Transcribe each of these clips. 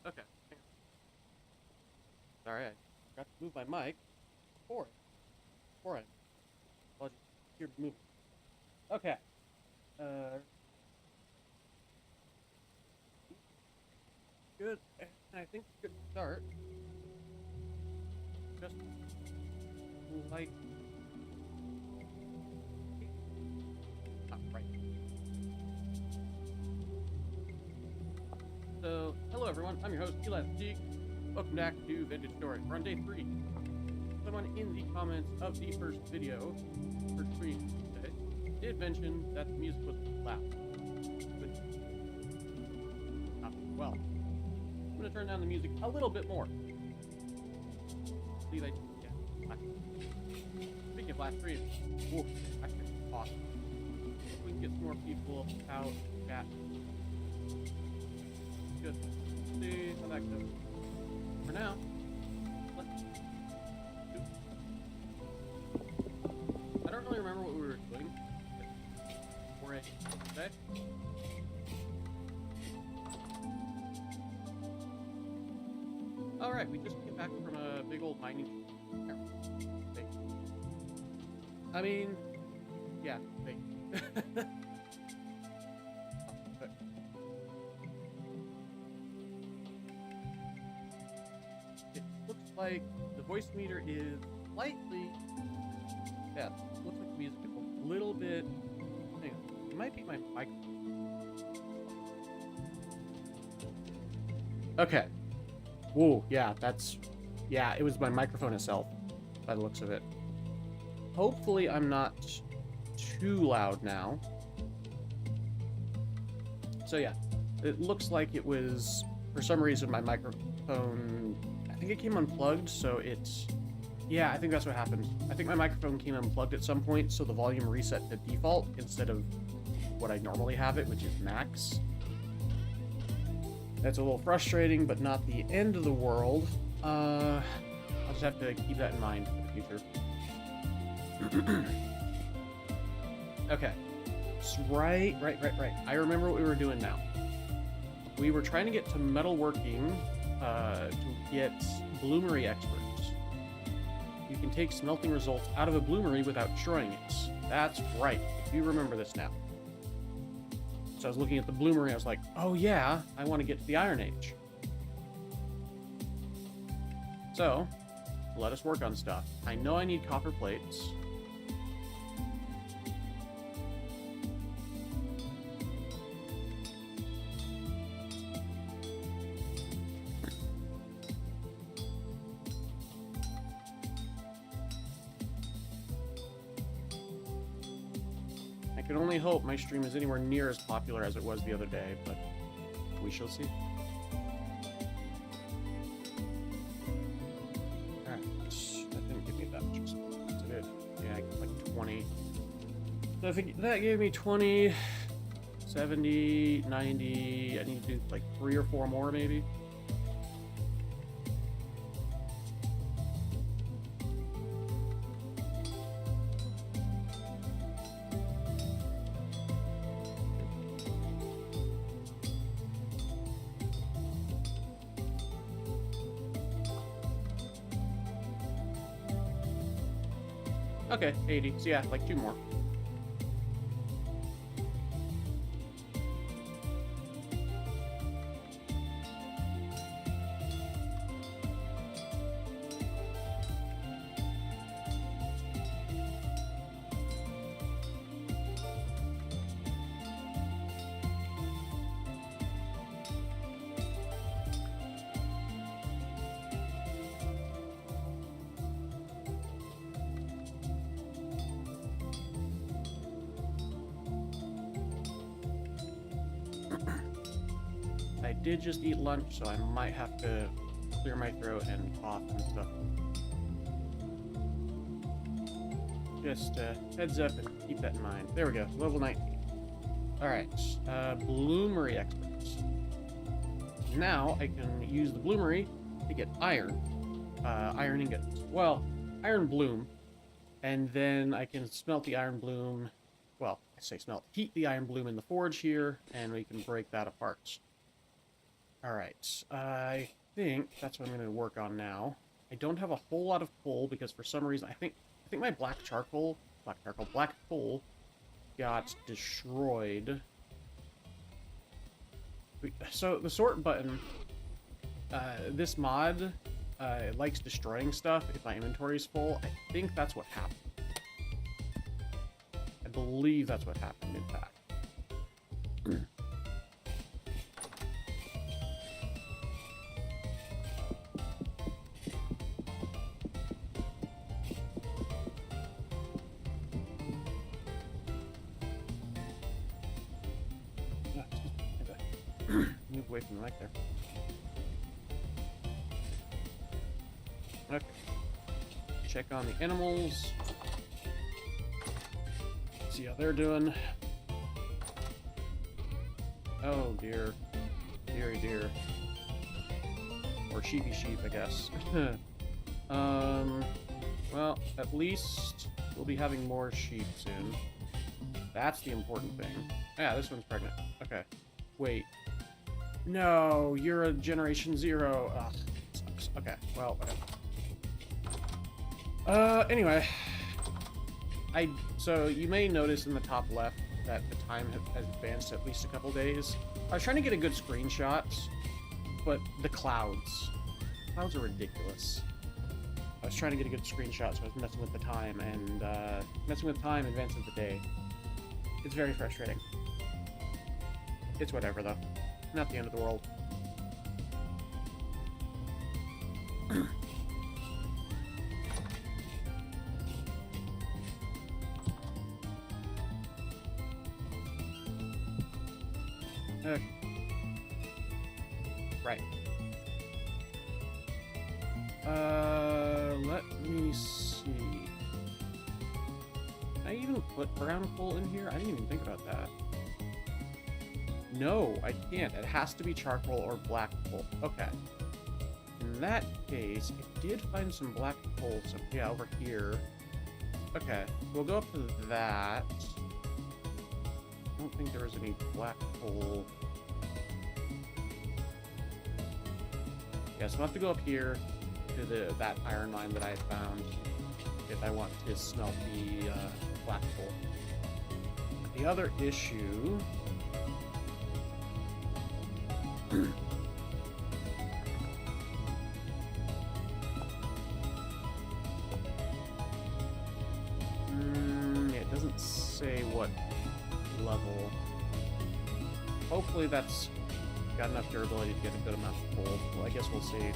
Okay. Hang on. Sorry, I forgot to move my mic before I apologies. Here, move. Okay. Uh, good. I think good start. Just like right. So, hello everyone. I'm your host, Eli Fatigue. Welcome back to Vintage Story. We're on day 3. Someone in the comments of the first video, first stream today, did mention that the music was loud. But not well. I'm going to turn down the music a little bit more. See, speaking of last stream, actually, awesome. If we can get some more people out, chat. Good. See how that goes. For now, let's do. I don't really remember what we were doing. We're in today. Alright, we just came back from a big old mining thing. I mean, yeah, thing. It looks like the voice meter is slightly, yeah, it looks like the music is a little bit, hang on, it might be my microphone. Okay. Whoa, yeah, it was my microphone itself, by the looks of it. Hopefully I'm not too loud now. So yeah, it looks like it was, for some reason, my microphone, I think it came unplugged, so it's, yeah, I think that's what happened. I think my microphone came unplugged at some point, so the volume reset to default instead of what I normally have it, which is max. That's a little frustrating, but not the end of the world. I'll just have to keep that in mind for the future. Okay. Right. I remember what we were doing now. We were trying to get to metalworking to get bloomery experts. You can take smelting results out of a bloomery without destroying it. That's right. I do remember this now. So I was looking at the bloomery, I was like, oh yeah, I want to get to the Iron Age. So, let us work on stuff. I know I need copper plates. I can only hope my stream is anywhere near as popular as it was the other day, but we shall see. Alright, that didn't give me that much experience. It did. Yeah, I got like 20. So I think that gave me 20, 70, 90. I need to do like 3 or 4 more maybe. Okay, 80. So yeah, like 2 more. I did just eat lunch, so I might have to clear my throat and cough and stuff. Just heads up and keep that in mind. There we go, level 19. Alright, bloomery experts. Now I can use the bloomery to get iron. Iron ingots. Well, iron bloom. And then I can smelt the iron bloom. Well, I say smelt. Heat the iron bloom in the forge here, and we can break that apart. Alright, I think that's what I'm going to work on now. I don't have a whole lot of coal because for some reason I think my black coal got destroyed. So the sort button, this mod likes destroying stuff if my inventory is full. I think that's what happened. I believe that's what happened, in fact. Move away from the mic there. Okay. Check on the animals. See how they're doing. Oh dear. Deary dear. Or sheepy sheep, I guess. Well, at least we'll be having more sheep soon. That's the important thing. Yeah, this one's pregnant. Okay. Wait. No, you're a Generation 0. Ugh, sucks. Okay, well, whatever. Anyway. So you may notice in the top left that the time has advanced at least a couple days. I was trying to get a good screenshot, but the clouds. Clouds are ridiculous. I was trying to get a good screenshot, so I was messing with the time, and messing with time advances the day. It's very frustrating. It's whatever, though. Not the end of the world. Okay. Right. Let me see. Can I even put brown coal in here? I didn't even think about that. No, I can't. It has to be charcoal or black coal. Okay. In that case, I did find some black coal. So, yeah, over here. Okay. We'll go up to that. I don't think there was any black coal. Yeah, so I'll have to go up here to that iron mine that I found if I want to smelt the black coal. The other issue... it doesn't say what level. Hopefully that's got enough durability to get a good amount of coal. Well, I guess we'll see.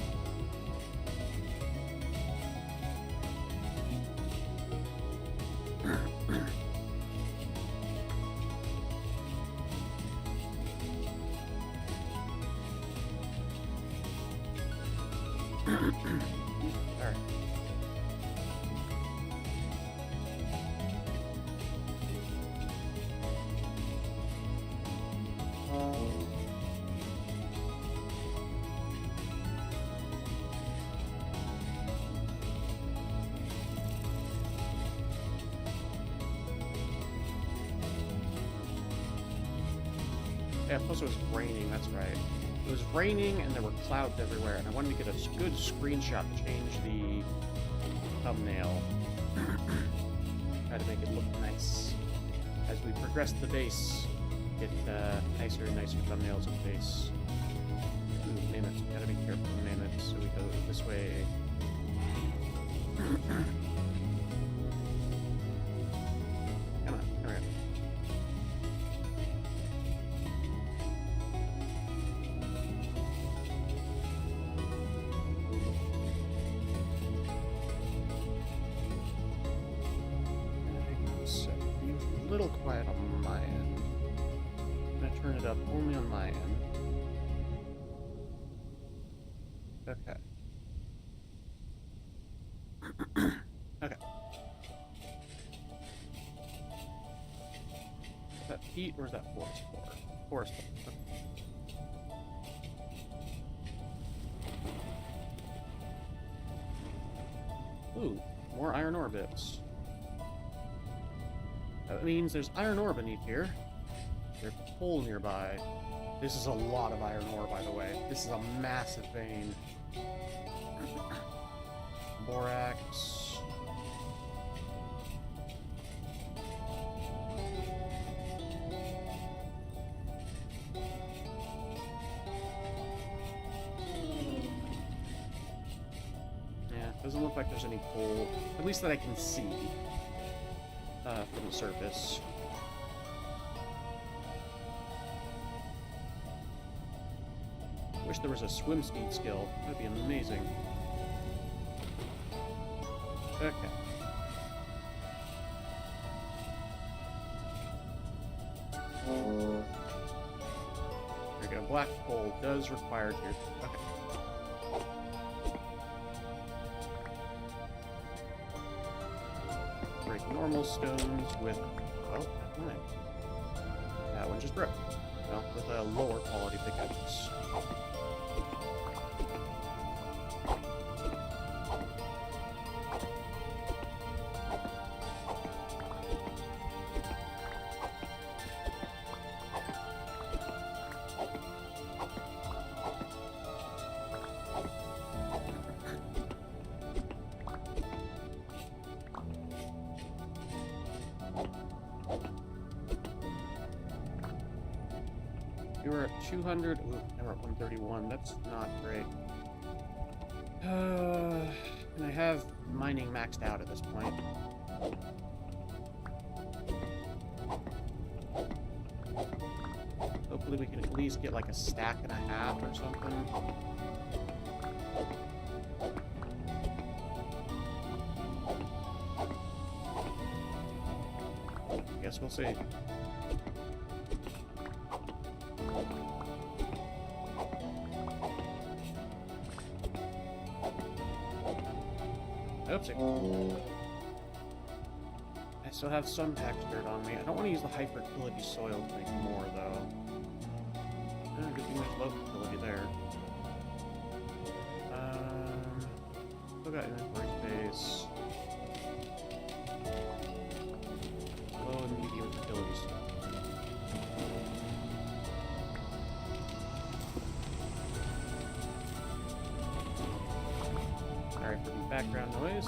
Alright. Yeah, plus it was raining, that's right. It was raining and there were clouds everywhere, and I wanted to get a good screenshot to change the thumbnail. Try to make it look nice. As we progress the base, get nicer and nicer thumbnails of the base. Ooh, mammoths. We gotta be careful of mammoths, so we go this way. Come on, come here. A little quiet on my end. I'm gonna turn it up only on my end. Okay. Okay. Is that peat or is that forest floor? Forest floor. Okay. Ooh, more iron ore bits. That means there's iron ore beneath here. There's coal nearby. This is a lot of iron ore, by the way. This is a massive vein. Borax. Yeah, doesn't look like there's any coal, at least that I can see from the surface. Wish there was a swim speed skill. That'd be amazing. Okay. There we go. Black coal does require tier. Okay. Break normal stones with. Oh, never mind. That one just broke. Well, with a lower quality pickaxe. We were at 200. Ooh, now we're at 131. That's not great. And I have mining maxed out at this point. Hopefully we can at least get like a stack and a half or something. Guess we'll see. Oopsie. I still have some tax dirt on me. I don't want to use the high fertility soil to make more, though. Good thing there's low fertility there. Still got inventory space. Low and medium fertility soil. Sorry for the background noise.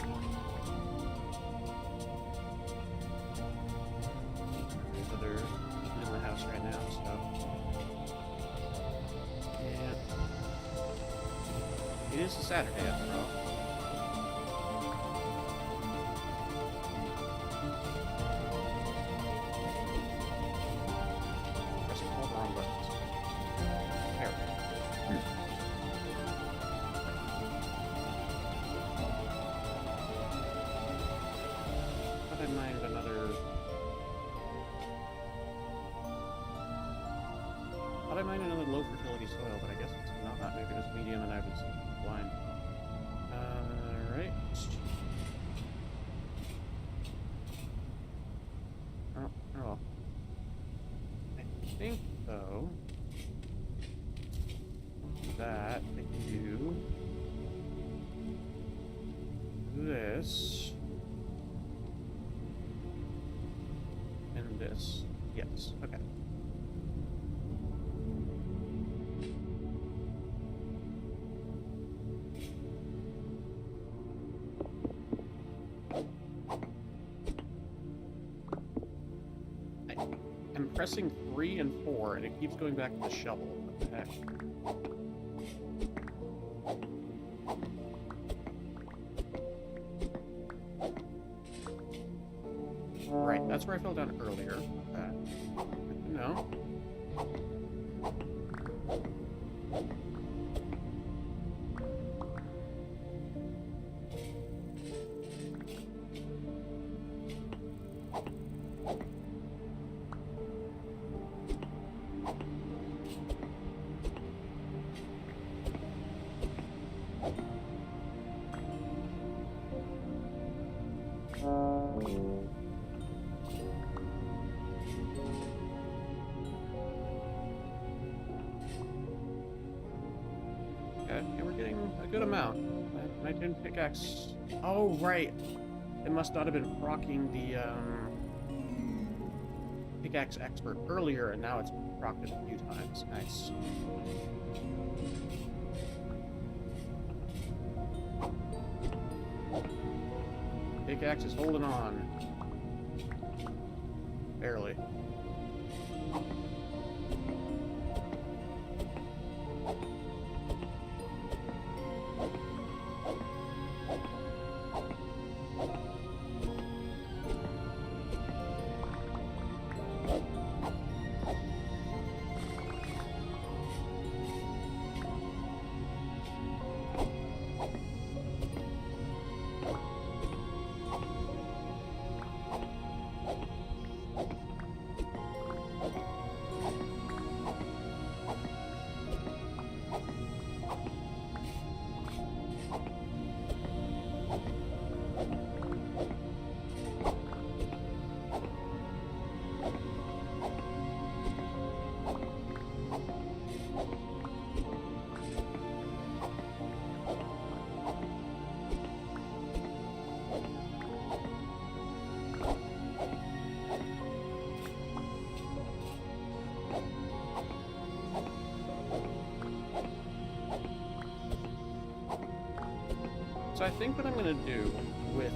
There's other people in the house right now, so. Yeah. It is a Saturday after all. Pressing all the wrong buttons. There we go. I mined another. Thought I mined another low fertility soil, but I guess it's not. Maybe it was medium and I was blind. Right. Oh well. I think though that I can do this. And this. Yes. Okay. I'm pressing 3 and 4 and it keeps going back to the shovel. What the heck? Right, that's where I fell down earlier. Good to know. Okay, we're getting a good amount. My tin pickaxe. Oh, right. It must not have been proccing the pickaxe expert earlier, and now it's rocked it a few times. Nice. Pickaxe is holding on. Barely. So I think what I'm going to do with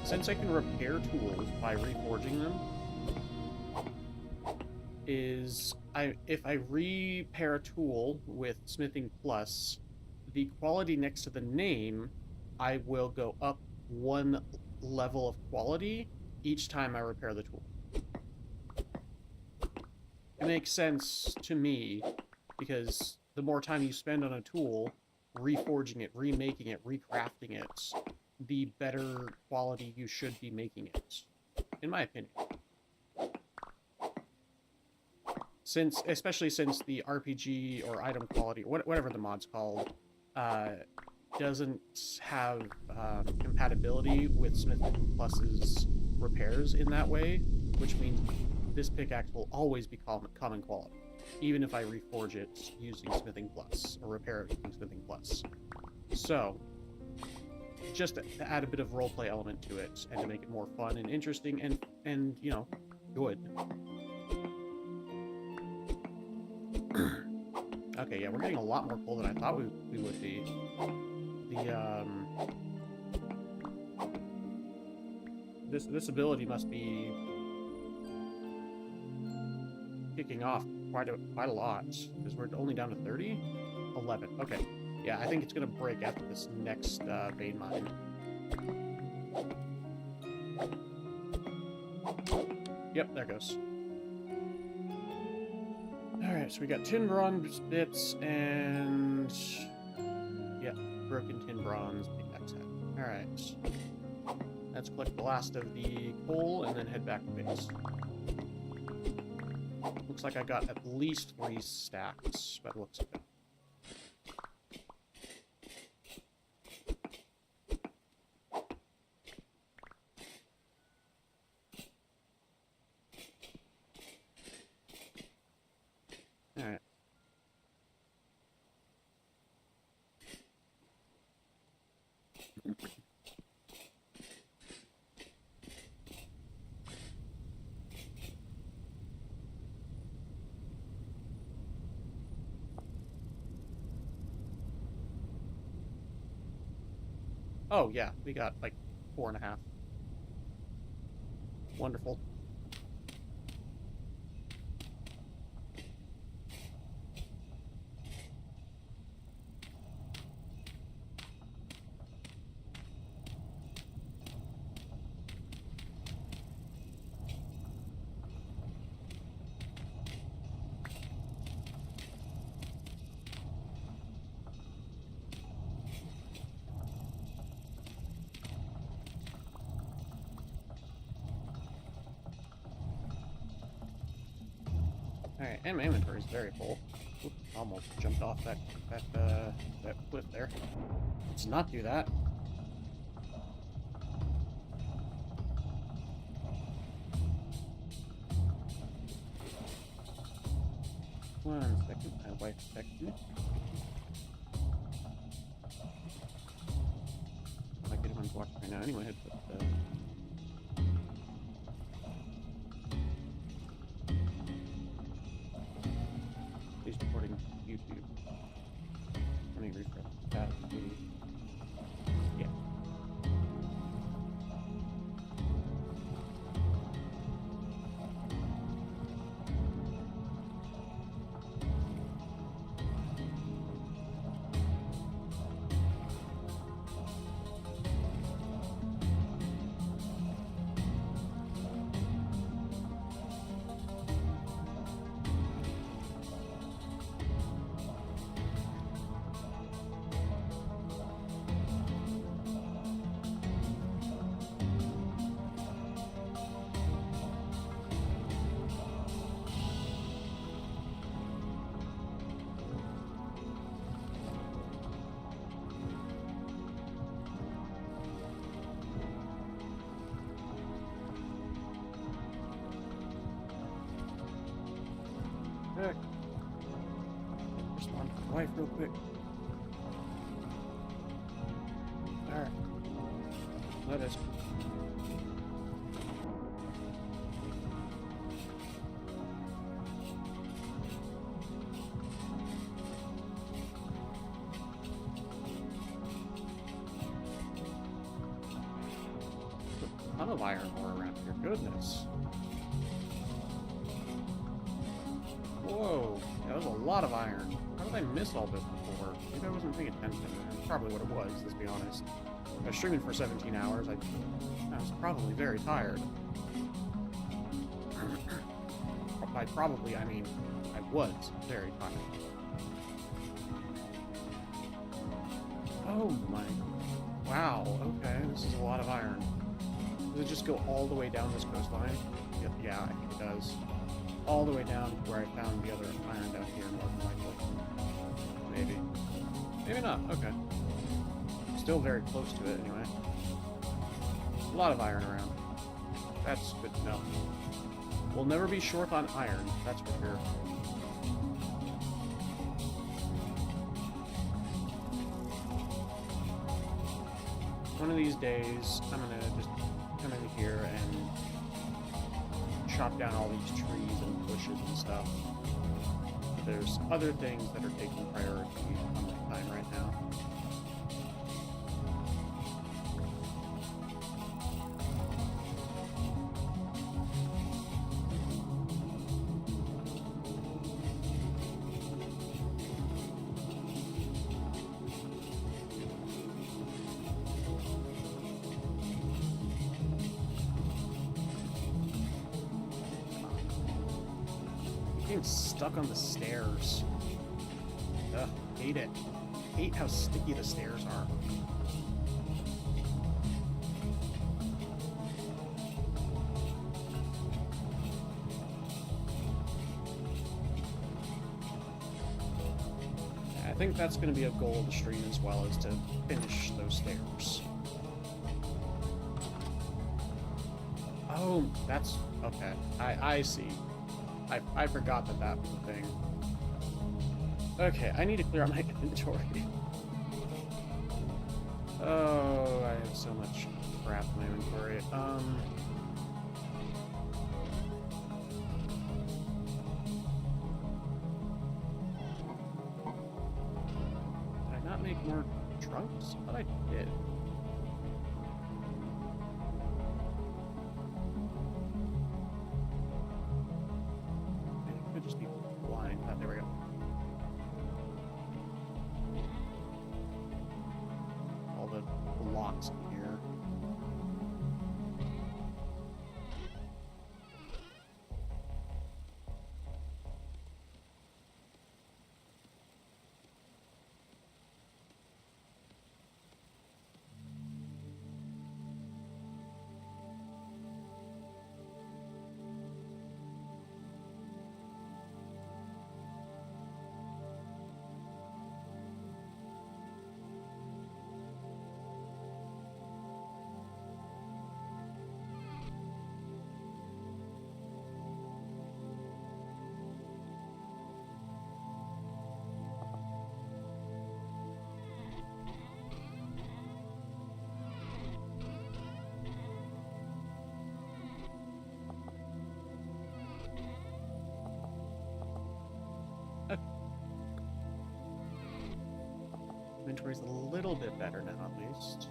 since I can repair tools by reforging them, is if I repair a tool with Smithing Plus, the quality next to the name, I will go up one level of quality each time I repair the tool. It makes sense to me, because the more time you spend on a tool, reforging it, remaking it, recrafting it, the better quality you should be making it, in my opinion. Especially since the RPG or item quality, whatever the mod's called, doesn't have compatibility with Smithing Plus's repairs in that way, which means this pickaxe will always be common quality, even if I reforge it using Smithing Plus, or repair it using Smithing Plus. So, just to add a bit of roleplay element to it, and to make it more fun and interesting, and you know, good. Okay, yeah, we're getting a lot more coal than I thought we would be. This ability must be kicking off quite a lot, because we're only down to 30? 11, okay. Yeah, I think it's gonna break after this next vein mine. Yep, there goes. Alright, so we got tin bronze bits and... yeah, broken tin bronze pickaxe head. Alright. Let's collect the last of the coal and then head back to base. Looks like I got at least 3 stacks, by the looks of it. Alright. Oh, yeah, we got, like, 4.5. Wonderful. Alright, and my inventory is very full. Oop, almost jumped off that cliff there. Let's not do that. One second, my wife's texting me. I might get him on watch right now anyway, but wife real quick. Alright. Let us. A ton of iron ore around here. Goodness. Whoa. That was a lot of iron. How did I miss all this before? Maybe I wasn't paying attention. That's probably what it was, let's be honest. I was streaming for 17 hours. I was probably very tired. By probably, I mean, I was very tired. Oh my... Wow, okay, this is a lot of iron. Does it just go all the way down this coastline? Yeah, I think it does. All the way down to where I found the other iron down here, more than likely. Maybe. Maybe not, okay. Still very close to it, anyway. A lot of iron around. That's good to know. We'll never be short on iron, that's for sure. One of these days, I'm gonna just come in here and chop down all these trees and bushes and stuff. There's other things that are taking priority on my time right now. Getting stuck on the stairs. Ugh, hate it. Hate how sticky the stairs are. I think that's going to be a goal of the stream as well, is to finish those stairs. Oh, that's... okay. I see. I forgot that that was a thing. Okay, I need to clear out my inventory. Oh, I have so much crap in my inventory. Did I not make more trunks? I thought I did. Just be blind. Oh, there we go. All the blocks in here. Inventory's a little bit better now, at least.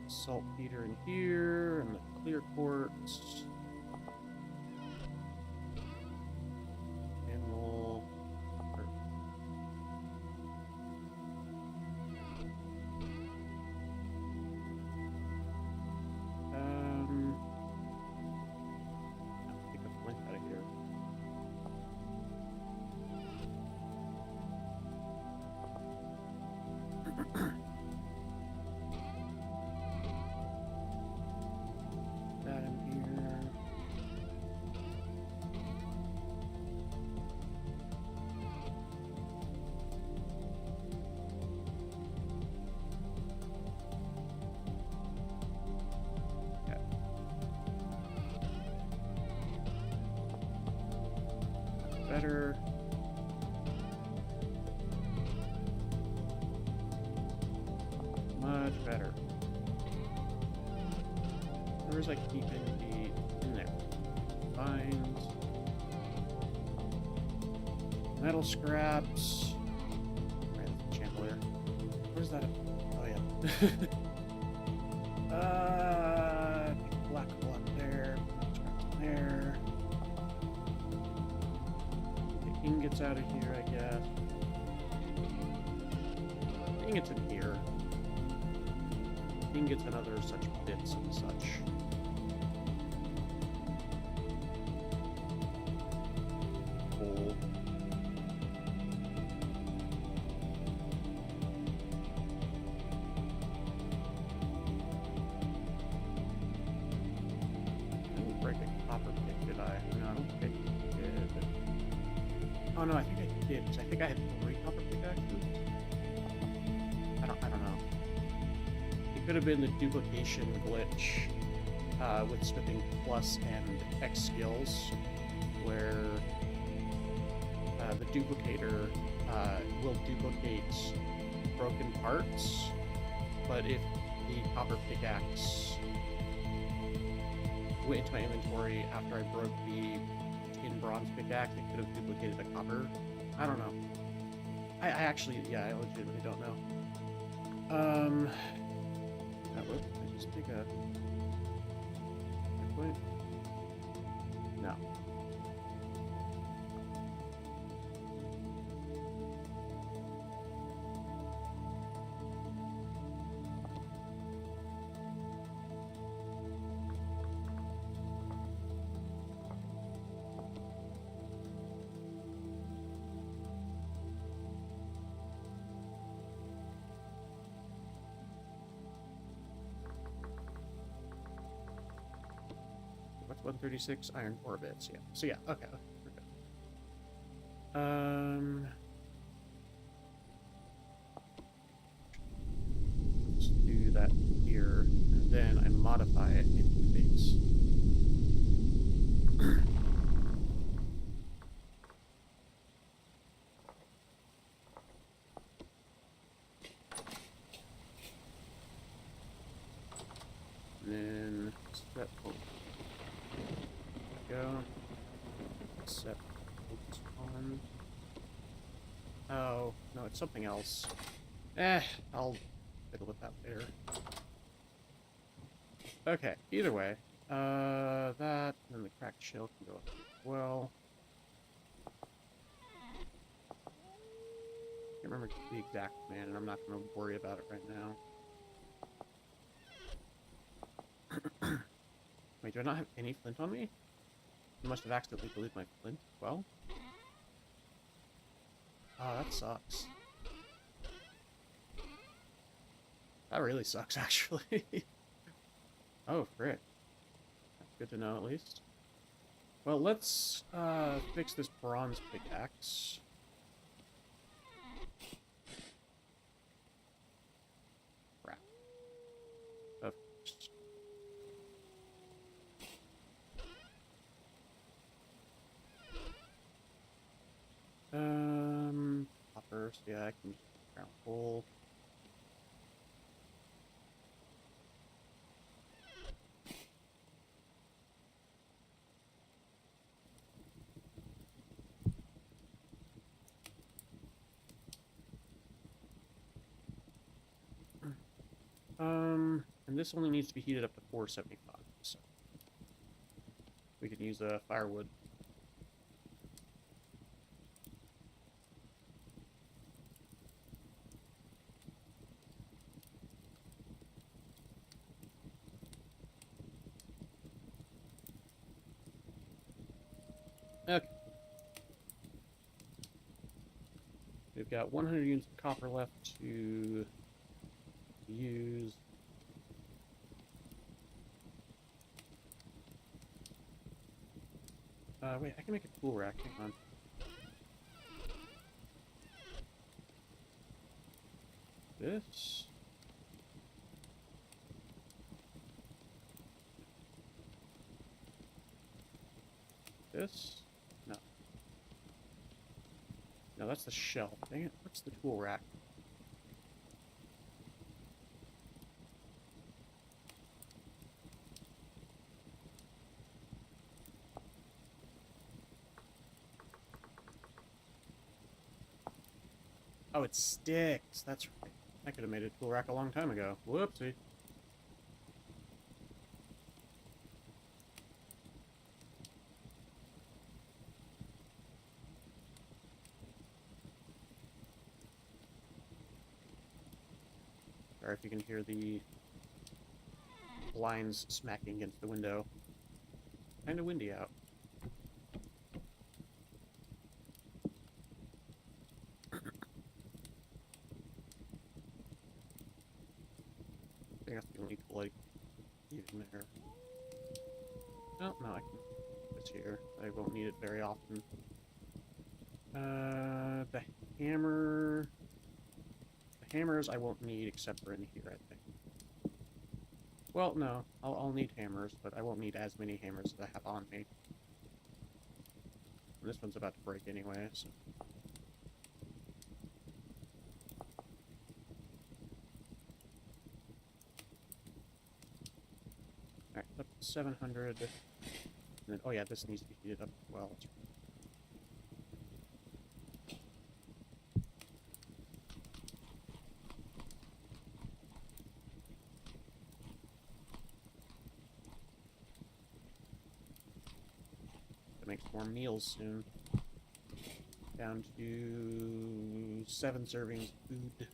Saltpeter in here, and the clear quartz. Animal. I'll take a flint out of here. That in here. better. Much better. Where was I keeping the... in there. Find... metal scraps. Right, that's the chandelier. Where's that? Oh, yeah. Black block there. Scraps in there. The ingots out of here, I guess. Ingots in here. Ingots and other such bits and such. Coal. I didn't break a copper pick, did I? No, I don't think I did. Oh no, I think I did, because I think I had 3 copper pickaxes. I don't know. It could have been the duplication glitch with Smithing Plus and X skills, where the duplicator will duplicate broken parts, but if the copper pickaxe went into my inventory after I broke the tin bronze pickaxe, it could have duplicated the copper. I don't know. I actually, yeah, I legitimately don't know. Whoop, I just take a point? No. What's 136 iron ore bits? Yeah. So yeah, okay. We're good. Let's do that here, and then I modify it into the base. And then set. Oh. Go. Set focus on. Oh, no, it's something else. I'll fiddle with that later. Okay, either way. That, and then the cracked shell can go up as well. Can't remember the exact command, and I'm not going to worry about it right now. Wait, do I not have any flint on me? I must have accidentally deleted my flint. Well. Oh, that sucks. That really sucks, actually. Oh, frick. That's good to know, at least. Well, let's fix this bronze pickaxe. Crap. Of course. Copper, so yeah, I can just ground coal. And this only needs to be heated up to 475, so we can use firewood. Okay. We've got 100 units of copper left to use. Wait, I can make a tool rack. Hang on. This. This. No. No, that's the shelf. Dang it, what's the tool rack? Oh, it sticks. That's right. I could have made a tool rack a long time ago. Whoopsie. Sorry if you can hear the blinds smacking against the window. Kinda windy out. I think that's the only tool I need in there. Oh, no, I can put this here. I won't need it very often. The hammer... The hammers I won't need except for in here, I think. Well, no, I'll need hammers, but I won't need as many hammers as I have on me. And this one's about to break anyway, so... Alright, up to 700. And then, oh yeah, this needs to be heated up as well. To make more meals soon. Down to 7 servings of food.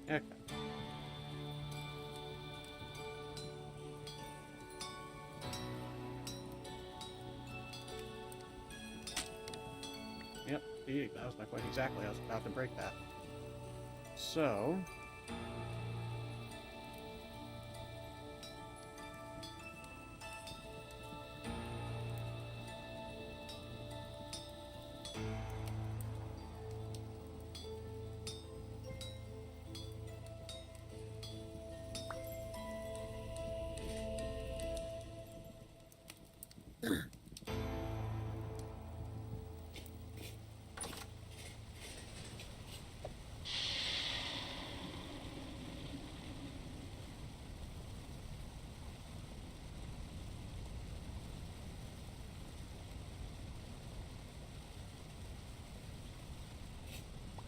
Okay. Yep, see, that was my point exactly. I was about to break that. So...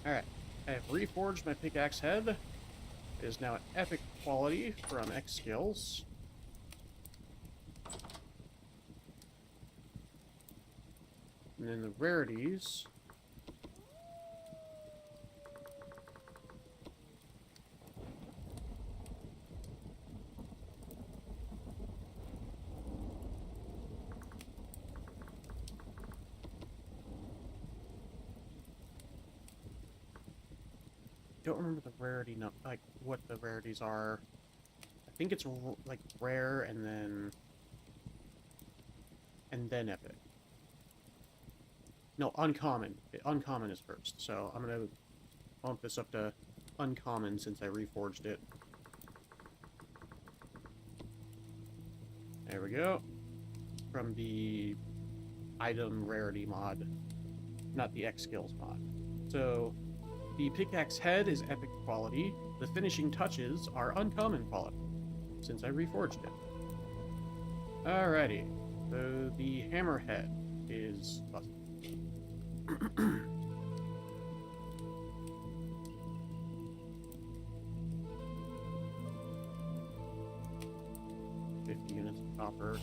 Alright, I have reforged my pickaxe head. It is now an epic quality from X Skills. And then the rarities. Don't remember the rarity, no, like what the rarities are. I think it's like rare and then epic. No, uncommon. Uncommon is first, so I'm gonna bump this up to uncommon since I reforged it. There we go. From the item rarity mod, not the X Skills mod. So the pickaxe head is epic quality. The finishing touches are uncommon quality, since I reforged it. Alrighty. So the hammerhead is busted. 50 units of copper.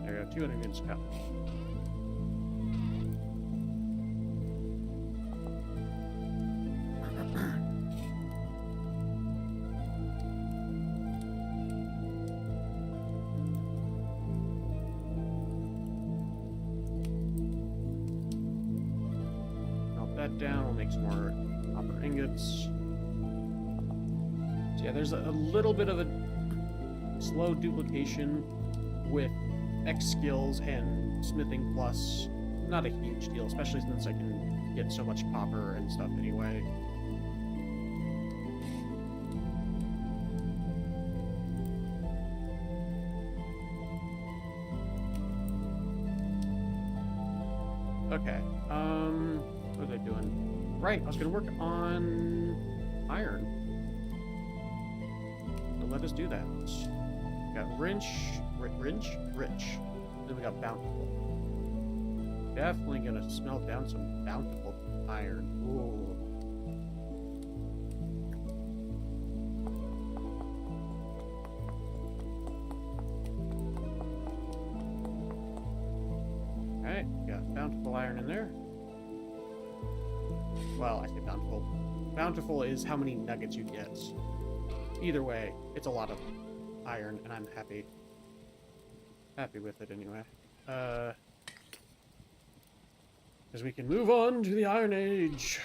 There we go, 200 units of copper. Down, we'll make some more copper ingots. So yeah, there's a little bit of a slow duplication with X skills and smithing plus. Not a huge deal, especially since I can get so much copper and stuff anyway. Okay, what was I doing? Right, I was going to work on iron. So let us do that. We got Rich. Then we got Bountiful. Definitely going to smelt down some Bountiful iron. Ooh. Alright, got Bountiful iron in there. Well, I say bountiful. Bountiful is how many nuggets you get. Either way, it's a lot of iron, and I'm happy. Happy with it anyway. Because we can move on to the Iron Age.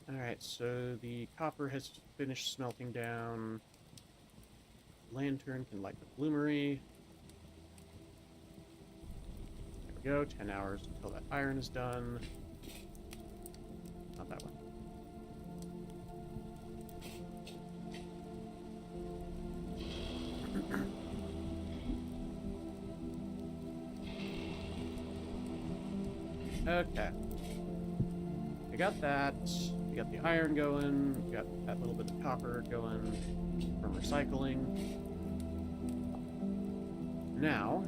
Alright, so the copper has finished smelting down. Lantern can light the bloomery. Go 10 hours until that iron is done. Not that one. Okay. We got that. We got the iron going. We got that little bit of copper going from recycling. Now,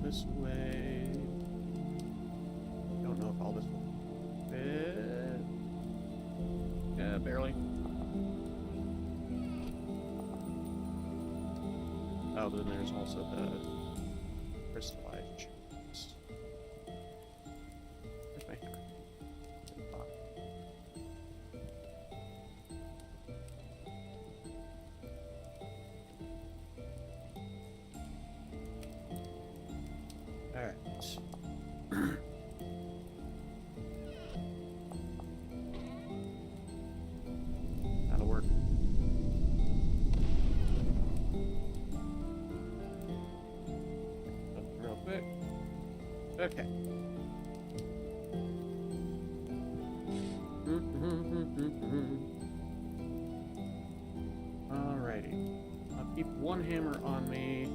this way. Don't know if all this will fit. Yeah, barely. Oh, then there's also the crystallized chest. Where's my hammer? Alright. That'll work. Real quick. Okay. Alrighty. I'll keep one hammer on me.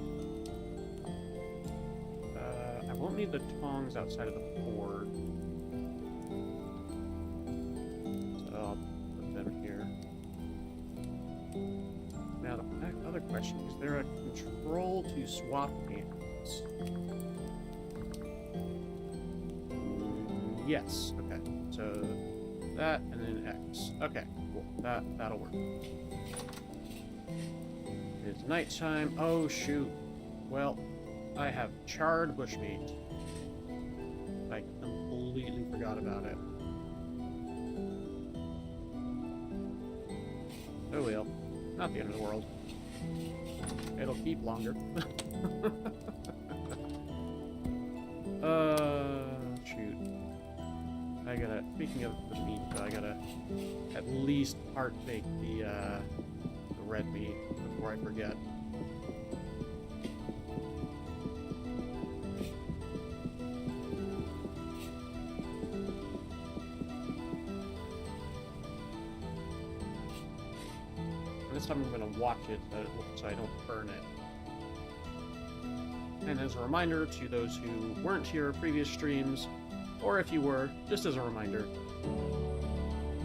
I won't need the tongs outside of the board. So I'll put them here. Now the other question, is there a control to swap hands? Yes, okay. So that and then X. Okay, cool. That'll work. It's nighttime. Oh shoot. Well, I have charred bushmeat. I completely forgot about it. Oh well. Not the end of the world. It'll keep longer. Shoot. I gotta, speaking of the meat, I gotta at least part bake the red meat before I forget. This time I'm going to watch it so I don't burn it. And as a reminder to those who weren't here previous streams, or if you were, just as a reminder,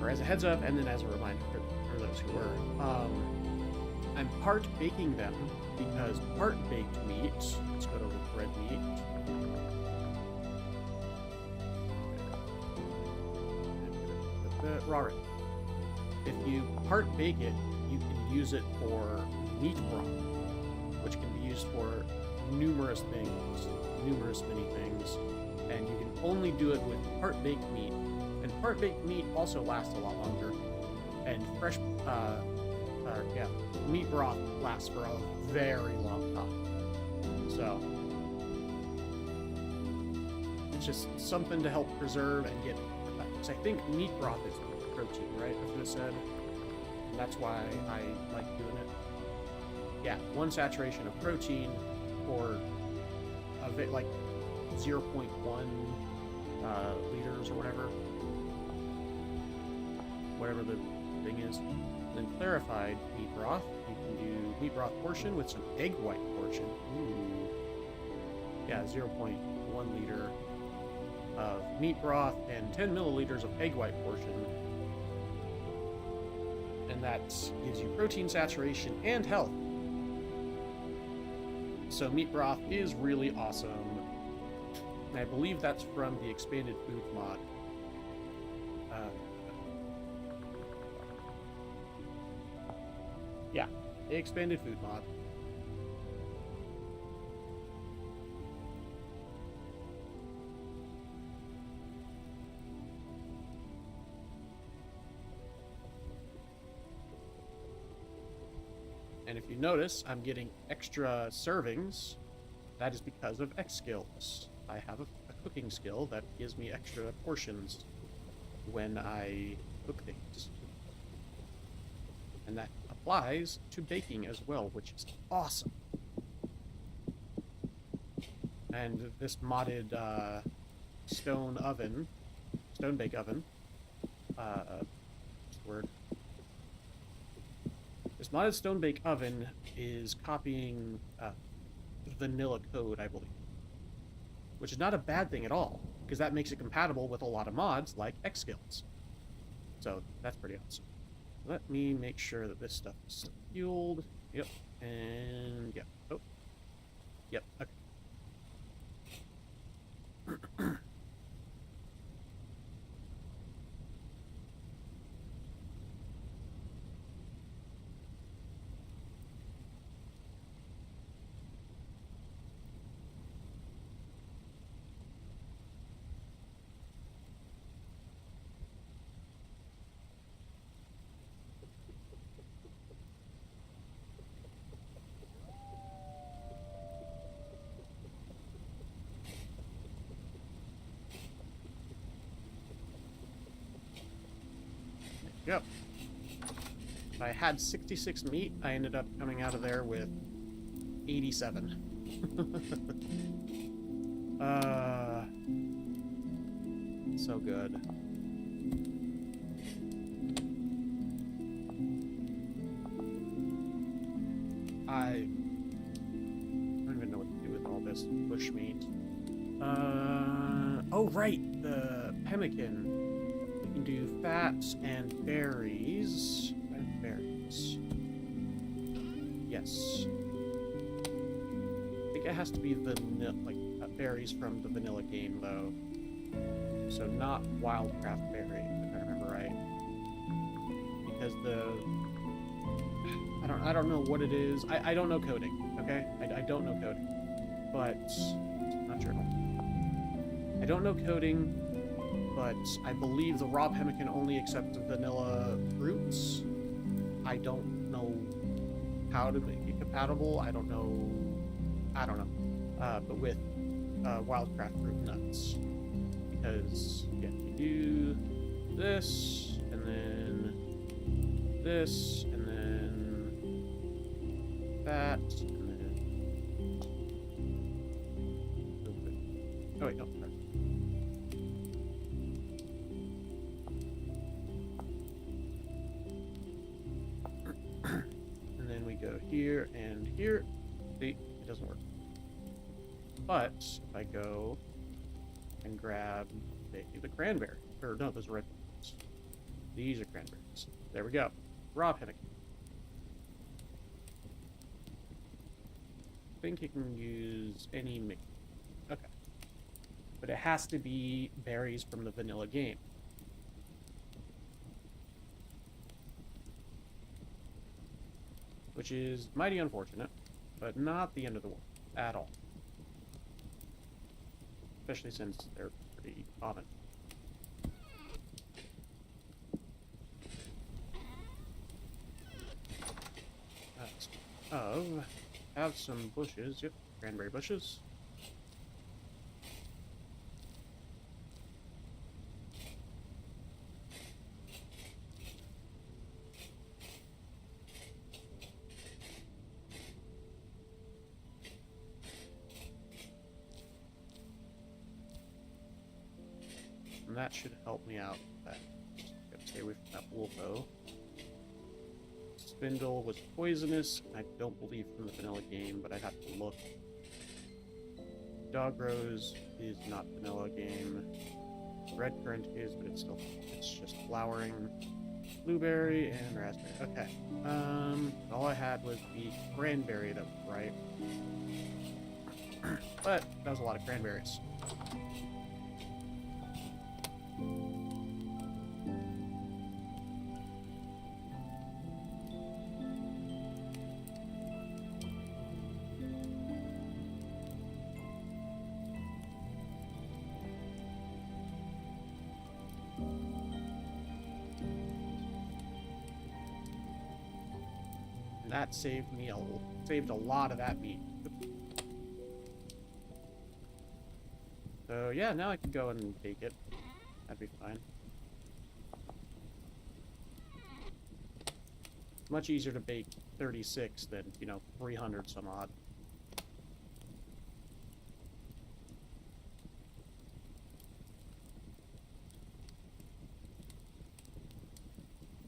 or as a heads up, and then as a reminder for those who were, I'm part baking them because part baked meat, let's go to red meat, raw rib. If you part bake it, you can use it for meat broth, which can be used for numerous things, numerous many things, and you can only do it with part baked meat. And part baked meat also lasts a lot longer, and fresh, meat broth lasts for a very long time. So it's just something to help preserve and get. Because I think meat broth is protein, right? That's what it said. And that's why I like doing it. Yeah, 1 saturation of protein for a bit like 0.1 liters or whatever the thing is. And then clarified meat broth, you can do meat broth portion with some egg white portion. Ooh. Yeah, 0.1 liter of meat broth and 10 milliliters of egg white portion. And that gives you protein saturation and health. So meat broth is really awesome. And I believe that's from the expanded food mod. Yeah, the expanded food mod. And if you notice, I'm getting extra servings. That is because of X skills. I have a cooking skill that gives me extra portions when I cook things. And that applies to baking as well, which is awesome. And this modded stone bake oven, what's the word? This modded stone bake oven is copying vanilla code, I believe. Which is not a bad thing at all, because that makes it compatible with a lot of mods like X skills. So that's pretty awesome. Let me make sure that this stuff is fueled. Yep. And yep. Oh. Yep. Okay. Yep. If I had 66 meat, I ended up coming out of there with 87. So good. I don't even know what to do with all this bushmeat. Oh right, the pemmican. We can do fats and berries. And berries. Yes. I think it has to be vanilla, like berries from the vanilla game, though. So not wildcraft berry, if I remember right. Because I don't know what it is. I don't know coding, okay? I don't know coding. But not journal. I don't know coding, but I believe the raw pemmican only accepts vanilla fruits. I don't know how to make it compatible. I don't know. But with wildcraft fruit nuts. Because, yeah, you do this, and then this, and then that, and then... Oh, wait, no. And then we go here and here. See, it doesn't work. But if I go and grab the cranberry, or no, those are red ones. These are cranberries. There we go. Raw pemmican. I think you can use any mix. Okay. But it has to be berries from the vanilla game. which is mighty unfortunate, but not the end of the world at all. Especially since they're pretty common. Have some bushes. Yep, cranberry bushes. And that should help me out with that. Just gotta stay away from that wolf though. Spindle was poisonous. I don't believe from the vanilla game, but I'd have to look. Dog Rose is not vanilla game. Red Currant is, but it's just flowering. Blueberry and raspberry. Okay. All I had was the cranberry that was ripe. But that was a lot of cranberries. That saved a lot of that meat. So yeah, now I can go and bake it. That'd be fine. Much easier to bake 36 than, 300 some odd.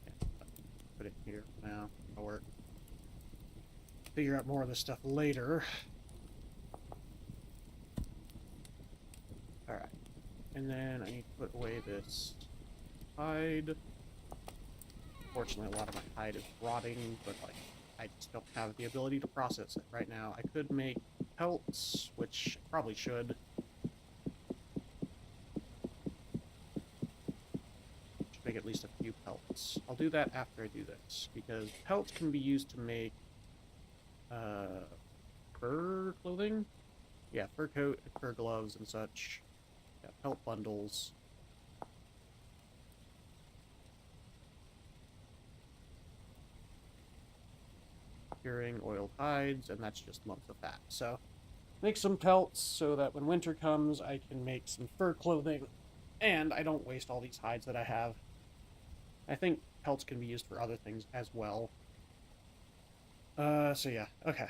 Yeah, put it here now. That'll work. Figure out more of this stuff later. Alright. And then I need to put away this hide. Fortunately, a lot of my hide is rotting, but I just don't have the ability to process it right now. I could make pelts, which I probably should. Should make at least a few pelts. I'll do that after I do this, because pelts can be used to make fur clothing? Yeah, fur coat, fur gloves, and such. Yeah, pelt bundles. Curing oiled hides, and that's just lumps of fat. So, make some pelts so that when winter comes, I can make some fur clothing, and I don't waste all these hides that I have. I think pelts can be used for other things as well. So yeah, okay.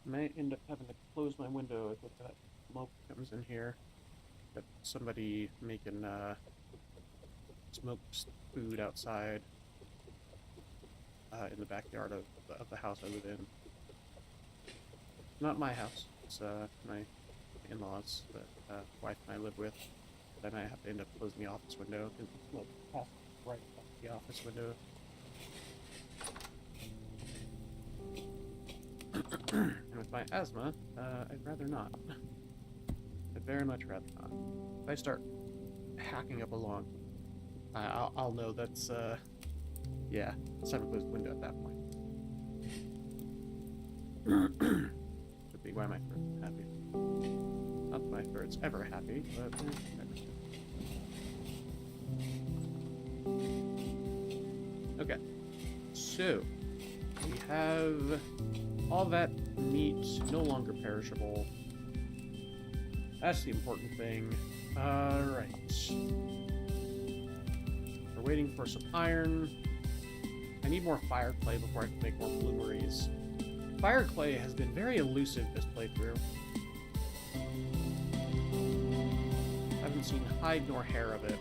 May end up having to close my window if that smoke comes in here. Got somebody making smoked food outside in the backyard of the house I live in. Not my house. It's my in-laws that wife and I live with. Then I have to end up closing the office window because the smoke passes right off the office window. And with my asthma, I'd rather not. I'd very much rather not. If I start hacking up a lung, I'll know that's, yeah, it's time to close the window at that point. Could be why my throat's happy. Not that my throat's ever happy, but okay. So, we have all that meat no longer perishable. That's the important thing. Alright. We're waiting for some iron. I need more fire clay before I can make more bloomeries. Fire clay has been very elusive this playthrough. I haven't seen hide nor hair of it.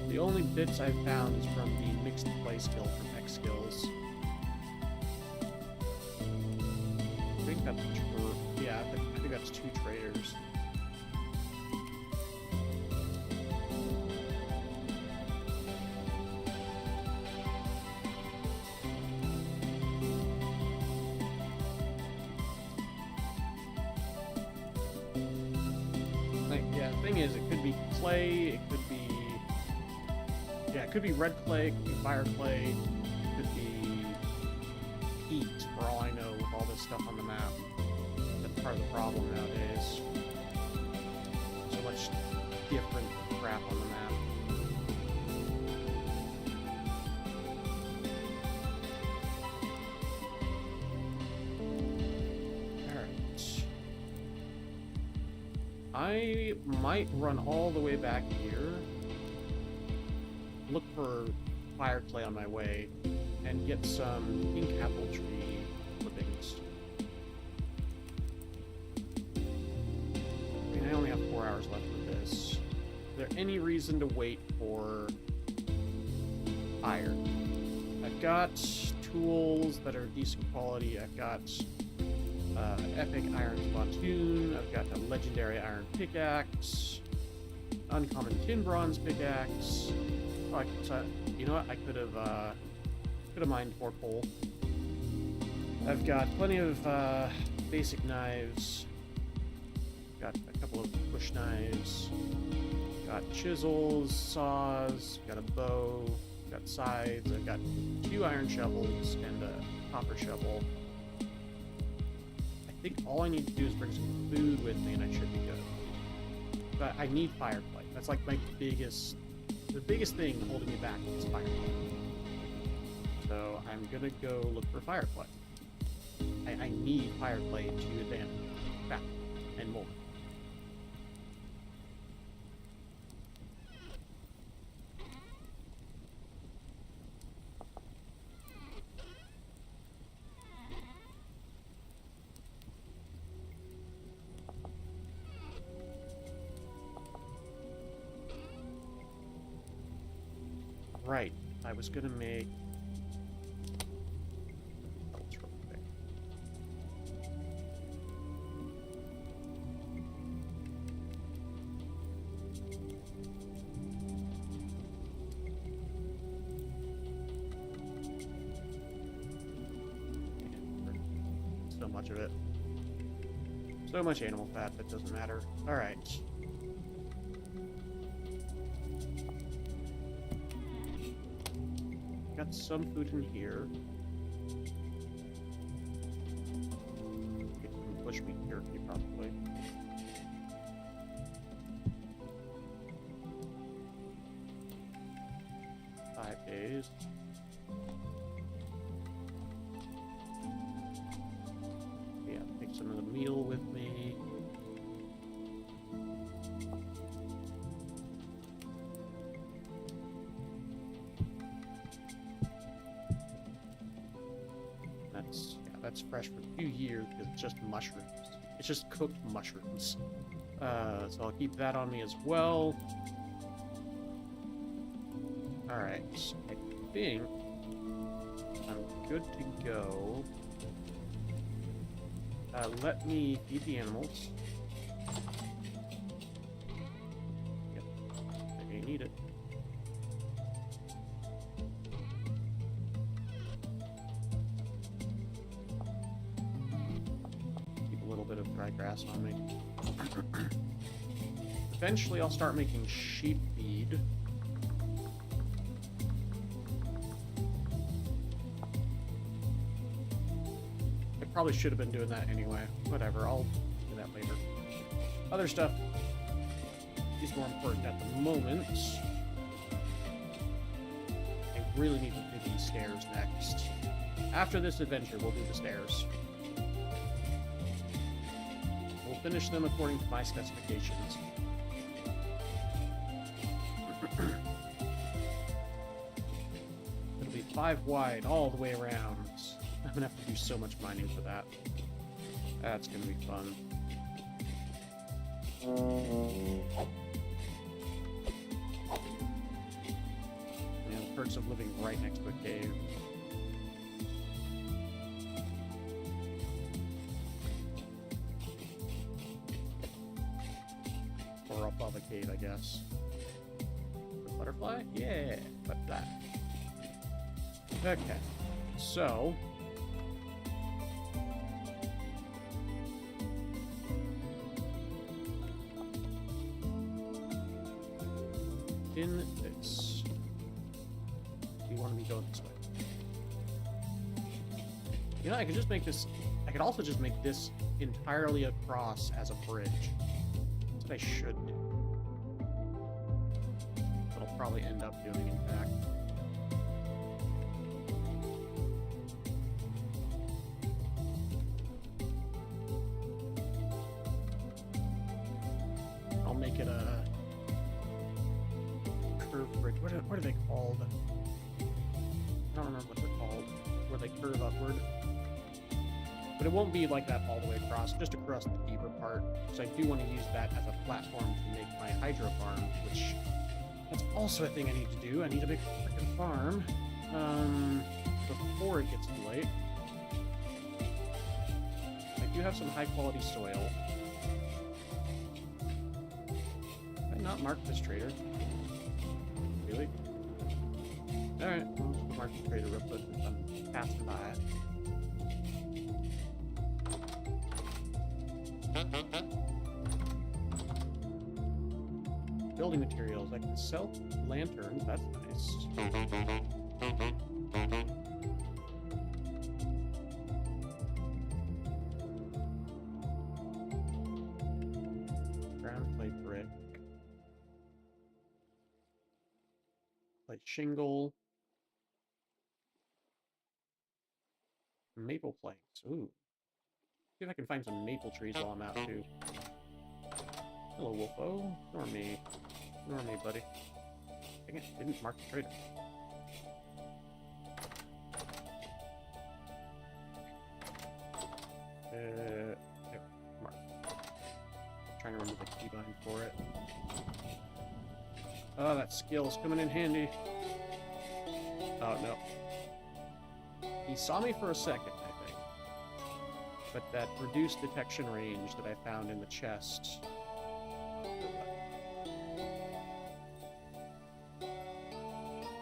The only bits I've found is from the mixed play skill from X Skills. I think that's true. Yeah, I think that's 2 traders. clay, it could be... Yeah, it could be red clay, it could be fire clay, it could be heat, for all I know, with all this stuff on the map. That's part of the problem nowadays. So much different crap on the map. Alright. I might run all the way back here, look for fire clay on my way, and get some pink apple tree clippings. I mean, I only have 4 hours left for this. Is there any reason to wait for iron? I've got tools that are decent quality. I've got epic iron spontoon. I've got a legendary iron pickaxe, uncommon tin bronze pickaxe. Oh, you know what? I could have mined more coal. I've got plenty of basic knives. Got a couple of bush knives. Got chisels, saws. Got a bow. Got scythes. I've got 2 iron shovels and a copper shovel. I think all I need to do is bring some food with me, and I should be good. But I need fire clay. That's like my biggest. The biggest thing holding me back is fire clay. So I'm gonna go look for fire clay. I need fire clay to advance back and more. Right, I was gonna make... Oh, it's real quick. So much of it. So much animal fat that doesn't matter. Alright. Got some food in here. It can push me here, probably. Five days. Yeah, take some of the meal with me. That's fresh for a few years because it's just mushrooms. It's just cooked mushrooms. So I'll keep that on me as well. Alright, I think I'm good to go. Let me feed the animals. Yep, I may need it. Grass on me. Eventually I'll start making sheep feed. I probably should have been doing that anyway. Whatever, I'll do that later. Other stuff is more important at the moment. I really need to do these stairs next. After this adventure, we'll do the stairs. Finish them according to my specifications. It'll be 5 wide all the way around. I'm gonna have to do so much mining for that. That's gonna be fun. Yeah, the perks of living right next to a cave. Above a cave, I guess. The butterfly? Yeah, butterfly. Okay, so you wanted me to go this way. You know, I could just make this... I could also just make this entirely across as a bridge. That's what I should do. But I'll probably end up doing, in fact. I'll make it a curved bridge. What are they called? I don't remember what they're called. Where they curve upward. But it won't be like that all the way across, just across the deeper part. So I do want to use that as a platform to make my hydro farm, which that's also a thing I need to do. I need a big freaking farm before it gets too late. I do have some high quality soil. Did I not mark this trader? Really? Alright, we'll mark the trader real quick if I'm passing by it. Building materials. I can sell lanterns. That's nice. Ground plate brick. Plate shingle. Maple planks. Ooh. See if I can find some maple trees while I'm out, too. Hello, Wolfo. Ignore me. Ignore me, buddy. Dang it, didn't mark the trader. Yep, mark. Trying to remember the keybind for it. Oh, that skill's coming in handy. Oh, no. He saw me for a second, I think. But that reduced detection range that I found in the chest...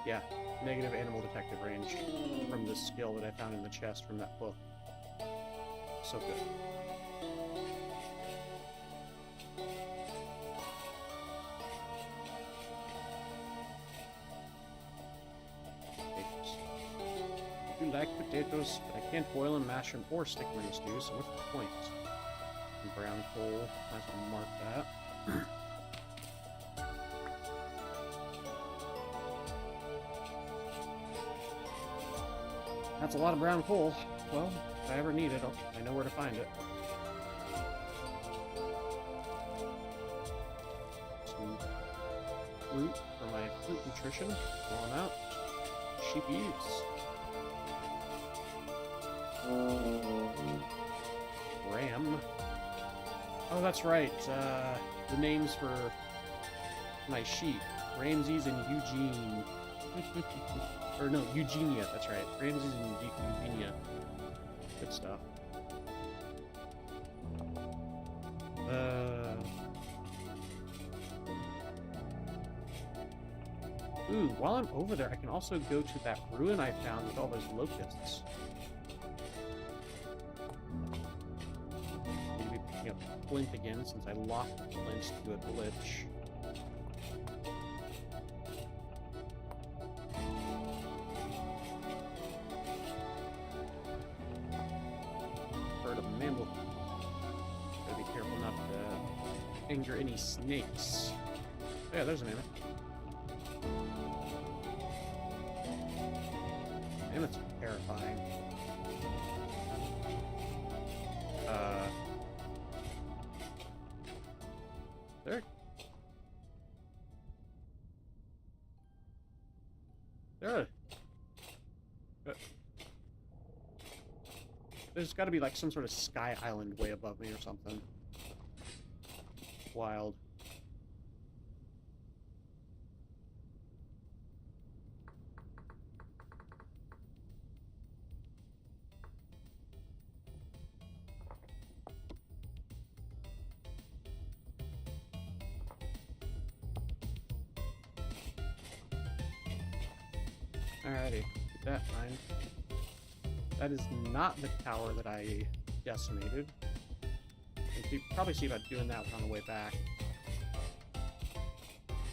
Yeah, negative animal detective range from this skill that I found in the chest from that book. So good. Potatoes. I do like potatoes, but I can't boil them, mash them, or stick them in a stew, so what's the point? And brown coal, might as well mark that. That's a lot of brown coal. Well, if I ever need it, I know where to find it. Some fruit for my fruit nutrition while I'm out. Sheepies. Ram. Oh, that's right. The names for my sheep. Ramses and Eugene. Or no, Eugenia, that's right. Ramses and Eugenia. Good stuff. Ooh, while I'm over there, I can also go to that ruin I found with all those locusts. Maybe picking up flint again, since I locked flint to a glitch. Anger any snakes. Oh, yeah, there's a mammoth. Mammoth's terrifying. There's got to be like some sort of sky island way above me or something. Wild. Alrighty, keep that in mind. That is not the tower that I decimated. You can probably see about doing that on the way back.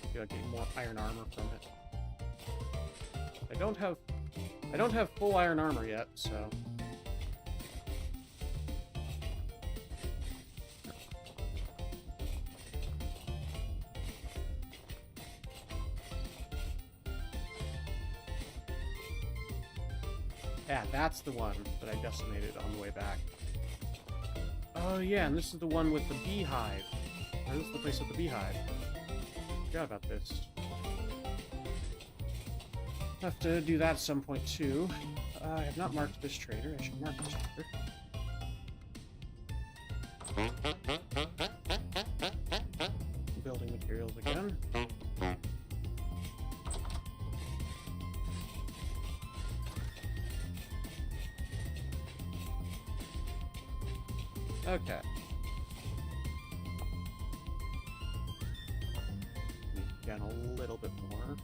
Maybe I'll get more iron armor from it. I don't have full iron armor yet, so. Yeah, that's the one that I decimated on the way back. Oh yeah, and this is the one with the beehive. Or this is the place with the beehive. Forgot about this. Have to do that at some point too. I have not marked this trader. I should mark this trader. Building materials again. Okay. Down a little bit more.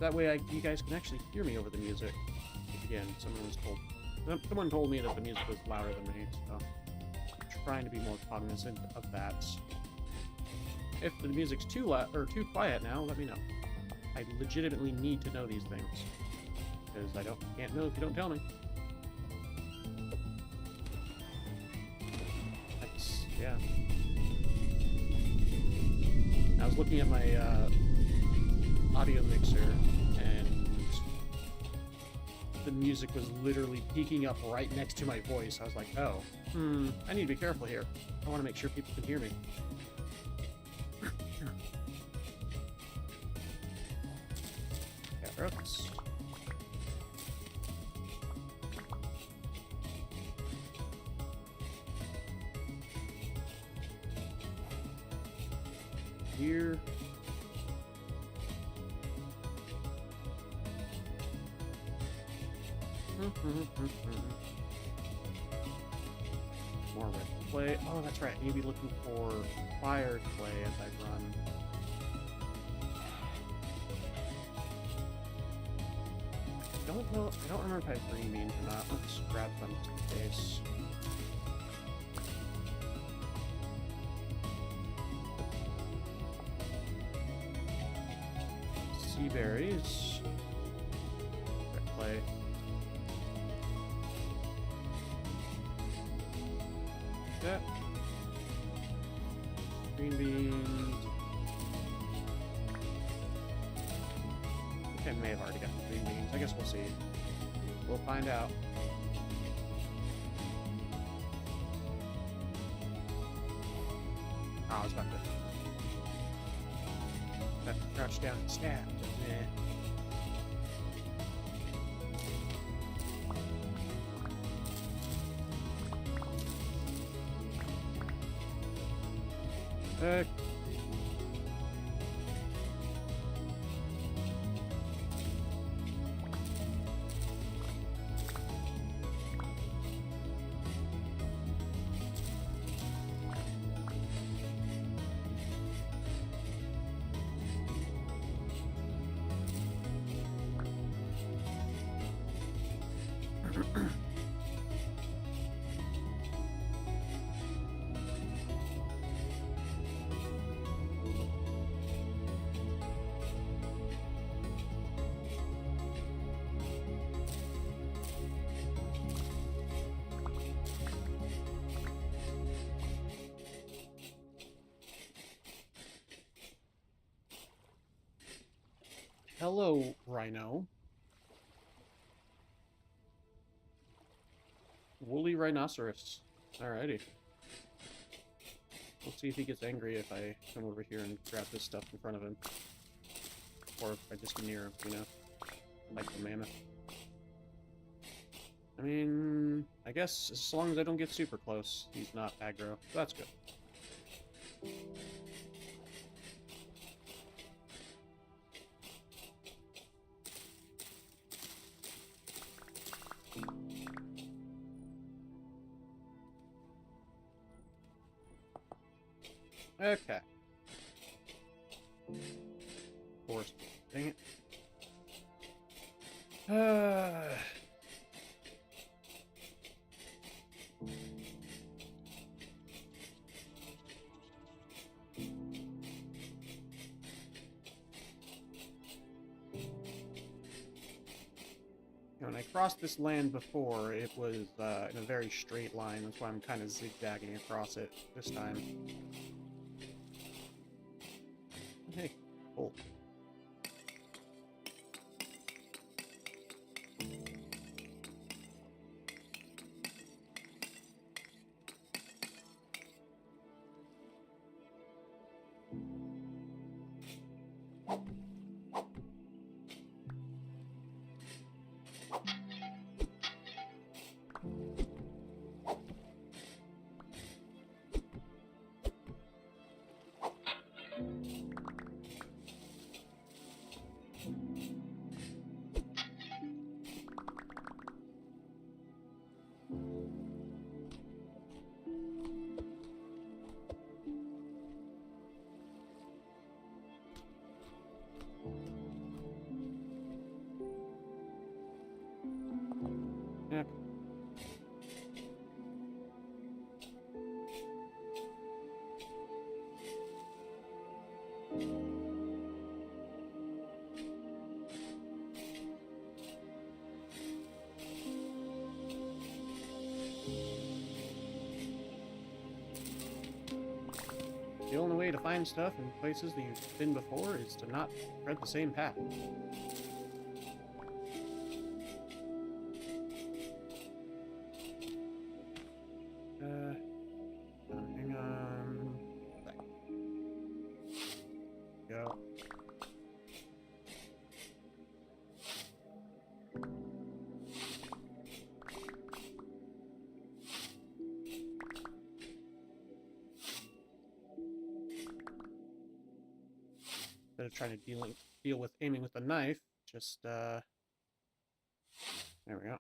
That way you guys can actually hear me over the music. Again, someone told me that the music was louder than me, so I'm trying to be more cognizant of that. If the music's too loud or too quiet now, let me know. I legitimately need to know these things. Because I can't know if you don't tell me. Yeah. I was looking at my audio mixer, and the music was literally peaking up right next to my voice. I was like, oh, I need to be careful here. I want to make sure people can hear me. Carrots. Here. More red clay. Oh, that's right. I need to be looking for fire clay as I run. I don't remember if I have green beans or not. Let's grab them just in case. Sea berries. Red clay. Yeah. Green beans. I think I may have already got the green beans. I guess we'll see. We'll find out. Oh, I was about to crouch down and stab. Hello, Rhino. Woolly rhinoceros. Alrighty. We'll see if he gets angry if I come over here and grab this stuff in front of him. Or if I just get near him, you know? Like the mammoth. I mean, I guess as long as I don't get super close, he's not aggro. So that's good. Okay. Force. Dang it. When I crossed this land before, it was in a very straight line. That's why I'm kind of zigzagging across it this time. Hey, cool. Yep. The only way to find stuff in places that you've been before is to not tread the same path. Hang on. Back. Go. Instead of trying to deal with aiming with the knife, just there we go.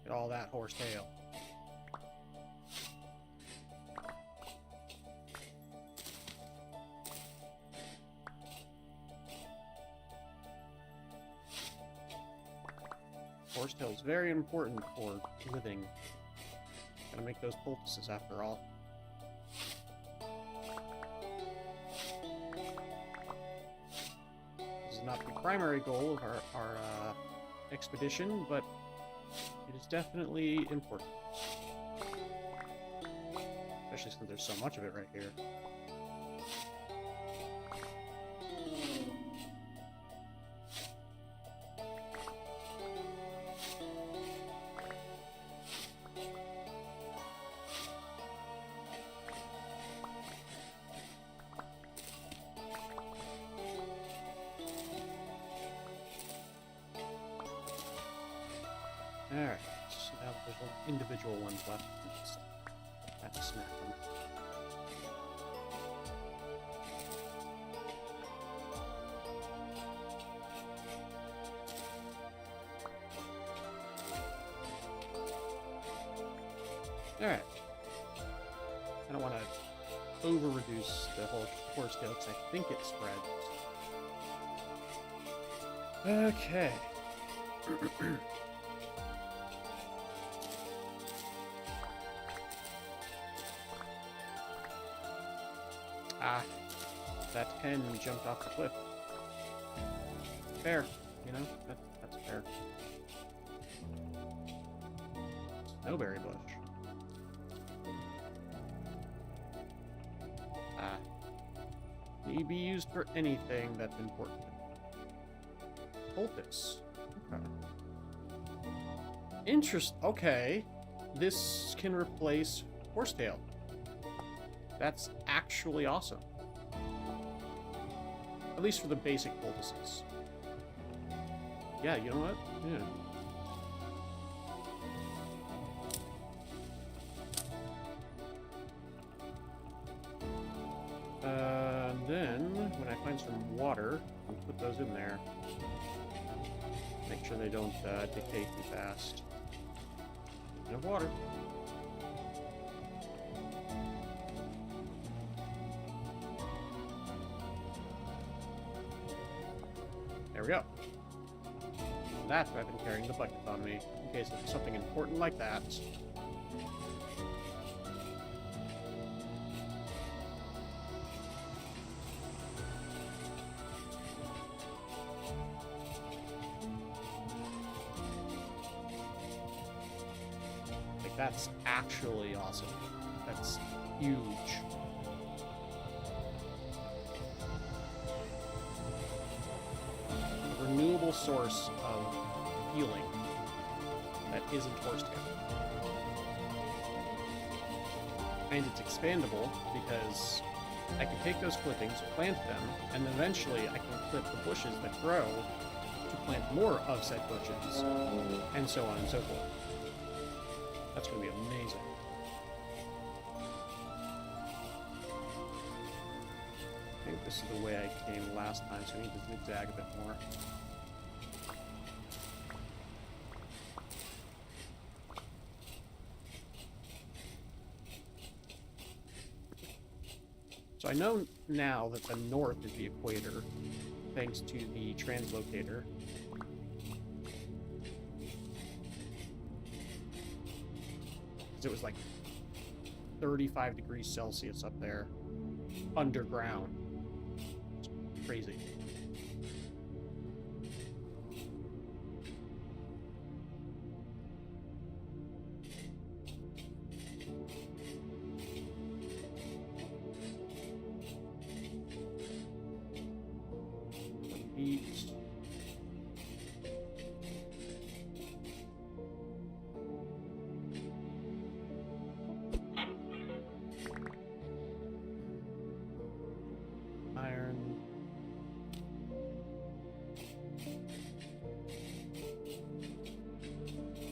Get all that horsetail. Horsetail is very important for living. Gotta make those poultices after all. This is not the primary goal of our expedition, but it is definitely important. Especially since there's so much of it right here. Alright, so now there's individual ones left. Just have to snap them. Alright. I don't want to over-reduce the whole horsetail because I think it spreads. Okay. Ah, that hen jumped off the cliff. Fair, you know? That's fair. Snowberry bush. Ah. Need be used for anything that's important. Poultice. Okay. Okay. This can replace horsetail. That's actually awesome. At least for the basic poultices. Yeah, you know what? Yeah. Then, when I find some water, I'll put those in there. Make sure they don't decay too fast. No water. There we go. That's why I've been carrying the bucket on me, in case it's something important like that. That's actually awesome. That's huge. A renewable source of healing that isn't horse tail. And it's expandable because I can take those clippings, plant them, and eventually I can clip the bushes that grow to plant more of said bushes, and so on and so forth. That's going to be amazing. I think this is the way I came last time, so I need to zigzag a bit more. So I know now that the north is the equator, thanks to the translocator. Because it was like 35 degrees Celsius up there, underground. It's crazy. Iron.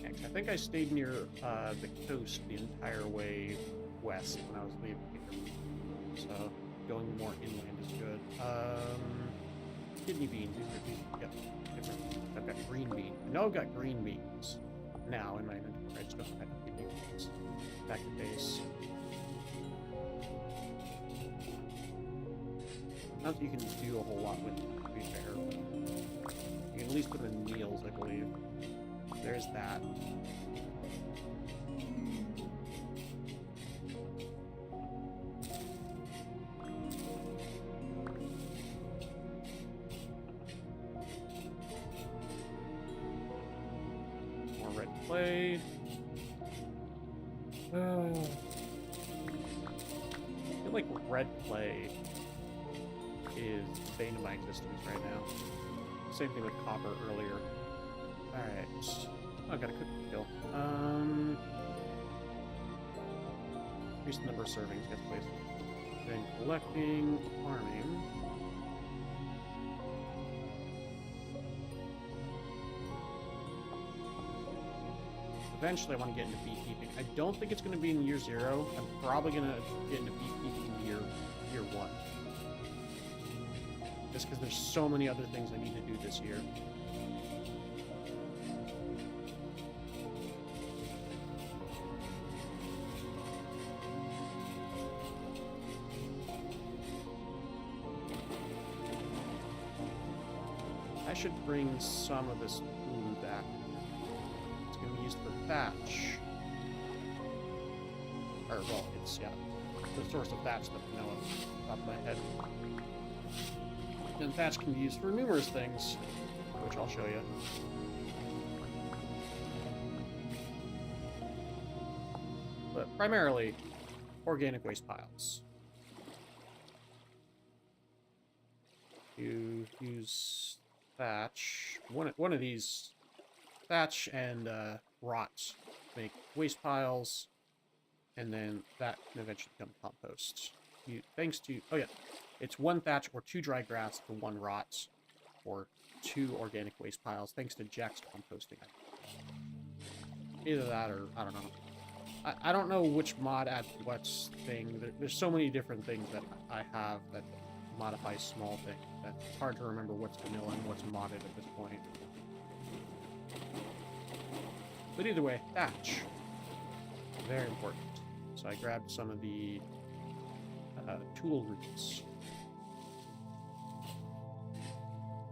Actually, I think I stayed near the coast the entire way west when I was leaving here. So going more inland is good. Kidney beans. Yep. I've got green beans. I know I've got green beans now in my inventory. I just don't have kidney beans. Back to base. Not that you can do a whole lot with it, to be fair, but you can at least put in meals, I believe. There's that. More red clay. I feel like red clay is the bane of my existence right now. Same thing with copper earlier. Alright. Oh, I've got a cookie kill. Increase the number of servings, yes please. Then collecting, farming. Eventually I want to get into beekeeping. I don't think it's going to be in year 0. I'm probably going to get into beekeeping in year 1. Just because there's so many other things I need to do this year. I should bring some of this food back. It's going to be used for thatch. Or, well, it's, yeah, the source of thatch that I know off the top of my head. And thatch can be used for numerous things, which I'll show you. But primarily, organic waste piles. You use thatch. One of these, thatch and rot, make waste piles, and then that can eventually become compost. Thanks to, oh yeah, it's 1 thatch or 2 dry grass for 1 rot, or 2 organic waste piles, thanks to Jack's composting. Either that or, I don't know. I don't know which mod adds what thing. There's so many different things that I have that modify small things that it's hard to remember what's vanilla and what's modded at this point. But either way, thatch. Very important. So I grabbed some of the tool roots.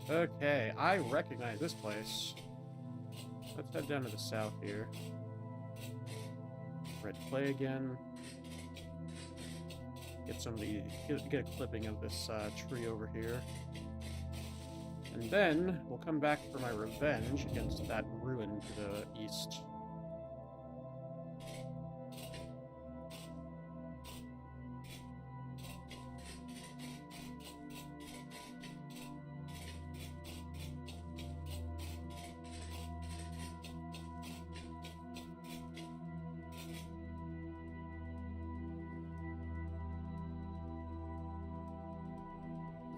Okay, I recognize this place. Let's head down to the south here. Red clay again. Get some of the get a clipping of this tree over here, and then we'll come back for my revenge against that ruin to the east.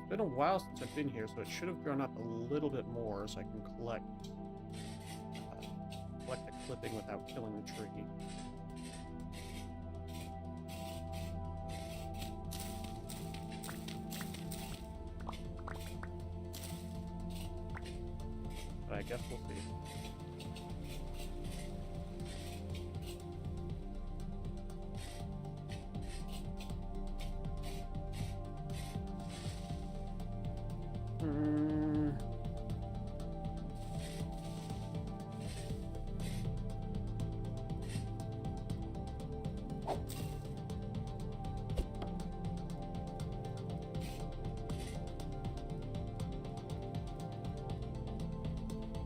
been a while since I've been here, so it should have grown up a little bit more so I can collect the clipping without killing the tree. But I guess we'll see.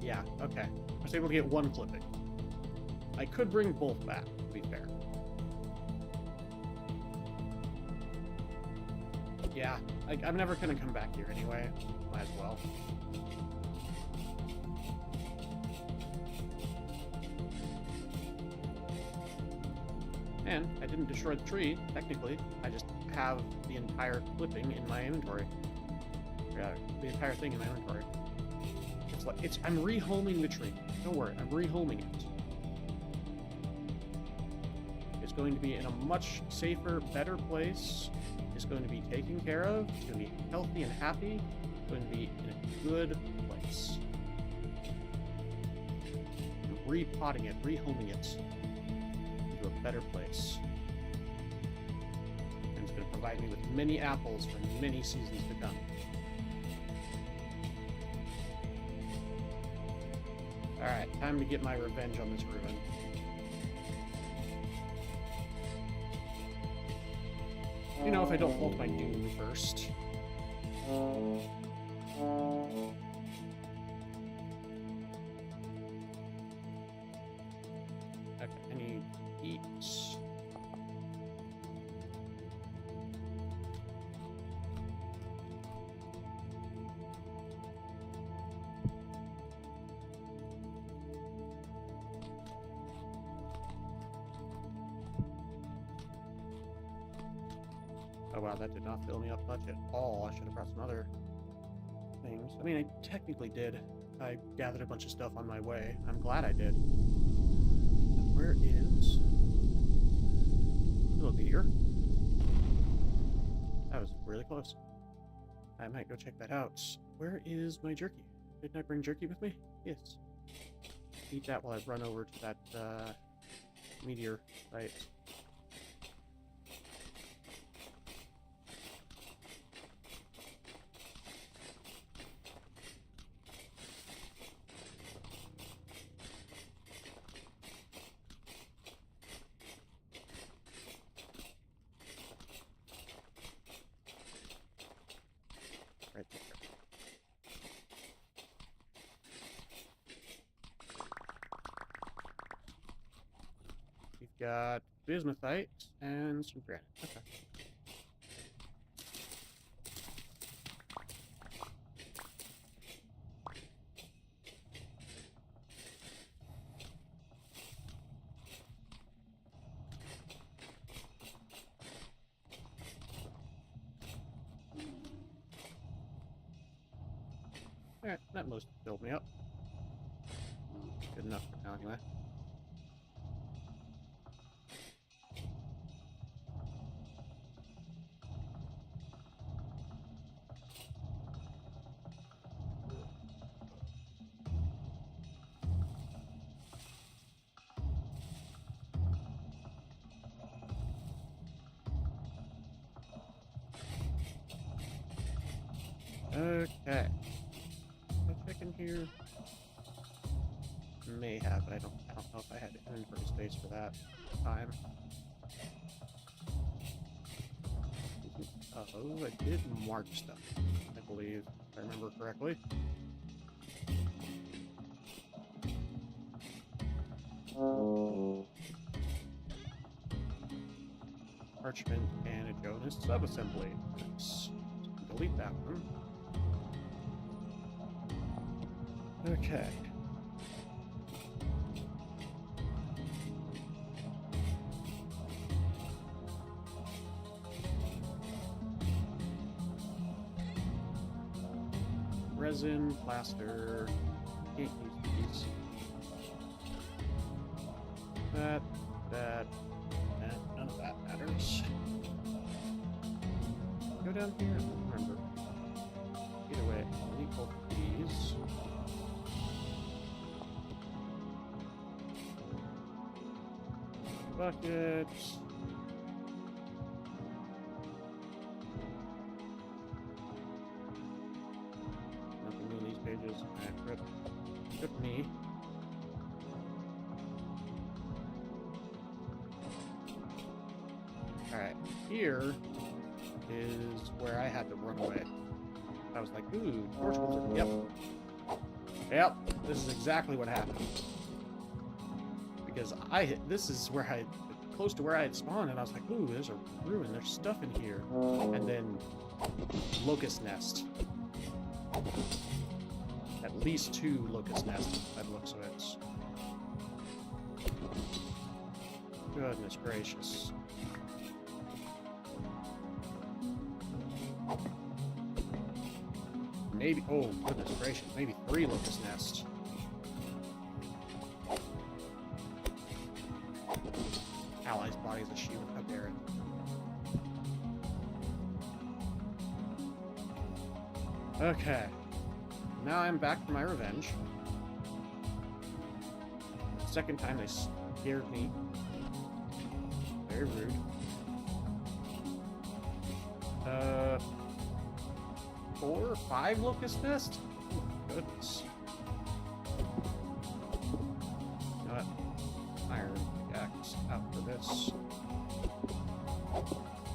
Yeah, okay. I was able to get one clipping. I could bring both back, to be fair. Yeah, I'm never gonna come back here anyway. Might as well. And I didn't destroy the tree, technically. I just have the entire clipping in my inventory. Yeah, the entire thing in my inventory. It's like I'm rehoming the tree. Don't worry, I'm rehoming it. It's going to be in a much safer, better place. It's going to be taken care of. It's going to be healthy and happy. It's going to be in a good place. I'm repotting it, rehoming it into a better place. And it's going to provide me with many apples for many seasons to come. Alright, time to get my revenge on this ruin. You know, if I don't hold my doom first. Okay, I need eat. Oh wow, that did not fill me up much at all. I should have brought some other things. I mean, I technically did. I gathered a bunch of stuff on my way. I'm glad I did. Where is... Little meteor. That was really close. I might go check that out. Where is my jerky? Didn't I bring jerky with me? Yes. Eat that while I run over to that meteor site. Right there. We've got bismuthite and some granite. Okay. Alright, that most filled me up. Good enough for now, anyway. Okay. Did I check in here? May have, but I don't know if I had inventory space for that time. Oh, I did mark stuff, I believe, if I remember correctly. Parchment and a Jonas subassembly. Let's delete that one. Okay. resin, plaster. Can't use these. That, none of that matters. Go down here, I don't remember. Either way, I need both of these. Buckets. Nothing new in these pages. Alright, rip me. Alright, here is where I had to run away. I was like, ooh, torch holder. Yep, this is exactly what happened. Because this is where close to where I had spawned, and I was like, ooh, there's a ruin, there's stuff in here. And then, locust nest. At least 2 locust nests, by the looks of it. Goodness gracious. Maybe, oh, goodness gracious, maybe 3 locust nests. Allies' bodies a shield. How dare it. Okay. Now I'm back for my revenge. Second time they scared me. Very rude. 4 or 5 locust nests? Oh my goodness. You know what? Iron axe out for this.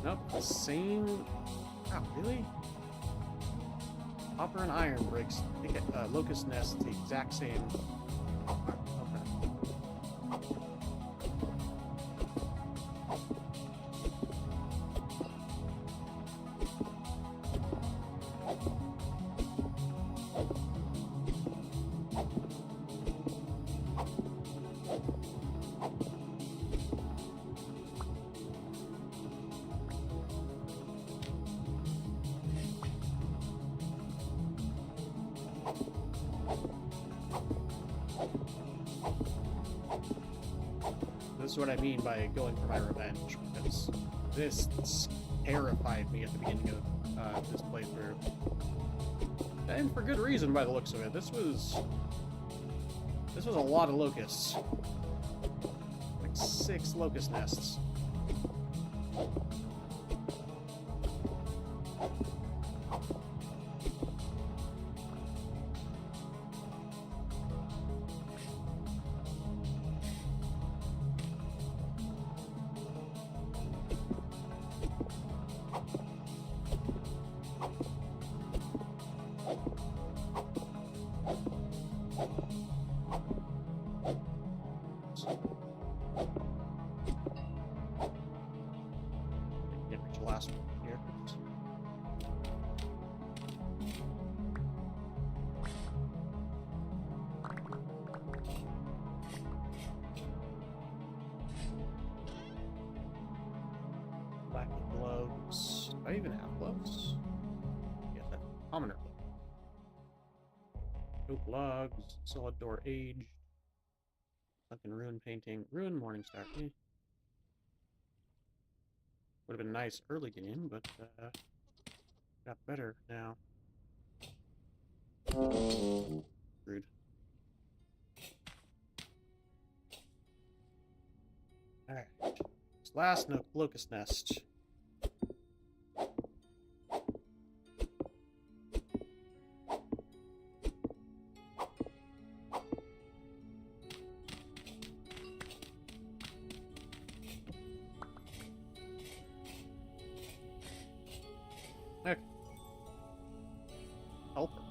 Nope, the same. Oh, really? Copper and iron breaks. Locust nest, the exact same. Okay. This is what I mean by going for my revenge, because this terrified me at the beginning of this playthrough. And for good reason, by the looks of it. This was a lot of locusts. Like 6 locust nests. Can't reach the last one here. Black gloves. Do I even have gloves? Yeah, that commoner glove. Oak logs, solid door aged. Sunken ruin painting. Ruin Morningstar. Eh. Would have been nice early game, but got better now. Rude. Alright. Last locust nest. Okay. Helper.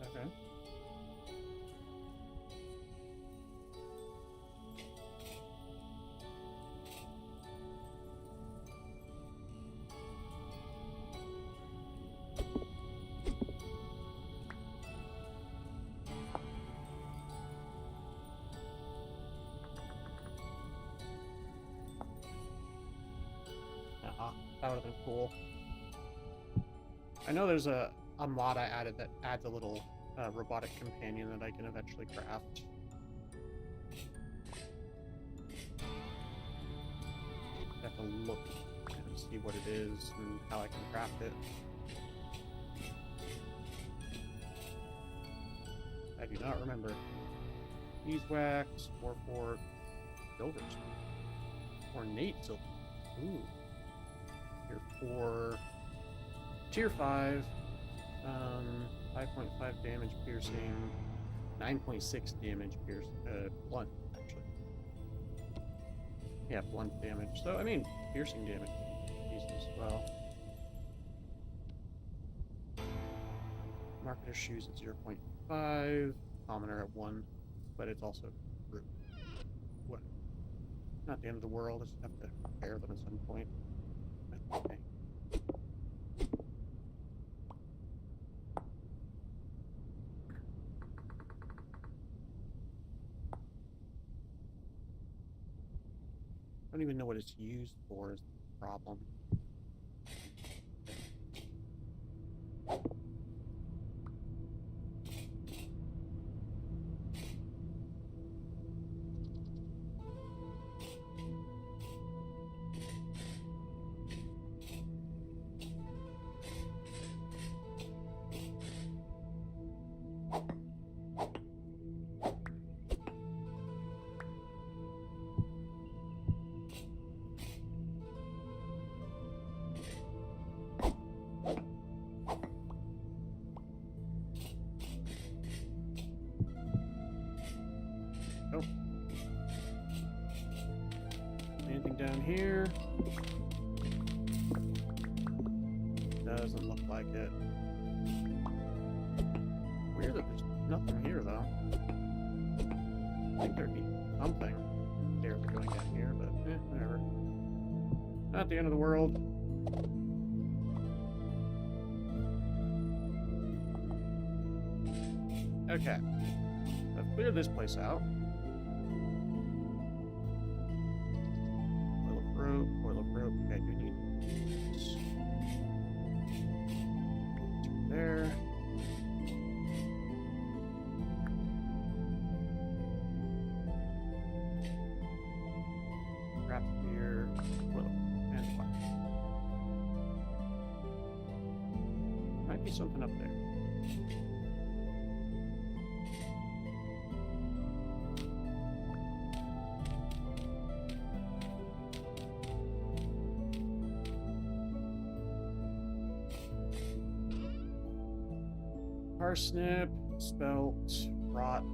Okay. That would have been cool. I know there's a mod I added that adds a little robotic companion that I can eventually craft. I have to look and see what it is and how I can craft it. I do not remember. Beeswax, Warfork, Silvers. Ornate silver. Ooh. Tier 4. Tier 5. 5.5 damage piercing. 9.6 damage piercing. Blunt, actually. Yeah, blunt damage. So, I mean, piercing damage is decent as well. Marketer shoes at 0.5. Commoner at 1. But it's also rude. What? Not the end of the world. I just have to repair them at some point. Okay. I don't even know what it's used for is the problem. Oh. Anything down here? Doesn't look like it. Weird that there's nothing here, though. I think there'd be something. Stairs are going down here, but whatever. Not the end of the world. Okay. I've cleared this place out. Coil of rope. Okay, I do need this. There. Craft here. Coil and fire. Might be something up there. Parsnip, spelt, rot.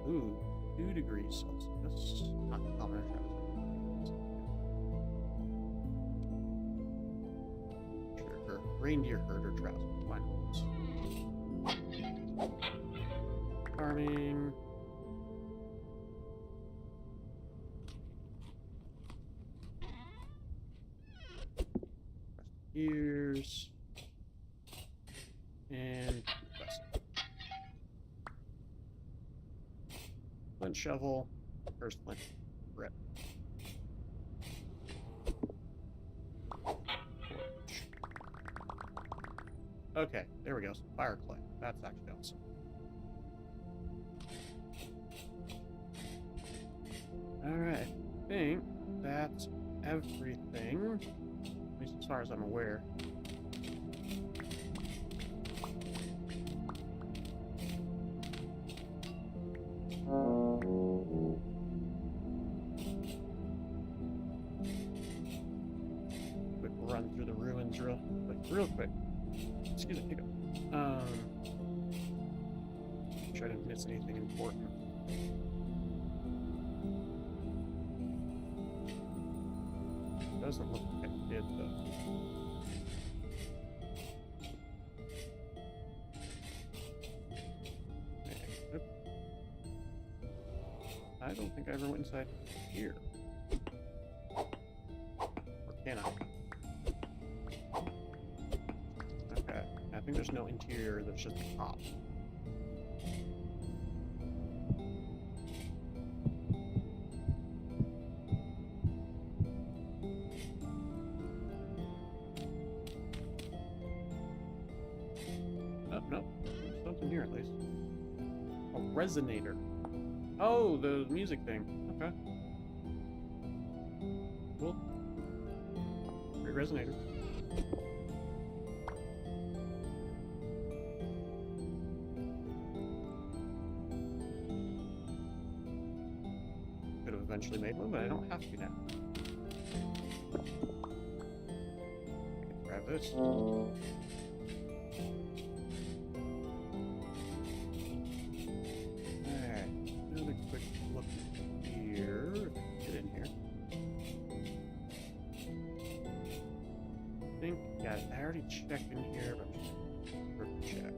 Ooh, 2 degrees Celsius. Not common trouser. Reindeer herder trouser. Why not? Farming. Ears. And flint shovel, first flint, rip. Okay, there we go. Some fire clay. That's actually awesome. Alright, I think that's everything. At least as far as I'm aware. Quick run through the ruins real quick. Excuse me, hiccup. Make sure I didn't miss anything important. Doesn't look like I did, though. I don't think I ever went inside here. Or can I? Okay. I think there's no interior, there's just a top. Nope. Something here at least. A resonator. Oh, the music thing. Okay. Cool. Great resonator. Could have eventually made one, but I don't have to now. Grab this. Alright, another quick look here. Get in here. I think, yeah, I already checked in here, but I'm just check.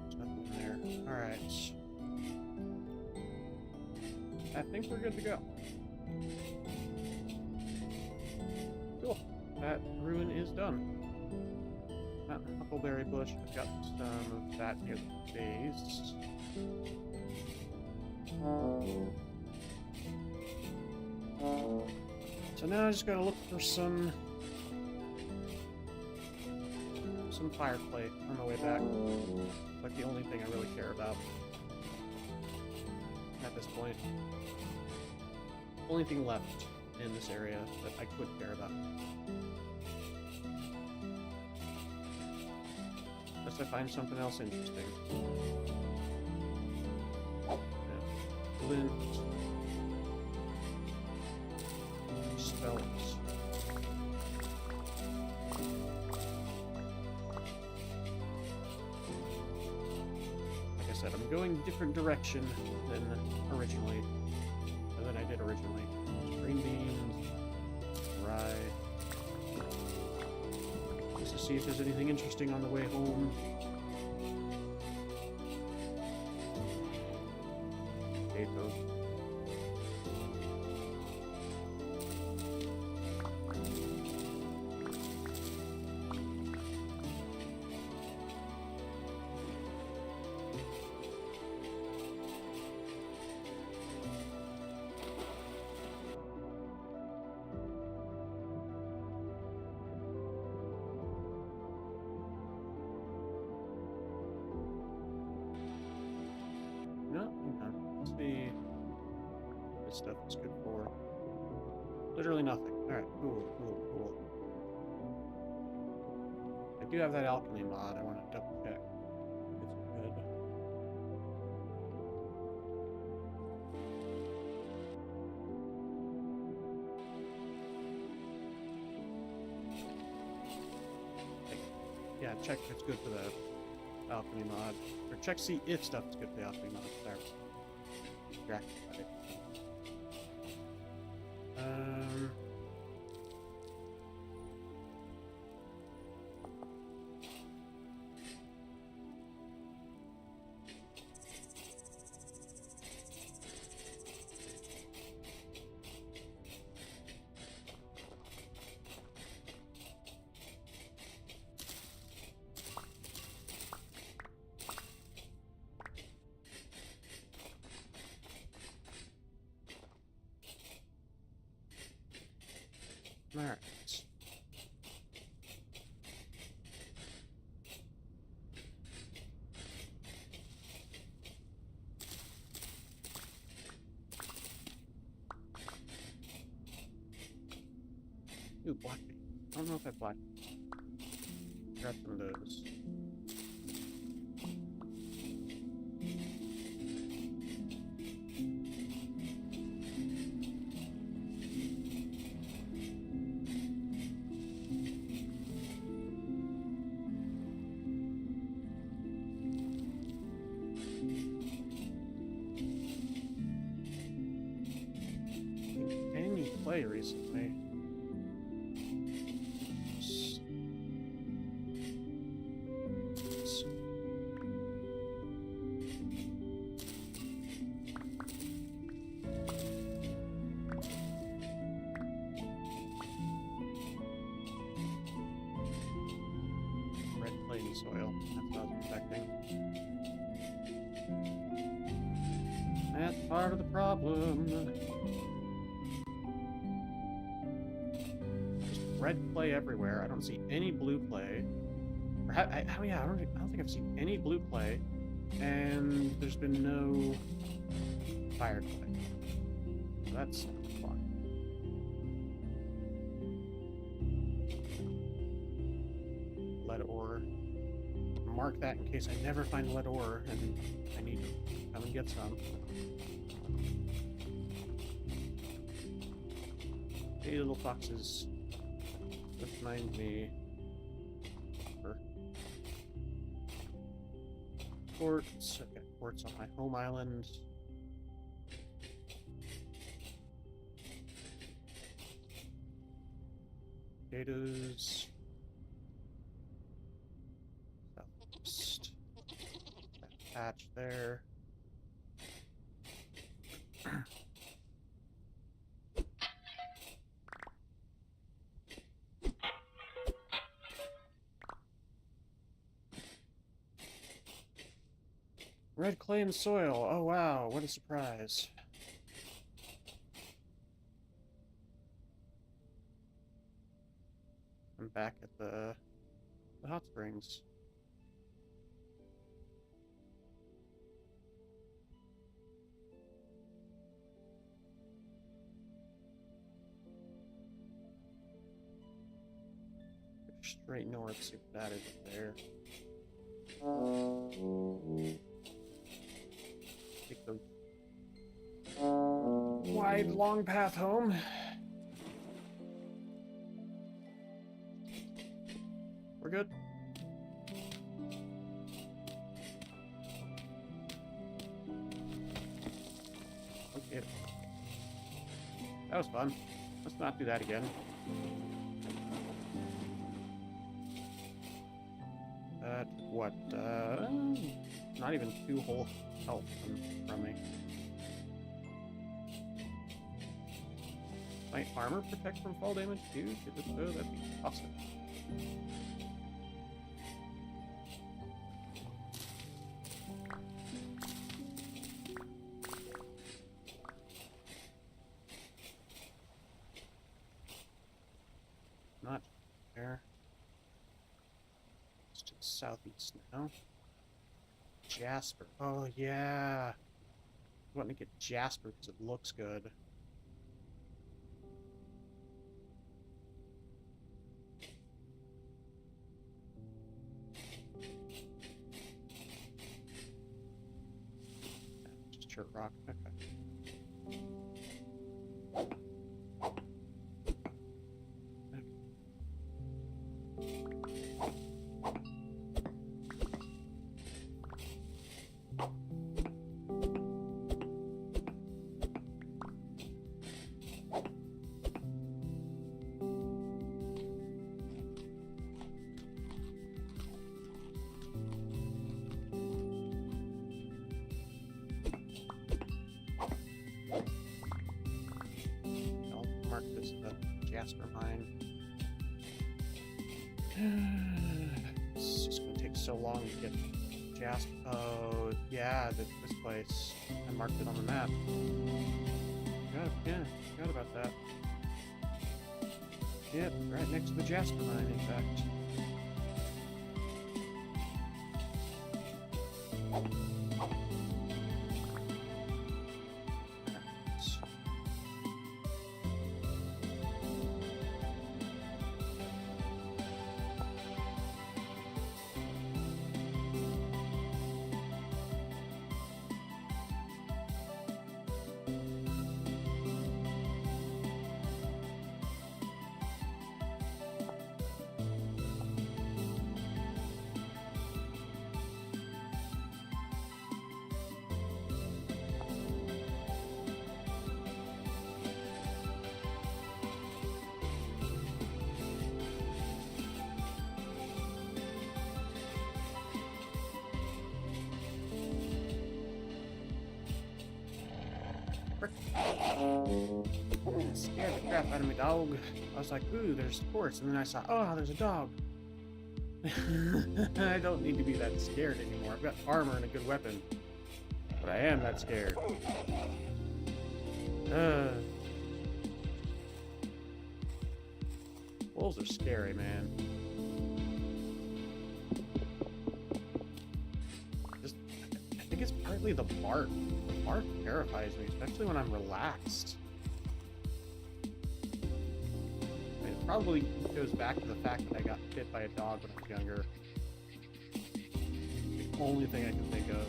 There's nothing there. Alright. I think we're good to go. Cool. That ruin is done. Huckleberry bush. I've got some of that near the base. So now I just gotta look for some fire clay on the way back. Like the only thing I really care about at this point. Only thing left in this area that I could care about. Unless I find something else interesting. Yeah. Flint. Spells. Like I said, I'm going a different direction than originally. Than I did originally. Green beans. Rye. Just to see if there's anything interesting on the way home. Potatoes. No, let's see. This stuff is good for literally nothing. Alright, cool. I do have that alchemy mod. I want to double check. It's good. Yeah, check if it's good for the alchemy mod. Or check see if stuff is good for the alchemy mod. There. Distracted by it. Alright. Ooh, black bean. I don't know if I have black bean. Grab some of those. Any play recently? Red plain soil. That's what I was expecting. That's part of the problem. Just red clay everywhere. I don't see any blue clay. Oh yeah, I don't think I've seen any blue clay, and there's been no fire clay. So that's fun. Lead ore. Mark that in case I never find lead ore and I need to come and get some. Hey, little foxes. This reminds me. Quartz. I've got quartz on my home island. Potatoes. Southeast. That patch there. Red clay and soil. Oh wow, what a surprise. I'm back at the hot springs. Straight north, see what that is up there. Take the wide, long path home. We're good. Okay. That was fun. Let's not do that again. What, not even 2 whole health from me. Might armor protect from fall damage too? If it so, that'd be awesome. Not there. It's to the southeast now. Jasper. Oh yeah. I want to get Jasper because it looks good. Just chert rock. Okay. Mark this the Jasper mine. It's just gonna take so long to get Jasper. Oh yeah, this place. I marked it on the map. Forgot about that. Yep, right next to the Jasper mine, in fact. Scared the crap out of me, dog. I was like, ooh, there's quartz, and then I saw, oh, there's a dog. I don't need to be that scared anymore. I've got armor and a good weapon. But I am that scared. Wolves are scary, man. Definitely the bark. The bark terrifies me, especially when I'm relaxed. I mean, it probably goes back to the fact that I got bit by a dog when I was younger. The only thing I can think of.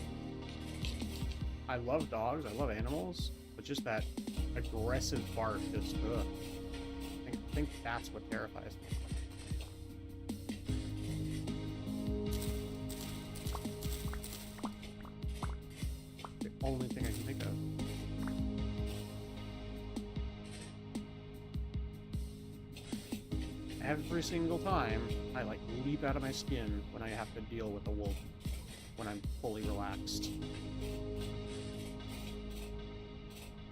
I love dogs, I love animals, but just that aggressive bark just, ugh. I think that's what terrifies me. The only thing I can think of. Every single time, I like leap out of my skin when I have to deal with a wolf when I'm fully relaxed.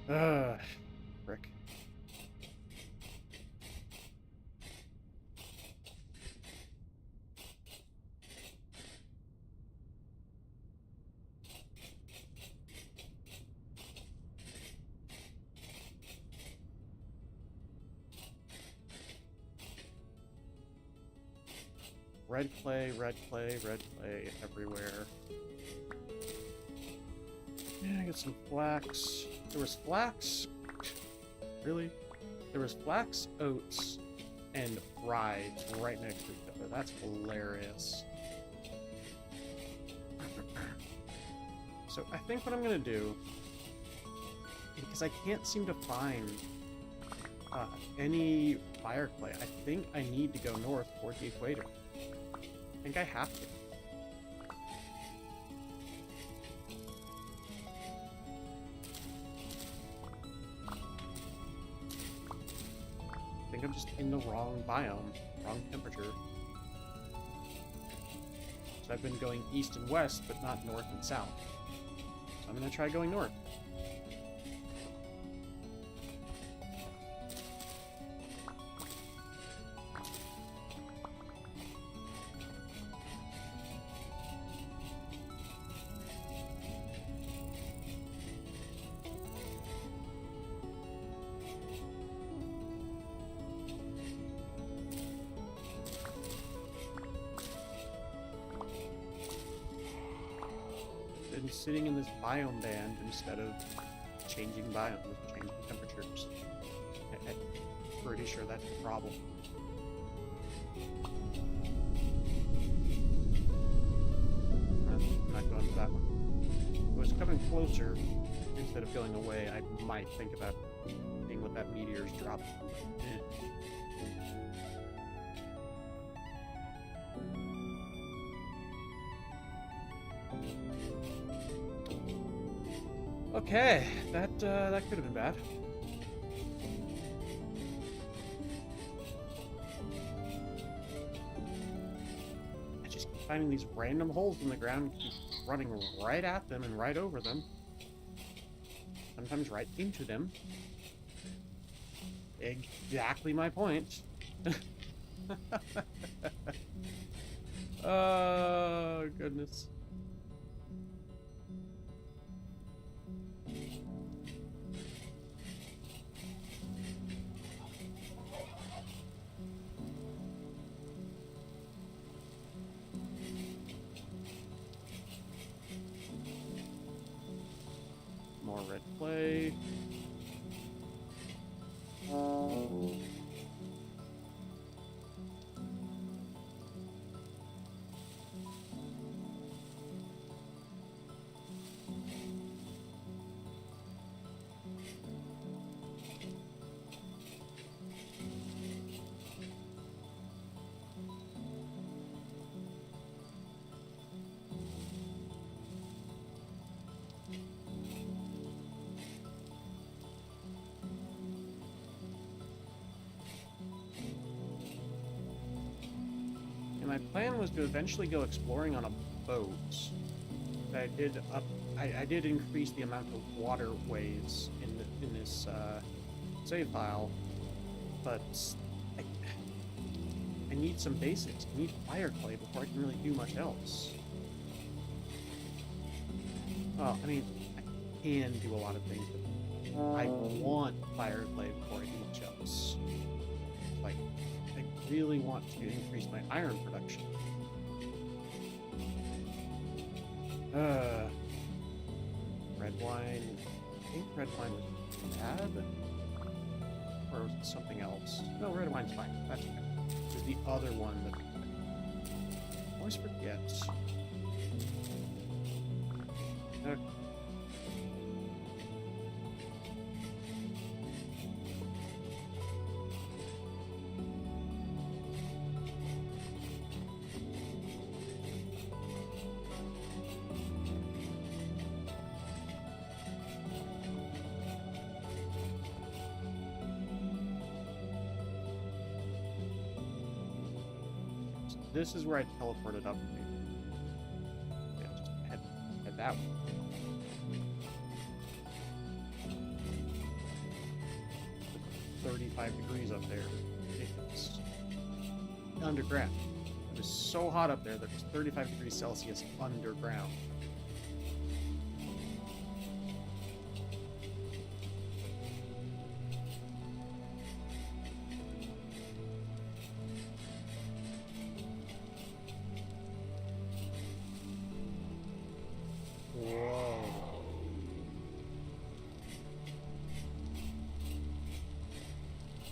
Frick. Red clay, red clay, red clay everywhere. Yeah, I got some flax. There was flax. Really? There was flax, oats, and rye right next to each other. That's hilarious. So I think what I'm gonna do, because I can't seem to find any fire clay, I think I need to go north toward the equator. I think I have to. I think I'm just in the wrong biome, wrong temperature. So I've been going east and west, but not north and south. So I'm gonna try going north. Sitting in this biome band instead of changing biomes, changing temperatures. I'm pretty sure that's the problem. I'm not going for that one. If it was coming closer instead of going away, I might think about seeing what that meteor's dropping. Okay, that could have been bad. I just keep finding these random holes in the ground, keep running right at them and right over them. Sometimes right into them. Exactly my point. Oh, goodness. More red clay. My plan was to eventually go exploring on a boat. I did increase the amount of waterways in this save file, but I need some basics. I need fire clay before I can really do much else. Well, I mean, I can do a lot of things, but I want fire clay before I do much else. Like, I really want to increase my iron production. red wine. I think red wine was bad. Or was it something else? No, red wine's fine. That's okay. There's the other one that I always forget. Okay. This is where I teleported up. Yeah, just head that way. 35 degrees up there. Ridiculous. Underground. It was so hot up there that it was 35 degrees Celsius underground.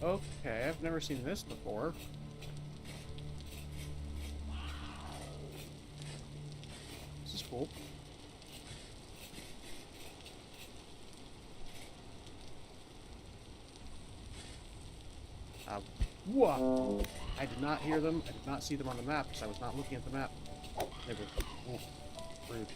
Okay, I've never seen this before. This is cool. Whoa! I did not hear them. I did not see them on the map because I was not looking at the map. They were rude.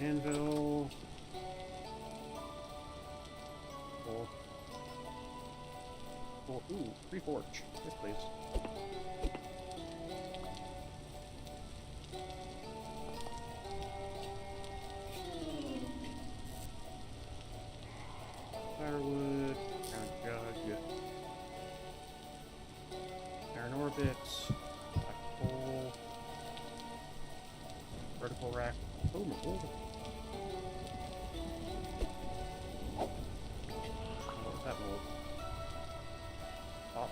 Anvil. Cool. Cool. Ooh, free forge. Yes, please. Firewood. Iron jug. Iron orbits. Black coal. Vertical rack. Oh, my god. That mold. Oh.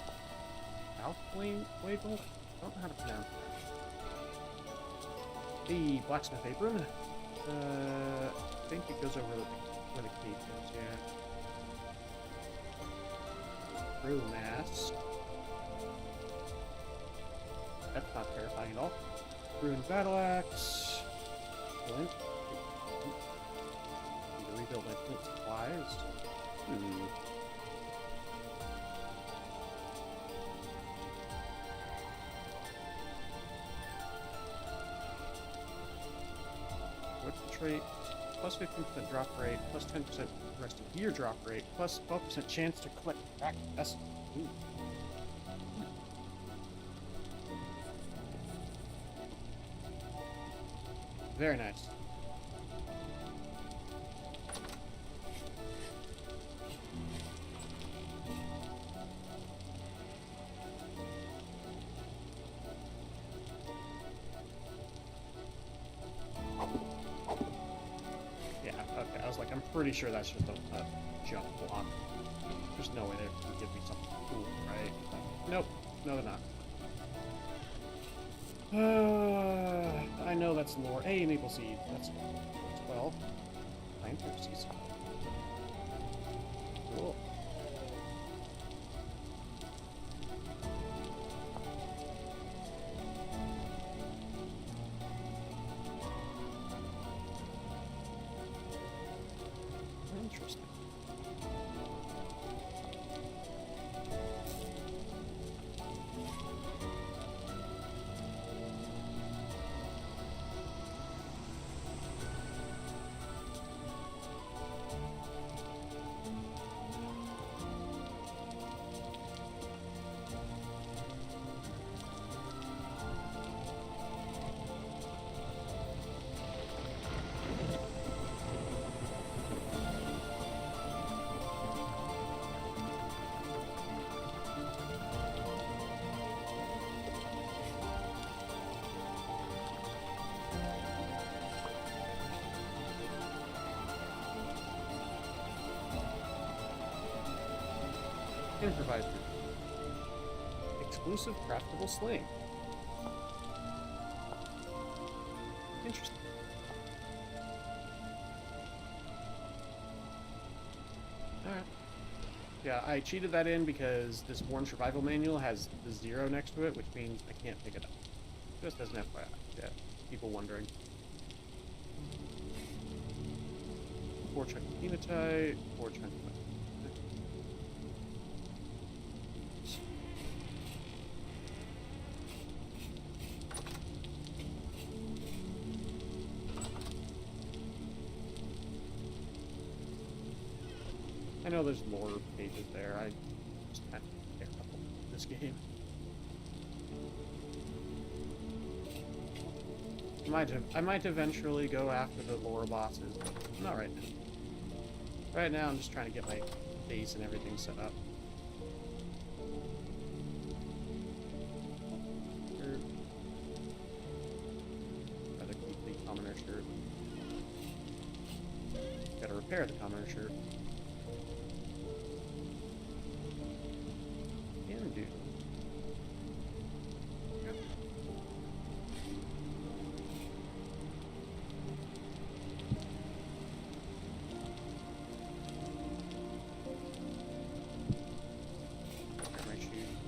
Alphlane Wagel? I don't know how to pronounce that. The blacksmith apron. I think it goes over where the cave is, yeah. Brew mask. That's not terrifying at all. Ruined battle axe. Flint. Need to rebuild my flint supplies. What's the trait? Plus 15% drop rate, plus 10% rest of gear drop rate, plus 12% chance to collect back. That's very nice. Yeah, okay, I was like, I'm pretty sure that's just a jump block. There's no way they can give me something cool, right? Nope, no they're not. I know that's lore. Hey, maple seed. That's 12. 9 seeds. Cool. Interesting. Improvised. Exclusive craftable sling. Interesting. Alright. Yeah, I cheated that in because this Worn Survival Manual has the 0 next to it, which means I can't pick it up. Just as an FYI. Yeah, people wondering. 4 chunk hematite, 4 chunk. I know there's lore pages there. I just kind of care about this game. I might eventually go after the lore bosses, but not right now. Right now, I'm just trying to get my base and everything set up. Gotta keep the commoner shirt. Gotta repair the commoner shirt. Can do. Yep.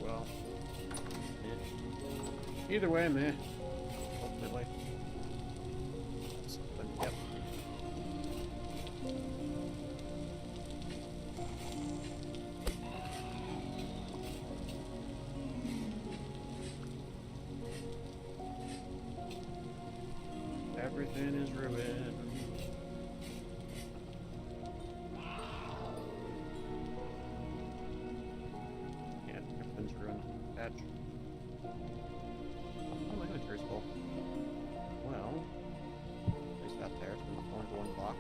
Well, either way, meh. Ultimately. Yep. Everything is ruined. Yeah, everything's ruined. Patch. Oh, my inventory's full. Well, place that there. It's only one block.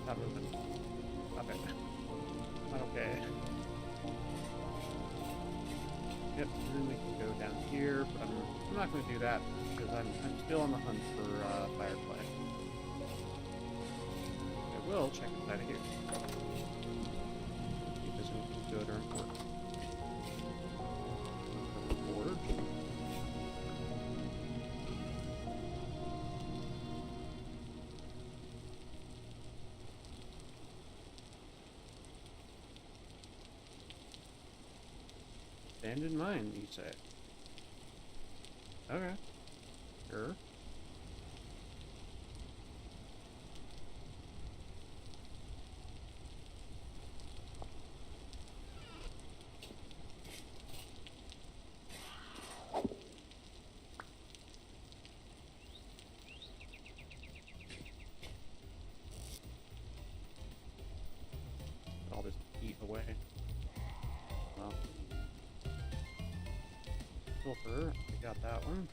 Not moving. Okay. Okay. Yep, and then we can go down here, but I'm not going to do that because I'm still on the hunt for Firefly. I will check inside of here. See if there's anything good or important. Forge. Abandoned mine, you say? Okay. Sure. All this heat away. Well. Sulfur, we got that one.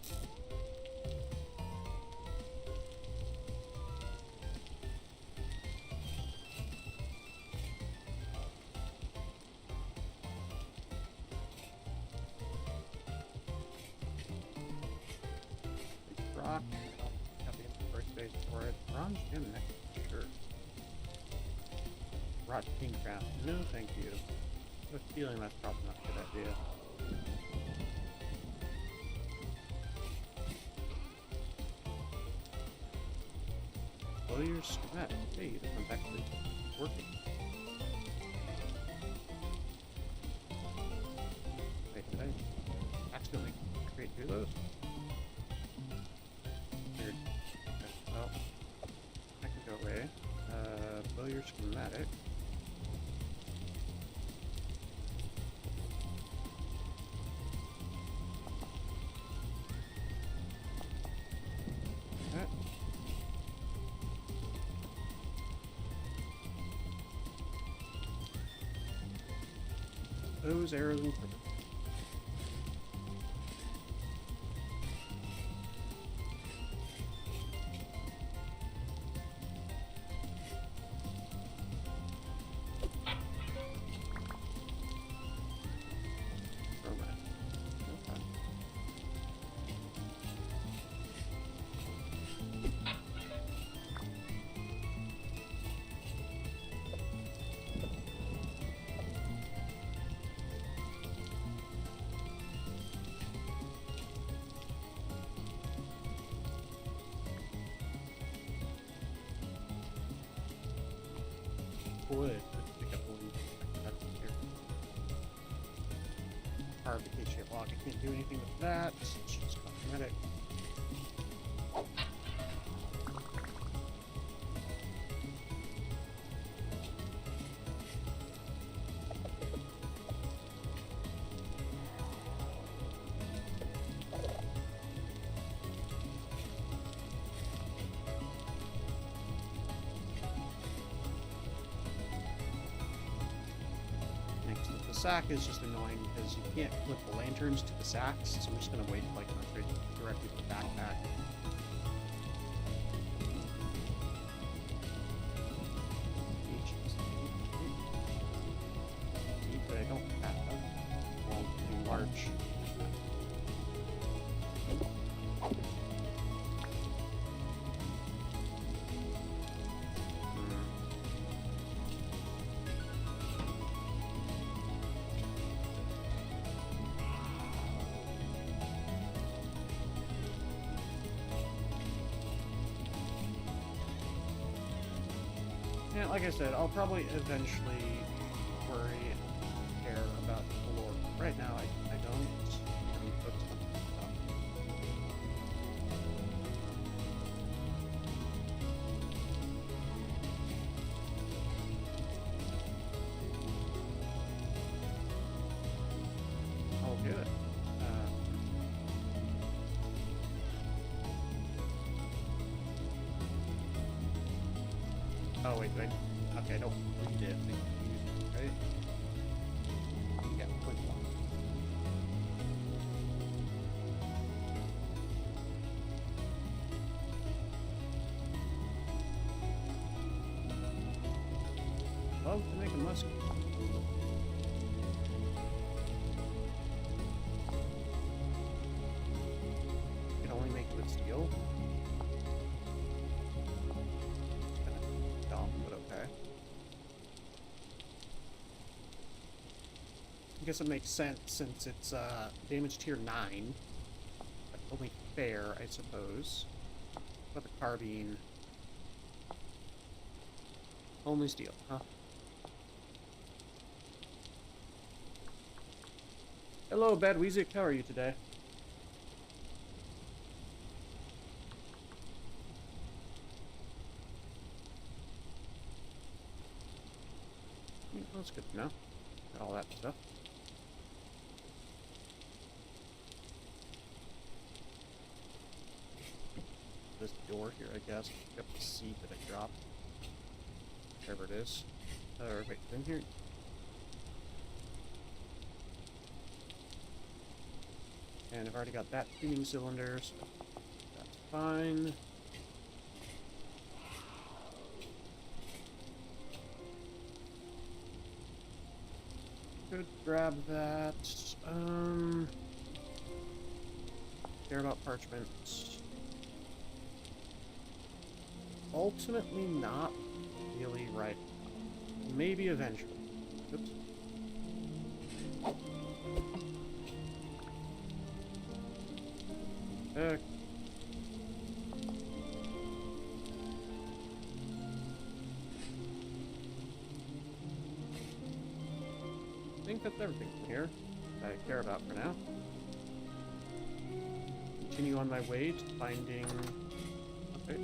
Big rock. Got the first base for it. Bronze gem next, sure. Rot king crown. No, thank you. I have a feeling that's probably not a good idea. Well, you're schematic. Hey, this one's actually working. Wait, did I accidentally create 2 of those? Weird. Okay, well, I can go away. Blow your schematic. those arrows and clippers. Wood. Pick up one. That's here. Carve the K-shaped log. I can't do anything with that. It's just cosmetic. The sack is just annoying because you can't flip the lanterns to the sacks, so I'm just gonna wait like directly to the backpack. But I don't have them. Well, too large. Yeah, like I said, I'll probably eventually worry and care about the lore. Right now, I don't. I'm focused on stuff. I'll do it. Oh, wait. Okay, I don't read it. Right? Yeah, quick one. Love to make a musket. You can only make it with steel. I guess it makes sense since it's damage tier 9. But only fair, I suppose. But the carbine. Only steel, huh? Hello, Bad Weezik. How are you today? That's good to know. Got all that stuff. This door here, I guess. Pick up the seed that I dropped. Whatever it is. Or wait, in here. And I've already got that tuning cylinder, so that's fine. Could grab that. Care about parchment. Ultimately not really right. Maybe eventually. Oops. I think that's everything from here that I care about for now. Continue on my way to finding... Okay.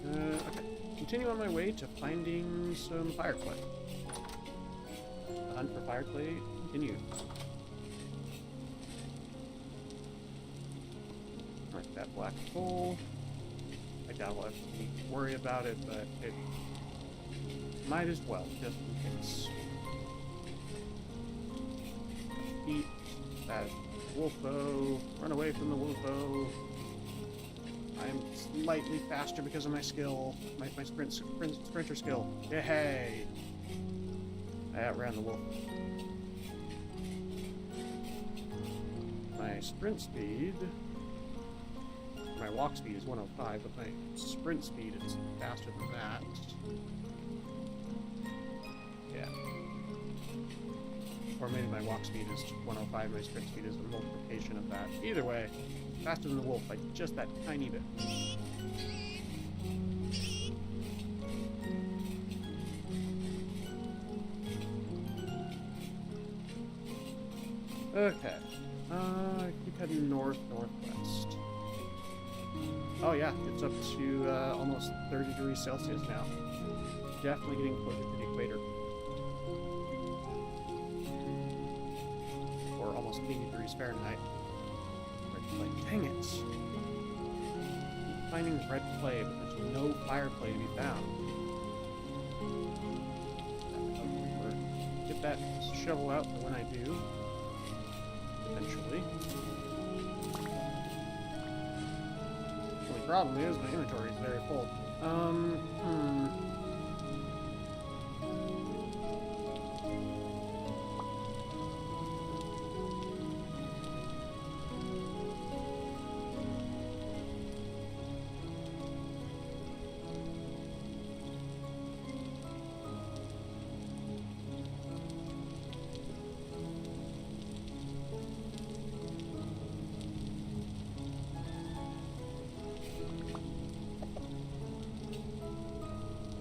Okay. Continue on my way to finding some fire clay. The hunt for fire clay continues. Alright, that black coal. I doubt we'll have to worry about it, but it might as well, just in case. defeat that Wolfo. Run away from the Wolfo. I'm slightly faster because of my skill. My sprinter skill. Yay! I outran the wolf. My sprint speed... My walk speed is 105, but my sprint speed is faster than that. Yeah. Or maybe my walk speed is 105, my sprint speed is a multiplication of that. Either way, faster than the wolf by just that tiny bit. Okay. Keep heading northwest. Oh yeah, it's up to almost 30 degrees Celsius now. Definitely getting closer to the equator. Or almost 80 degrees Fahrenheit. Red clay. Dang it! I'm finding red clay, but there's no fire clay to be found. Get that shovel out for when I do. Eventually. The only problem is my inventory is very full.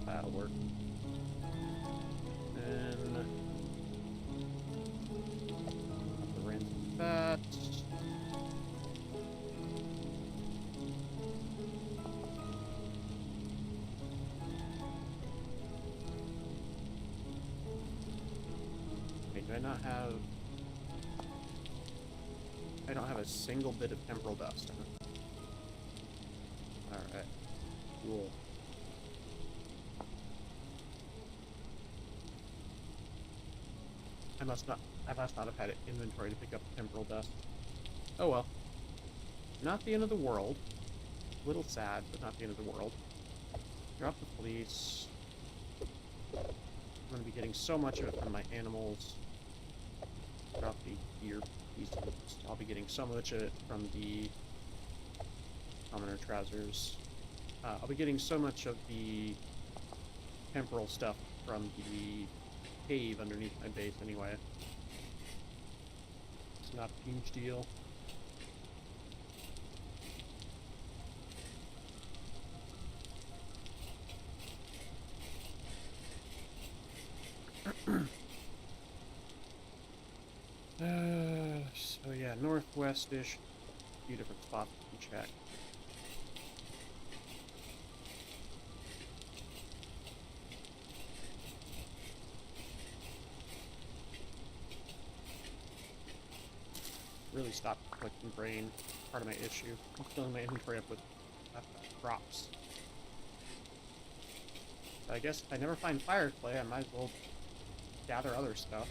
That'll work. And the rinse that. Wait, do I not have... I don't have a single bit of temporal dust. Alright. Cool. I must not have had an inventory to pick up temporal dust. Oh well. Not the end of the world. A little sad, but not the end of the world. Drop the police. I'm gonna be getting so much of it from my animals. Drop the gear pieces. I'll be getting so much of it from the commoner trousers. I'll be getting so much of the temporal stuff from the cave underneath my base anyway. It's not a huge deal. So yeah, northwest-ish. A few different spots to check. Really stopped collecting grain. Part of my issue. I'm filling my inventory up with crops. But I guess if I never find fire clay, I might as well gather other stuff.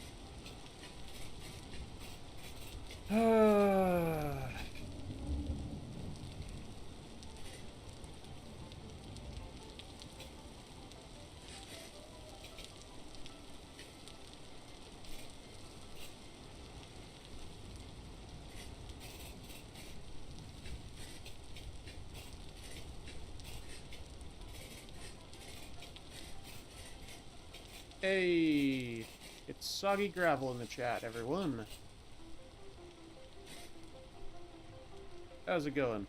Hey, it's Soggy Gravel in the chat, everyone. How's it going?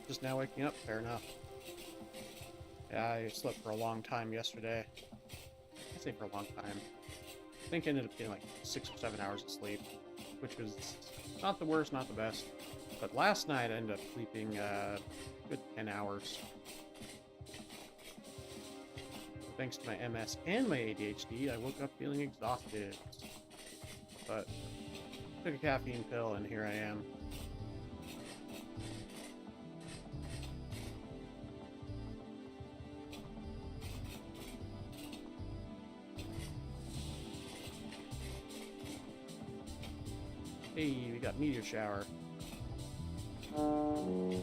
Just now waking up, fair enough. Yeah, I slept for a long time yesterday. I say for a long time. I think I ended up getting like 6 or 7 hours of sleep, which was not the worst, not the best. But last night I ended up sleeping a good 10 hours. thanks to my MS and my ADHD, I woke up feeling exhausted. But took a caffeine pill and here I am. Hey, we got meteor shower. Ow.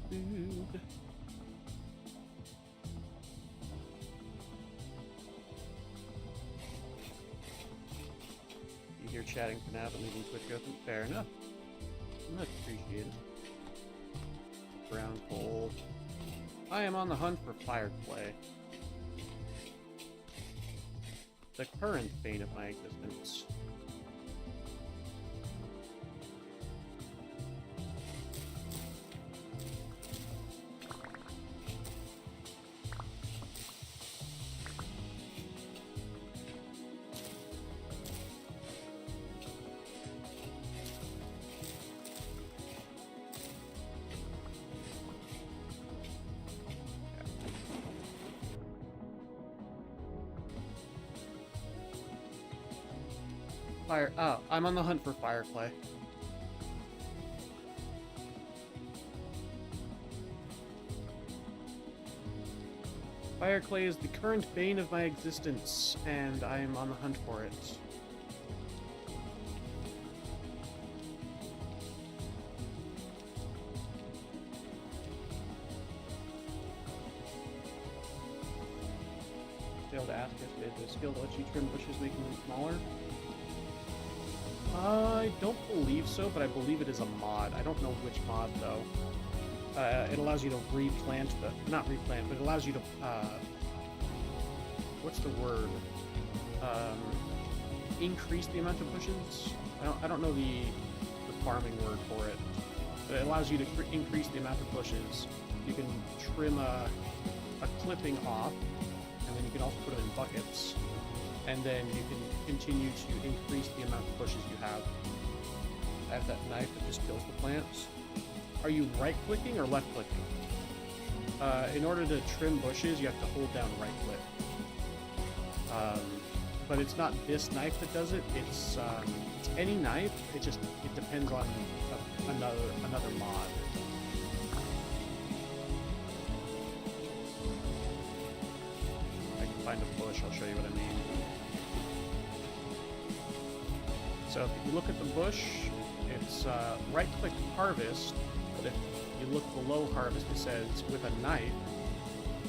Food. You here chatting for now, but leaving Twitch open. Fair enough. Much appreciated. Brown coal. I am on the hunt for fire clay. The current bane of my existence. Fire. Oh, I'm on the hunt for fire clay. Fire clay is the current bane of my existence, and I am on the hunt for it. Failed to ask if the skill lets you trim bushes making them smaller. I don't believe so, but I believe it is a mod. I don't know which mod, though. It allows you to replant the... Not replant, but it allows you to... what's the word? Increase the amount of bushes? I don't know the farming word for it. But it allows you to increase the amount of bushes. You can trim a clipping off, and then you can also put them in buckets. And then you can continue to increase the amount of bushes you have. I have that knife that just kills the plants. Are you right-clicking or left-clicking? In order to trim bushes, you have to hold down right-click. But it's not this knife that does it. It's any knife. It depends on another mod. I can find a bush. I'll show you what I mean. So if you look at the bush, it's right-click harvest, but if you look below harvest, it says with a knife,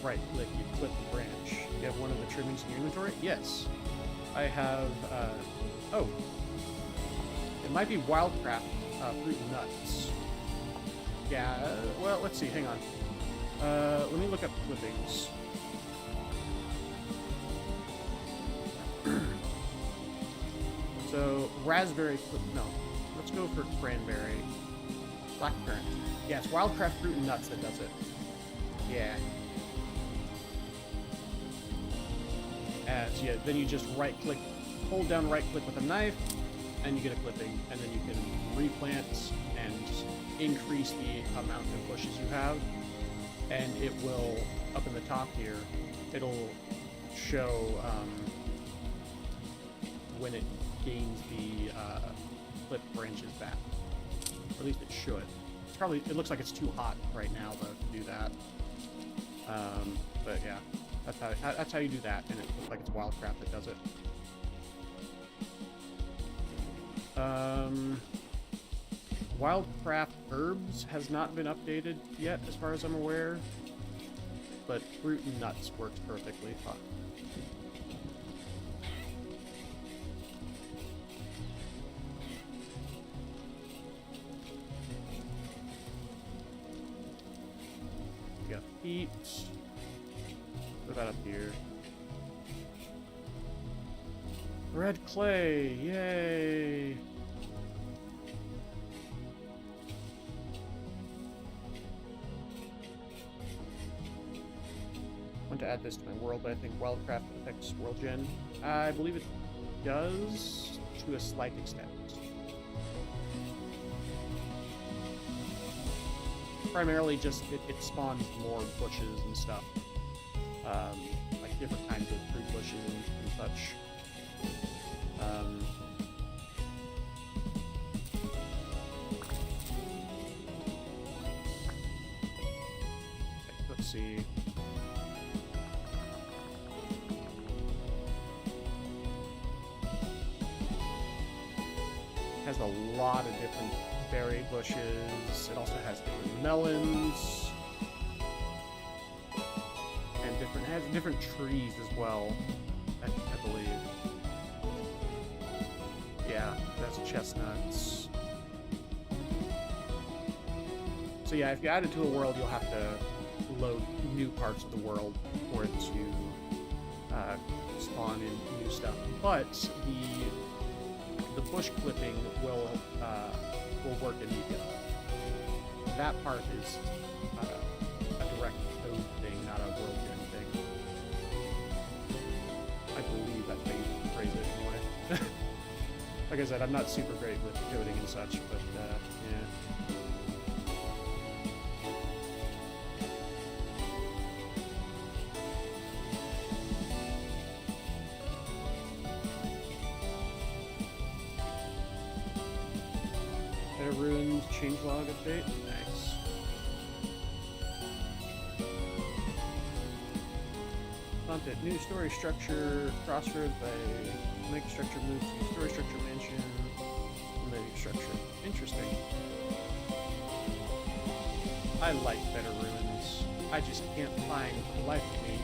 right-click, you clip the branch. You have one of the trimmings in your inventory? Yes. I have, oh. It might be Wildcraft fruit and nuts. Yeah, well, let's see, hang on. Let me look up clippings. So, raspberry, no, let's go for cranberry. Blackcurrant. Yeah, it's Wildcraft Fruit and Nuts that does it. Yeah. So yeah, then you just right-click, hold down right-click with a knife, and you get a clipping, and then you can replant and increase the amount of bushes you have, and it will, up in the top here, it'll show when it gains the clipped branches back. Or at least it should. It's probably, it looks like it's too hot right now though to do that. But yeah, that's how you do that, and it looks like it's Wildcraft that does it. Wildcraft Herbs has not been updated yet, as far as I'm aware, but Fruit and Nuts works perfectly fine. We got peat. Put that up here. Red clay, yay! want to add this to my world, but I think Wildcraft affects world gen. I believe it does to a slight extent. Primarily just it spawns more bushes and stuff. Like different kinds of fruit bushes and such. Let's see. Has a lot of different berry bushes. It also has different melons. And has different trees as well, I believe. Yeah, that's chestnuts. So yeah, if you add it to a world, you'll have to load new parts of the world for it to spawn in new stuff. But the bush clipping will work immediately. That part is a direct code thing, not a world gen thing. I believe that's how you phrase it anyway. Like I said, I'm not super great with coding and such, but yeah. Ruins changelog update. Nice. Content. New story structure. Crossroads by Mega Structure moves to story structure mansion. Mega Structure. Interesting. I like Better Ruins. I just can't find, for the life of me,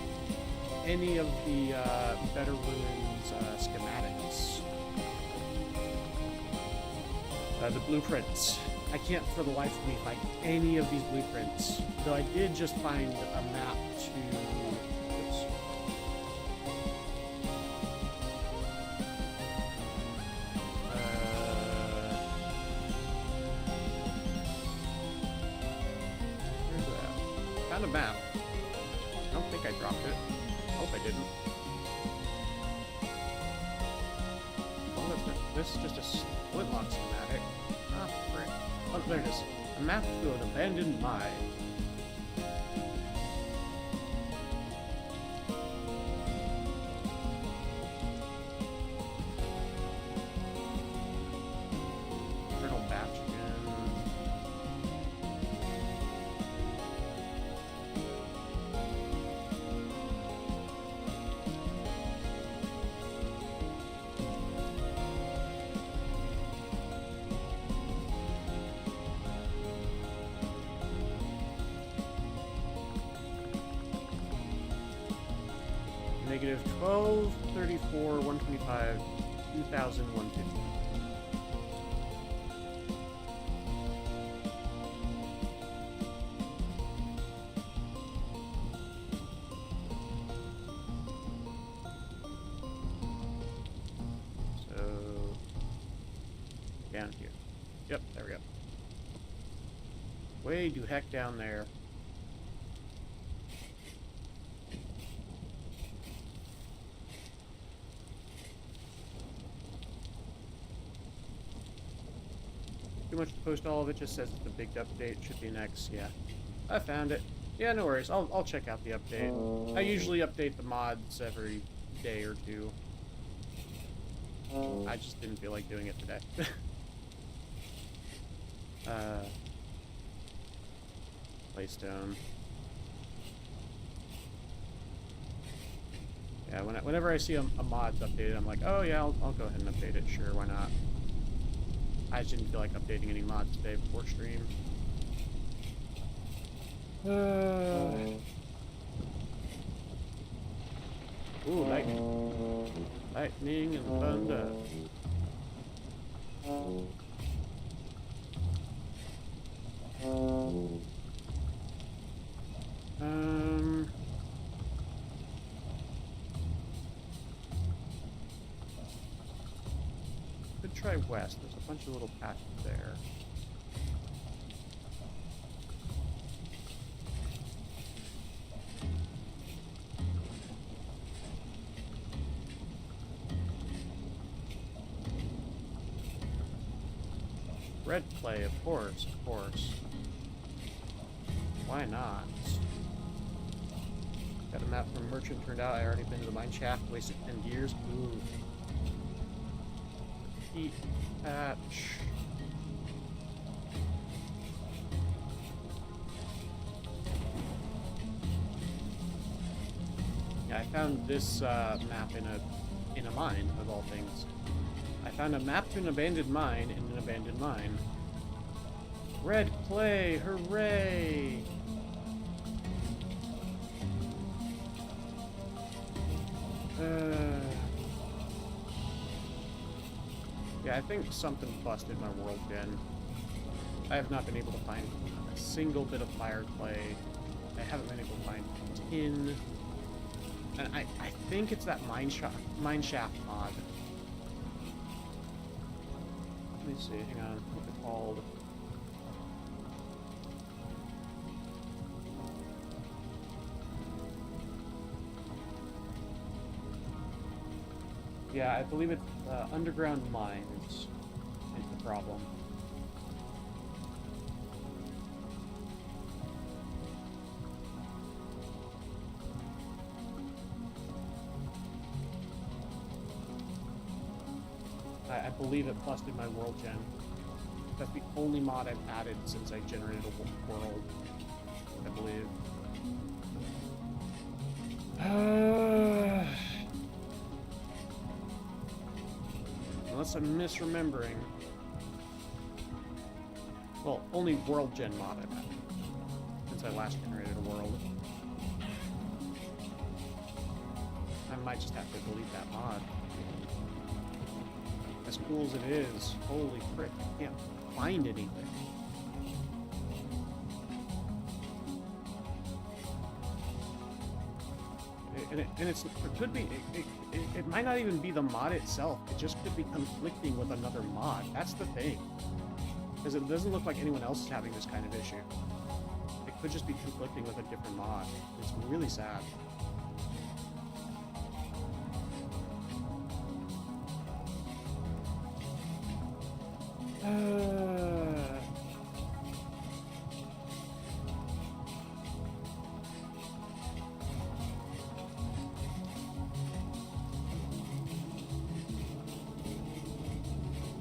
any of the Better Ruins schematics. The blueprints. I can't for the life of me find any of these blueprints. Though I did just find a map to... Oops. Where's that? Found a map. I don't think I dropped it. I hope I didn't. Oh, this is just a splintlock schematic. Ah, frick. Oh, there it is. A map to an abandoned mine. Eternal batch again. Negative 12, 34, 125, 2,000, 150. So, down here. Yep, there we go. Way to heck down there. Too much to post all of it, just says it's a big update, should be next, yeah. I found it. Yeah, no worries, I'll check out the update. I usually update the mods every day or two. I just didn't feel like doing it today. Playstone. Yeah, whenever I see a mod's updated, I'm like, oh yeah, I'll go ahead and update it, sure, why not? I just didn't feel like updating any mods today before stream. Ooh, lightning. Lightning and thunder. Could try west. There's a bunch of little patches there. Red clay, of course, of course. Why not? Got a map from Merchant. Turned out I already been to the mine shaft. Wasted 10 years. Ooh. Heat patch. Yeah, I found this map in a mine, of all things. I found a map to an abandoned mine in an abandoned mine. Red clay, hooray! Yeah, I think something busted my world gen. I have not been able to find a single bit of fire clay. I haven't been able to find tin. And I think it's that mine shaft mod. Let me see, hang on, what's it called? Yeah, I believe it's underground mines is the problem. I believe it busted my world gen. That's the only mod I've added since I generated a world, I believe. Unless I'm misremembering. Well, only world gen mod I've added since I last generated a world. I might just have to delete that mod. As cool as it is, holy frick, I can't find anything. And it could be, it might not even be the mod itself, it just could be conflicting with another mod. That's the thing. Because it doesn't look like anyone else is having this kind of issue. It could just be conflicting with a different mod. It's really sad.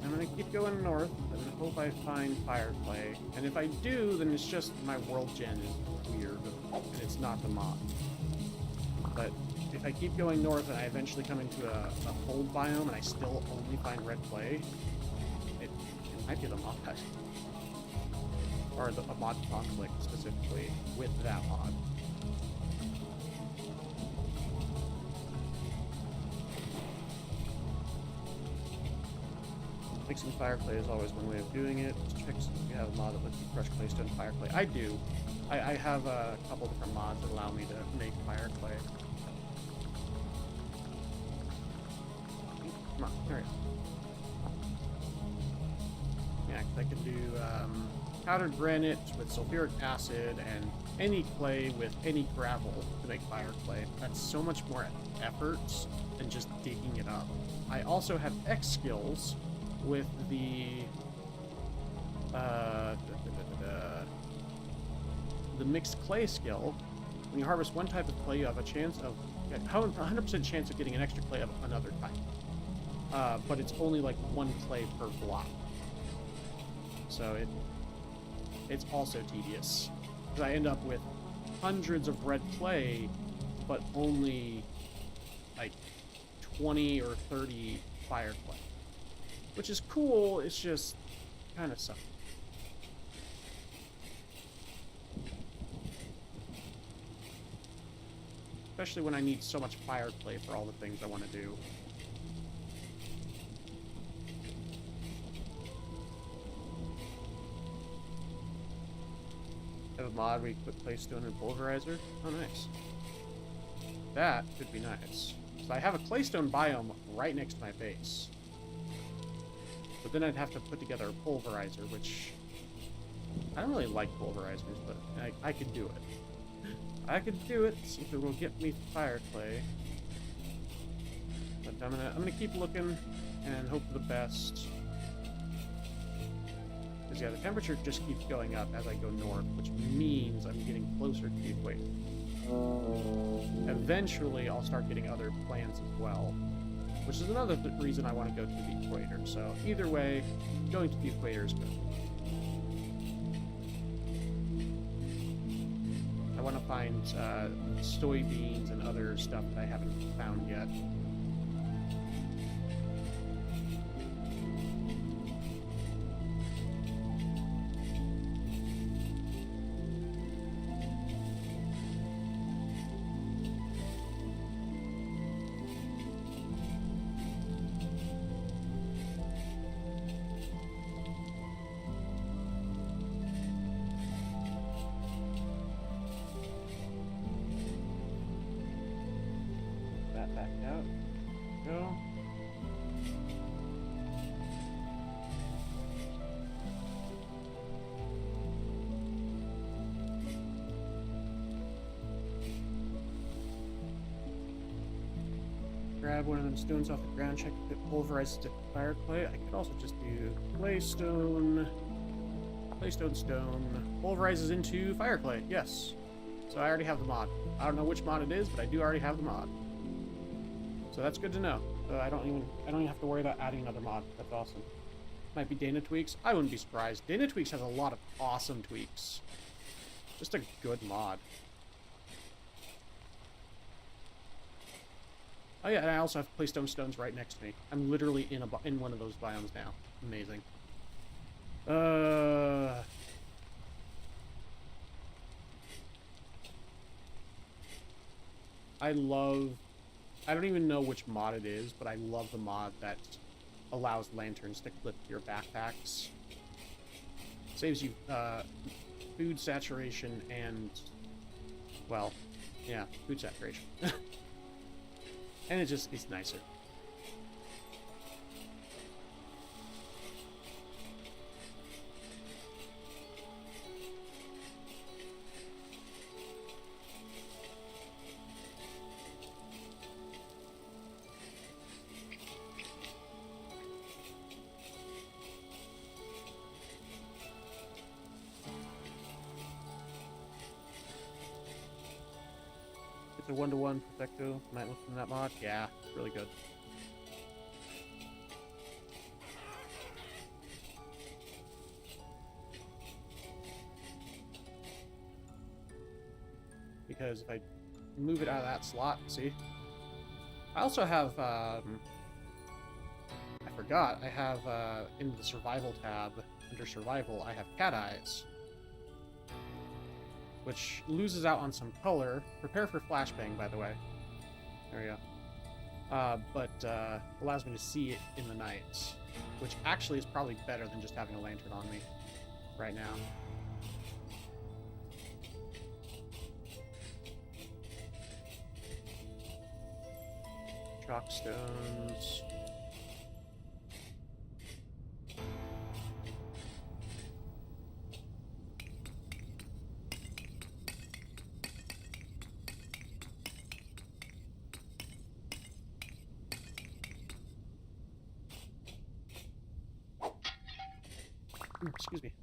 I'm gonna keep going north and hope I find fire clay. And if I do, then it's just my world gen is weird and it's not the mod. But if I keep going north and I eventually come into a cold biome and I still only find red clay, it might be the mod. Or a mod conflict specifically with that mod. Mixing fire clay is always one way of doing it. Just check if you have a mod that lets you crush claystone fire clay. I do. I have a couple different mods that allow me to make fire clay. Come on, alright. Yeah, I can do powdered granite with sulfuric acid and any clay with any gravel to make fire clay. That's so much more effort than just digging it up. I also have X skills with the mixed clay skill. When you harvest one type of clay, you have a chance of 100% chance of getting an extra clay of another type. But it's only like one clay per block. So it's also tedious. Because I end up with hundreds of red clay, but only like 20 or 30 fire clay. Which is cool, it's just kind of sucks. Especially when I need so much fire clay for all the things I want to do. Have a mod where you put claystone and pulverizer. Oh, nice. That could be nice. So I have a claystone biome right next to my base. But then I'd have to put together a pulverizer, which I don't really like pulverizers, but I could do it. I could do it if it will get me fire clay. But I'm gonna keep looking and hope for the best. Because, yeah, the temperature just keeps going up as I go north, which means I'm getting closer to the equator. Eventually, I'll start getting other planets as well, which is another reason I want to go to the equator. So, either way, going to the equator is good. I want to find soybeans and other stuff that I haven't found yet. Back out. Go. Grab one of them stones off the ground, check if it pulverizes to fire clay. I could also just do claystone, stone, pulverizes into fire clay. Yes. So I already have the mod. I don't know which mod it is, but I do already have the mod. So that's good to know. So I don't even have to worry about adding another mod. That's awesome. Might be Dana Tweaks. I wouldn't be surprised. Dana Tweaks has a lot of awesome tweaks. Just a good mod. Oh yeah, and I also have Claystone stones right next to me. I'm literally in one of those biomes now. Amazing. I don't even know which mod it is, but I love the mod that allows lanterns to clip to your backpacks. Saves you food saturation and, well, yeah, food saturation. And it's nicer. It's a 1-to-1 Perfecto. Might look from that mod. Yeah, really good. Because if I move it out of that slot, see? I also have, I forgot, I have, in the survival tab, under survival, I have cat eyes, which loses out on some color. Prepare for flashbang, by the way. There we go. But allows me to see it in the night, which actually is probably better than just having a lantern on me right now. Chalk stones. Excuse me.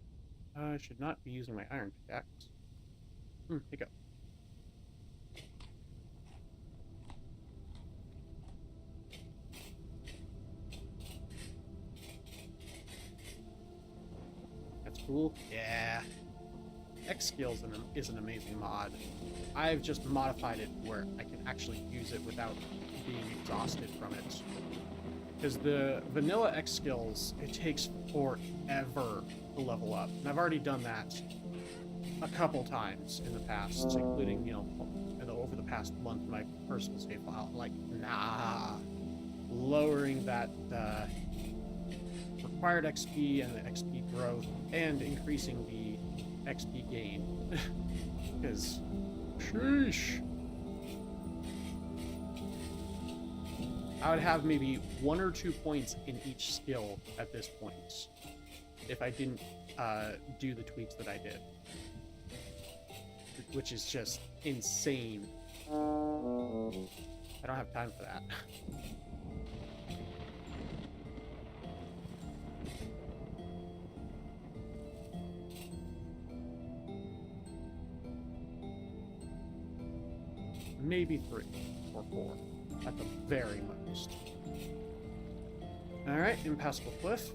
I should not be using my iron pickaxe. Pick up. That's cool. Yeah. X Skills is an amazing mod. I've just modified it where I can actually use it without being exhausted from it. Because the vanilla X Skills, it takes forever to level up. And I've already done that a couple times in the past, including, you know, over the past month in my personal save file. Like, nah. Lowering that required XP and the XP growth, and increasing the XP gain. Because, sheesh. I would have maybe 1 or 2 points in each skill at this point if I didn't do the tweaks that I did, which is just insane. I don't have time for that. maybe 3 or 4 at the very most. Alright, impassable cliff.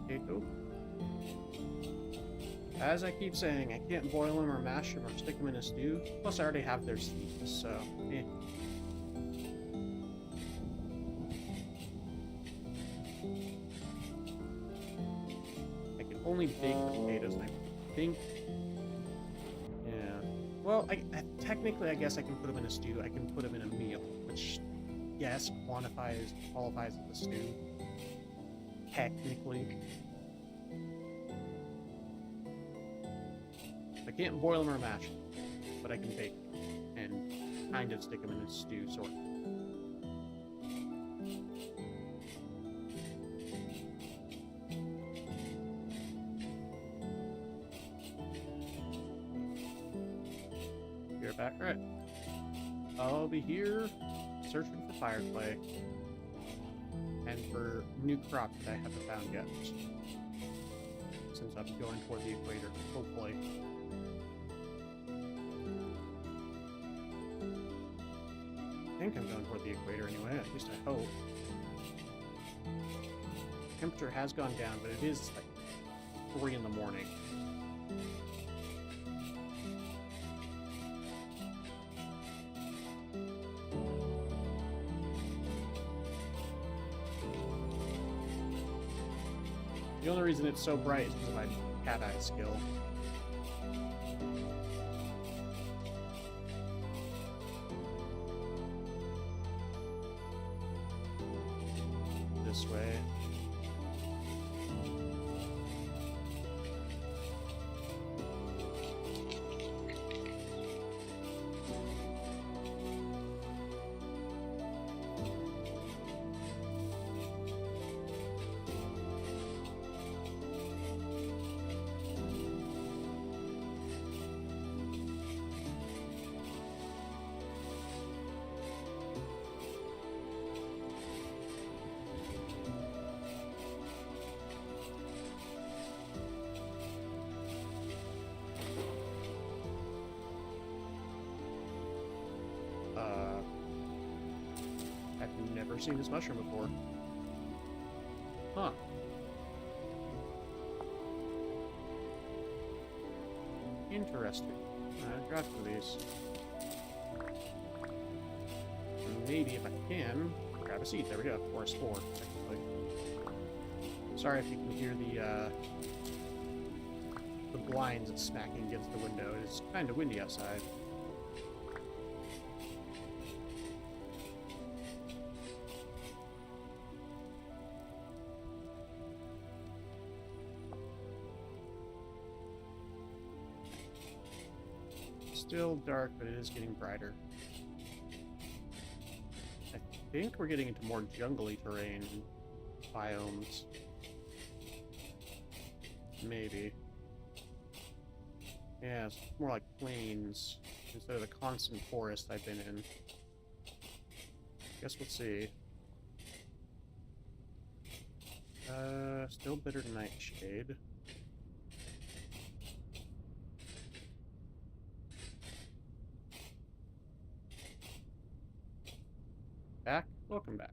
Potato. As I keep saying, I can't boil them or mash them or stick them in a stew. Plus, I already have their seeds, so eh. I can only bake potatoes, and I think. Yeah. Well, technically, I guess I can put them in a stew. I can put them in a meal, which, yes, qualifies as a stew. Technically. I can't boil them or mash them, but I can bake them and kind of stick them in a stew, sort of. You're back, right? I'll be here searching for fire clay and for new crops that I haven't found yet, since I'm going toward the equator, hopefully. I think I'm going toward the equator anyway, at least I hope. Temperature has gone down, but it is like 3 in the morning. The only reason it's so bright is because of my cat eye skill. This way. I've never seen this mushroom before. Huh. Interesting. Grab some of these. Maybe if I can, grab a seed. There we go. Or a spore, technically. Sorry if you can hear the blinds smacking against the window. It's kind of windy outside. Still dark, but it is getting brighter. I think we're getting into more jungly terrain biomes. Maybe. Yeah, it's more like plains instead of the constant forest I've been in. Guess we'll see. Still bitter nightshade. Back? Welcome back.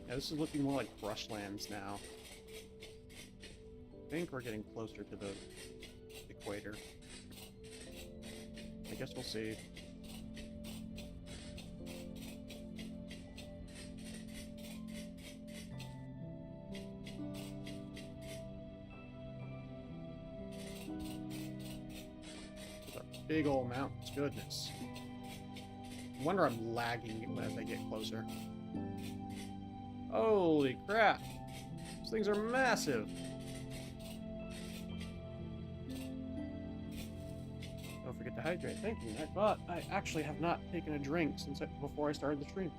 Yeah, this is looking more like brushlands now. I think we're getting closer to the equator. I guess we'll see. Those are big old mountains, goodness. I wonder I'm lagging as I get closer. Holy crap! These things are massive! forget to hydrate. Thank you, but I actually have not taken a drink since before I started the stream.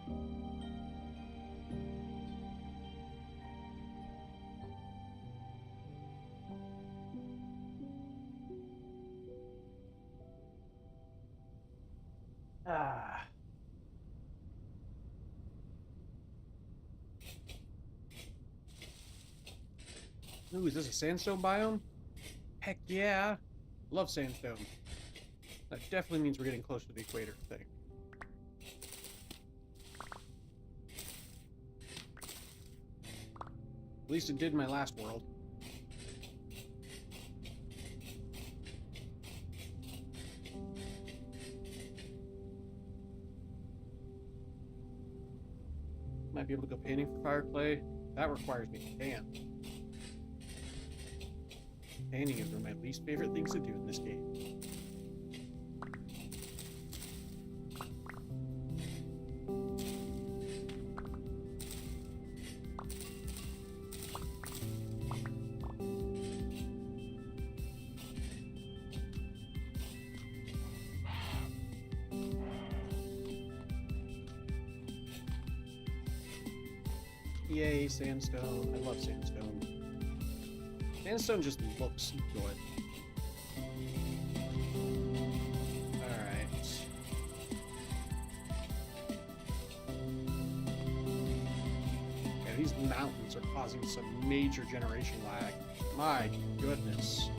Ah. Ooh, is this a sandstone biome? Heck yeah. Love sandstone. That definitely means we're getting close to the equator, I think. At least it did in my last world. Might be able to go painting for fire clay. That requires me to damn. Painting is one of my least favorite things to do in this game. Yay, sandstone. I love sandstone. Sandstone just looks good. Alright. Yeah, these mountains are causing some major generation lag. My goodness.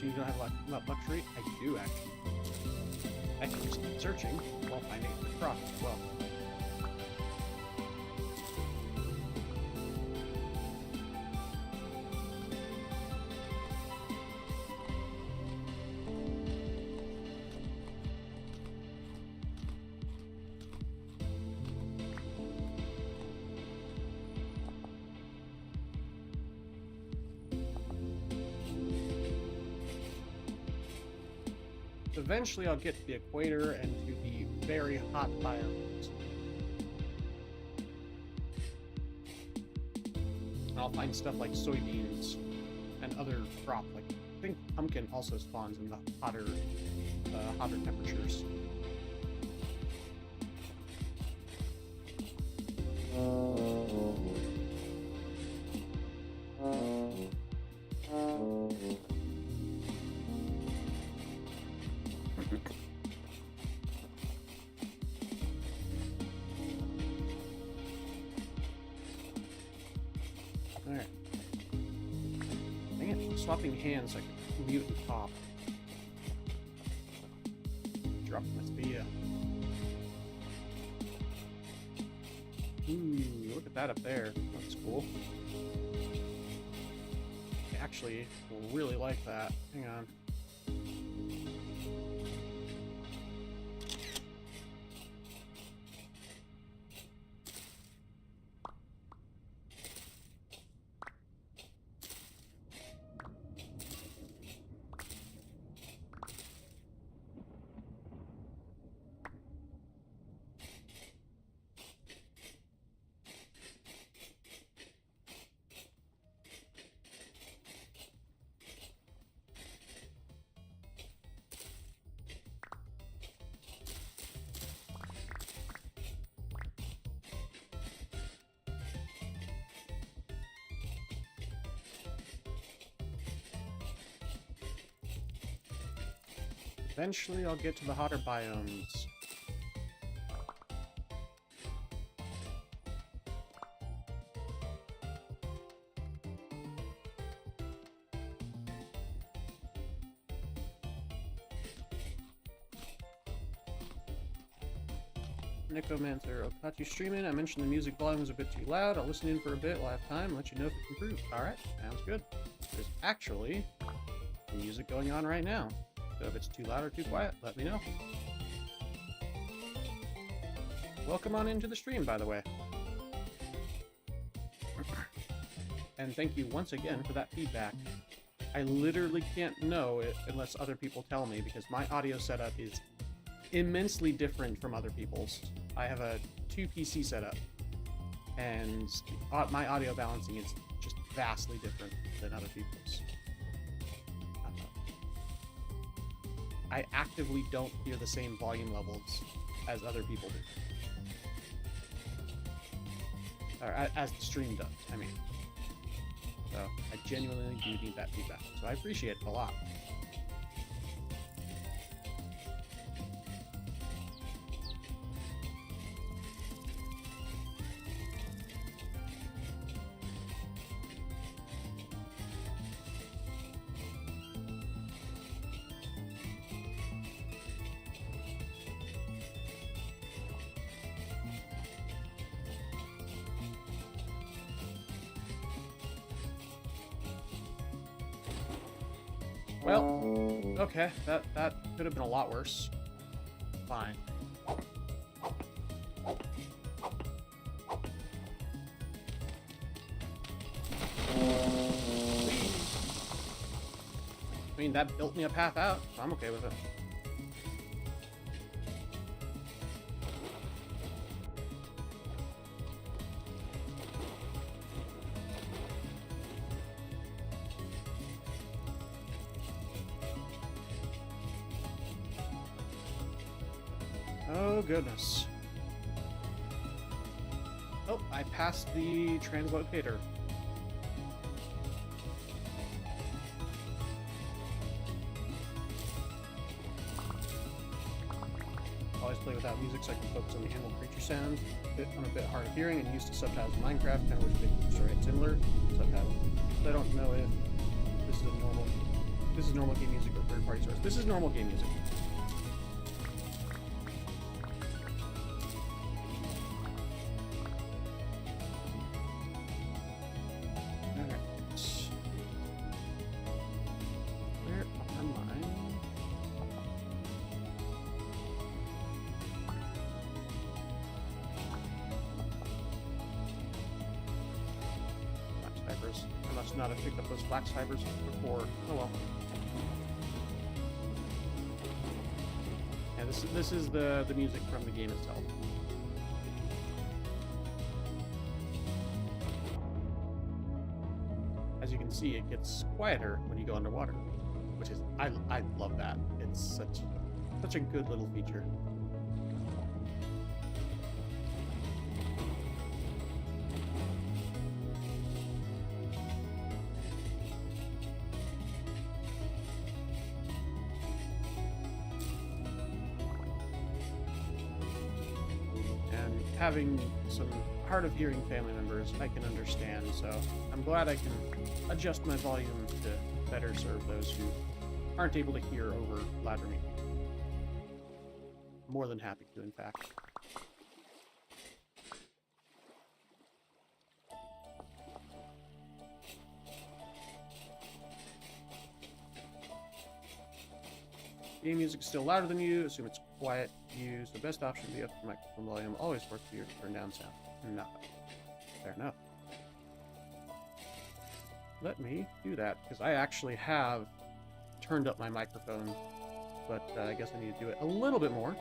You don't have a lot of luxury? I do, actually. I can just keep searching while finding the crop as well. Eventually I'll get to the equator and to the very hot biomes. And I'll find stuff like soybeans and other crop. Like I think pumpkin also spawns in the hotter temperatures. Alright. Dang it, I'm swapping hands so I can mute the top. Drop my spear. Ooh, look at that up there. That's cool. I actually really like that. Hang on. Eventually I'll get to the hotter biomes. Nicomancer, Okachi streaming. I mentioned the music volume was a bit too loud. I'll listen in for a bit while I have time. Let you know if it's improved. Alright, sounds good. There's actually music going on right now. So if it's too loud or too quiet, let me know. welcome on into the stream, by the way. And thank you once again for that feedback. I literally can't know it unless other people tell me, because my audio setup is immensely different from other people's. I have a 2 PC setup, and my audio balancing is just vastly different than other people's. I actively don't hear the same volume levels as other people do. Or as the stream does, I mean. So I genuinely do need that feedback. So I appreciate it a lot. Well, okay, that could have been a lot worse. Fine. I mean, that built me a path out, so I'm okay with it. Oh, goodness. Oh, I passed the translocator. Always play without music so I can focus on the animal creature sound. I'm a bit hard of hearing and used to subtitles in Minecraft, kind of wish they could write similar subtitles. So I don't know if this is normal game music or third-party source. This is normal game music. Not have picked up those black fibers before. Oh well. Yeah, this is the music from the game itself. As you can see, it gets quieter when you go underwater, which is I love that. It's such a good little feature. Having some hard of hearing family members, I can understand, so I'm glad I can adjust my volume to better serve those who aren't able to hear over louder music. More than happy to, in fact. Game music is still louder than you, assume it's quiet use. The best option would be up the microphone volume. Always work for your turn down sound. No. Fair enough. Let me do that, because I actually have turned up my microphone, but I guess I need to do it a little bit more.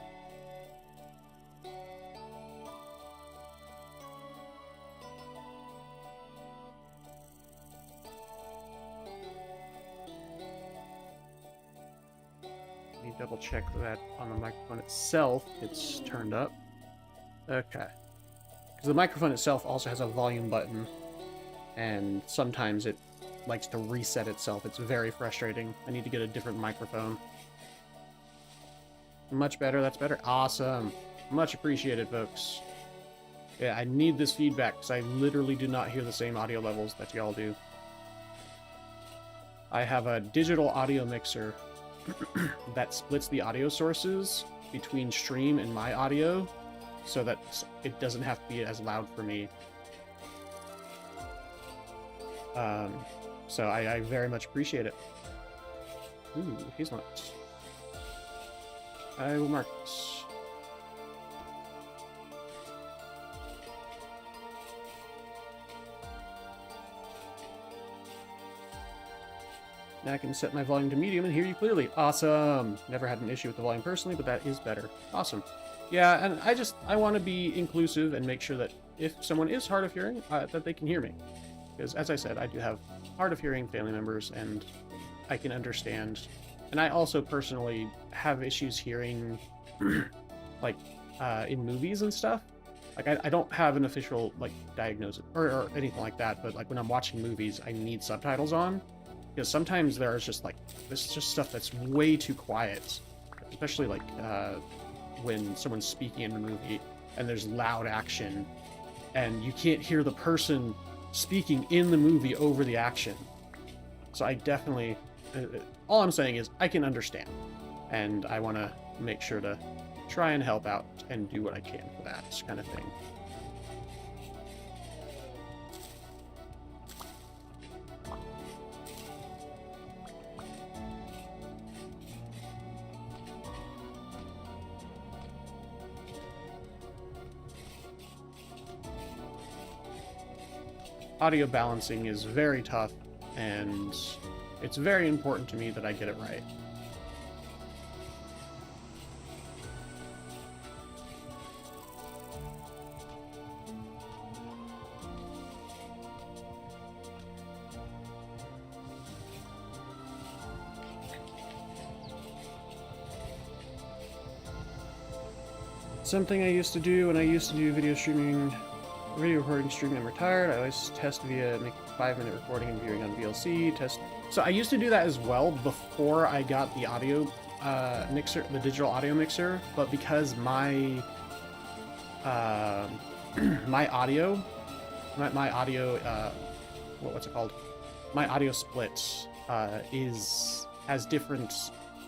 Double check that on the microphone itself it's turned up. Okay. Because the microphone itself also has a volume button, and sometimes it likes to reset itself. It's very frustrating. I need to get a different microphone. Much better, that's better. Awesome. Much appreciated, folks. Yeah, I need this feedback because I literally do not hear the same audio levels that y'all do. I have a digital audio mixer that splits the audio sources between stream and my audio so that it doesn't have to be as loud for me. So I very much appreciate it. Ooh, hazelnuts. I will mark this. Now I can set my volume to medium and hear you clearly. Awesome. Never had an issue with the volume personally, but that is better. Awesome. Yeah, and I want to be inclusive and make sure that if someone is hard of hearing, that they can hear me. Because as I said, I do have hard of hearing family members, and I can understand. And I also personally have issues hearing, like, in movies and stuff. Like, I don't have an official, like, diagnosis or anything like that, but, like, when I'm watching movies, I need subtitles on. Because sometimes there's just, like, this is just stuff that's way too quiet. Especially, like, when someone's speaking in a movie and there's loud action, and you can't hear the person speaking in the movie over the action. So I definitely... all I'm saying is I can understand. And I want to make sure to try and help out and do what I can for that kind of thing. Audio balancing is very tough, and it's very important to me that I get it right. Something I used to do when I used to do video recording streaming. I'm retired. I always test via make 5-minute recording and viewing on VLC. Test. So I used to do that as well before I got the audio mixer, the digital audio mixer. But because my my audio, what's it called? My audio split has different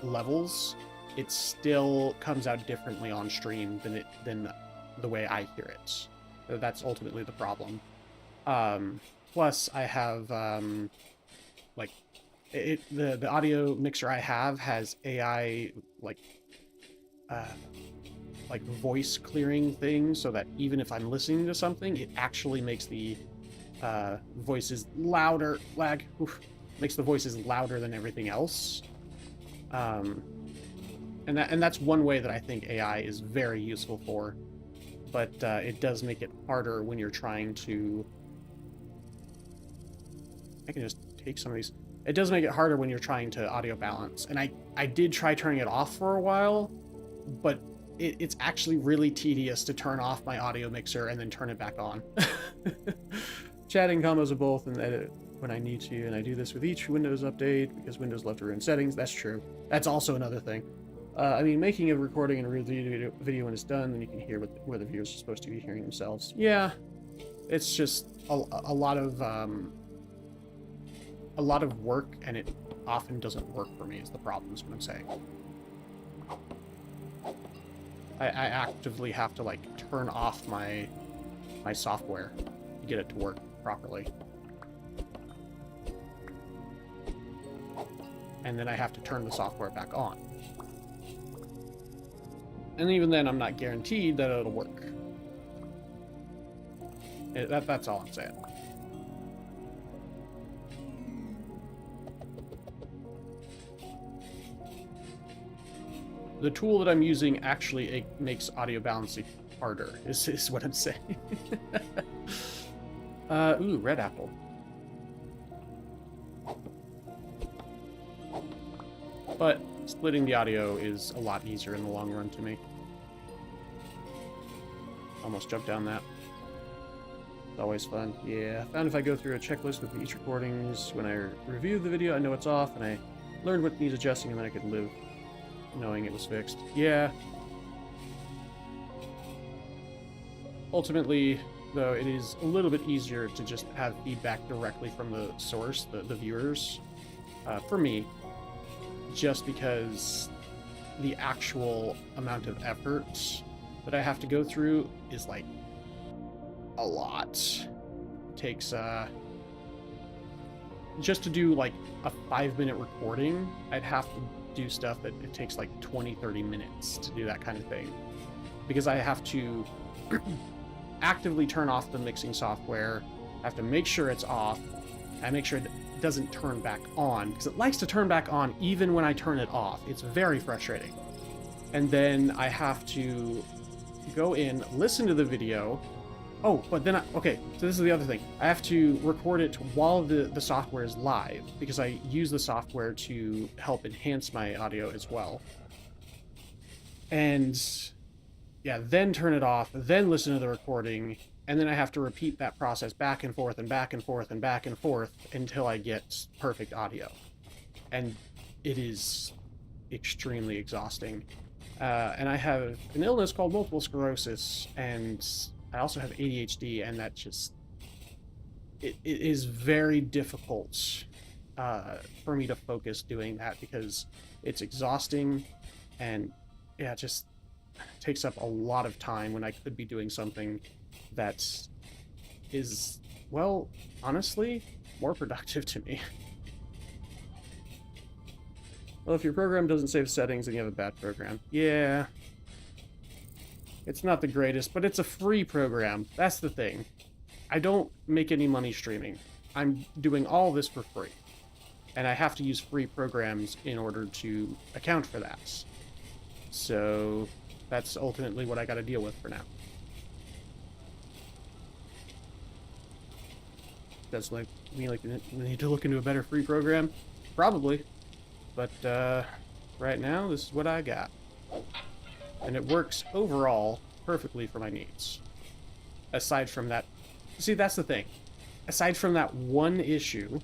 levels. It still comes out differently on stream than the way I hear it. That's ultimately the problem. Plus, I have the audio mixer I have has AI like voice clearing thing, so that even if I'm listening to something, it actually makes the voices louder. Makes the voices louder than everything else. And that's one way that I think AI is very useful for. But it does make it harder when you're trying to... I can just take some of these. It does make it harder when you're trying to audio balance. And I did try turning it off for a while, but it's actually really tedious to turn off my audio mixer and then turn it back on. Chatting combos of both and edit when I need to, and I do this with each Windows update because Windows love to ruin settings. That's true. That's also another thing. I mean, making a recording and a real video when it's done, then you can hear where the viewers are supposed to be hearing themselves. Yeah, it's just a lot of work, and it often doesn't work for me. Is the problem? Is what I'm saying. I actively have to like turn off my software to get it to work properly, and then I have to turn the software back on. And even then, I'm not guaranteed that it'll work. That's all I'm saying. The tool that I'm using actually makes audio balancing harder, is what I'm saying. Ooh, red apple. But splitting the audio is a lot easier in the long run to me. Almost jumped down that. It's always fun. Yeah, I found if I go through a checklist with each recordings, when I review the video, I know it's off, and I learned what needs adjusting, and then I could live knowing it was fixed. Yeah. Ultimately, though, it is a little bit easier to just have feedback directly from the source, the viewers, for me, just because the actual amount of effort that I have to go through is like a lot. It takes just to do like a 5-minute recording, I'd have to do stuff that it takes like 20-30 minutes to do that kind of thing, because I have to actively turn off the mixing software. I have to make sure it's off. I make sure doesn't turn back on, because it likes to turn back on even when I turn it off. It's very frustrating. And then I have to go in, listen to the video. Oh, but then okay, so this is the other thing. I have to record it while the software is live, because I use the software to help enhance my audio as well. And yeah, then turn it off, then listen to the recording, and then I have to repeat that process back and forth and back and forth and back and forth until I get perfect audio. And it is extremely exhausting. And I have an illness called multiple sclerosis, and I also have ADHD, and that just... It is very difficult for me to focus doing that, because it's exhausting, and yeah, it just takes up a lot of time when I could be doing something that is, well, honestly, more productive to me. Well, if your program doesn't save settings, then you have a bad program. Yeah. It's not the greatest, but it's a free program. That's the thing. I don't make any money streaming. I'm doing all this for free. And I have to use free programs in order to account for that. So that's ultimately what I got to deal with for now. Does like me like we need to look into a better free program? Probably. But right now, this is what I got. And it works overall perfectly for my needs. Aside from that... See, that's the thing. Aside from that one issue,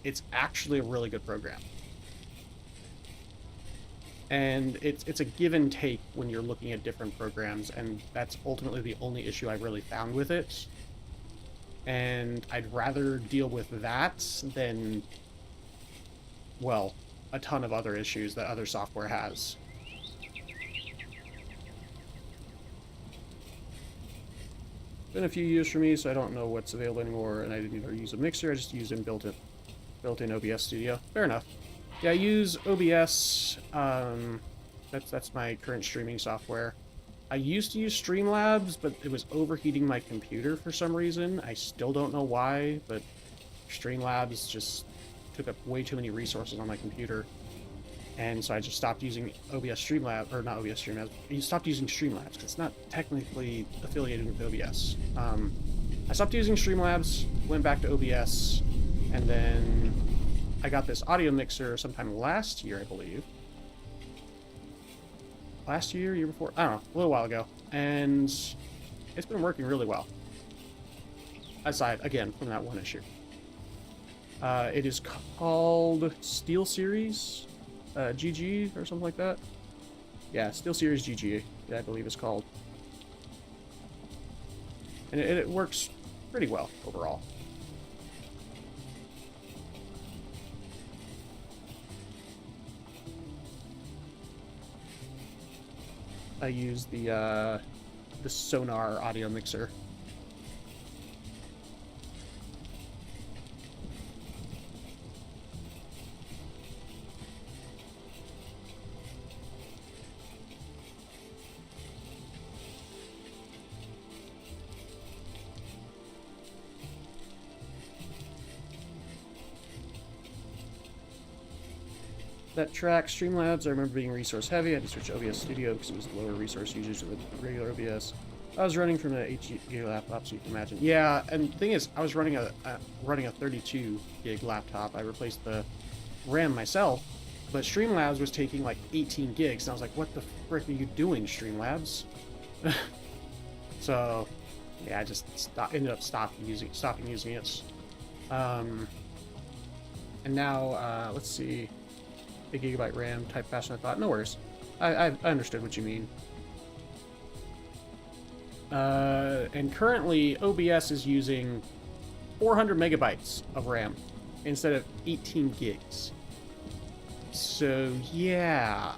it's actually a really good program. And it's a give and take when you're looking at different programs, and that's ultimately the only issue I've really found with it. And I'd rather deal with that than, well, a ton of other issues that other software has. Been a few years for me, so I don't know what's available anymore, and I didn't even use a mixer, I just used built-in OBS Studio. Fair enough. Yeah, I use OBS, that's my current streaming software. I used to use Streamlabs, but it was overheating my computer for some reason. I still don't know why, but Streamlabs just took up way too many resources on my computer. And so I just stopped using OBS Streamlabs, or not OBS Streamlabs, I stopped using Streamlabs, because it's not technically affiliated with OBS. I stopped using Streamlabs, went back to OBS, and then I got this audio mixer sometime last year, I believe. Last year, year before? I don't know, a little while ago. And it's been working really well. Aside, again, from that one issue. It is called SteelSeries GG or something like that. Yeah, SteelSeries GG, I believe it's called. And it works pretty well overall. I use the Sonar audio mixer. That track, Streamlabs, I remember being resource heavy. I had to switch to OBS Studio because it was lower resource usage than the regular OBS. I was running from a 8 gig laptop, so you can imagine. Yeah, and the thing is, I was running a 32 gig laptop. I replaced the RAM myself, but Streamlabs was taking like 18 gigs, and I was like, what the frick are you doing, Streamlabs? So, yeah, I just ended up stopping using it. And now, let's see. 8 gigabyte RAM, type faster than I thought. No worries. I understood what you mean. And currently, OBS is using 400 megabytes of RAM instead of 18 gigs. So, yeah.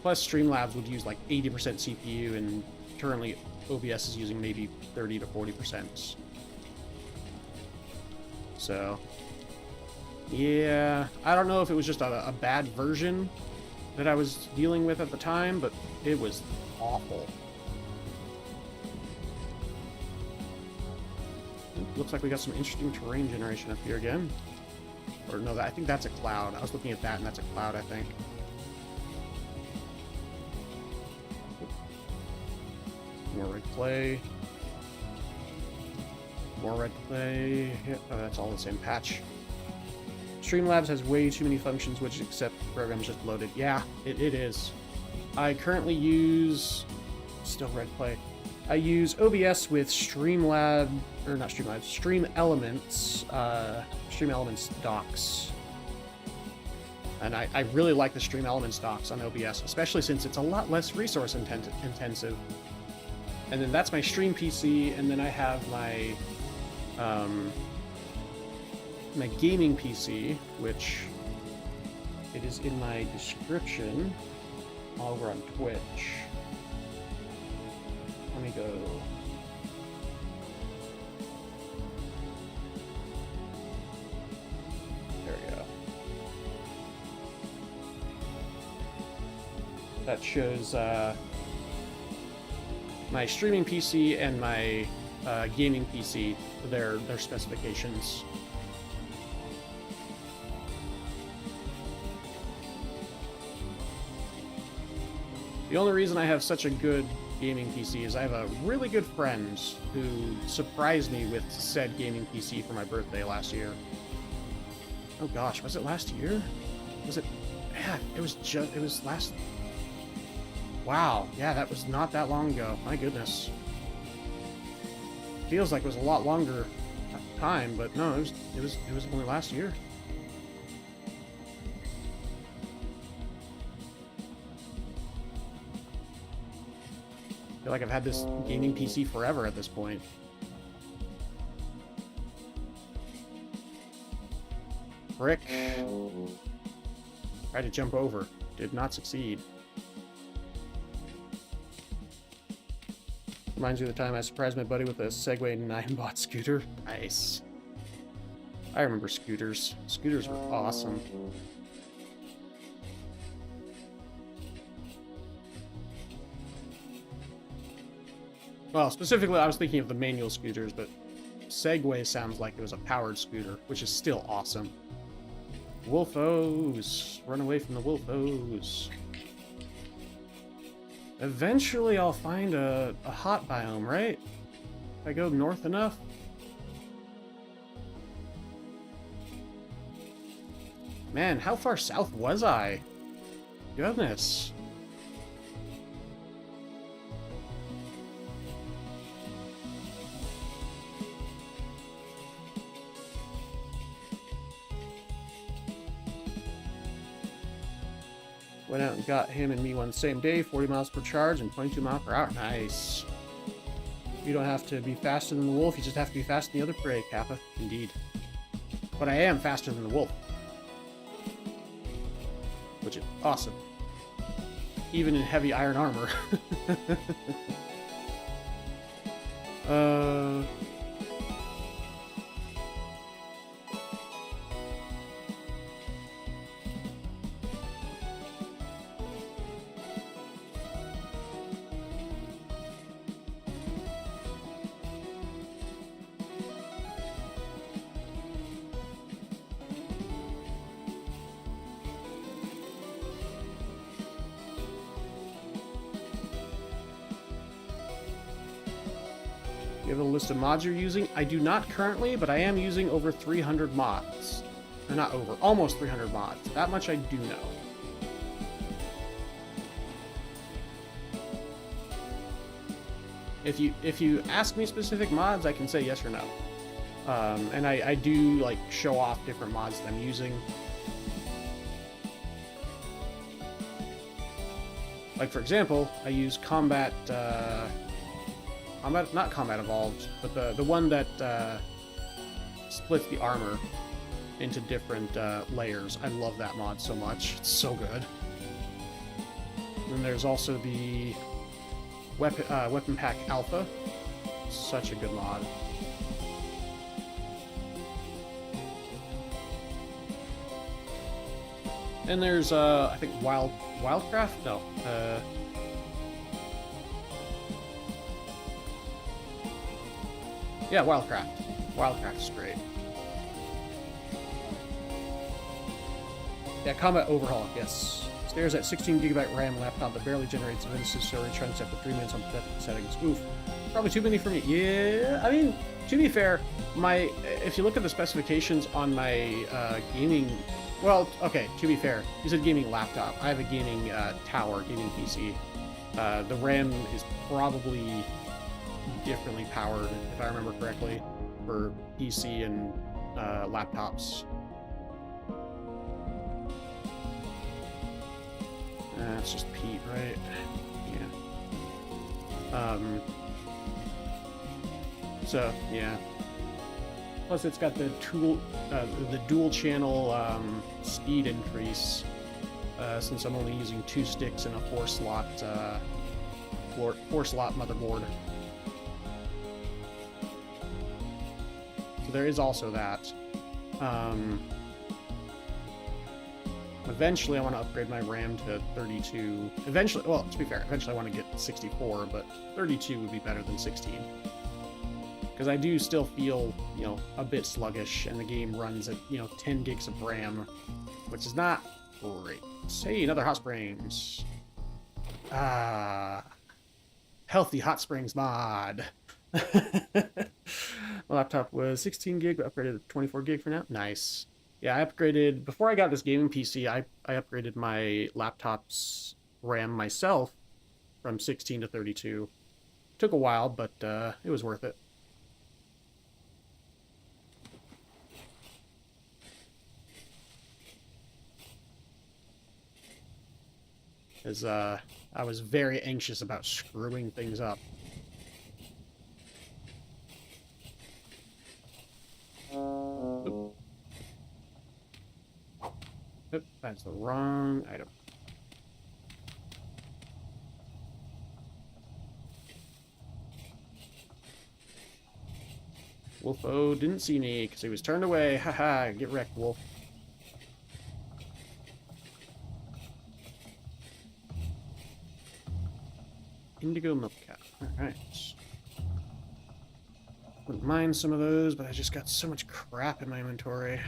Plus, Streamlabs would use like 80% CPU, and currently OBS is using maybe 30 to 40%. So... yeah, I don't know if it was just a bad version that I was dealing with at the time, but it was awful. looks like we got some interesting terrain generation up here again. Or no, I think that's a cloud. I was looking at that, and that's a cloud, I think. More red clay. More red clay. Yeah, oh, that's all the same patch. Streamlabs has way too many functions which accept programs just loaded. Yeah, it is. I currently use... Still red clay. I use OBS with Streamlab... Or not Streamlabs. Stream Elements. Stream Elements docs. And I really like the Stream Elements docs on OBS, especially since it's a lot less resource intensive. And then that's my stream PC, and then I have my my gaming PC, which it is in my description over on Twitch. Let me go. There we go. That shows my streaming PC and my gaming PC, their specifications. The only reason I have such a good gaming PC is I have a really good friend who surprised me with said gaming PC for my birthday last year. Oh gosh, was it last year? Was it? Yeah, it was last... Wow, yeah, that was not that long ago. My goodness. Feels like it was a lot longer time, but no, it was only last year. I feel like I've had this gaming PC forever at this point. Frick. Tried to jump over. Did not succeed. Reminds me of the time I surprised my buddy with a Segway 9-bot scooter. Nice. I remember scooters. Scooters were awesome. Well, specifically, I was thinking of the manual scooters, but Segway sounds like it was a powered scooter, which is still awesome. Wolfos! Run away from the wolfos. Eventually, I'll find a hot biome, right? If I go north enough. Man, how far south was I? Goodness. Went out and got him and me one same day, 40 miles per charge and 22 miles per hour. Nice. You don't have to be faster than the wolf, you just have to be faster than the other prey, Kappa. Indeed. But I am faster than the wolf. Which is awesome. Even in heavy iron armor. You have a list of mods you're using? I do not currently, but I am using over 300 mods. Or not over, almost 300 mods. That much I do know. If you ask me specific mods, I can say yes or no. And I do like show off different mods that I'm using. Like for example, I use Combat not Combat Evolved, but the one that splits the armor into different layers. I love that mod so much. It's so good. And then there's also the Weapon Pack Alpha. Such a good mod. And there's I think Wildcraft? No. Yeah, Wildcraft. Wildcraft is great. Yeah, combat overhaul, yes. Stares at 16GB RAM laptop that barely generates unnecessary chunks after 3 minutes on pathetic settings. Oof. Probably too many for me. Yeah, I mean, to be fair, if you look at the specifications on my gaming... Well, okay, to be fair, you said gaming laptop. I have a gaming tower, gaming PC. The RAM is probably differently powered, if I remember correctly, for PC and laptops. That's just Pete, right? Yeah. So, yeah. Plus, it's got the dual channel speed increase, since I'm only using 2 sticks and a 4-slot motherboard. So there is also that. Eventually, I want to upgrade my RAM to 32. Eventually, well, to be fair, eventually I want to get 64, but 32 would be better than 16. Because I do still feel, you know, a bit sluggish, and the game runs at, 10 gigs of RAM, which is not great. Hey, another hot springs. Healthy hot springs mod. My laptop was 16 gig, but upgraded to 24 gig for now. Nice. Yeah, I upgraded, before I got this gaming PC, I upgraded my laptop's RAM myself from 16 to 32. Took a while, but it was worth it. As I was very anxious about screwing things up. Oop, that's the wrong item. Wolfo didn't see me because he was turned away. Haha, get wrecked, Wolf. Indigo milk cow. Alright. Wouldn't mind some of those, but I just got so much crap in my inventory.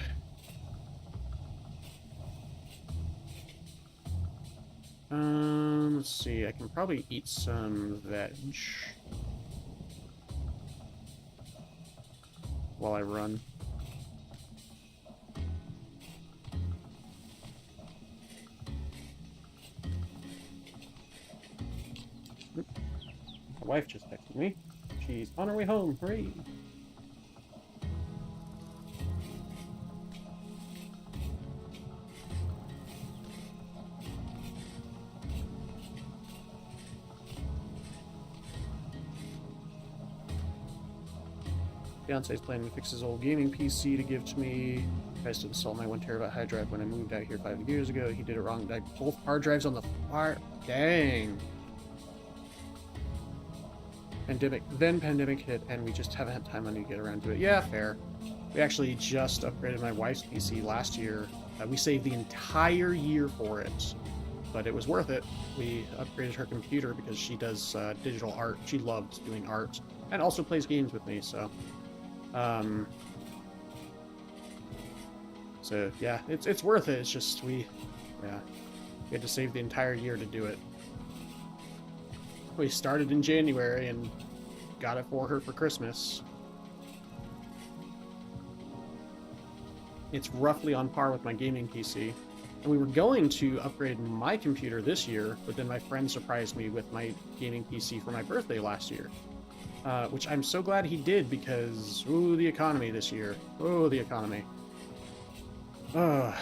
Let's see, I can probably eat some veg while I run. My wife just texted me. She's on her way home. Hooray! Fiance's planning to fix his old gaming PC to give to me. Tries to install my 1 terabyte hard drive when I moved out here 5 years ago. He did it wrong. Died both hard drives on the fire. Dang. Pandemic hit, and we just haven't had time to get around to it. Yeah, fair. We actually just upgraded my wife's PC last year. We saved the entire year for it, but it was worth it. We upgraded her computer because she does digital art. She loves doing art, and also plays games with me, so... So yeah, it's worth it. It's just we had to save the entire year to do it. We started in January and got it for her for Christmas. It's roughly on par with my gaming PC. And we were going to upgrade my computer this year, but then my friend surprised me with my gaming PC for my birthday last year. Which I'm so glad he did, because, ooh, the economy this year. Oh, the economy. So,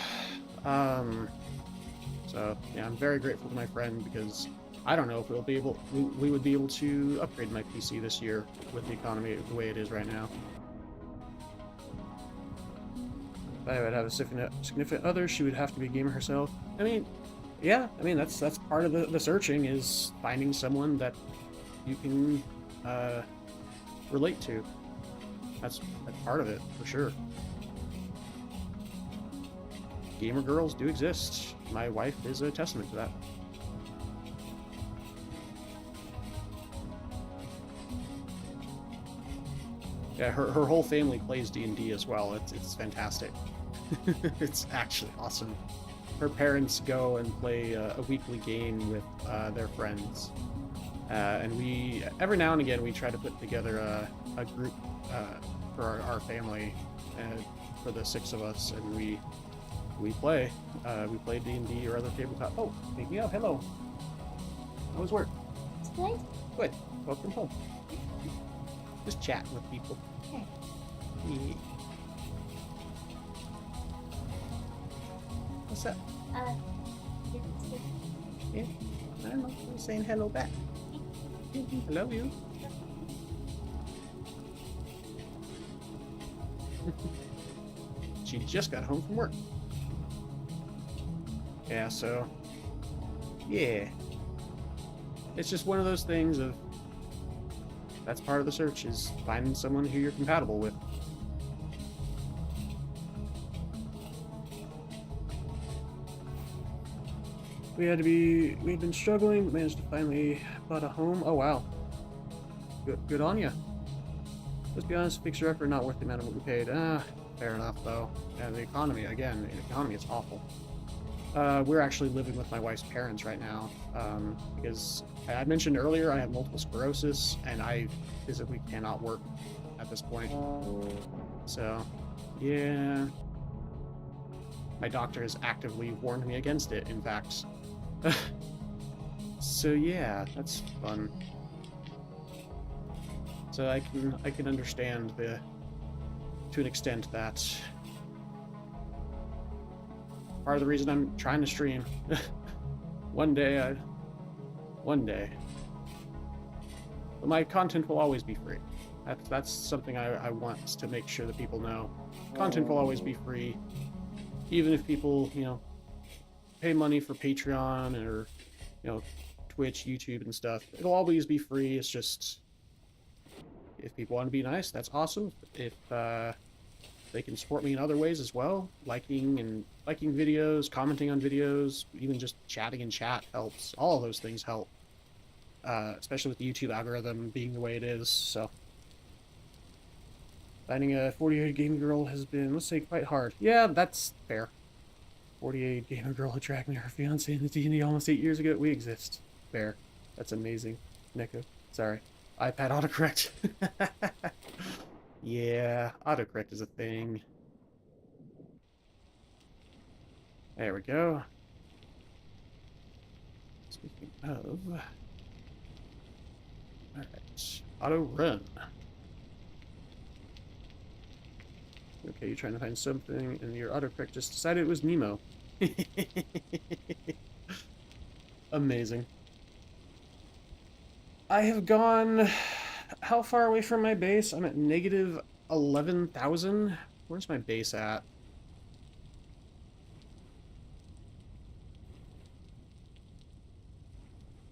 yeah, I'm very grateful to my friend, because I don't know if we would be able to upgrade my PC this year with the economy the way it is right now. If I would have a significant other, she would have to be a gamer herself. I mean, yeah, I mean, that's part of the searching, is finding someone that you can relate to. That's part of it, for sure. Gamer girls do exist. My wife is a testament to that. Yeah, her whole family plays D&D as well. It's fantastic. It's actually awesome. Her parents go and play a weekly game with their friends, and we every now and again we try to put together a group for our family, for the 6 of us, and we play D&D or other tabletop. Oh, speaking of, hello. How was work? It's good. Good. Welcome home. Just chatting with people. Okay. Yeah. What's up? Yeah, it's good. Yeah. I don't know. I'm saying hello back. Hello, you. She just got home from work. Yeah, so yeah. It's just one of those things of that's part of the search, is finding someone who you're compatible with. We had been struggling, but managed to finally bought a home. Oh wow. Good on ya. Let's be honest, fixer upper not worth the amount of what we paid. Fair enough though. Yeah, the economy is awful. We're actually living with my wife's parents right now, because I mentioned earlier I have multiple sclerosis and I physically cannot work at this point. So, yeah. My doctor has actively warned me against it, in fact. So yeah, that's fun. So I can understand to an extent that part of the reason I'm trying to stream. One day. But my content will always be free. That's something I want to make sure that people know. Content will always be free. Even if people, pay money for Patreon or, Twitch, YouTube and stuff, it'll always be free. It's just, if people want to be nice, that's awesome. If they can support me in other ways as well, liking videos, commenting on videos, even just chatting in chat helps. All of those things help, especially with the YouTube algorithm being the way it is. So finding a 48 gamer girl has been, let's say, quite hard. Yeah, that's fair. 48 gamer girl attracting her fiance in the D&D almost 8 years ago. We exist. Fair. That's amazing. Neko. Sorry. iPad autocorrect. Yeah, autocorrect is a thing. There we go. Speaking of... Alright. Auto run. Okay, you're trying to find something, and your autocorrect just decided it was Nemo. Amazing. I have gone... How far away from my base? I'm at negative 11,000. Where's my base at?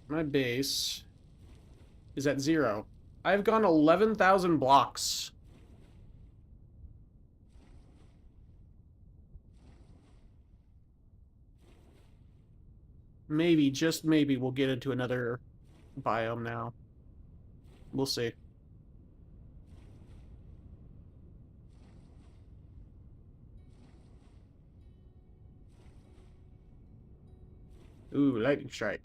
My base is at 0. I've gone 11,000 blocks. Maybe, just maybe, we'll get into another biome now. We'll see. Ooh, lightning strike.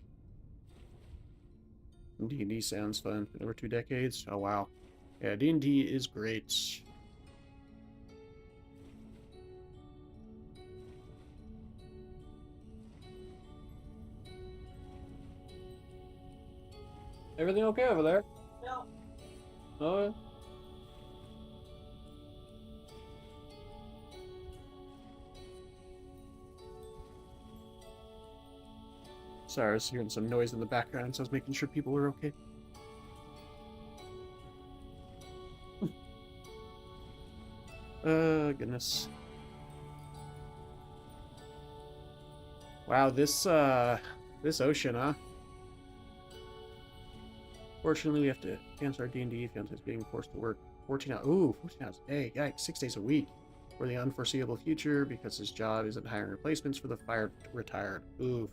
D&D sounds fun. Been over 2 decades. Oh wow. Yeah, D&D is great. Everything okay over there? No. Oh, yeah. Sorry, I was hearing some noise in the background, so I was making sure people were okay. Goodness. Wow, this ocean, huh? Fortunately, we have to cancel our D&D. Fiance is being forced to work 14 hours. Ooh, 14 hours a day. Yikes, 6 days a week for the unforeseeable future because his job isn't hiring replacements for the fired retired. Oof.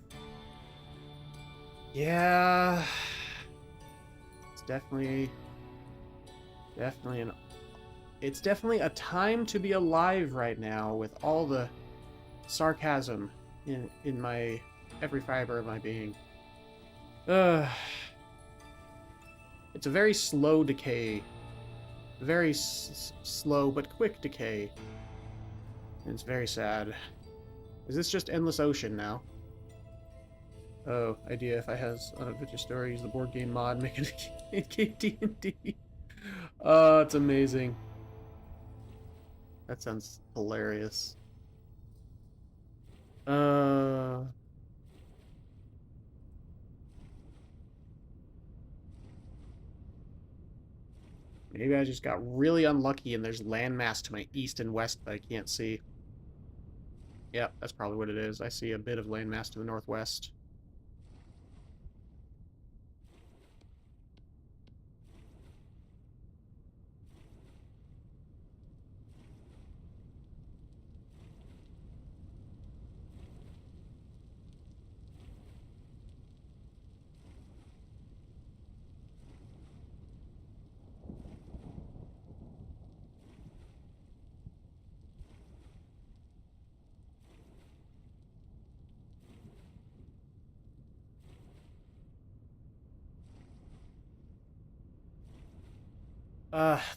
Yeah. It's definitely an It's definitely a time to be alive right now with all the sarcasm in my every fiber of my being. It's a very slow decay. Very slow but quick decay. And it's very sad. Is this just Endless Ocean now? Oh, idea if I has Unadventure Stories, the board game mod, make it a KD&D. Oh, it's amazing. That sounds hilarious. Maybe I just got really unlucky and there's landmass to my east and west that I can't see. Yep, that's probably what it is. I see a bit of landmass to the northwest.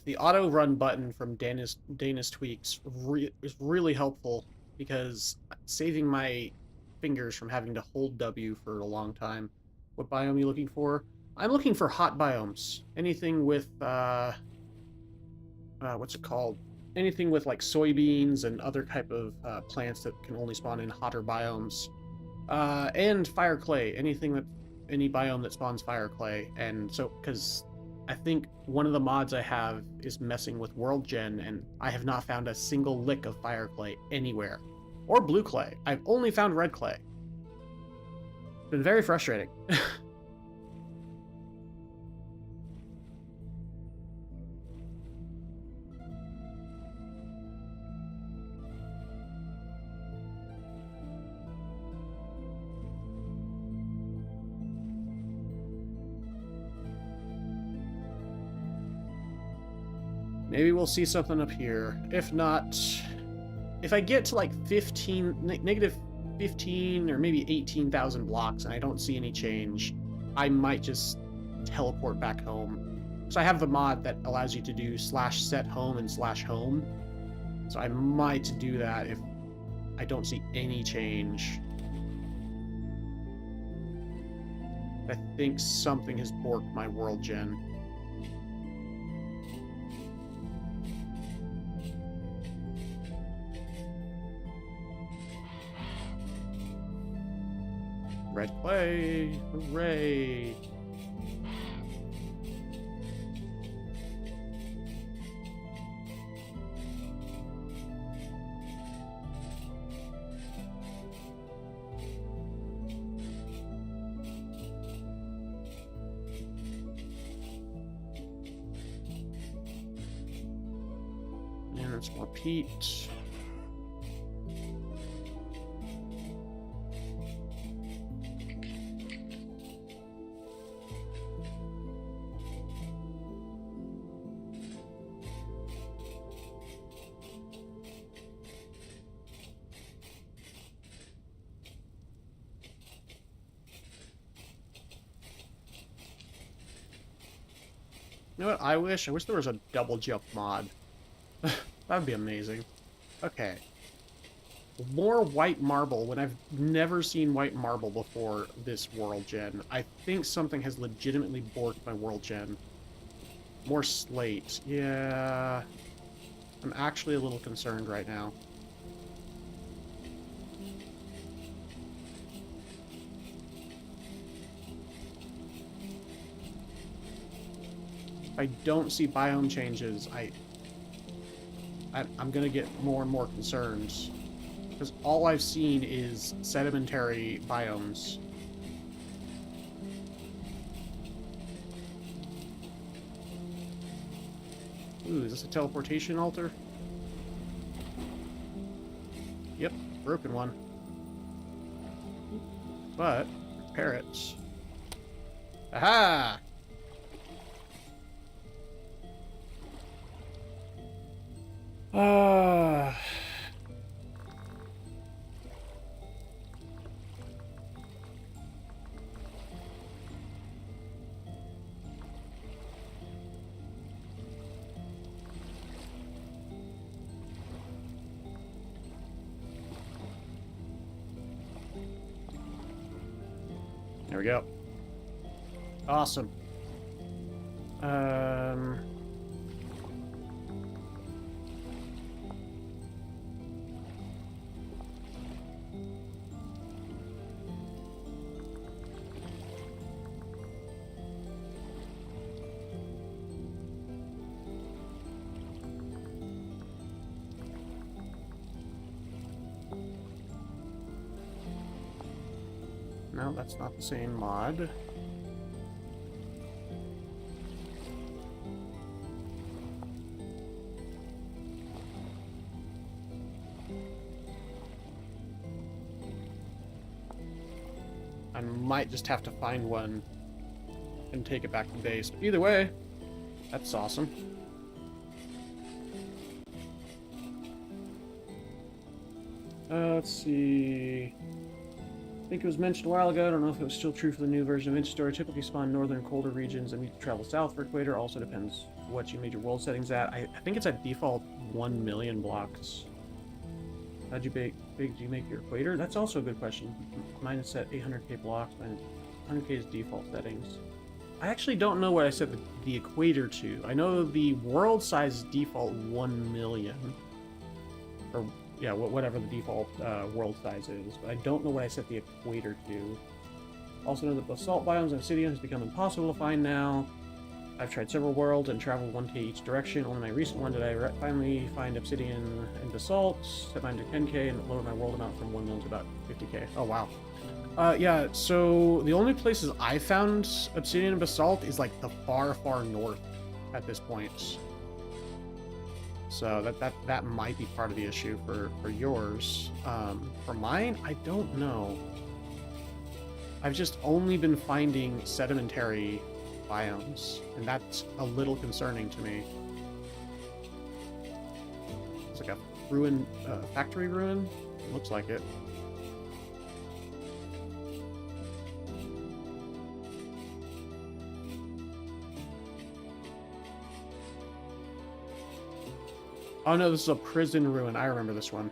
The auto run button from Dana's Tweaks is really helpful because saving my fingers from having to hold W for a long time. What biome are you looking for? I'm looking for hot biomes. Anything with what's it called? Anything with like soybeans and other type of plants that can only spawn in hotter biomes. And fire clay. Any biome that spawns fire clay. And so, because I think one of the mods I have is messing with world gen, and I have not found a single lick of fire clay anywhere. Or blue clay. I've only found red clay. It's been very frustrating. Maybe we'll see something up here. If not, if I get to like negative 15 or maybe 18,000 blocks and I don't see any change, I might just teleport back home. So I have the mod that allows you to do /set home and /home. So I might do that if I don't see any change. I think something has borked my world gen. Red clay! Hooray! And it's more peat. You know what I wish? I wish there was a double jump mod. That would be amazing. Okay. More white marble when I've never seen white marble before this world gen. I think something has legitimately borked my world gen. More slate. Yeah. I'm actually a little concerned right now. If I don't see biome changes, I'm gonna get more and more concerned. Because all I've seen is sedimentary biomes. Ooh, is this a teleportation altar? Yep, broken one. But, repair it. Aha! Uh, there we go. Awesome. No, that's not the same mod. I might just have to find one and take it back to base. But either way, that's awesome. Let's see. I think it was mentioned a while ago. I don't know if it was still true for the new version of Instastory. Typically spawn northern colder regions and need to travel south for equator. Also depends what you made your world settings at. I think it's at default 1 million blocks. How'd you big did you make your equator? That's also a good question. Mine is set 800k blocks. Mine 100k is default settings. I actually don't know what I set the equator to. I know the world size is default 1 million. Or yeah, whatever the default world size is, but I don't know what I set the equator to. Also know that basalt biomes and obsidian has become impossible to find now. I've tried several worlds and traveled 1k each direction. Only my recent one did I finally find obsidian and basalt, set mine to 10k, and lower my world amount from 1 million to about 50k. Oh wow. Yeah, so the only places I found obsidian and basalt is like the far, far north at this point. So that might be part of the issue for yours. For mine, I don't know. I've just only been finding sedimentary biomes, and that's a little concerning to me. It's like a ruin, factory ruin. It looks like it. Oh no, this is a prison ruin. I remember this one.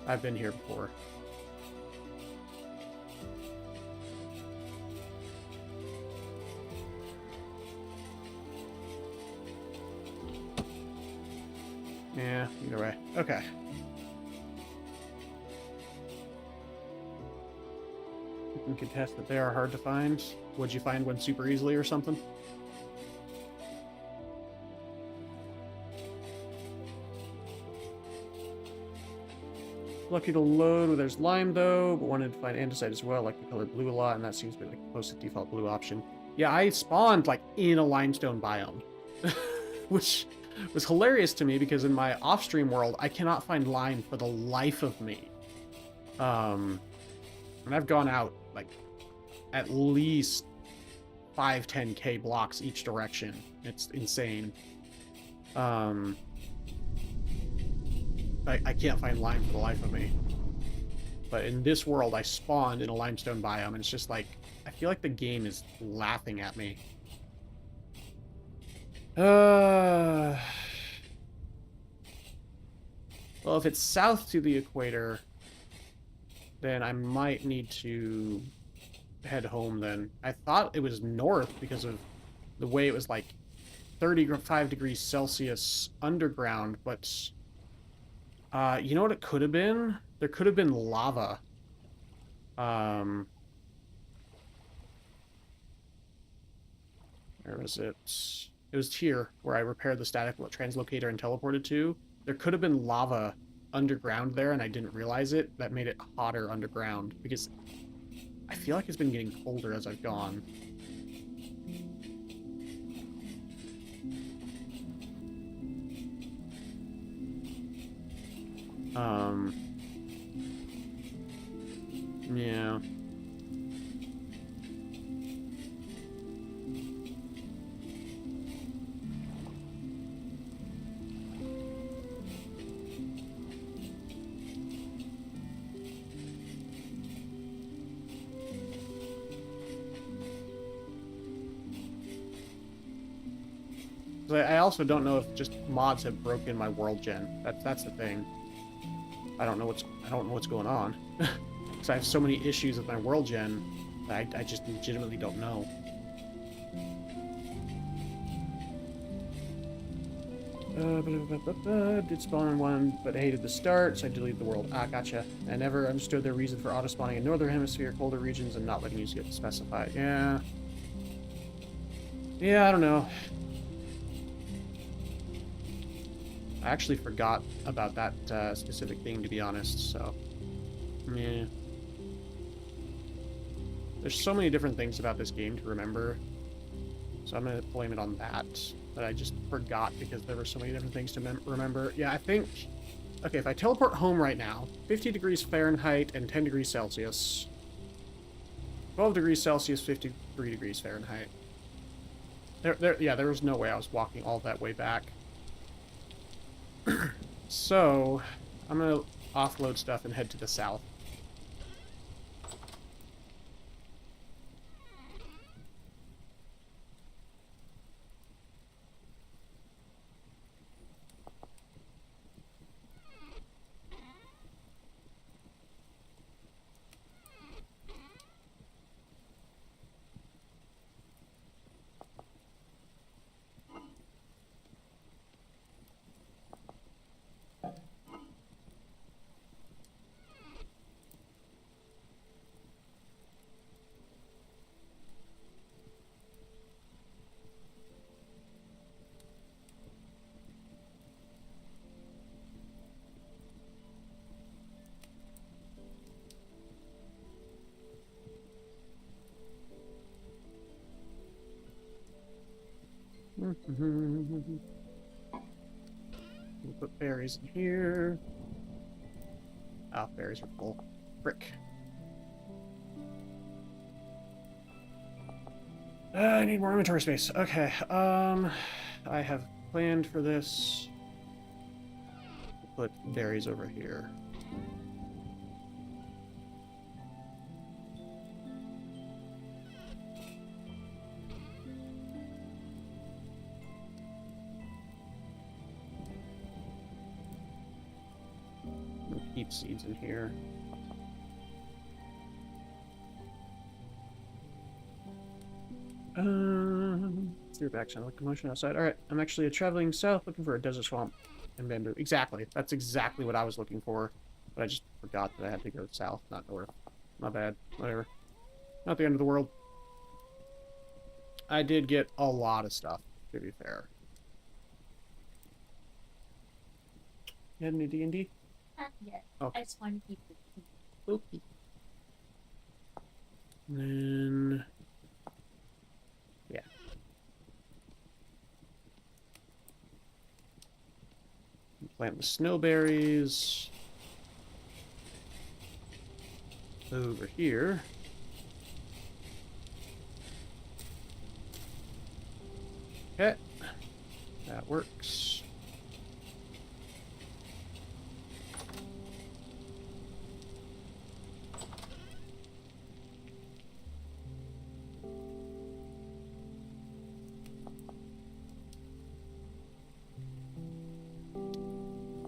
I've been here before. Yeah, either way. Okay. You can contest that they are hard to find. Would you find one super easily or something? Lucky to load where there's lime though, but wanted to find andesite as well, like the color blue a lot, and that seems to be like the closest default blue option. Yeah, I spawned like in a limestone biome, which was hilarious to me because in my off-stream world, I cannot find lime for the life of me. And I've gone out like at least 5-10k blocks each direction. It's insane. I can't find lime for the life of me. But in this world, I spawned in a limestone biome, and it's just like, I feel like the game is laughing at me. Well, if it's south to the equator, then I might need to head home then. I thought it was north because of the way it was like 35 degrees Celsius underground, but you know what it could have been? There could have been lava. Where was it? It was here where I repaired the static translocator and teleported to. There could have been lava underground there, and I didn't realize it. That made it hotter underground, because I feel like it's been getting colder as I've gone. Yeah. I also don't know if just mods have broken my world gen. That's the thing. I don't know what's going on. Because I have so many issues with my world gen that I just legitimately don't know. Did spawn in one, but hated the start, so I deleted the world. Ah, gotcha. I never understood their reason for auto-spawning in Northern Hemisphere, colder regions, and not letting you get specified. Yeah. Yeah, I don't know. I actually forgot about that specific thing, to be honest, so... Yeah. There's so many different things about this game to remember, so I'm going to blame it on that. But I just forgot because there were so many different things to remember. Yeah, I think... Okay, if I teleport home right now, 50 degrees Fahrenheit and 10 degrees Celsius. 12 degrees Celsius, 53 degrees Fahrenheit. Yeah, there was no way I was walking all that way back. So, I'm going to offload stuff and head to the south. We'll put berries in here. Ah, berries are full. Frick. I need more inventory space. Okay, I have planned for this. Put berries over here. Keep seeds in here. Through back sound like commotion outside. Alright, I'm actually traveling south looking for a desert swamp and bamboo. Exactly. That's exactly what I was looking for. But I just forgot that I had to go south, not north. My bad. Whatever. Not the end of the world. I did get a lot of stuff, to be fair. You had any D&D? Not yet. Okay. I just want to keep it. Okay. And then... Yeah. Plant the snowberries. Over here. Okay. That works.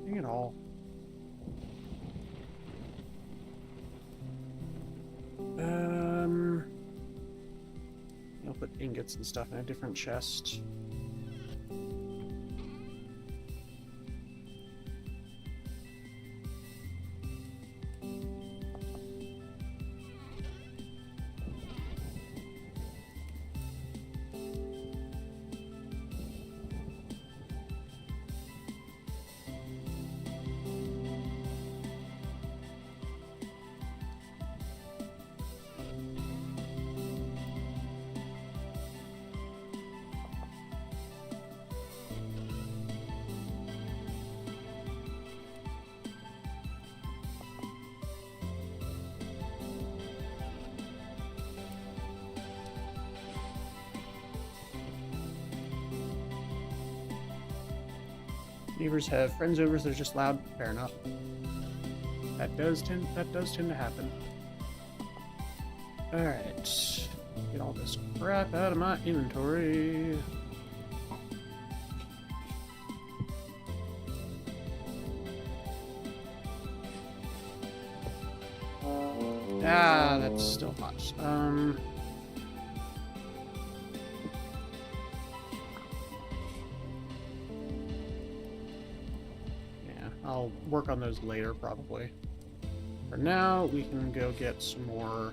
Dang it all. I'll put ingots and stuff in a different chest. Neighbors have friends over, so they're just loud. Fair enough. That does tend to happen. Alright. Get all this crap out of my inventory. Ah, that's still hot. Yeah, I'll work on those later, probably. For now, we can go get some more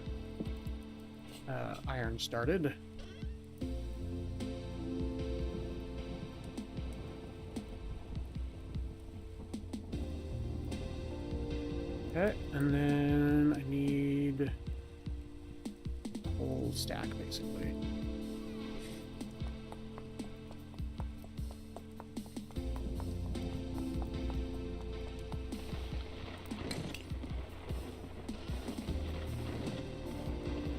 iron started. Okay, and then I need a whole stack, basically.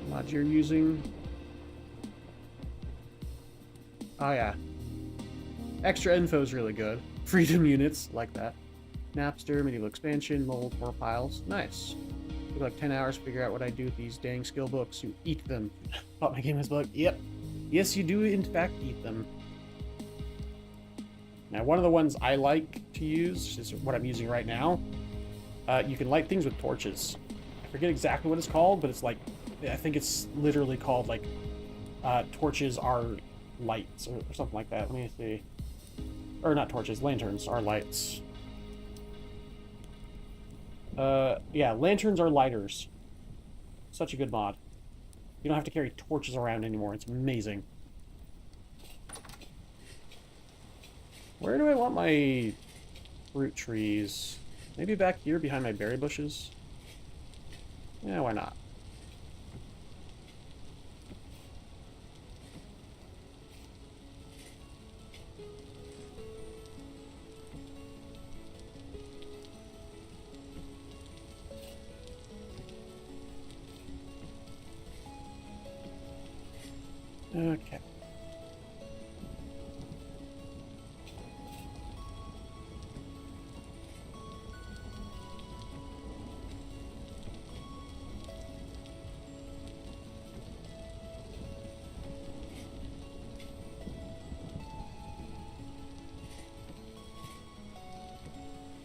Mod you're using? Oh yeah. Extra info is really good. Freedom units, like that. Napster, medieval expansion, mold, more piles. Nice. Took like 10 hours to figure out what I do with these dang skill books. You eat them. Thought my game was bug. Yep. Yes, you do in fact eat them. Now, one of the ones I like to use is what I'm using right now. You can light things with torches. I forget exactly what it's called, but it's like, I think it's literally called like, torches are lights or something like that. Let me see. Or not torches, lanterns are lights. Yeah, lanterns are lighters. Such a good mod. You don't have to carry torches around anymore. It's amazing. Where do I want my fruit trees? Maybe back here behind my berry bushes? Yeah, why not? Okay.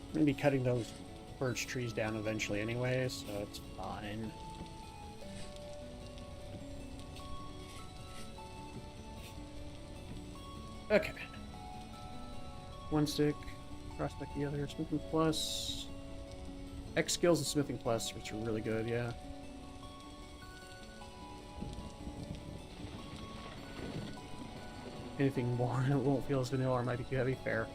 I'm gonna be cutting those birch trees down eventually anyway, so it's fine. Okay. One stick, crossback the other, smithing plus. X skills and smithing plus, which are really good, yeah. Anything more, it won't feel as vanilla or might be too heavy, fair.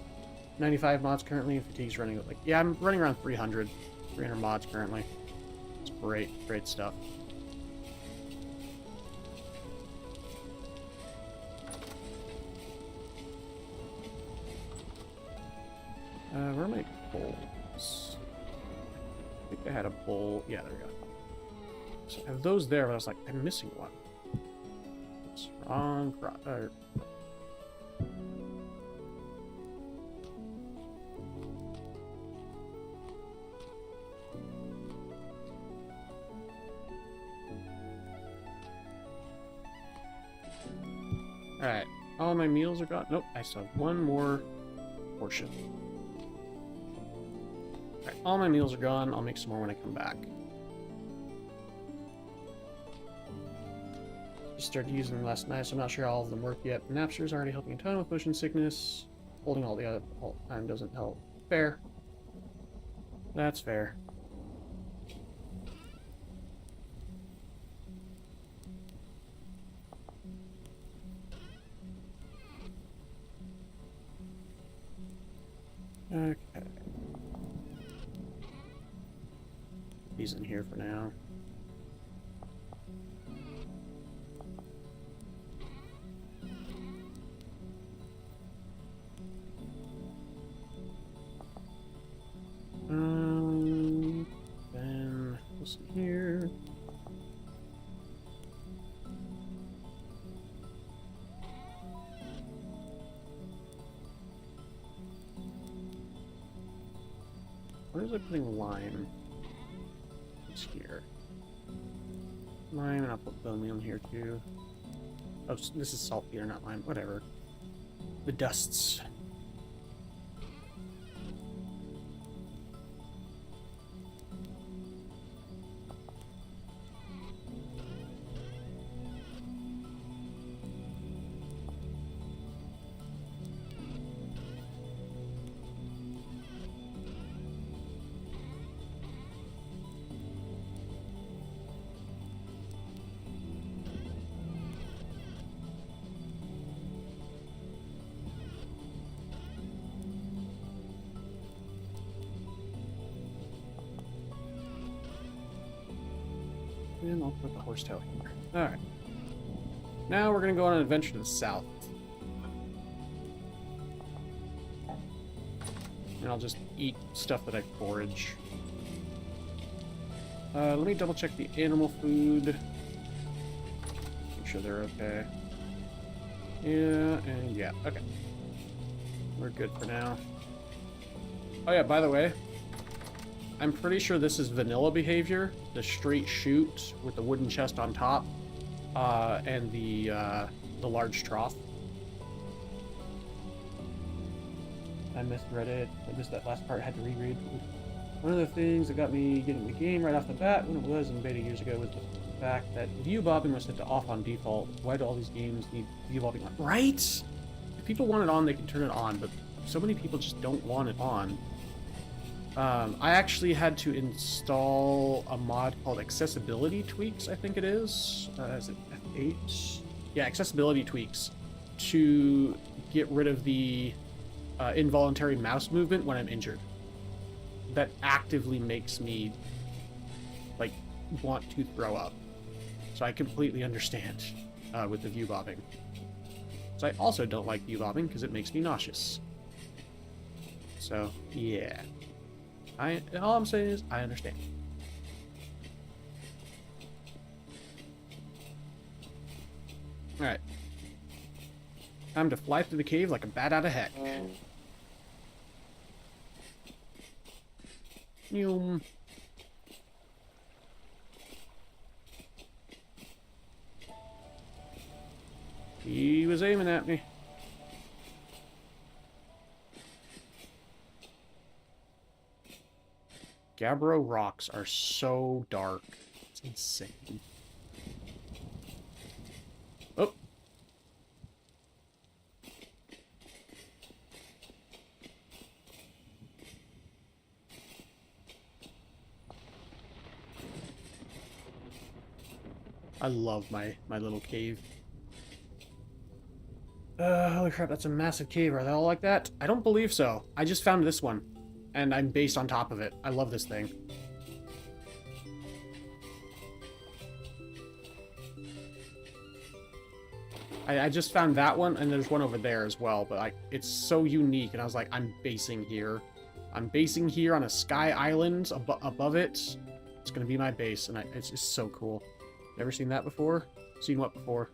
95 mods currently, and fatigue's running like, yeah, I'm running around 300 mods currently. It's great stuff. Where are my bowls? I think I had a bowl. Yeah, there we go. So I have those there, but I was like, I'm missing one. It's wrong. Alright, all my meals are gone. Nope, I still have one more portion. Alright, all my meals are gone. I'll make some more when I come back. Just started using them last night, so I'm not sure all of them work yet. Napster's already helping a ton with motion sickness. Holding all the other all the time doesn't help. Fair. That's fair. Okay. He's in here for now. Then listen here. Where is I putting lime? It's here. Lime, and I'll put bone meal in here too. Oh, this is saltpeter, not lime. Whatever. The dusts. And I'll put the horsetail here. Alright. Now we're going to go on an adventure to the south. And I'll just eat stuff that I forage. Let me double check the animal food. Make sure they're okay. Yeah, and yeah, okay. We're good for now. Oh yeah, by the way, I'm pretty sure this is vanilla behavior. The straight chute with the wooden chest on top, and the large trough. I misread it. I missed that last part. I had to reread. One of the things that got me getting the game right off the bat when it was in beta years ago was the fact that view bobbing was set to off on default. Why do all these games need view bobbing on? Right? If people want it on, they can turn it on, but so many people just don't want it on. I actually had to install a mod called Accessibility Tweaks, I think it is. Is it F8? Yeah, Accessibility Tweaks to get rid of the involuntary mouse movement when I'm injured. That actively makes me, like, want to throw up. So I completely understand with the view bobbing. So I also don't like view bobbing because it makes me nauseous. So, yeah. All I'm saying is, I understand. Alright. Time to fly through the cave like a bat out of heck. Yum. He was aiming at me. Gabbro rocks are so dark. It's insane. Oh. I love my little cave. Holy crap, that's a massive cave. Are they all like that? I don't believe so. I just found this one, and I'm based on top of it. I love this thing. I just found that one, and there's one over there as well, but it's so unique, and I was like, I'm basing here. I'm basing here on a sky island above it. It's going to be my base, and it's just so cool. Never seen that before? Seen what before?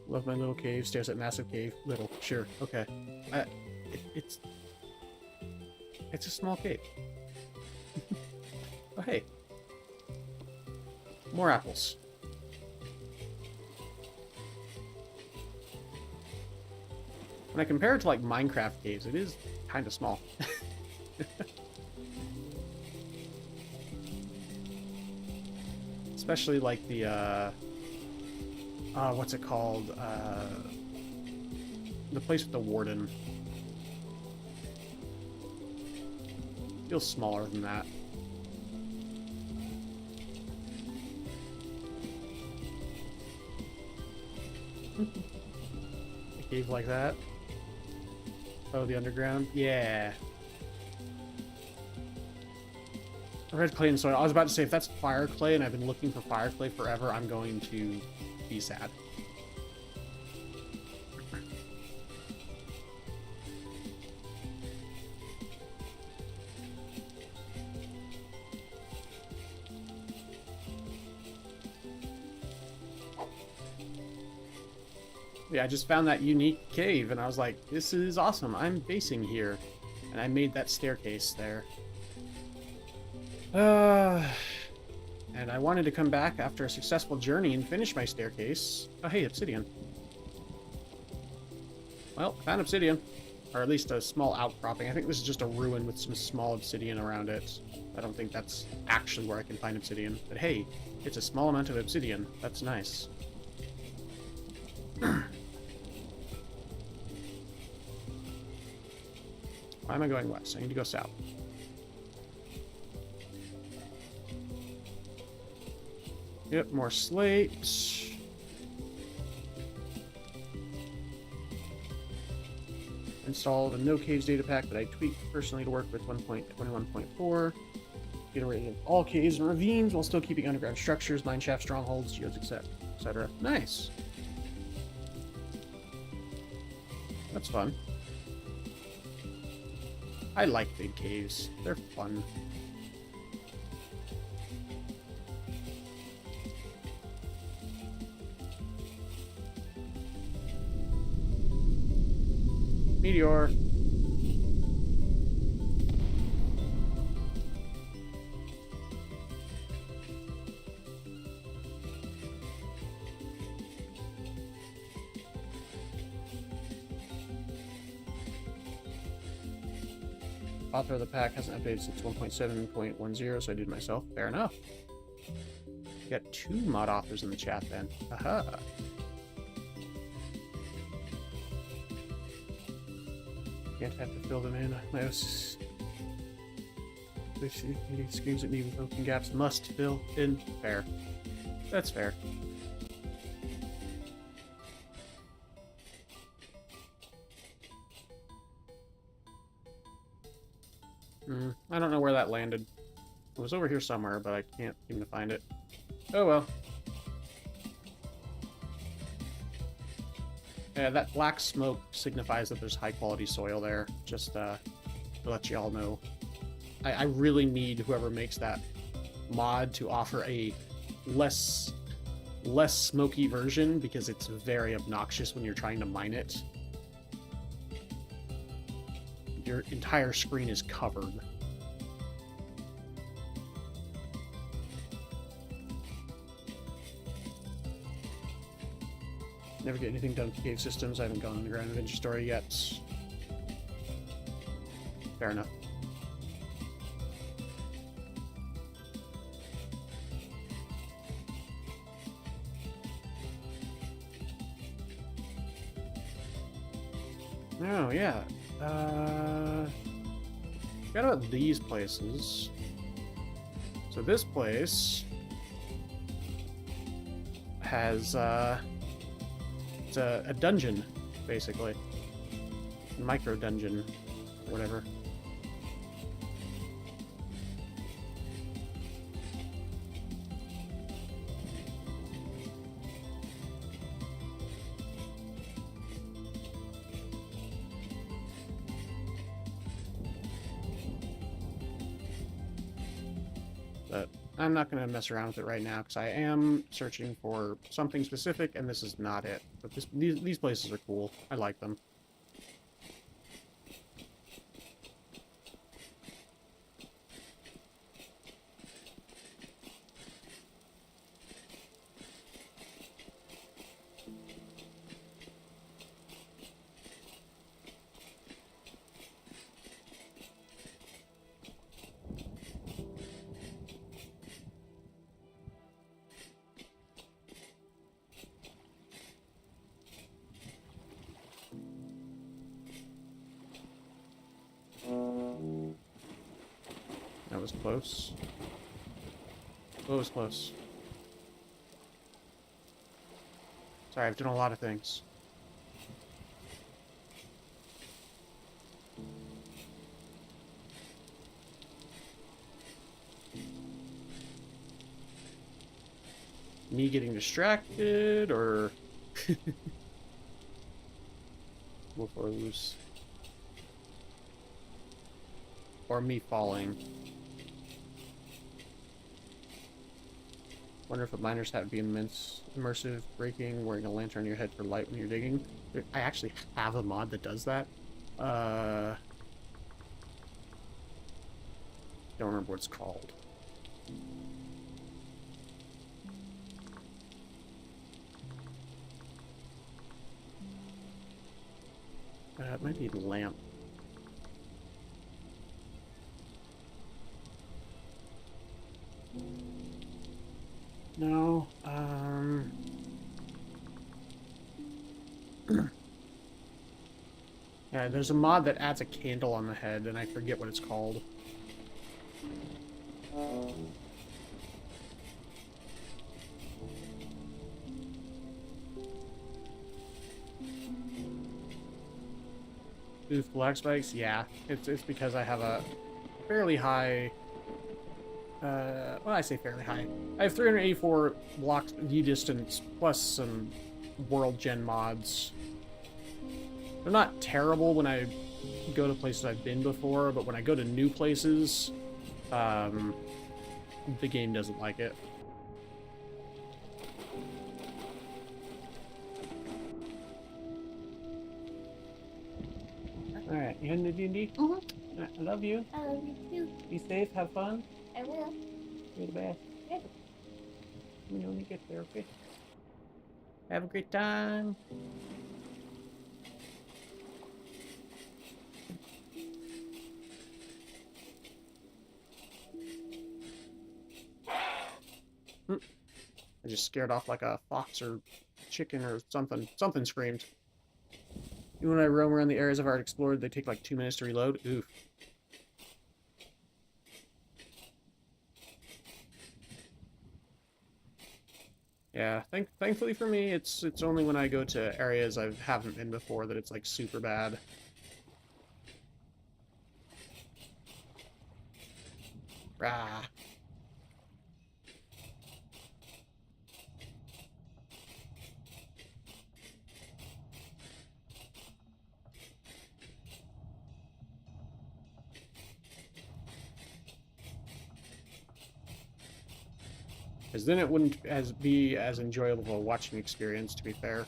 Love my little cave. Stares at massive cave. Little. Sure. Okay. It's a small cave. Oh, hey. More apples. When I compare it to, like, Minecraft caves, it is kind of small. Especially, like, the, what's it called? The place with the warden. Feels smaller than that. A cave like that. Oh, the underground? Yeah. Red clay and soil. I was about to say, if that's fire clay and I've been looking for fire clay forever, I'm going to be sad. Yeah, I just found that unique cave, and I was like, this is awesome. I'm basing here. And I made that staircase there. And I wanted to come back after a successful journey and finish my staircase. Oh, hey, obsidian. Well, found obsidian. Or at least a small outcropping. I think this is just a ruin with some small obsidian around it. I don't think that's actually where I can find obsidian. But hey, it's a small amount of obsidian. That's nice. Why am I going west? I need to go south. Yep, more slate. Installed a No Caves data pack that I tweaked personally to work with 1.21.4. Get rid of all caves and ravines while still keeping underground structures, mine shaft strongholds, geodes, etc. Nice. That's fun. I like big caves. They're fun. Meteor. Author of the pack hasn't updated since 1.7.10, so I did it myself. Fair enough. We got 2 mod authors in the chat then. Aha. Can't have to fill them in. My OS screams at me with open gaps. Must fill in. Fair. That's fair. I don't know where that landed. It was over here somewhere, but I can't seem to find it. Oh well. Yeah, that black smoke signifies that there's high quality soil there. Just to let you all know. I really need whoever makes that mod to offer a less smoky version, because it's very obnoxious when you're trying to mine it. Your entire screen is covered. Never get anything done with cave systems. I haven't gone on the Grand Adventure story yet. Fair enough. Oh, yeah. Forgot about these places. So this place has, it's a dungeon, basically. A micro dungeon, or whatever. But I'm not going to mess around with it right now, because I am searching for something specific, and this is not it. But these places are cool. I like them. That was close. That was close. Sorry, I've done a lot of things. Me getting distracted, or wolf or loose, or me falling. Wonder if a miner's hat would be immersive, breaking, wearing a lantern on your head for light when you're digging. I actually have a mod that does that. Don't remember what it's called. It might be lamp. No, yeah, there's a mod that adds a candle on the head, and I forget what it's called. Oof, black spikes? Yeah, it's because I have a fairly high well, I say fairly high. I have 384 blocks view distance plus some world gen mods. They're not terrible when I go to places I've been before, but when I go to new places, the game doesn't like it. Alright, you heading to D&D? Mm-hmm. I love you. I love you too. Be safe, have fun. I will. You're the best. Good. Let me know when you get there, okay? Have a great time. I just scared off like a fox or chicken or something. Something screamed. Even when I roam around the areas I've already explored, they take like 2 minutes to reload. Oof. Yeah, thankfully for me, it's only when I go to areas I haven't been before that it's like super bad. Rah. Because then it wouldn't be as enjoyable a watching experience, to be fair.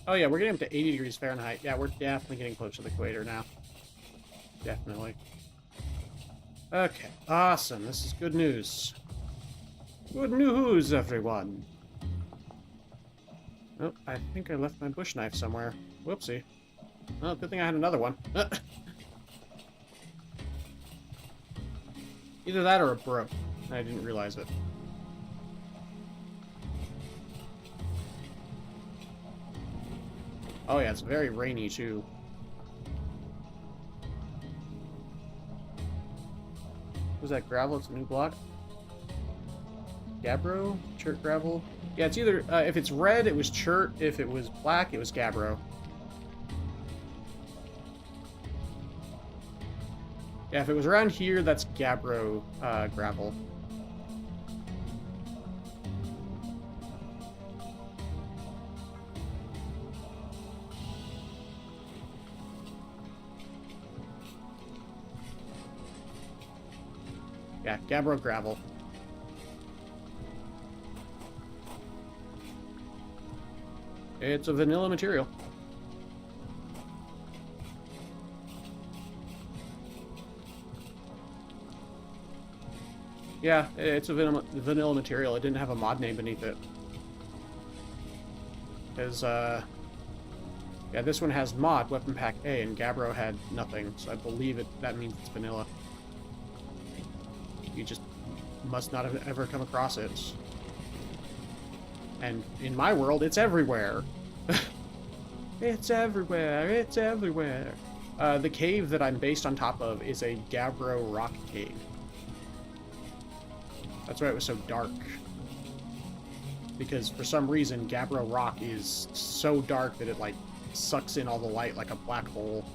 Oh yeah, we're getting up to 80 degrees Fahrenheit. Yeah, we're definitely getting close to the equator now. Definitely. Okay, awesome. This is good news. Good news, everyone. Oh, I think I left my bush knife somewhere. Whoopsie. Well, good thing I had another one. Either that or it broke. I didn't realize it. Oh yeah, it's very rainy too. Was that gravel? It's a new block. Gabbro? Chert gravel? Yeah, it's either, if it's red, it was chert. If it was black, it was gabbro. Yeah, if it was around here, that's gabbro gravel. Yeah, gabbro gravel. It's a vanilla material. Yeah, it's a vanilla material. It didn't have a mod name beneath it. Because, yeah, this one has mod, Weapon Pack A, and Gabbro had nothing, so I believe that means it's vanilla. You just must not have ever come across it. And in my world, it's everywhere. It's everywhere, it's everywhere. The cave that I'm based on top of is a Gabbro rock cave. That's why it was so dark. Because for some reason, Gabbro rock is so dark that it, like, sucks in all the light like a black hole.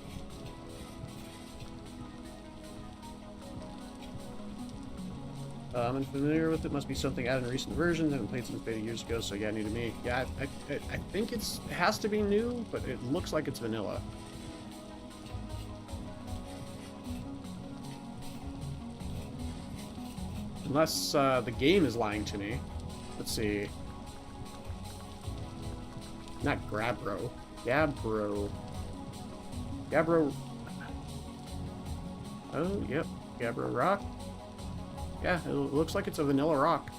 I'm familiar with it. Must be something added in recent versions. I haven't played since beta years ago, so yeah, new to me. Yeah, I think it has to be new, but it looks like it's vanilla. Unless the game is lying to me. Let's see. Not Gabbro. Gabbro. Gabbro. Oh, yep. Gabbro rock. Yeah, it looks like it's a vanilla rock.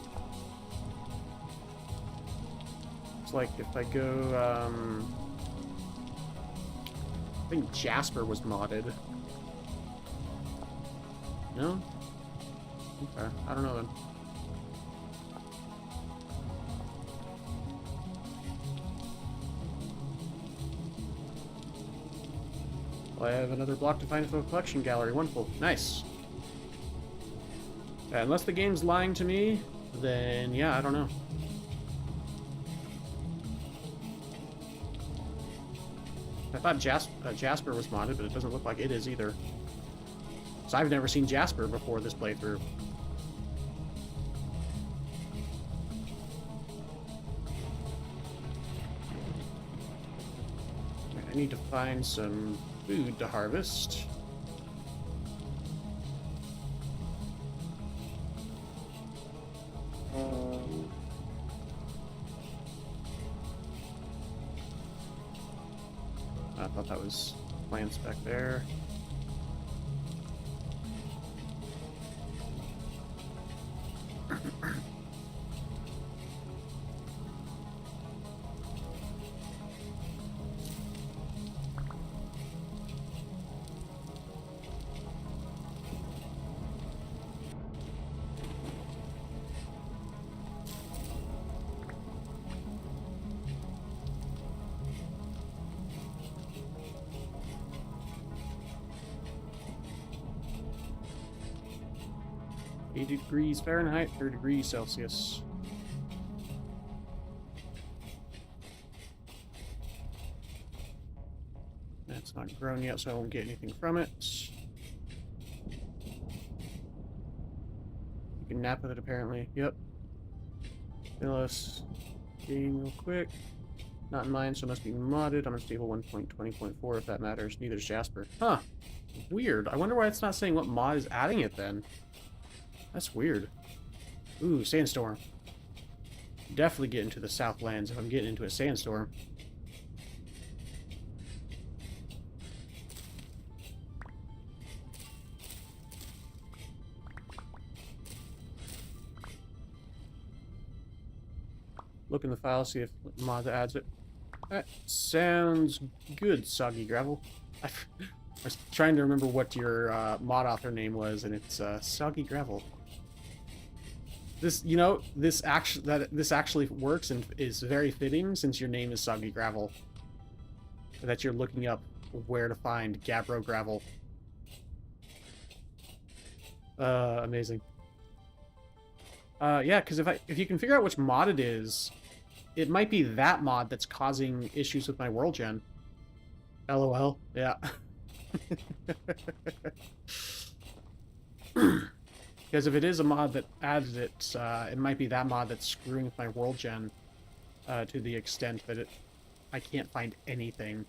It's like if I go, I think Jasper was modded. No? Okay, I don't know then. Well, I have another block to find for a collection gallery. Wonderful. Nice. Unless the game's lying to me, then yeah, I don't know. I thought Jasper was modded, but it doesn't look like it is either. So I've never seen Jasper before this playthrough. I need to find some food to harvest. I thought that was plants back there. Degrees Fahrenheit, 30 degrees Celsius. That's not grown yet, so I won't get anything from it. You can nap with it, apparently. Yep. Let's game real quick. Not in mine, so it must be modded. I'm on stable 1.20.4 if that matters. Neither's Jasper. Huh. Weird. I wonder why it's not saying what mod is adding it then. That's weird. Ooh, sandstorm. Definitely get into the Southlands if I'm getting into a sandstorm. Look in the file, see if mod adds it. That sounds good, Soggy Gravel. I was trying to remember what your mod author name was, and it's Soggy Gravel. This, you know, this actually works and is very fitting since your name is Soggy Gravel. That you're looking up where to find Gabbro Gravel. Amazing. Yeah, because if you can figure out which mod it is, it might be that mod that's causing issues with my world gen. LOL. Yeah. Because if it is a mod that added it, it might be that mod that's screwing with my world gen to the extent that I can't find anything.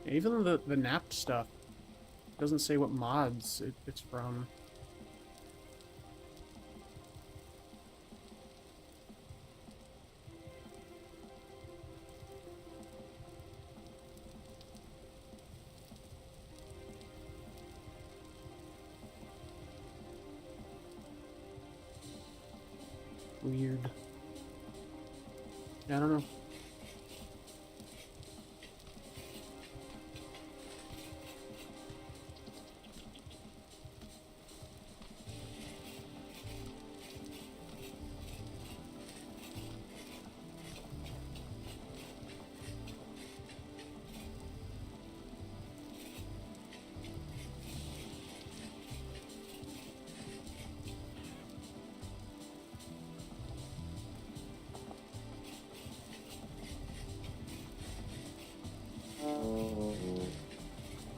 Even the napped stuff doesn't say what mods it's from. Weird. I don't know.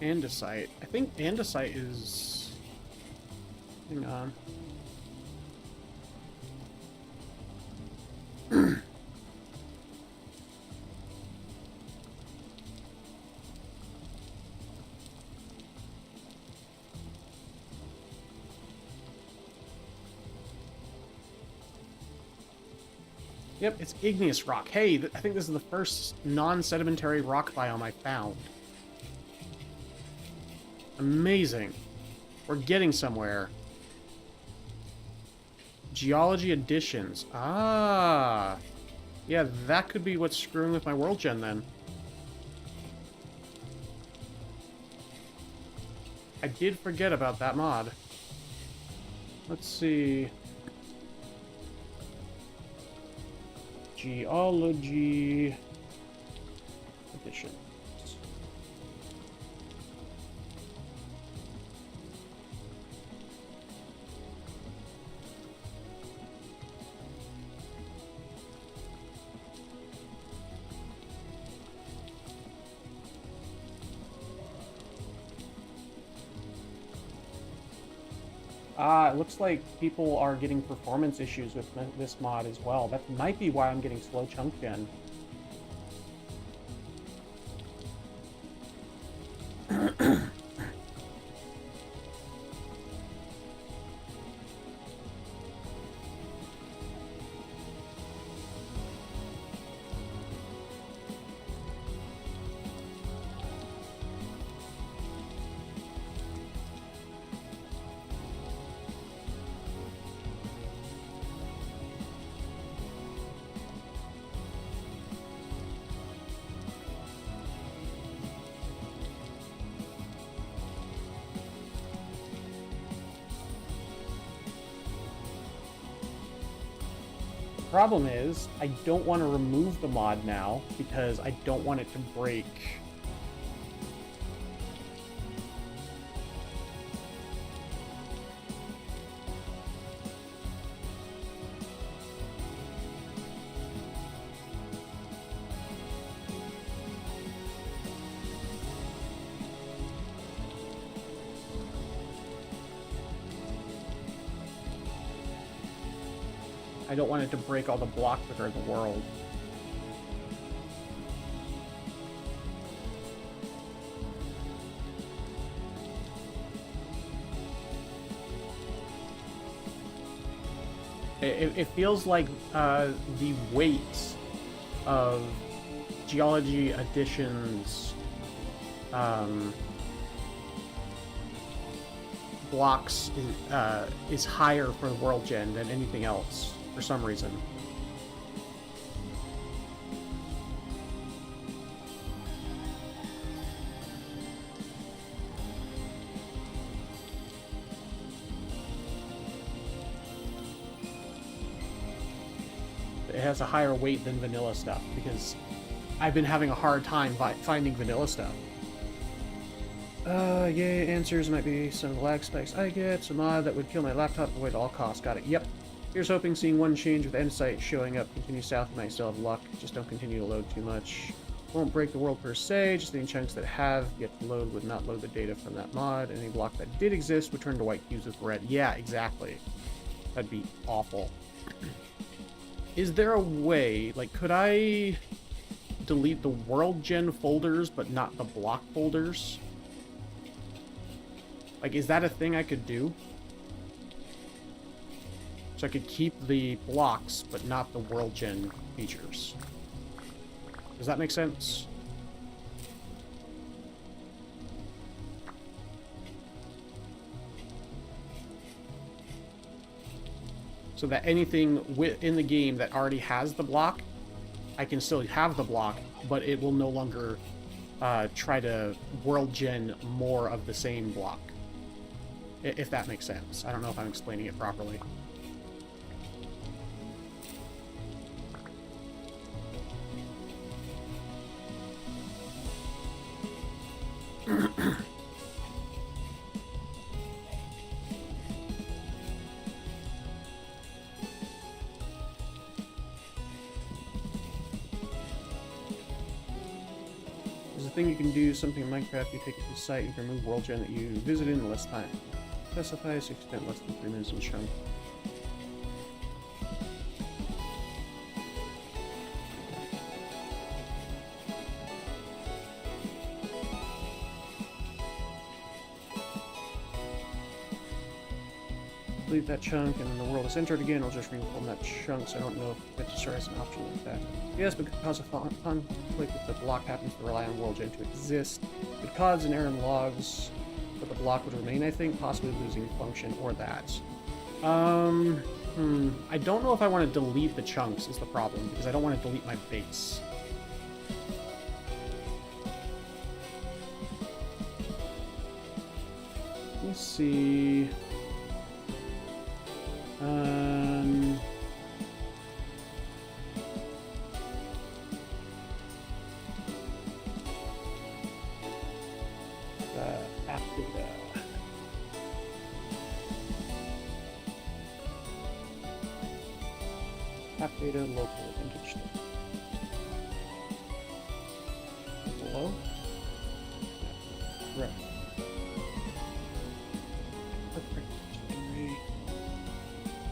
Andesite. I think andesite is... Hang on. Yep, it's igneous rock. Hey, I think this is the first non-sedimentary rock biome I found. Amazing. We're getting somewhere. Geology additions. Ah. Yeah, that could be what's screwing with my world gen then. I did forget about that mod. Let's see. Geology edition. It looks like people are getting performance issues with this mod as well. That might be why I'm getting slow chunk gen. Problem is, I don't want to remove the mod now because I don't want it to break. I don't want it to break all the blocks that are in the world. It feels like the weight of Geology Edition's blocks is higher for the World Gen than anything else. For some reason. It has a higher weight than vanilla stuff because I've been having a hard time finding vanilla stuff. Yay, answers might be some of the lag spikes I get. Some mod that would kill my laptop avoid all costs. Got it. Yep. Here's hoping seeing one change with Endsight showing up. Continue south, you might still have luck. Just don't continue to load too much. Won't break the world per se, just any chunks that have yet to load would not load the data from that mod. Any block that did exist would turn to white cubes with red. Yeah, exactly. That'd be awful. Is there a way, like, could I delete the World Gen folders but not the block folders? Like, is that a thing I could do? So I could keep the blocks, but not the World Gen features. Does that make sense? So that anything in the game that already has the block, I can still have the block, but it will no longer try to World Gen more of the same block. If that makes sense. I don't know if I'm explaining it properly. There's a thing you can do, something in Minecraft, you take it to the site, you can remove World Gen that you visited in less time. Specify 6% less than 3 minutes in chunk. Delete that chunk, and then the world is entered again. I'll just reform that chunk, so I don't know if Register has an option like that. Yes, but because of conflict, if the block happens to rely on World Gen to exist, with CODs and errand logs, but the block would remain, I think, possibly losing function or that. I don't know if I want to delete the chunks is the problem, because I don't want to delete my base. Let's see. App data. App data local vintage. Below. Right. Perfect.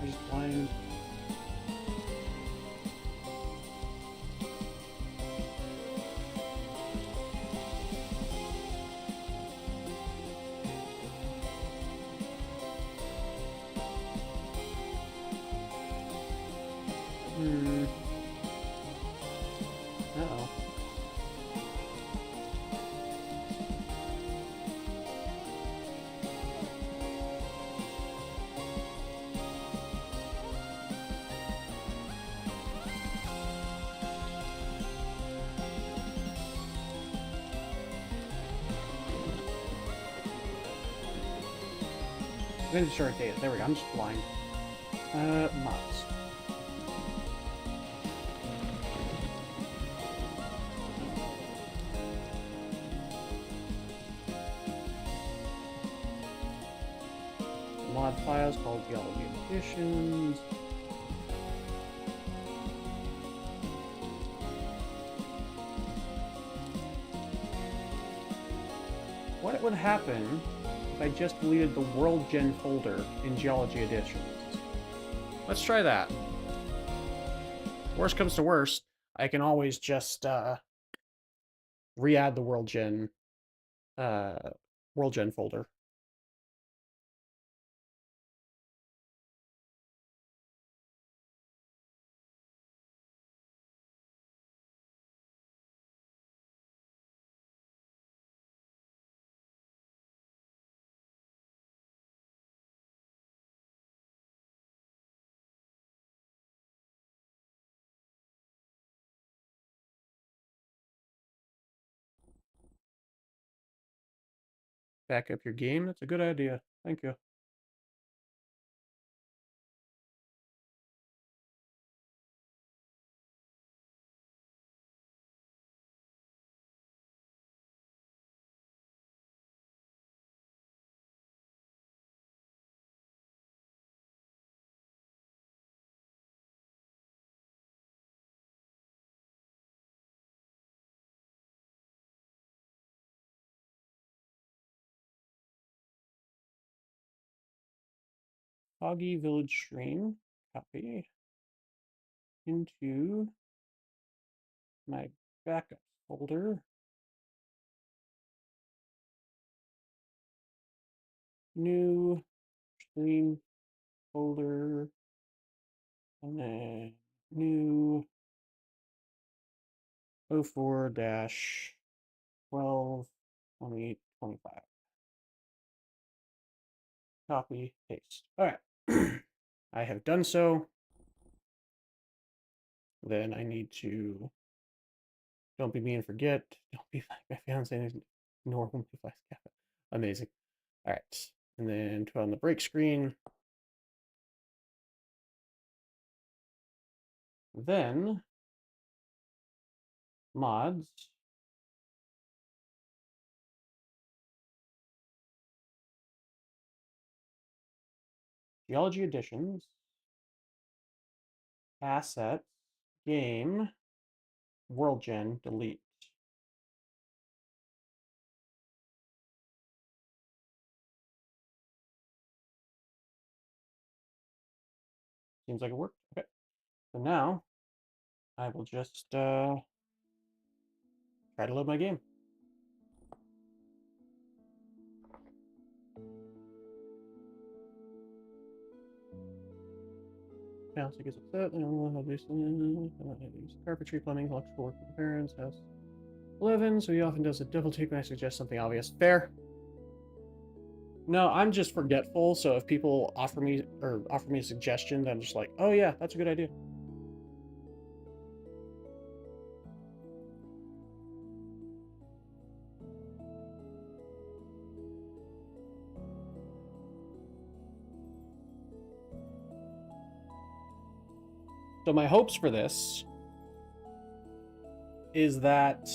I just blind. Uh-oh. Vintage short data. There we go. I'm just blind. Mods. Mod files called Geology Editions. What would happen if I just deleted the World Gen folder in Geology Editions? Let's try that. Worst comes to worst, I can always just re-add the World Gen folder. Back up your game. That's a good idea. Thank you. Foggy Village Stream. Copy. Into my backups folder. New stream folder. And then new 04-12-2025. Copy, paste. All right. I have done so. Then I need to don't be me and forget. Don't be like my fiance nor whom he flies kappa. Amazing. All right. And then on the break screen. Then mods. Geology Editions. Assets. Game. World Gen. Delete. Seems like it worked. Okay. So now I will just try to load my game. Fiance gets upset. I don't know how to do carpentry, plumbing, electrical work with the parents. House 11, so he often does a double take when I suggest something obvious. Fair. No, I'm just forgetful, so if people offer me a suggestion, I'm just like, oh yeah, that's a good idea. So my hopes for this is that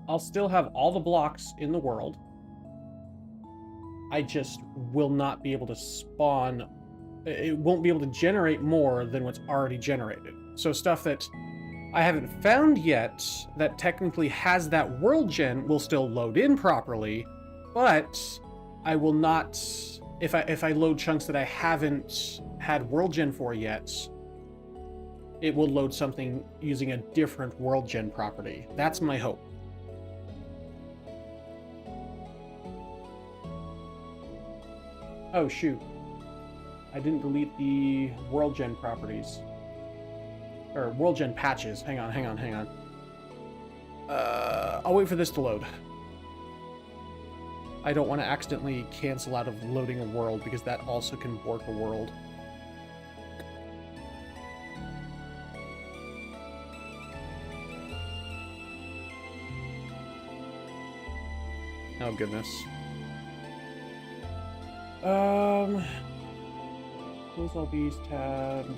I'll still have all the blocks in the world. I just will not be able to spawn. It won't be able to generate more than what's already generated. So stuff that I haven't found yet that technically has that world gen will still load in properly, but I will not, if I load chunks that I haven't had world gen for yet, it will load something using a different world gen property. That's my hope. Oh shoot, I didn't delete the world gen properties. Or world gen patches. Hang on. I'll wait for this to load. I don't want to accidentally cancel out of loading a world because that also can bork a world. Oh goodness. Close all these tabs.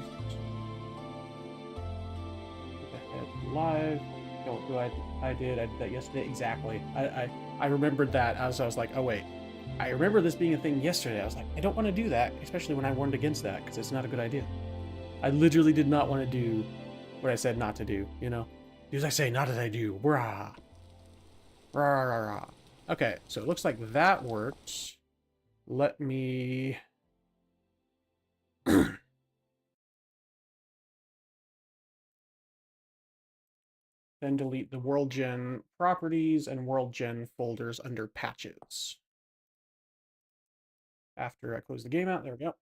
Live. Don't do I did that yesterday. Exactly. I remembered that as I was like, oh wait, I remember this being a thing yesterday. I was like, I don't want to do that, especially when I warned against that because it's not a good idea. I literally did not want to do what I said not to do. You know, do as I say, not as I do. Rah. Rah rah rah. Okay, so it looks like that worked. Let me. Then delete the world gen properties and world gen folders under patches. After I close the game out, there we go.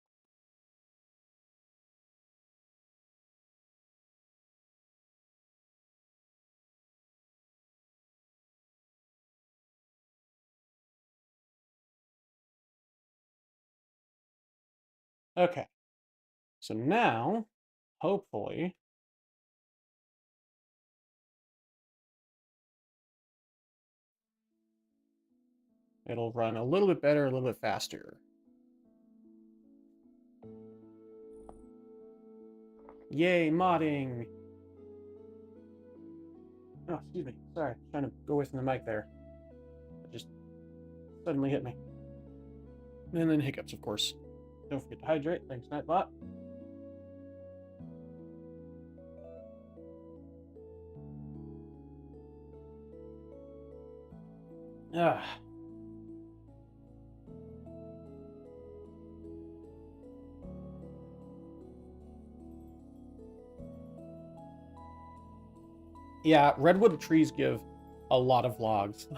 Okay. So now, hopefully, it'll run a little bit better, a little bit faster. Yay, modding! Oh, excuse me. Sorry, trying to go away from the mic there. It just suddenly hit me. And then hiccups, of course. Don't forget to hydrate. Thanks, Nightbot. Ah. Yeah, redwood trees give a lot of logs.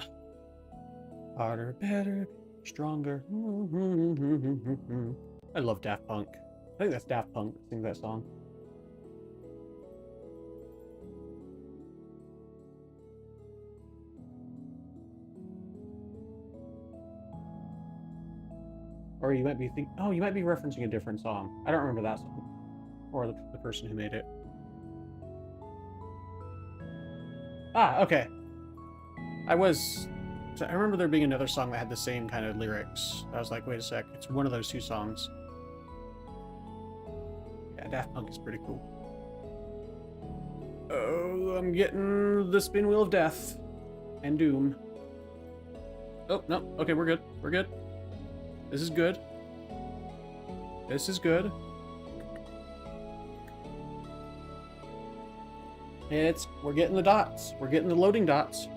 Harder, better, stronger. I love Daft Punk. I think that's Daft Punk that sings that song. Or you might be thinking, oh, you might be referencing a different song. I don't remember that song. Or the person who made it. Ah, okay. So I remember there being another song that had the same kind of lyrics. I was like, wait a sec, it's one of those two songs. Yeah, Daft Punk is pretty cool. Oh, I'm getting the spin wheel of death. And doom. Oh, no. Okay, we're good. We're good. This is good. This is good. We're getting the dots. We're getting the loading dots.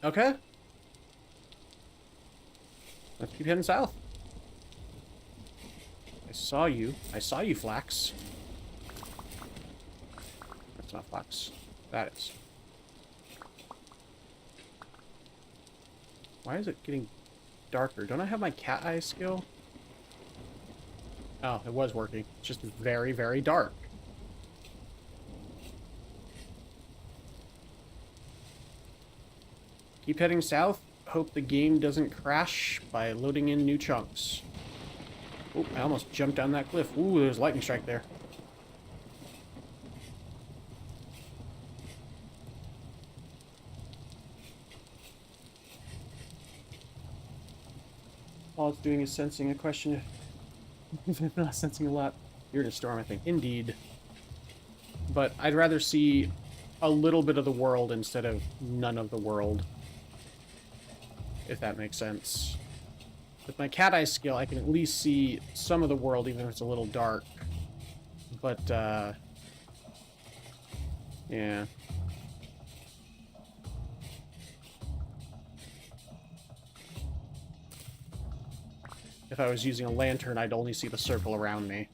Okay. Let's keep heading south. I saw you, Flax. That's not Flax. That is. Why is it getting darker? Don't I have my cat eye skill? Oh, it was working. It's just very, very dark. Keep heading south. Hope the game doesn't crash by loading in new chunks. Oh, I almost jumped down that cliff. Ooh, there's a lightning strike there. All it's doing is sensing a question. Not sensing a lot. You're in a storm, I think. Indeed. But I'd rather see a little bit of the world instead of none of the world. If that makes sense. With my cat eye skill, I can at least see some of the world, even if it's a little dark. But, yeah. If I was using a lantern, I'd only see the circle around me.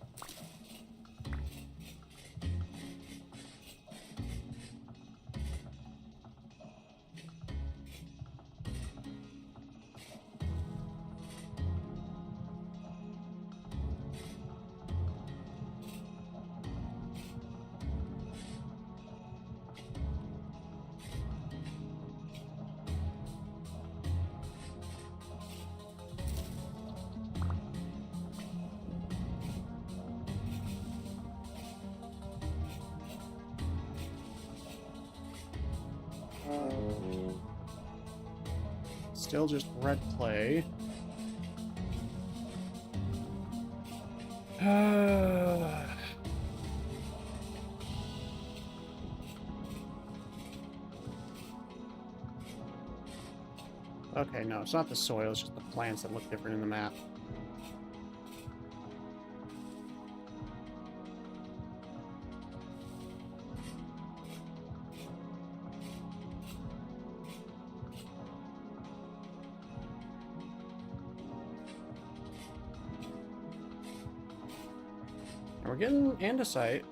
Still just red clay. Okay, no, it's not the soil, it's just the plants that look different in the map. And we're getting andesite.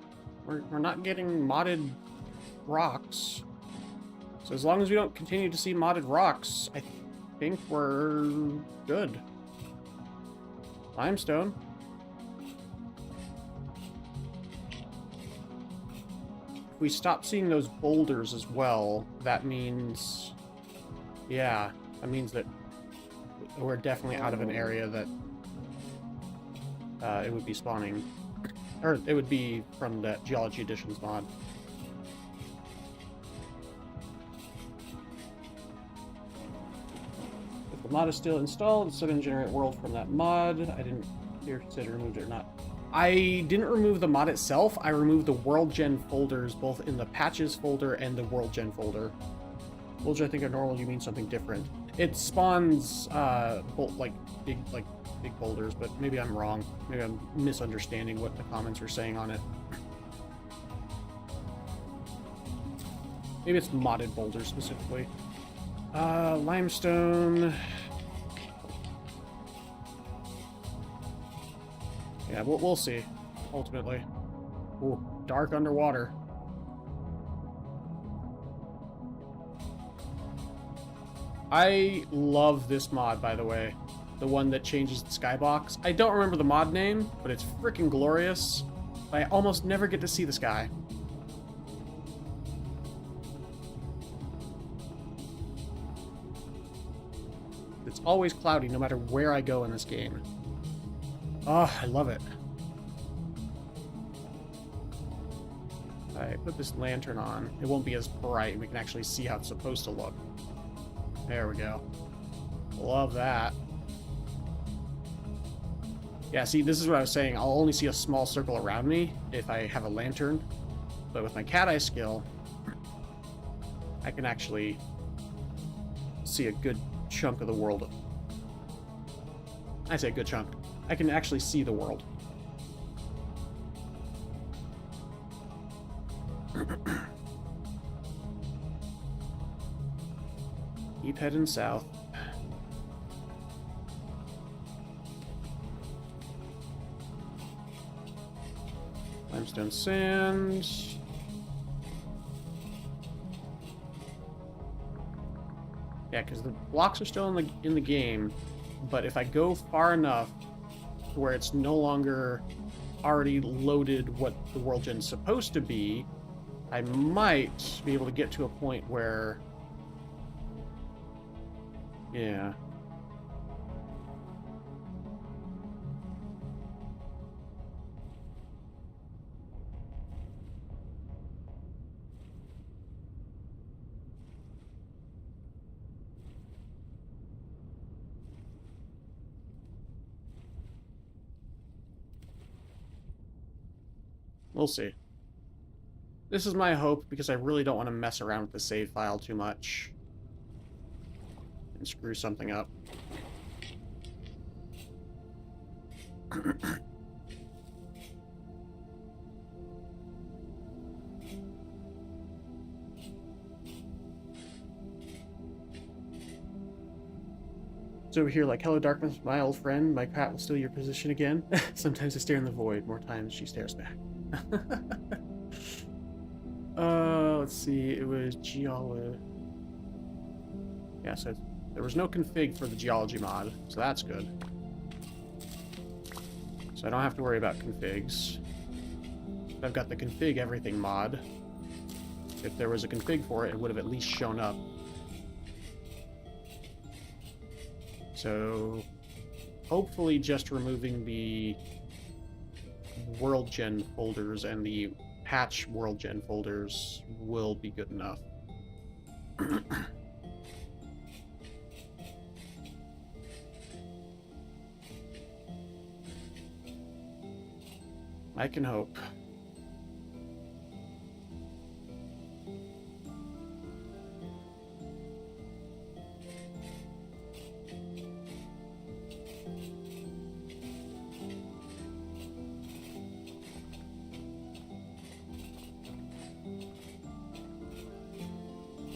We're not getting modded rocks. So as long as we don't continue to see modded rocks, I think we're good. Limestone. If we stop seeing those boulders as well, that means... yeah, that means that we're definitely out of an area that it would be spawning. Or it would be from that Geology Editions mod. If the mod is still installed, it's still going to generate world from that mod. I didn't hear if it removed it or not. I didn't remove the mod itself. I removed the World Gen folders, both in the Patches folder and the World Gen folder. Which I think are normal, you mean something different. It spawns big boulders, but maybe I'm wrong. Maybe I'm misunderstanding what the comments are saying on it. Maybe it's modded boulders specifically. Limestone. Yeah, we'll see, ultimately. Ooh, dark underwater. I love this mod, by the way. The one that changes the skybox. I don't remember the mod name, but it's freaking glorious. I almost never get to see the sky. It's always cloudy no matter where I go in this game. Oh, I love it. I put this lantern on. It won't be as bright. We can actually see how it's supposed to look. There we go. Love that. Yeah, see, this is what I was saying. I'll only see a small circle around me if I have a lantern. But with my cat eye skill, I can actually see a good chunk of the world. I say a good chunk. I can actually see the world. Keep heading south. Limestone sand. Yeah, because the blocks are still in the game, but if I go far enough, where it's no longer already loaded what the world gen's supposed to be, I might be able to get to a point where... Yeah. We'll see. This is my hope, because I really don't want to mess around with the save file too much and screw something up. It's over here like, hello darkness, my old friend, my cat will steal your position again. Sometimes I stare in the void, more times she stares back. Let's see, it was geology. Yeah, so there was no config for the geology mod, so that's good. So I don't have to worry about configs. I've got the config everything mod. If there was a config for it, it would have at least shown up. So hopefully just removing the world gen folders and the patch world gen folders will be good enough. I can hope.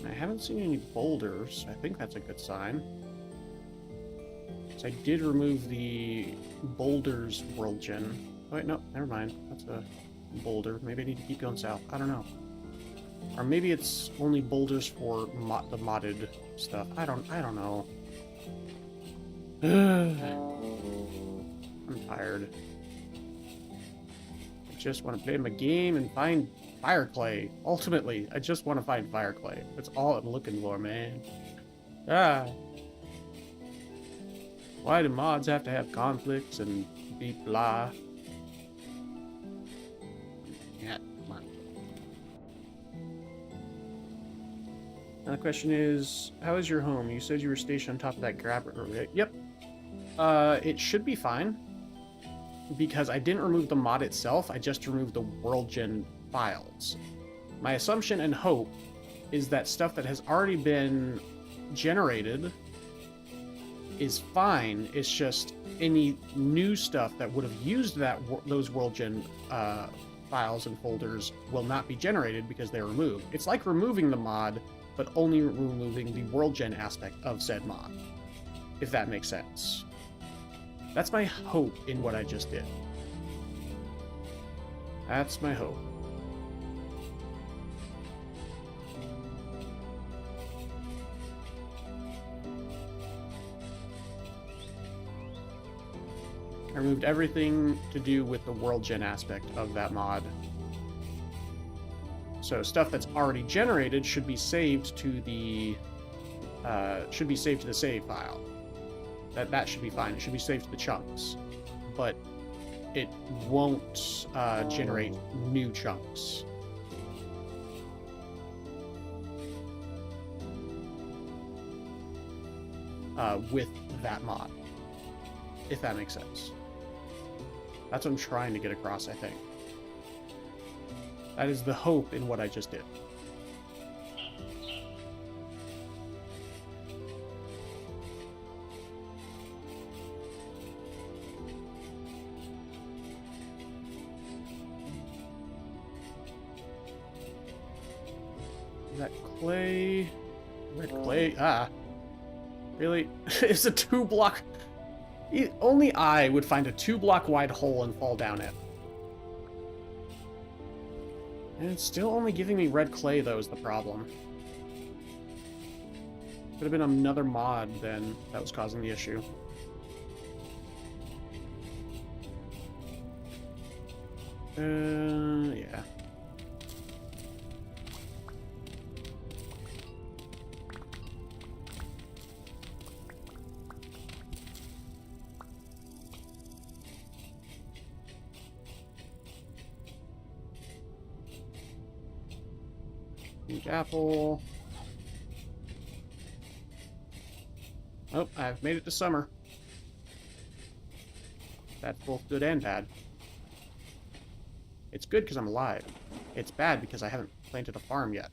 I haven't seen any boulders. I think that's a good sign. So I did remove the boulders world gen. Oh, wait, no, never mind. That's a boulder. Maybe I need to keep going south. I don't know. Or maybe it's only boulders for the modded stuff. I don't know. I'm tired. I just want to play my game and find fire clay. Ultimately, I just want to find fire clay. That's all I'm looking for, man. Ah. Why do mods have to have conflicts and be blah? Yeah, come on. Now the question is, how is your home? You said you were stationed on top of that grabber, right? Yep. It should be fine. Because I didn't remove the mod itself, I just removed the world gen files. My assumption and hope is that stuff that has already been generated is fine. It's just any new stuff that would have used those world gen files and folders will not be generated because they're removed. It's like removing the mod, but only removing the world gen aspect of said mod, if that makes sense. That's my hope in what I just did. That's my hope. I removed everything to do with the world gen aspect of that mod. So stuff that's already generated should be saved to the save file. That should be fine. It should be saved to the chunks, but it won't generate new chunks. With that mod, if that makes sense. That's what I'm trying to get across, I think. That is the hope in what I just did. Is that clay? Red clay? Ah. Really? It's a 2-block... Only I would find a 2-block wide hole and fall down it. And it's still only giving me red clay, though, is the problem. Could have been another mod, then, that was causing the issue. Yeah. Pink apple. Oh, I've made it to summer. That's both good and bad. It's good because I'm alive. It's bad because I haven't planted a farm yet.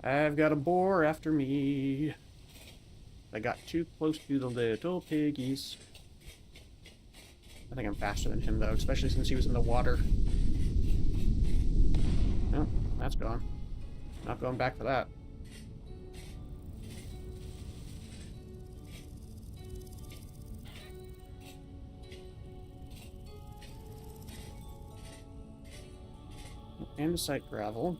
I've got a boar after me. I got too close to the little piggies. I think I'm faster than him, though, especially since he was in the water. Oh, that's gone. Not going back for that. Andesite gravel.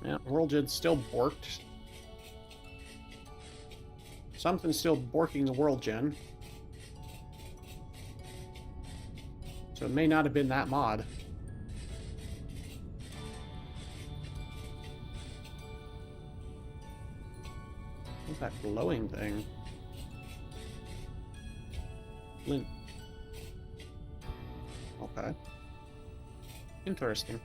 Yeah, Whirlgid's still borked. Something's still borking the Whirlgen. So it may not have been that mod. What's that glowing thing? Flint. Okay. Interesting.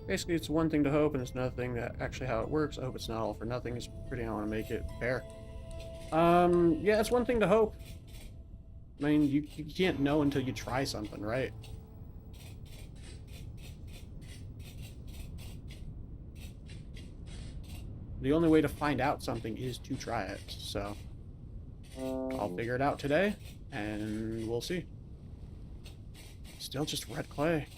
Basically, it's one thing to hope, and it's another thing that actually how it works. I hope it's not all for nothing. Is pretty how I want to make it fair. Yeah, it's one thing to hope. I mean, you can't know until you try something, right? The only way to find out something is to try it, so I'll figure it out today, and we'll see. Still just red clay.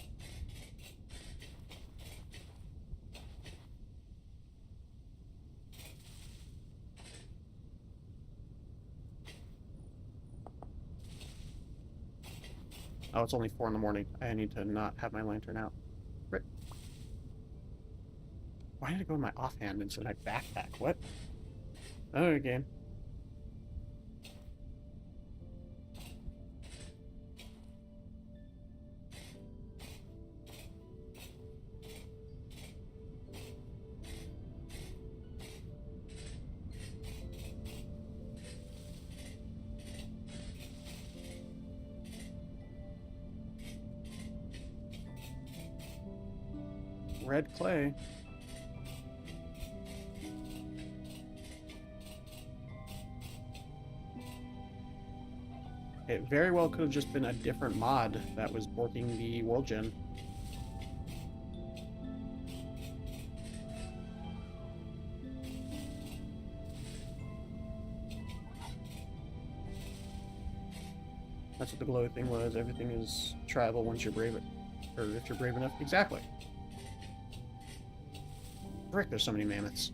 Oh, it's only 4 in the morning. I need to not have my lantern out. Right. Why did it go in my offhand instead of my backpack? What? Oh, game. Red clay. It very well could have just been a different mod that was borking the Whirlgen. That's what the glow thing was. Everything is tribal once you're brave it. Or if you're brave enough. Exactly. Frick, there's so many mammoths.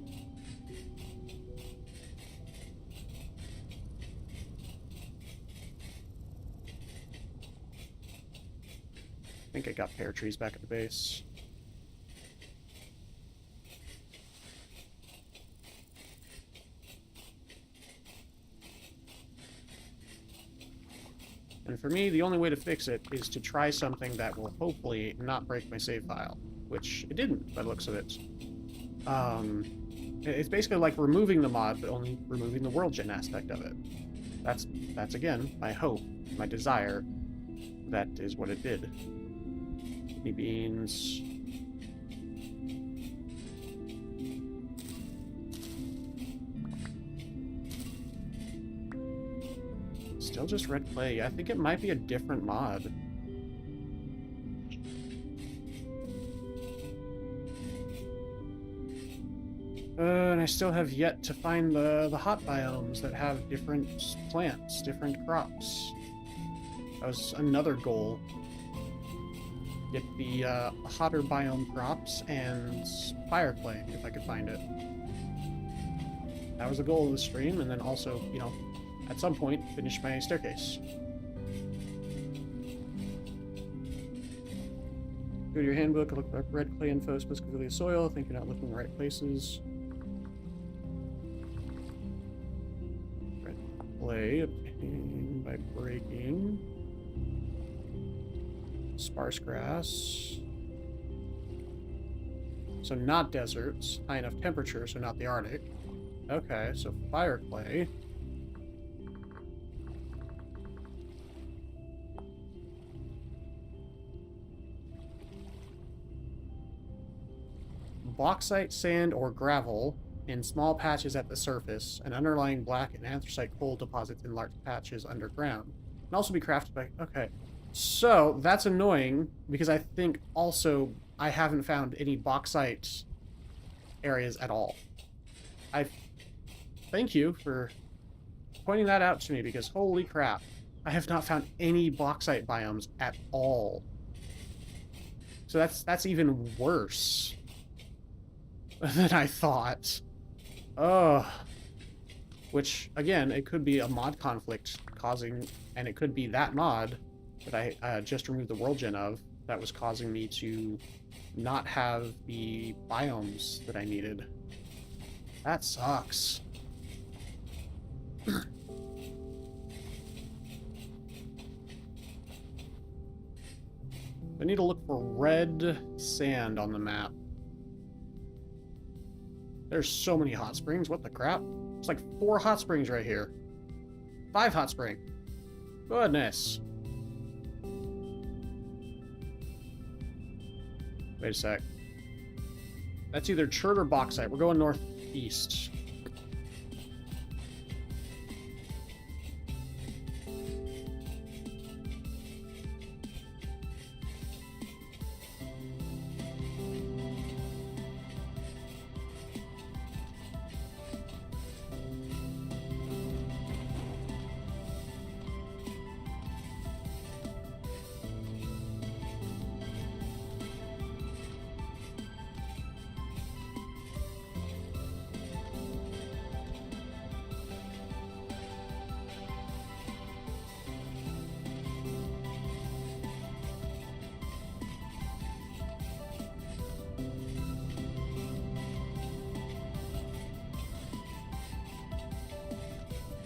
I think I got pear trees back at the base. And for me, the only way to fix it is to try something that will hopefully not break my save file, which it didn't by the looks of it. It's basically like removing the mod, but only removing the Whirlgen aspect of it. That's again, my hope, my desire. That is what it did. Kidney beans. Still just red clay. I think it might be a different mod. And I still have yet to find the hot biomes that have different plants, different crops. That was another goal. Get the hotter biome crops and fire clay, if I could find it. That was the goal of the stream, and then also, you know, at some point, finish my staircase. Go to your handbook, look up red clay info, specifically soil. Think you're not looking in the right places. Red clay, obtained by breaking. Sparse grass. So not deserts. High enough temperature, so not the Arctic. Okay, so fire clay. Bauxite, sand, or gravel in small patches at the surface, and underlying black and anthracite coal deposits in large patches underground. Can also be crafted by... Okay. So, that's annoying, because I think also I haven't found any bauxite areas at all. Thank you for pointing that out to me, because holy crap, I have not found any bauxite biomes at all. So that's even worse than I thought. Ugh. Which, again, it could be a mod conflict causing... And it could be that mod that I just removed the world gen of that was causing me to not have the biomes that I needed. That sucks. I need to look for red sand on the map. There's so many hot springs. What the crap? It's like 4 hot springs right here. 5 hot spring. Goodness. Wait a sec. That's either chert or bauxite. We're going northeast.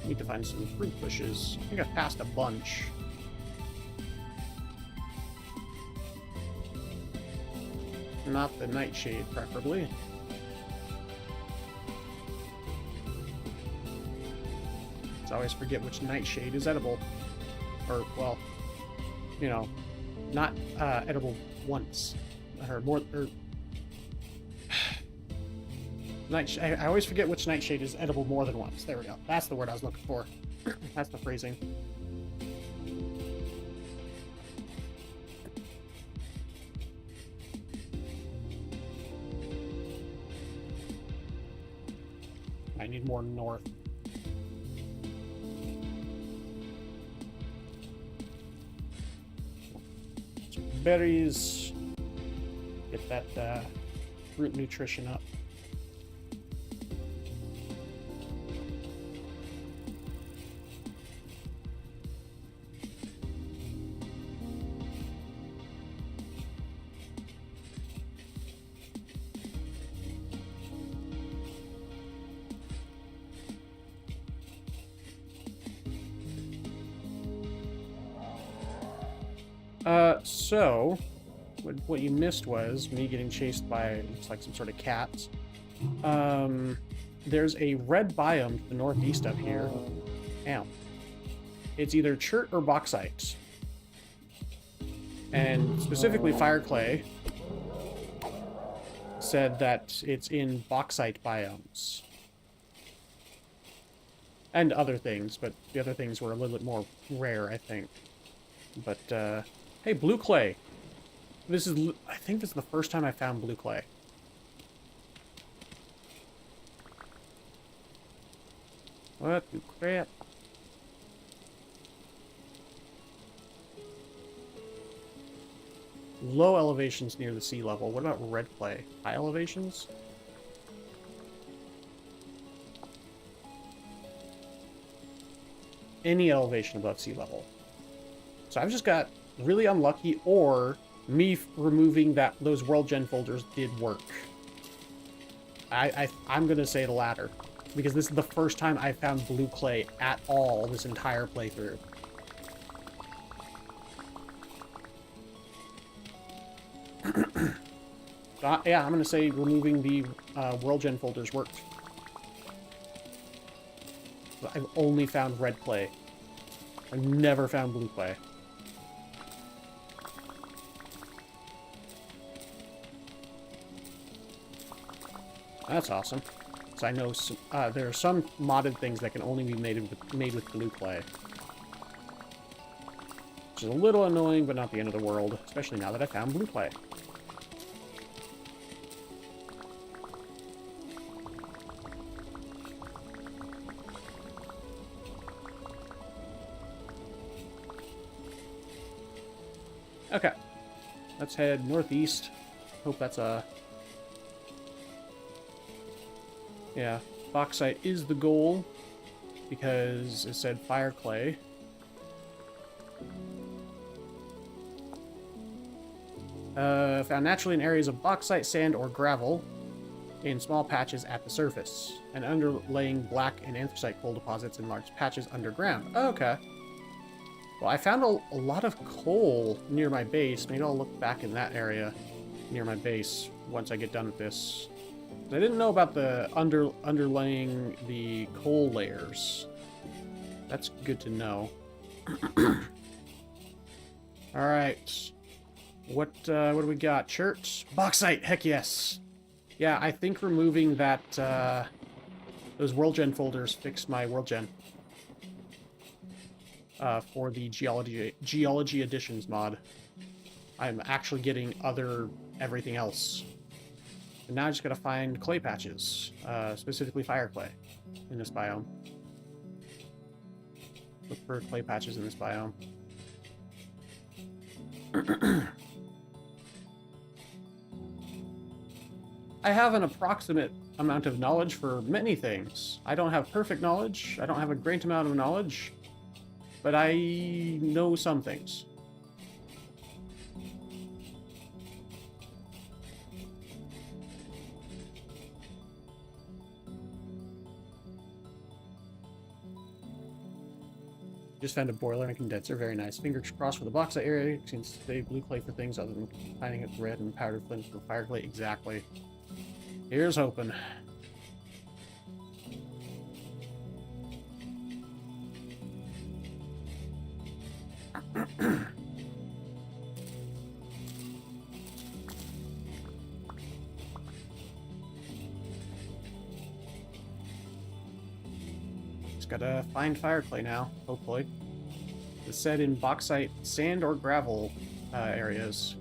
Need to find some fruit bushes. I think I've passed a bunch. Not the nightshade, preferably. I always forget which nightshade is edible. Or, well, you know, not edible once. Or more, or... I always forget which nightshade is edible more than once. There we go. That's the word I was looking for. That's the phrasing. I need more north. Some berries. Get that root nutrition up. So, what you missed was me getting chased by, looks like some sort of cat. There's a red biome to the northeast of here. Ow. It's either chert or bauxite. And specifically Fire Clay said that it's in bauxite biomes. And other things, but the other things were a little bit more rare, I think. But, hey, blue clay. I think this is the first time I found blue clay. What the crap? Low elevations near the sea level. What about red clay? High elevations? Any elevation above sea level. So I've just got really unlucky, or me removing those World Gen folders did work. I'm gonna say the latter, because this is the first time I found blue clay at all this entire playthrough. Yeah, I'm gonna say removing the World Gen folders worked. I've only found red clay. I've never found blue clay. That's awesome. So I know there are some modded things that can only be made with blue clay. Which is a little annoying, but not the end of the world. Especially now that I found blue clay. Okay. Let's head northeast. Hope that's a... Yeah, bauxite is the goal, because it said fire clay. Found naturally in areas of bauxite, sand, or gravel, in small patches at the surface, and underlaying black and anthracite coal deposits in large patches underground. Oh, okay. Well, I found a lot of coal near my base. Maybe I'll look back in that area near my base once I get done with this. I didn't know about the underlaying the coal layers. That's good to know. All right. What do we got? Chert? Bauxite! Heck yes! Yeah, I think removing that, those World Gen folders fixed my World Gen. For the Geology Editions mod. I'm actually getting everything else. And now I just gotta find clay patches, specifically fire clay, in this biome. Look for clay patches in this biome. I have an approximate amount of knowledge for many things. I don't have perfect knowledge, I don't have a great amount of knowledge, but I know some things. Just found a boiler and condenser. Very nice. Fingers crossed for the bauxite area. Seems to save blue clay for things other than finding it red and powdered flint for fire clay. Exactly. Here's hoping. Just gotta find fire clay now, hopefully. It's said in bauxite, sand, or gravel areas.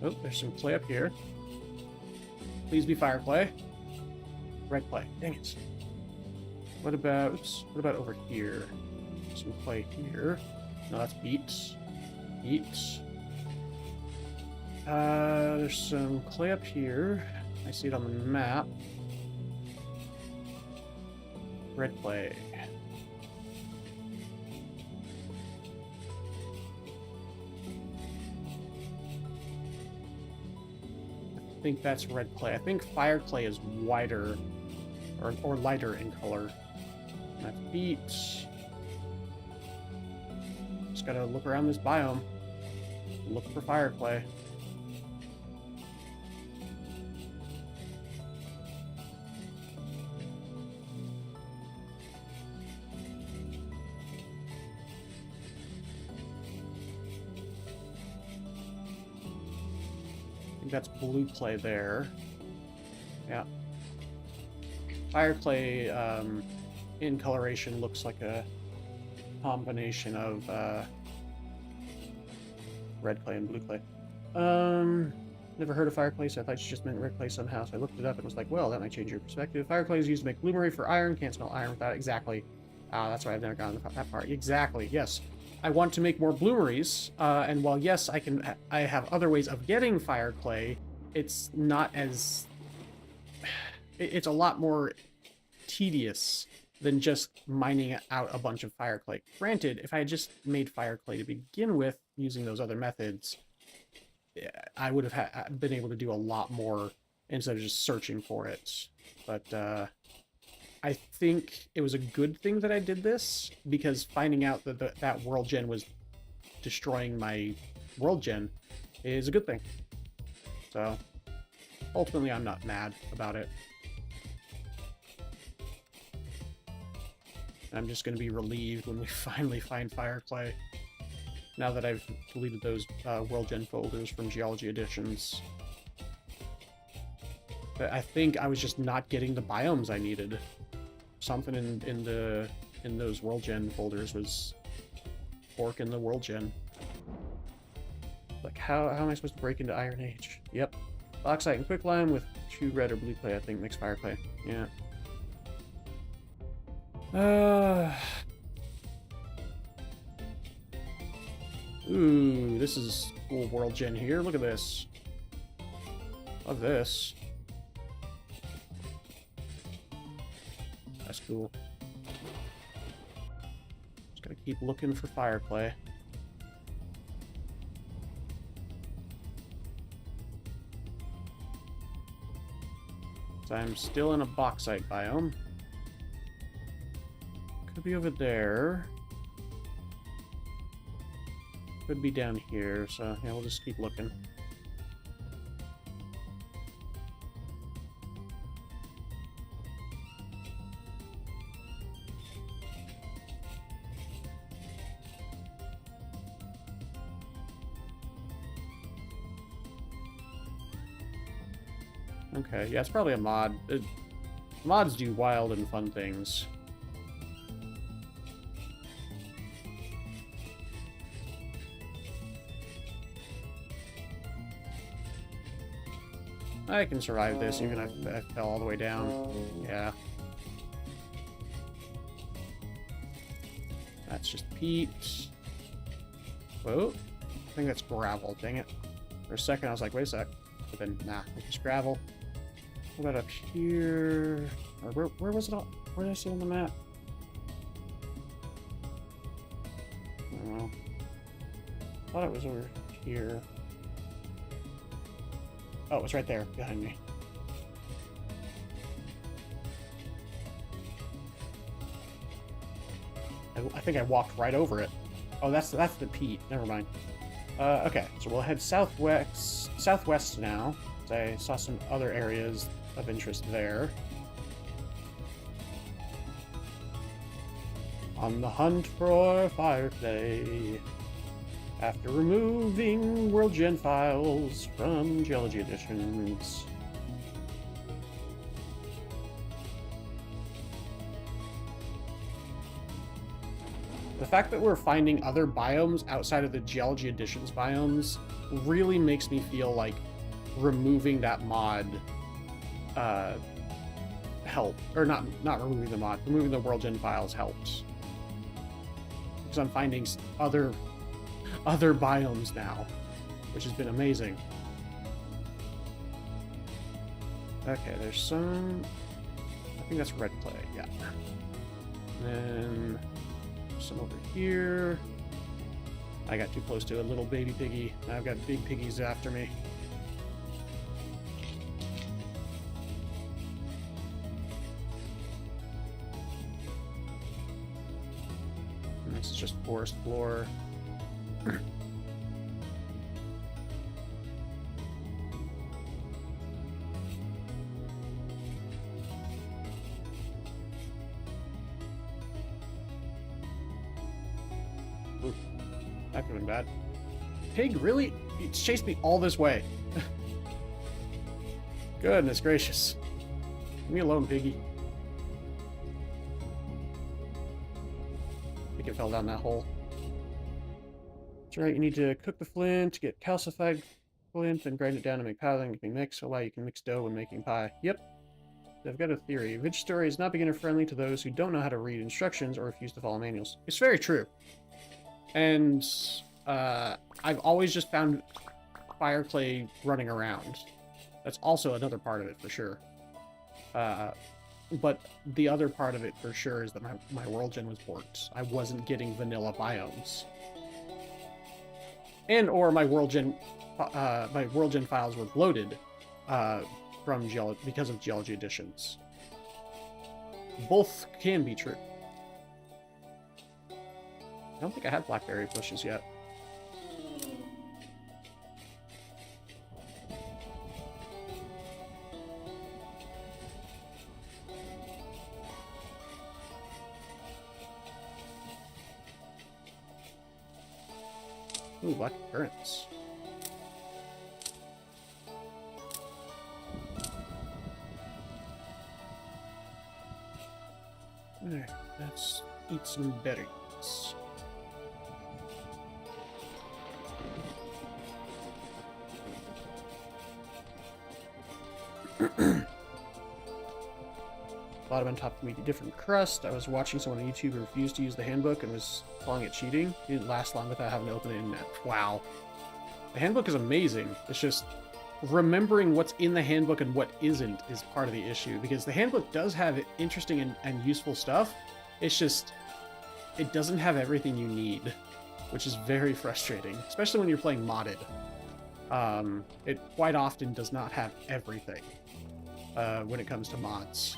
Oh, there's some clay up here. Please be fire clay. Red clay. Dang it. What about over here? Some clay here. No, that's beets. Beets. There's some clay up here. I see it on the map. Red clay. I think that's red clay. I think fire clay is wider or lighter in color. And that's beets. Just gotta look around this biome. Look for fire clay. that's blue clay there. Yeah. Fire clay in coloration looks like a combination of red clay and blue clay. Never heard of fire clay, so I thought you just meant red clay somehow. So I looked it up and was like, well, that might change your perspective. Fire clay is used to make bloomery for iron. Can't smell iron without it. Exactly. That's why I've never gotten that part. Exactly. Yes. I want to make more bloomeries, and while yes, I have other ways of getting fire clay, it's not as... It's a lot more tedious than just mining out a bunch of fire clay. Granted, if I had just made fire clay to begin with using those other methods, I would have been able to do a lot more instead of just searching for it. But I think it was a good thing that I did this, because finding out that that world gen was destroying my world gen is a good thing. So ultimately, I'm not mad about it. I'm just going to be relieved when we finally find fire clay, now that I've deleted those world gen folders from Geology Editions. But I think I was just not getting the biomes I needed. Something in those world gen folders was forking the world gen. Like, how am I supposed to break into Iron Age? Yep. Bauxite and quicklime with 2 red or blue clay, I think, makes fire clay. Yeah. Ooh, this is cool world gen here. Look at this. Love this. That's cool. Just gotta keep looking for fire clay. So I'm still in a bauxite biome. Could be over there. Could be down here, so yeah, we'll just keep looking. Okay, yeah, it's probably a mod. Mods do wild and fun things. I can survive this, even if I fell all the way down. Yeah. That's just peat. Whoa. I think that's gravel, dang it. For a second I was like, wait a sec. But then, nah, it's just gravel. What about up here? Or where was it all? Where did I see it on the map? I don't know. I thought it was over here. Oh, it's right there, behind me. I think I walked right over it. Oh, that's the peat. Never mind. Okay, so we'll head southwest now. I saw some other areas of interest there. On the hunt for fire clay. After removing World Gen files from Geology Editions. The fact that we're finding other biomes outside of the Geology Editions biomes really makes me feel like removing that mod helped. Or not removing the mod, removing the World Gen files helps. Because I'm finding other biomes now, which has been amazing. Okay, there's some... I think that's red clay, yeah. And then some over here. I got too close to a little baby piggy. Now I've got big piggies after me. And this is just forest floor. That could have been bad. Pig, really? It's chased me all this way. Goodness gracious. Leave me alone, piggy. I think it fell down that hole. That's right, you need to cook the flint, get calcified flint, and grind it down to make powder, and can mix. So why you can mix dough when making pie. Yep. I've got a theory. Vegetarian is not beginner-friendly to those who don't know how to read instructions or refuse to follow manuals. It's very true. And I've always just found fire clay running around. That's also another part of it, for sure. But the other part of it, for sure, is that my world gen was borked. I wasn't getting vanilla biomes. And or my world gen files were bloated because of geology additions. Both can be true. I don't think I had blackberry bushes yet. Ooh, black currants. Alright, let's eat some berries. Bottom and top can be a different crust. I was watching someone on YouTube who refused to use the handbook and was calling it cheating. It didn't last long without having to open it in that. Wow. The handbook is amazing. It's just remembering what's in the handbook and what isn't is part of the issue, because the handbook does have interesting and useful stuff. It's just, it doesn't have everything you need, which is very frustrating, especially when you're playing modded. It quite often does not have everything when it comes to mods.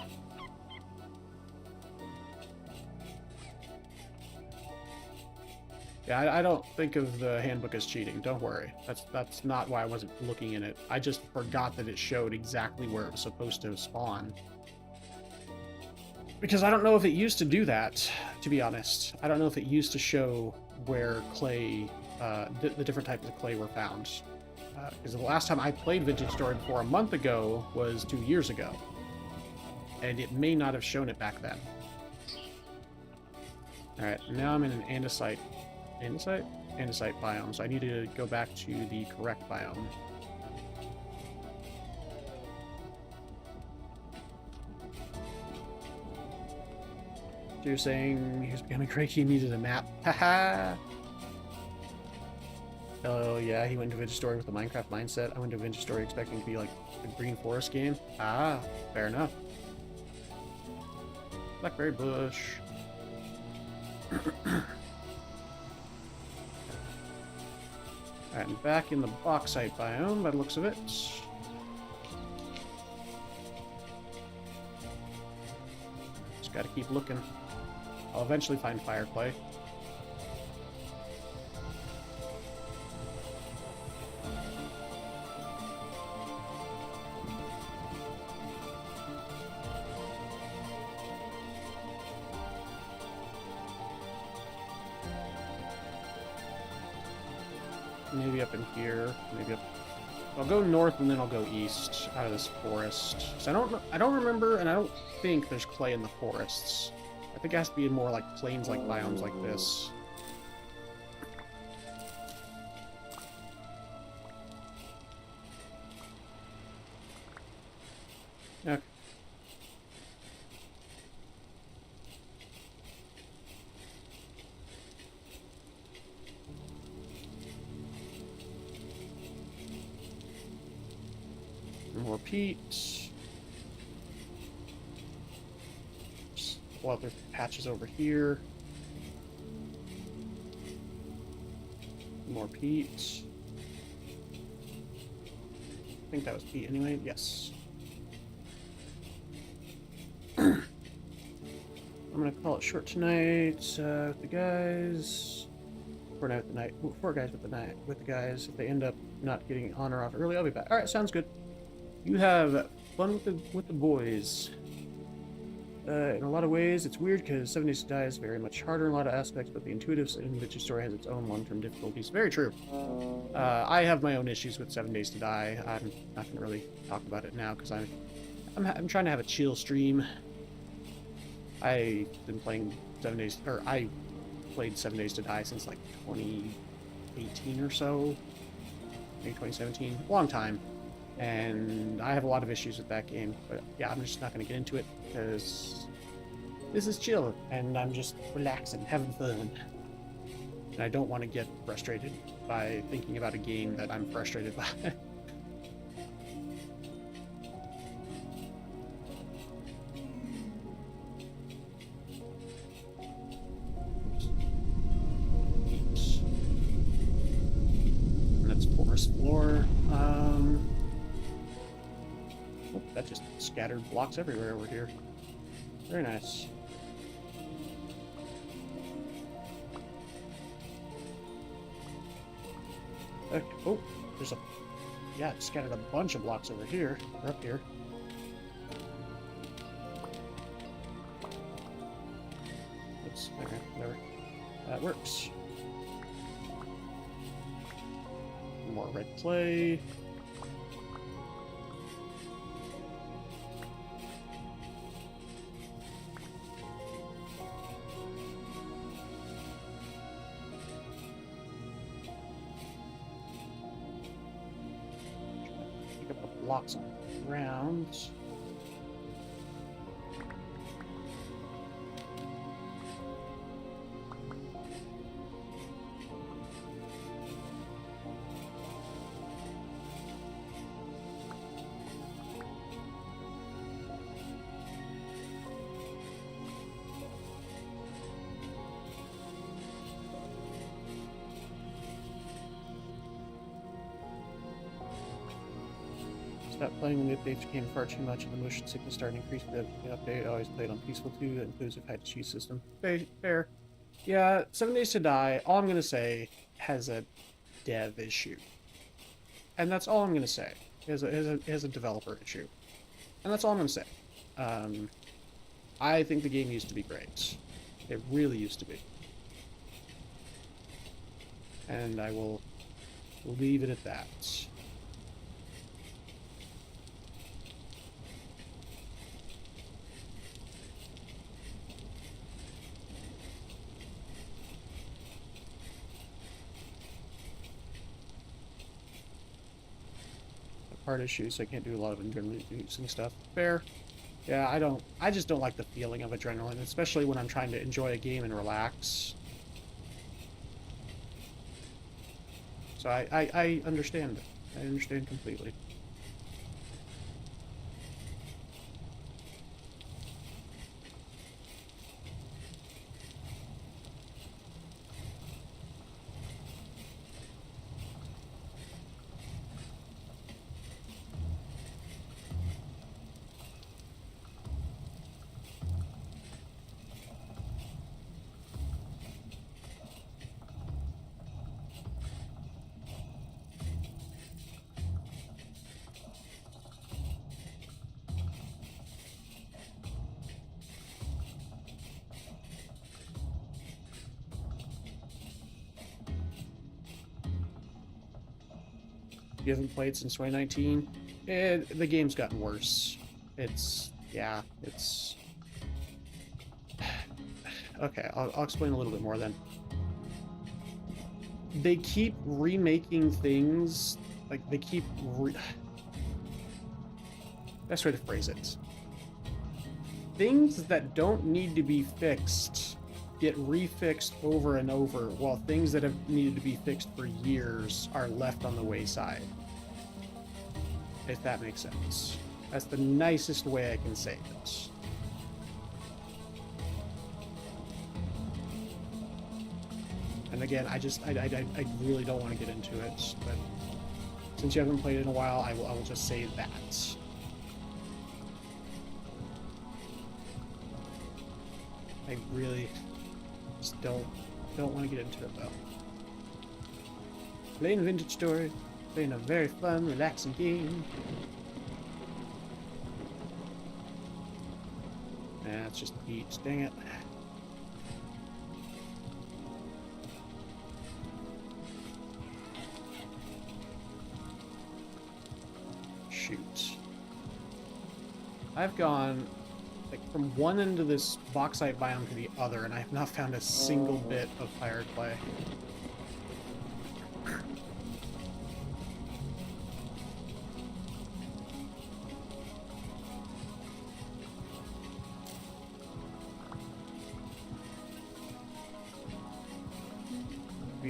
Yeah, I don't think of the handbook as cheating. Don't worry. That's not why I wasn't looking in it. I just forgot that it showed exactly where it was supposed to spawn. Because I don't know if it used to do that, to be honest. I don't know if it used to show where clay, the different types of clay were found. Because the last time I played Vintage Story before a month ago was 2 years ago. And it may not have shown it back then. Alright, now I'm in an andesite. Andesite? Andesite biome, so I need to go back to the correct biome. So you're saying he was becoming cranky and needed a map? Haha! Oh yeah, he went to Vintage Story with the Minecraft mindset. I went to Vintage Story expecting to be like a Green Forest game. Ah, fair enough. Blackberry bush. Alright, I'm back in the bauxite biome by the looks of it. Just gotta keep looking. I'll eventually find fire clay. Maybe up in here. Maybe up. I'll go north and then I'll go east out of this forest. So I don't remember, and I don't think there's clay in the forests. I think it has to be in more like plains-like biomes like this. Okay. More peat. Well, there's patches over here. More peat. I think that was peat anyway. Yes. I'm gonna call it short tonight with the guys. For night with the night. For guys with the night with the guys. If they end up not getting on or off early, I'll be back. All right, sounds good. You have fun with the boys. In a lot of ways, it's weird because 7 Days to Die is very much harder in a lot of aspects, but the intuitive Vintage story has its own long-term difficulties. Very true. I have my own issues with 7 Days to Die. I'm not going to really talk about it now because I'm trying to have a chill stream. I've been playing 7 Days, or I played 7 Days to Die since like 2018 or so, maybe 2017, long time. And I have a lot of issues with that game, but yeah, I'm just not going to get into it because this is chill and I'm just relaxing, having fun. And I don't want to get frustrated by thinking about a game that I'm frustrated by. And that's forest floor. Oh, that just scattered blocks everywhere over here. Very nice. Okay. Oh, there's a... Yeah, it scattered a bunch of blocks over here. Or up here. Oops, okay, whatever. That works. More red clay. Blocks on the ground. Stopped playing when the updates became far too much and the motion sickness started increasing. The update always played on Peaceful 2, that includes a patch cheat system. Fair. Yeah, 7 Days to Die, all I'm going to say, has a dev issue. And that's all I'm going to say. It has a developer issue. And that's all I'm going to say. I think the game used to be great. It really used to be. And I will leave it at that. Part issues, so I can't do a lot of adrenaline-inducing stuff. Fair. Yeah, I just don't like the feeling of adrenaline, especially when I'm trying to enjoy a game and relax. So I understand it. I understand completely. You haven't played since 2019? The game's gotten worse. Yeah, it's... Okay, I'll explain a little bit more then. They keep remaking things, like, they keep Best way to phrase it. Things that don't need to be fixed get refixed over and over, while things that have needed to be fixed for years are left on the wayside. If that makes sense. That's the nicest way I can say it. And again, I really don't want to get into it, but since you haven't played it in a while, I will just say that. I really just don't want to get into it though. Playing Vintage Story, playing a very fun, relaxing game. Yeah, it's just beats. Dang it. Shoot. I've gone like from one end of this bauxite biome to the other, and I have not found a single bit of fire clay.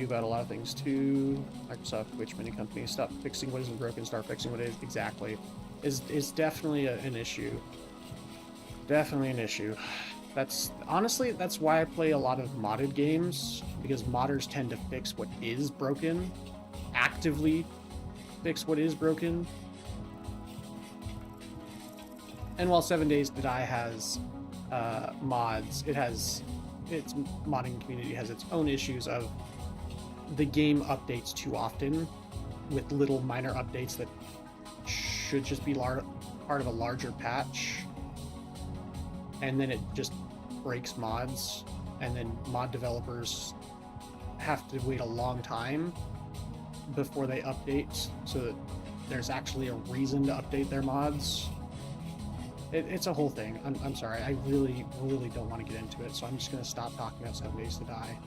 About a lot of things too. Microsoft, which many companies stop fixing what isn't broken, start fixing what is. Exactly, is definitely an issue. Definitely an issue. That's honestly that's why I play a lot of modded games, because modders tend to fix what is broken, actively fix what is broken. And while 7 Days to Die has mods, its modding community has its own issues of the game updates too often with little minor updates that should just be part of a larger patch, and then it just breaks mods, and then mod developers have to wait a long time before they update so that there's actually a reason to update their mods. It's a whole thing. I'm sorry, I really don't want to get into it, so I'm just going to stop talking about 7 Days to Die.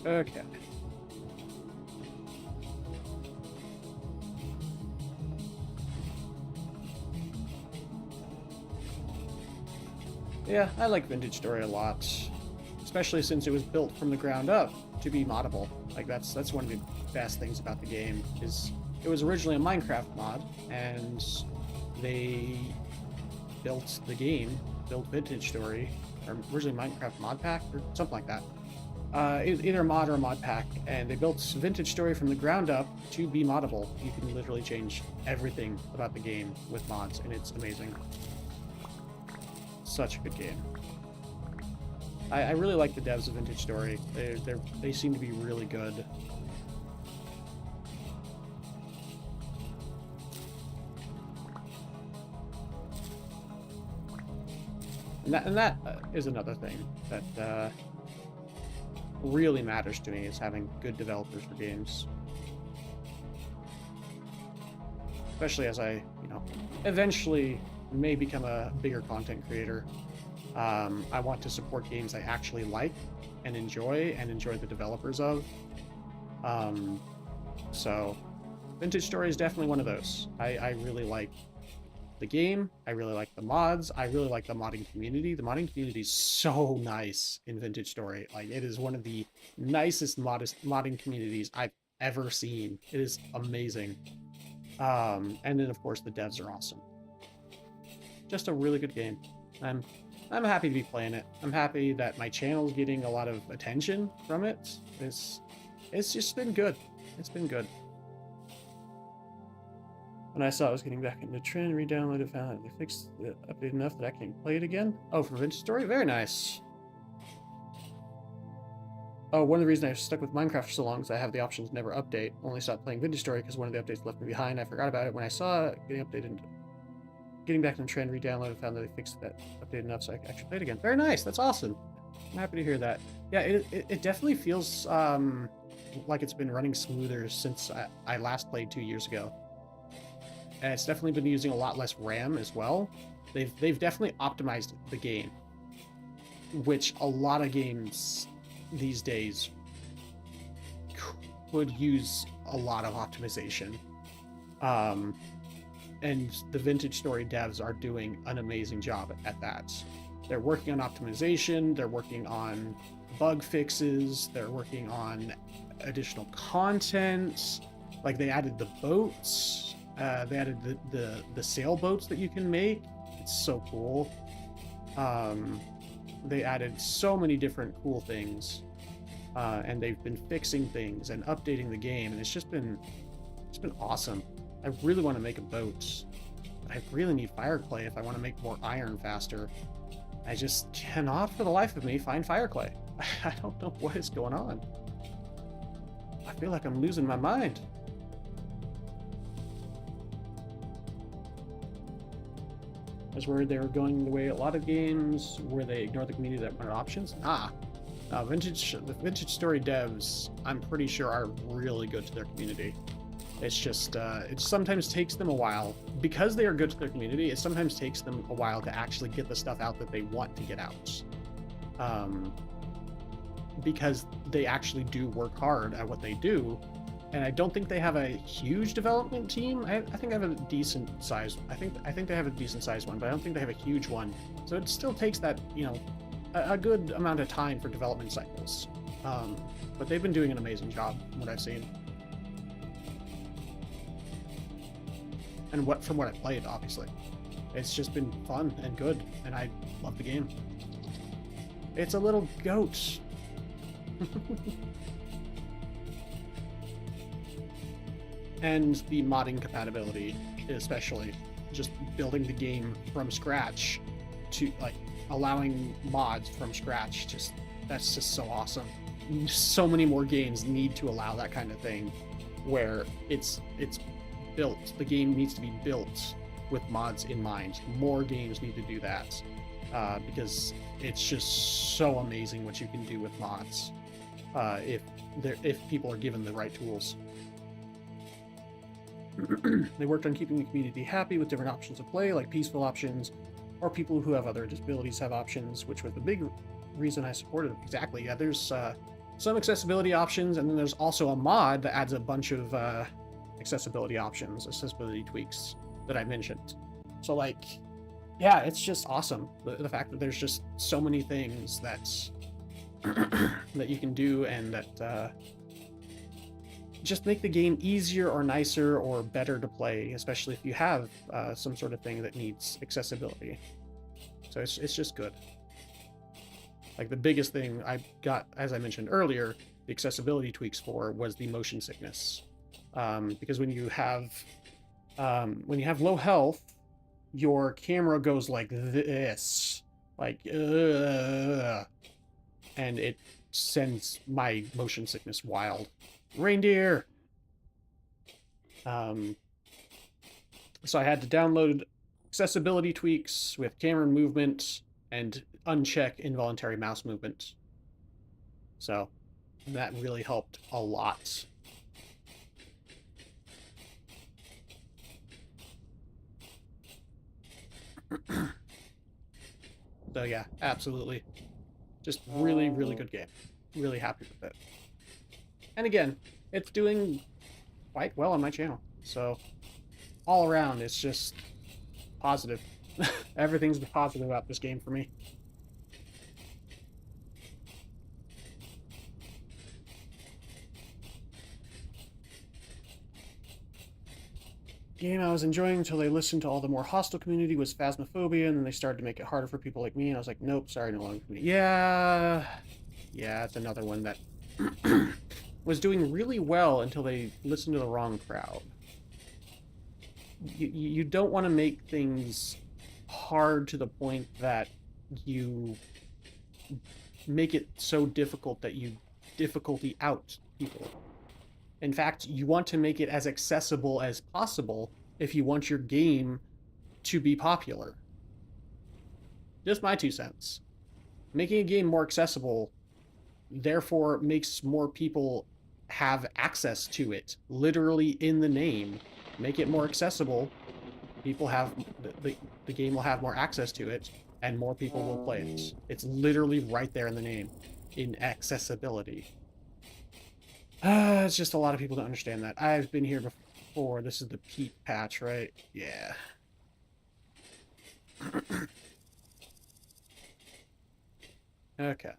Okay. Yeah, I like Vintage Story a lot, especially since it was built from the ground up to be moddable. Like that's one of the best things about the game is it was originally a Minecraft mod, and they built the game, built Vintage Story, or originally Minecraft mod pack or something like that. Either a mod or a mod pack, and they built Vintage Story from the ground up to be moddable. You can literally change everything about the game with mods, and it's amazing. Such a good game. I really like the devs of Vintage Story. They seem to be really good. And that is another thing that really matters to me, is having good developers for games. Especially as I, eventually may become a bigger content creator. I want to support games I actually like and enjoy the developers of. So Vintage Story is definitely one of those. I really like the game. I really like the mods. I really like the modding community. The modding community is so nice in Vintage Story. Like, it is one of the nicest modding communities I've ever seen. It is amazing. And then of course the devs are awesome. Just a really good game. I'm happy to be playing it. I'm happy that my channel's getting a lot of attention from it. It's just been good. It's been good. When I saw it was getting back into trend, re-downloaded, found out they fixed the update enough that I can play it again. Oh, for Vintage Story? Very nice. Oh, one of the reasons I stuck with Minecraft for so long is I have the options never update. Only stopped playing Vintage Story because one of the updates left me behind. I forgot about it when I saw it getting updated. Getting back in the trend, re-downloaded, found that they fixed that update enough so I can actually play it again. Very nice. That's awesome. I'm happy to hear that. Yeah, it definitely feels like it's been running smoother since I last played 2 years ago. And it's definitely been using a lot less RAM as well. They've definitely optimized the game, which a lot of games these days could use a lot of optimization. And the Vintage Story devs are doing an amazing job at that. They're working on optimization, they're working on bug fixes, they're working on additional content. Like, they added the boats. They added the sailboats that you can make. It's so cool. They added so many different cool things, and they've been fixing things and updating the game, and it's been awesome. I really want to make a boat. I really need fire clay if I want to make more iron faster. I just cannot for the life of me find fire clay. I don't know what is going on. I feel like I'm losing my mind. I was worried they were going the way a lot of games where they ignore the community that wanted options. The Vintage Story devs, I'm pretty sure, are really good to their community. It's just, it sometimes takes them a while. Because they are good to their community, it sometimes takes them a while to actually get the stuff out that they want to get out. Because they actually do work hard at what they do. And I don't think they have a huge development team. I think I have a decent size. I think they have a decent sized one, but I don't think they have a huge one. So it still takes that, you know, a good amount of time for development cycles. But they've been doing an amazing job from what I've seen. And from what I played, obviously. It's just been fun and good, and I love the game. It's a little goat. And the modding compatibility, especially. Just building the game from scratch to, like, allowing mods from scratch, that's just so awesome. So many more games need to allow that kind of thing, where it's built. The game needs to be built with mods in mind. More games need to do that, because it's just so amazing what you can do with mods, if people are given the right tools. They worked on keeping the community happy with different options of play, like peaceful options, or people who have other disabilities have options, which was the big reason I supported them. Exactly, yeah, there's some accessibility options, and then there's also a mod that adds a bunch of accessibility options, accessibility tweaks that I mentioned. So, like, yeah, it's just awesome. The fact that there's just so many things that's that you can do, and that just make the game easier or nicer or better to play, especially if you have some sort of thing that needs accessibility. So it's just good. Like, the biggest thing I got, as I mentioned earlier, the accessibility tweaks for was the motion sickness. Because when you have low health, your camera goes like this, like, and it sends my motion sickness wild. Reindeer! So I had to download accessibility tweaks with camera movement and uncheck involuntary mouse movement. So that really helped a lot. So yeah, absolutely. Just really, really good game. Really happy with it. And again, it's doing quite well on my channel. So all around, it's just positive. Everything's positive about this game for me. Game I was enjoying until they listened to all the more hostile community was Phasmophobia, and then they started to make it harder for people like me, and I was like, nope, sorry, no longer for me. Yeah, it's another one that was doing really well until they listened to the wrong crowd. You don't want to make things hard to the point that you make it so difficult that you difficulty out people. In fact, you want to make it as accessible as possible if you want your game to be popular. Just my 2 cents. Making a game more accessible, therefore, makes more people have access to it. Literally in the name. Make it more accessible. People have... the game will have more access to it, and more people will play it. It's literally right there in the name. In accessibility. It's just a lot of people don't understand that. I've been here before. This is the Pete patch, right? Yeah. Okay.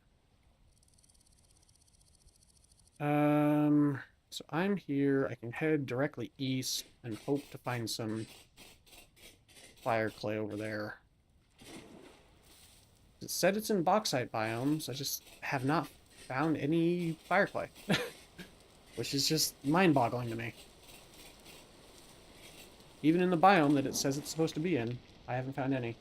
So I'm here. I can head directly east and hope to find some fire clay over there. It said it's in bauxite biomes. I just have not found any fire clay. Which is just mind-boggling to me. Even in the biome that it says it's supposed to be in, I haven't found any.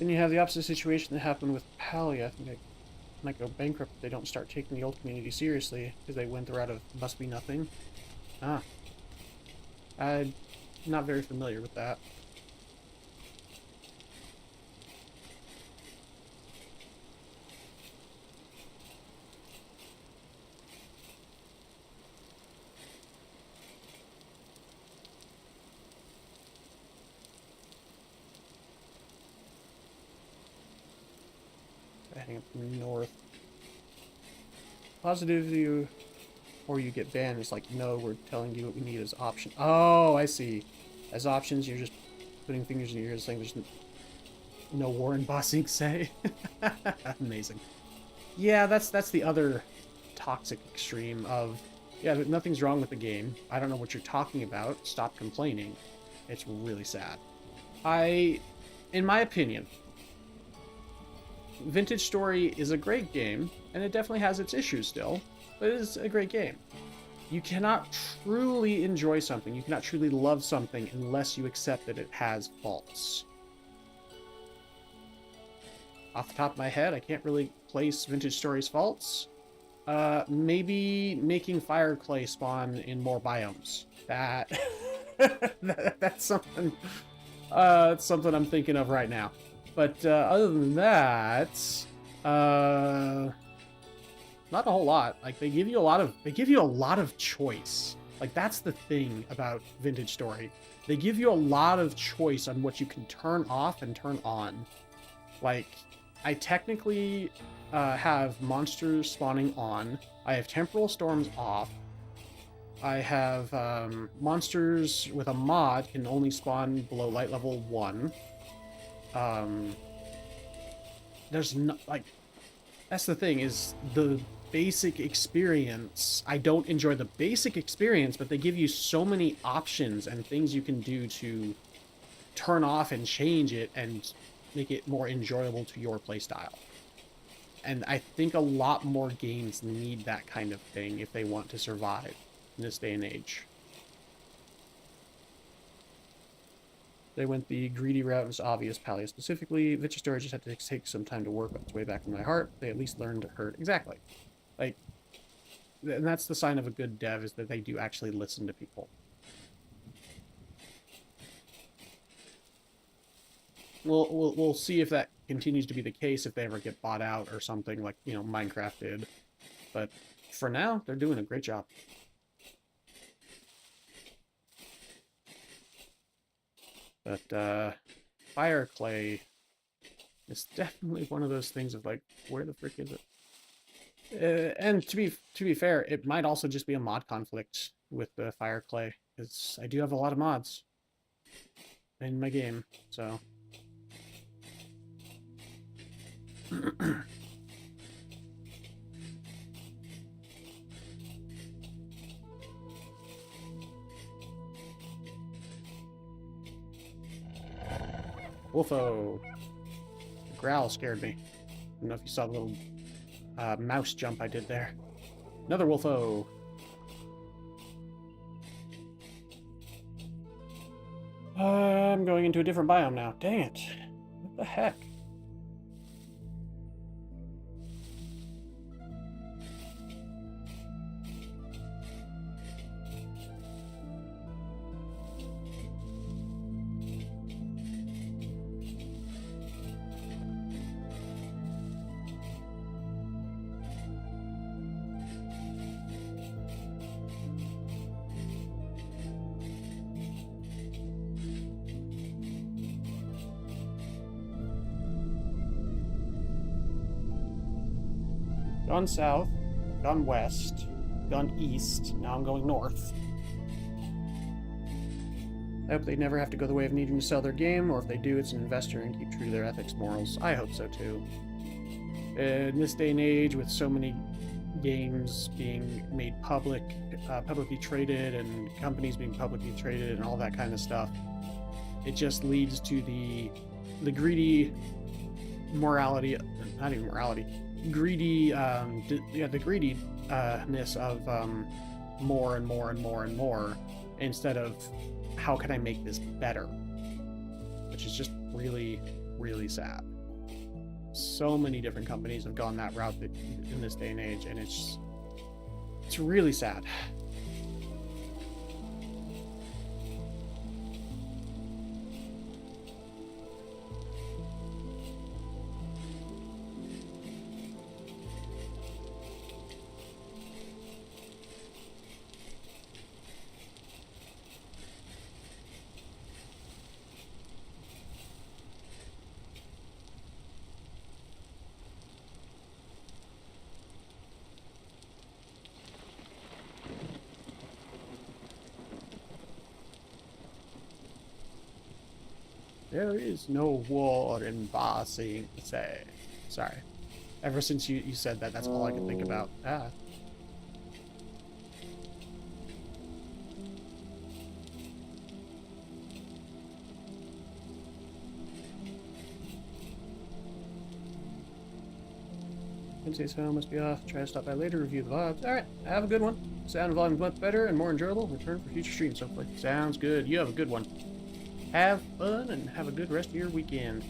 Then you have the opposite situation that happened with Pally. I think they might go bankrupt if they don't start taking the old community seriously, because they went the route of must be nothing. Ah. I'm not very familiar with that. Heading up north. Positive you, or you get banned. It's like, no, we're telling you what we need as option. Oh, I see. As options, you're just putting fingers in your ears saying there's no Warren Bossing say. Amazing. Yeah, that's the other toxic extreme of, yeah, nothing's wrong with the game. I don't know what you're talking about. Stop complaining. It's really sad. In my opinion, Vintage Story is a great game, and it definitely has its issues still, but it is a great game. You cannot truly enjoy something, you cannot truly love something unless you accept that it has faults. Off the top of my head, I can't really place Vintage Story's faults. Maybe making fire clay spawn in more biomes. That's something. It's something I'm thinking of right now. But other than that, not a whole lot. Like they give you a lot of choice. Like that's the thing about Vintage Story. They give you a lot of choice on what you can turn off and turn on. Like I technically have monsters spawning on. I have temporal storms off. I have monsters with a mod can only spawn below light level 1. There's no, like, that's the thing, is the basic experience. I don't enjoy the basic experience, but they give you so many options and things you can do to turn off and change it and make it more enjoyable to your playstyle. And I think a lot more games need that kind of thing if they want to survive in this day and age. They went the greedy route, and it's obvious, Palia specifically. Vintage Story just had to take some time to work its way back in my heart. They at least learned to hurt. Exactly. Like, and that's the sign of a good dev, is that they do actually listen to people. We'll see if that continues to be the case if they ever get bought out or something like, you know, Minecraft did. But for now, they're doing a great job. But fire clay is definitely one of those things of like, where the frick is it? And to be fair, it might also just be a mod conflict with the fire clay, because I do have a lot of mods in my game, so. Wolfo. The growl scared me. I don't know if you saw the little mouse jump I did there. Another Wolfo. I'm going into a different biome now. Dang it. What the heck? Gone south, gone west, gone east, now I'm going north. I hope they never have to go the way of needing to sell their game, or if they do, it's an investor and keep true to their ethics morals. I hope so too. In this day and age, with so many games being made public, publicly traded, and companies being publicly traded, and all that kind of stuff, it just leads to the greedy morality, not even morality, greedy, the greediness of more and more and more and more, instead of how can I make this better, which is just really, really sad. So many different companies have gone that route in this day and age, and it's really sad. There is no war in Ba Sing Se. Sorry. Ever since you said that, that's all I could think about. Ah. Wednesday's home must be off. Try to stop by later, review the vibes. Alright, have a good one. Sound and volume much better and more enjoyable. Return for future streams, hopefully. Sounds good. You have a good one. Have fun and have a good rest of your weekend.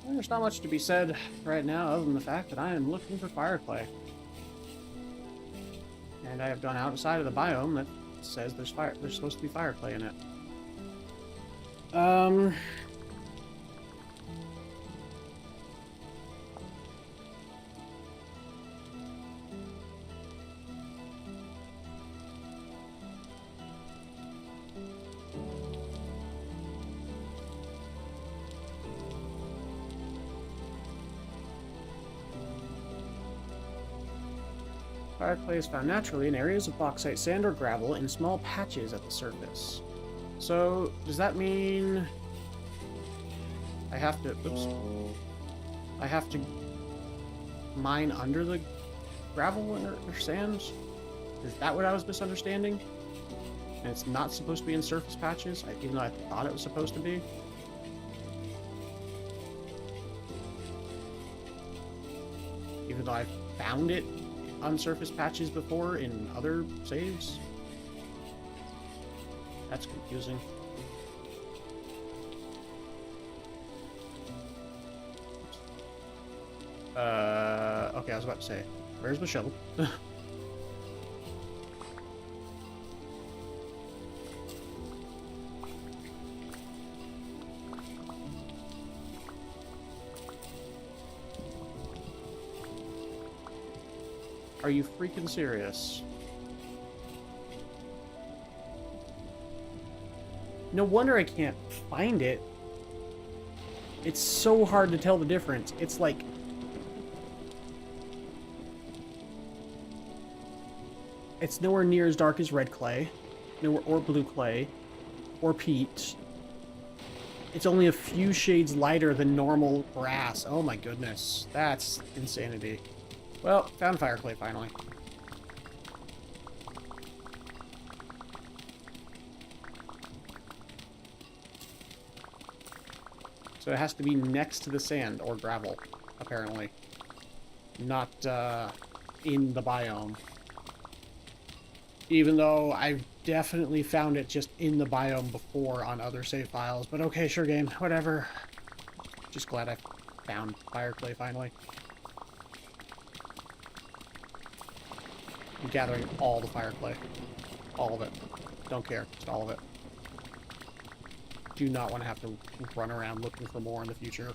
There's not much to be said right now other than the fact that I am looking for fire clay. And I have gone outside of the biome that says there's supposed to be fire clay in it. Fire clay is found naturally in areas of bauxite, sand, or gravel in small patches at the surface. So, does that mean I have to... Oops. I have to mine under the gravel or sand? Is that what I was misunderstanding? And it's not supposed to be in surface patches, even though I thought it was supposed to be? Even though I found it on surface patches before in other saves? That's confusing. Okay, I was about to say, where's the shovel? Are you freaking serious? No wonder I can't find it. It's so hard to tell the difference. It's like... It's nowhere near as dark as red clay. No, or blue clay. Or peat. It's only a few shades lighter than normal brass. Oh my goodness. That's insanity. Well, found fire clay finally. So it has to be next to the sand or gravel, apparently. Not in the biome. Even though I've definitely found it just in the biome before on other save files. But okay, sure game, whatever. Just glad I found fire clay finally. I'm gathering all the fire clay. All of it. Don't care, just all of it. Do not want to have to run around looking for more in the future.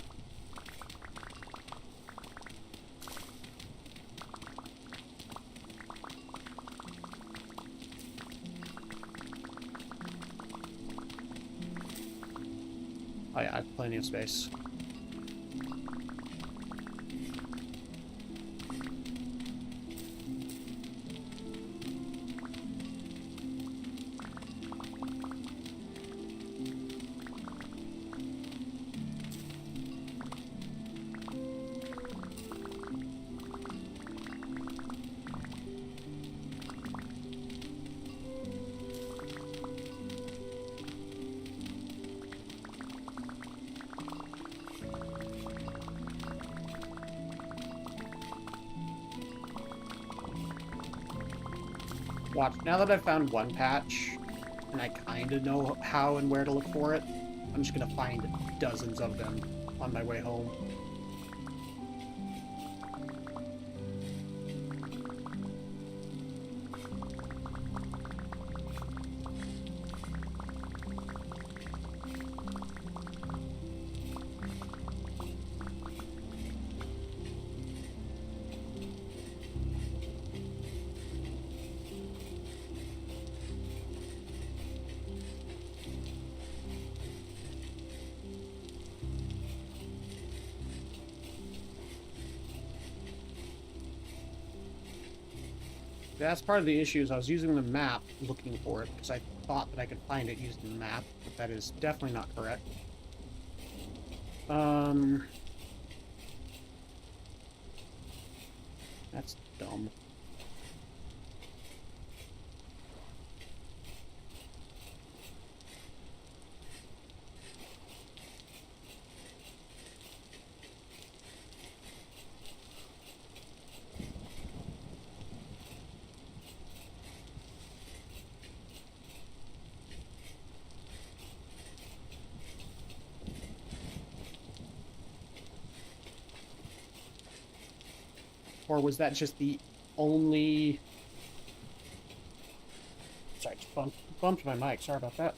Oh yeah, I have plenty of space. Watch, now that I've found one patch, and I kind of know how and where to look for it, I'm just going to find dozens of them on my way home. That's part of the issue is I was using the map looking for it because I thought that I could find it using the map, but that is definitely not correct. That's dumb. Or was that just the only... Sorry, just bumped my mic. Sorry about that.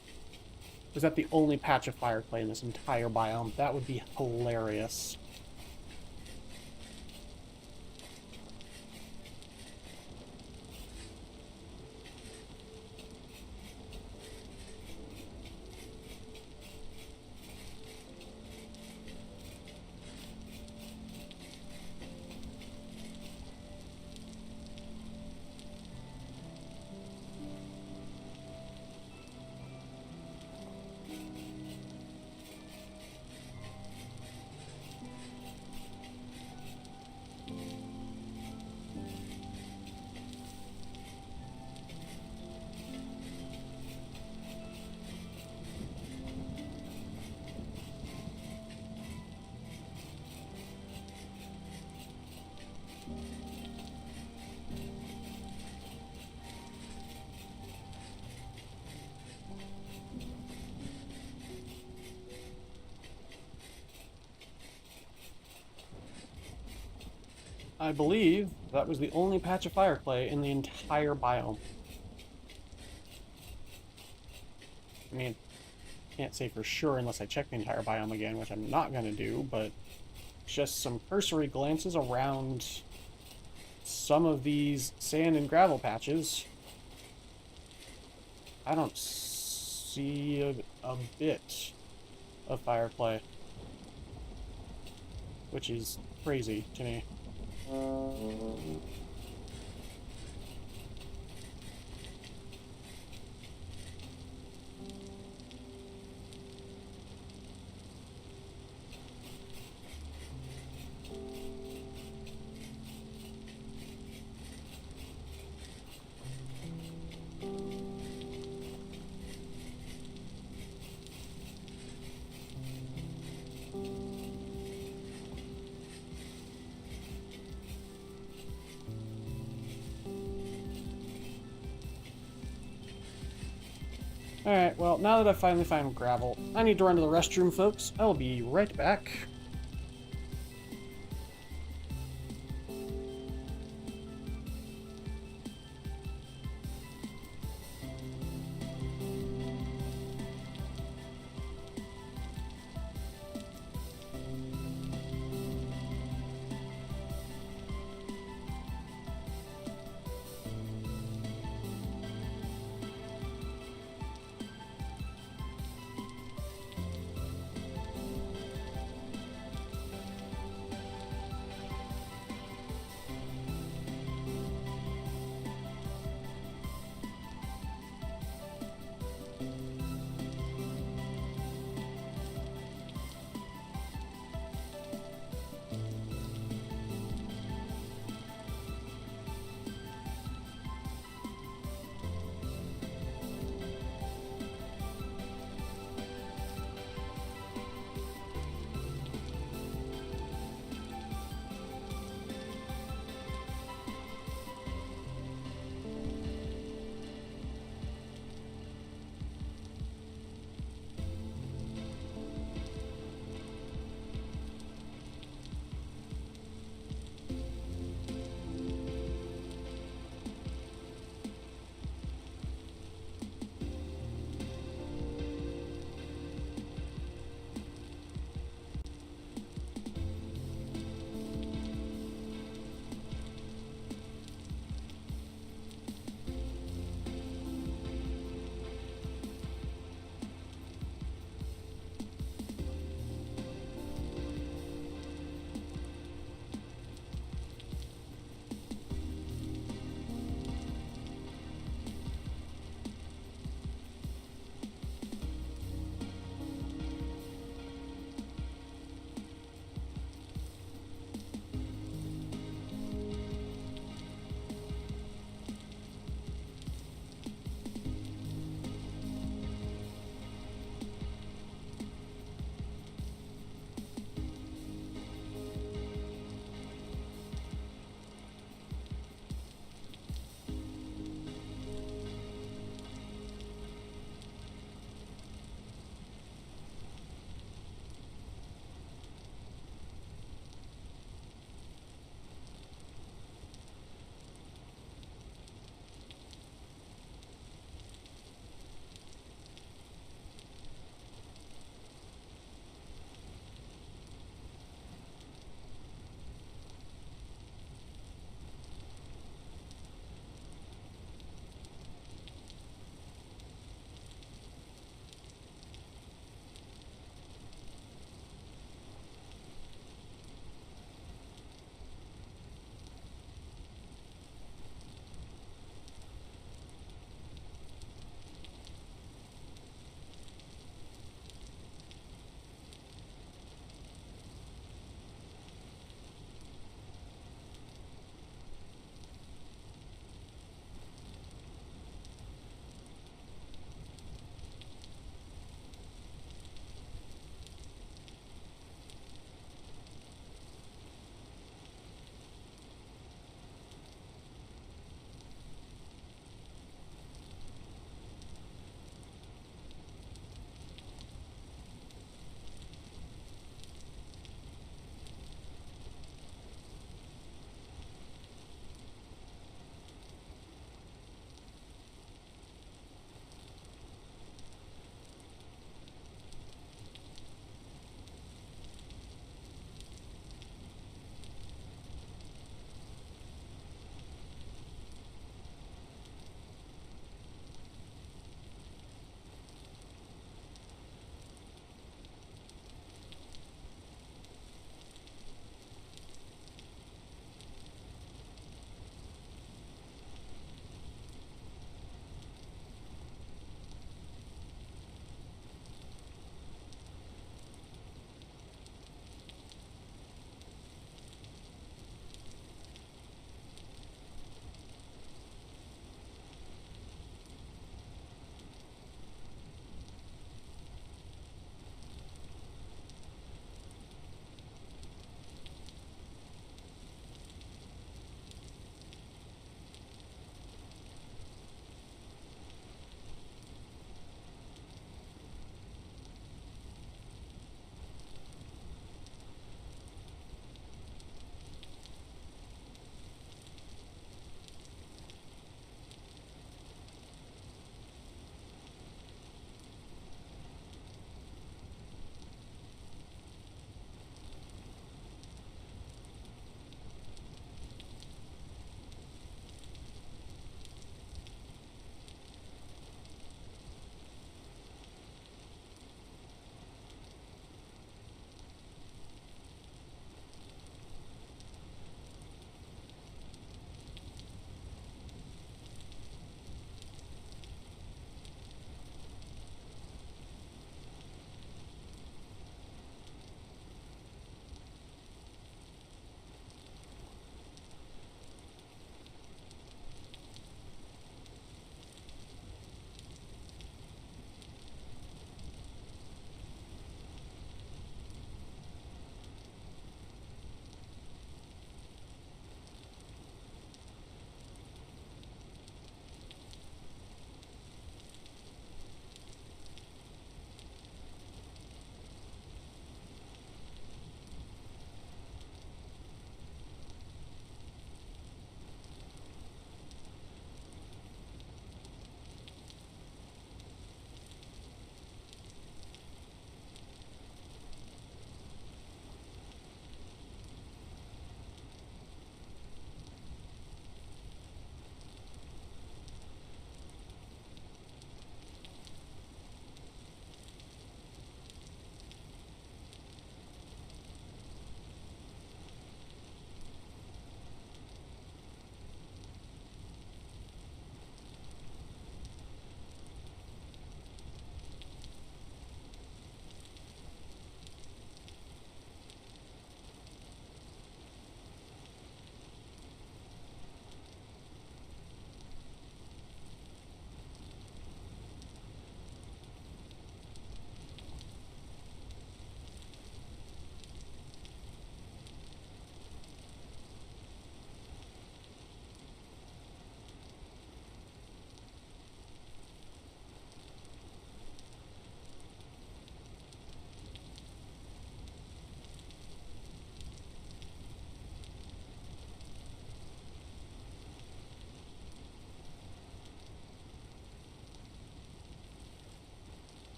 Was that the only patch of fire clay in this entire biome? That would be hilarious. I believe that was the only patch of fire clay in the entire biome. I mean, can't say for sure unless I check the entire biome again, which I'm not going to do, but just some cursory glances around some of these sand and gravel patches. I don't see a bit of fire clay, which is crazy to me. Alright, well, now that I've finally found gravel, I need to run to the restroom, folks. I'll be right back.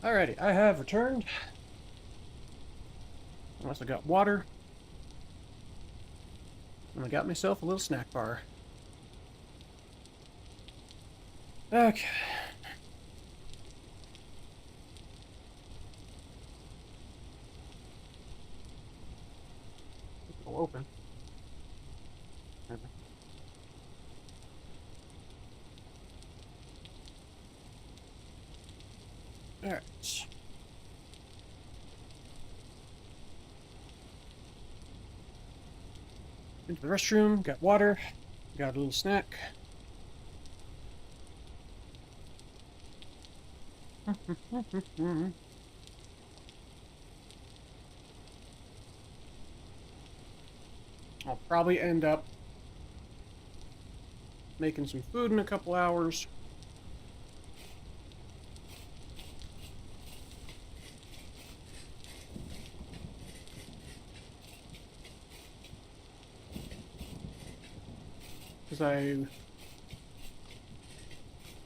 Alrighty, I have returned. Unless I got water. And I got myself a little snack bar. Okay. It'll open. Alright. Into the restroom, got water, got a little snack. I'll probably end up making some food in a couple hours. Because I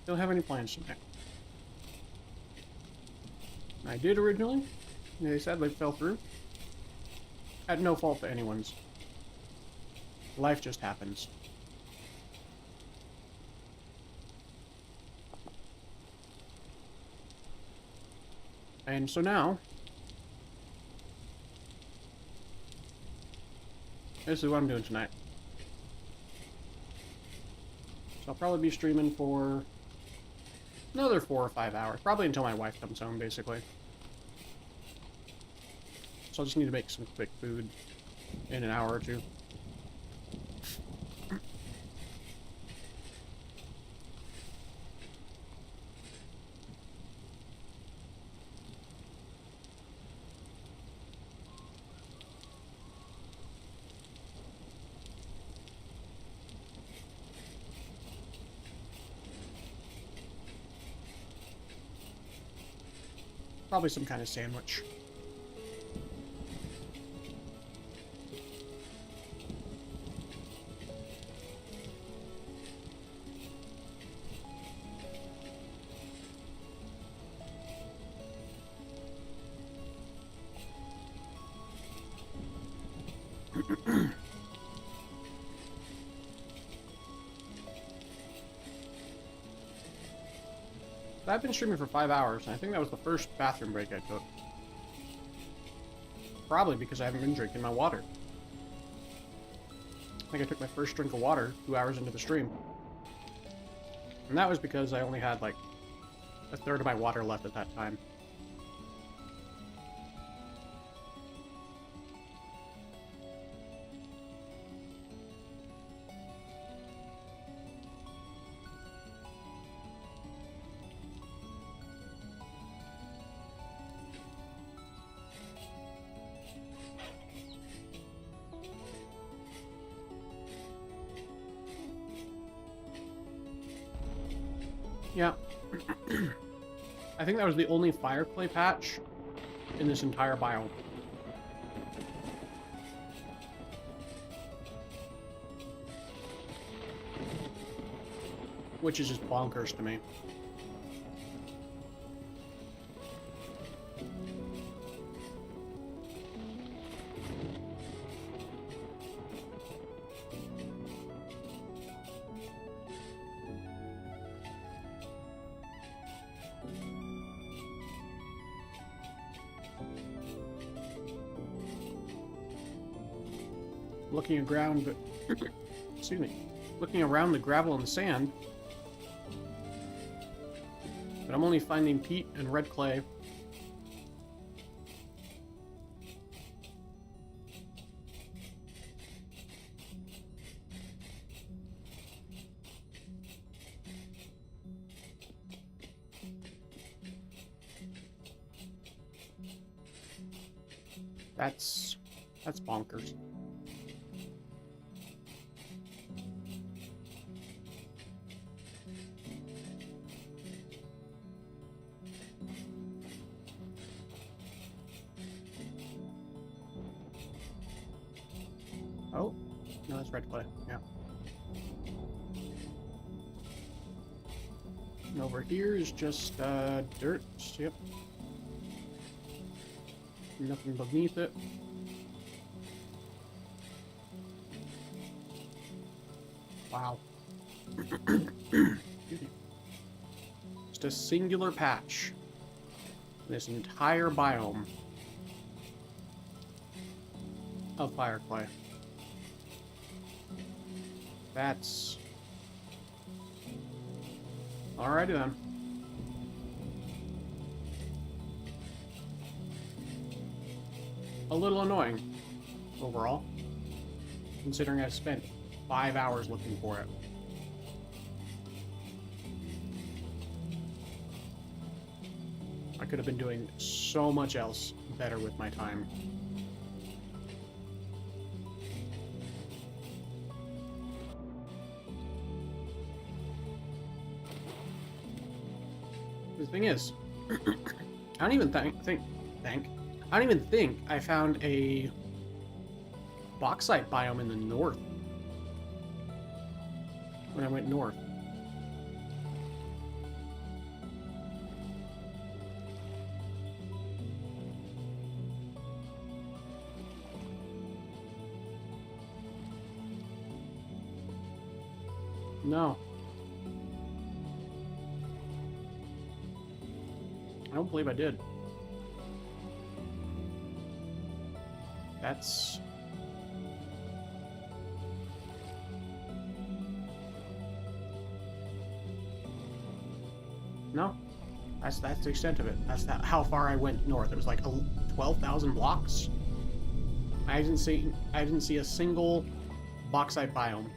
don't have any plans tonight. I did originally. They sadly fell through. At no fault to anyone's. Life just happens. And so now, this is what I'm doing tonight. So I'll probably be streaming for another 4 or 5 hours. Probably until my wife comes home, basically. So I'll just need to make some quick food in an hour or two. Probably some kind of sandwich. I've been streaming for 5 hours, and I think that was the first bathroom break I took. Probably because I haven't been drinking my water. I think I took my first drink of water 2 hours into the stream. And that was because I only had like a third of my water left at that time. Yeah. I think that was the only Fireplay patch in this entire biome. Which is just bonkers to me. Looking around, but excuse me, looking around the gravel and the sand, but I'm only finding peat and red clay. That's bonkers. Oh, no, that's red clay. Yeah. And over here is just dirt. Yep. Nothing beneath it. Wow. Just a singular patch. This entire biome of fire clay. That's... Alrighty then. A little annoying, overall, considering I spent 5 hours looking for it. I could have been doing so much else better with my time. The thing is, I don't even I don't even think I found a bauxite biome in the north when I went north. No. I don't believe I did. That's... No. That's the extent of it. That's how far I went north. It was like 12,000 blocks. I didn't see a single bauxite biome.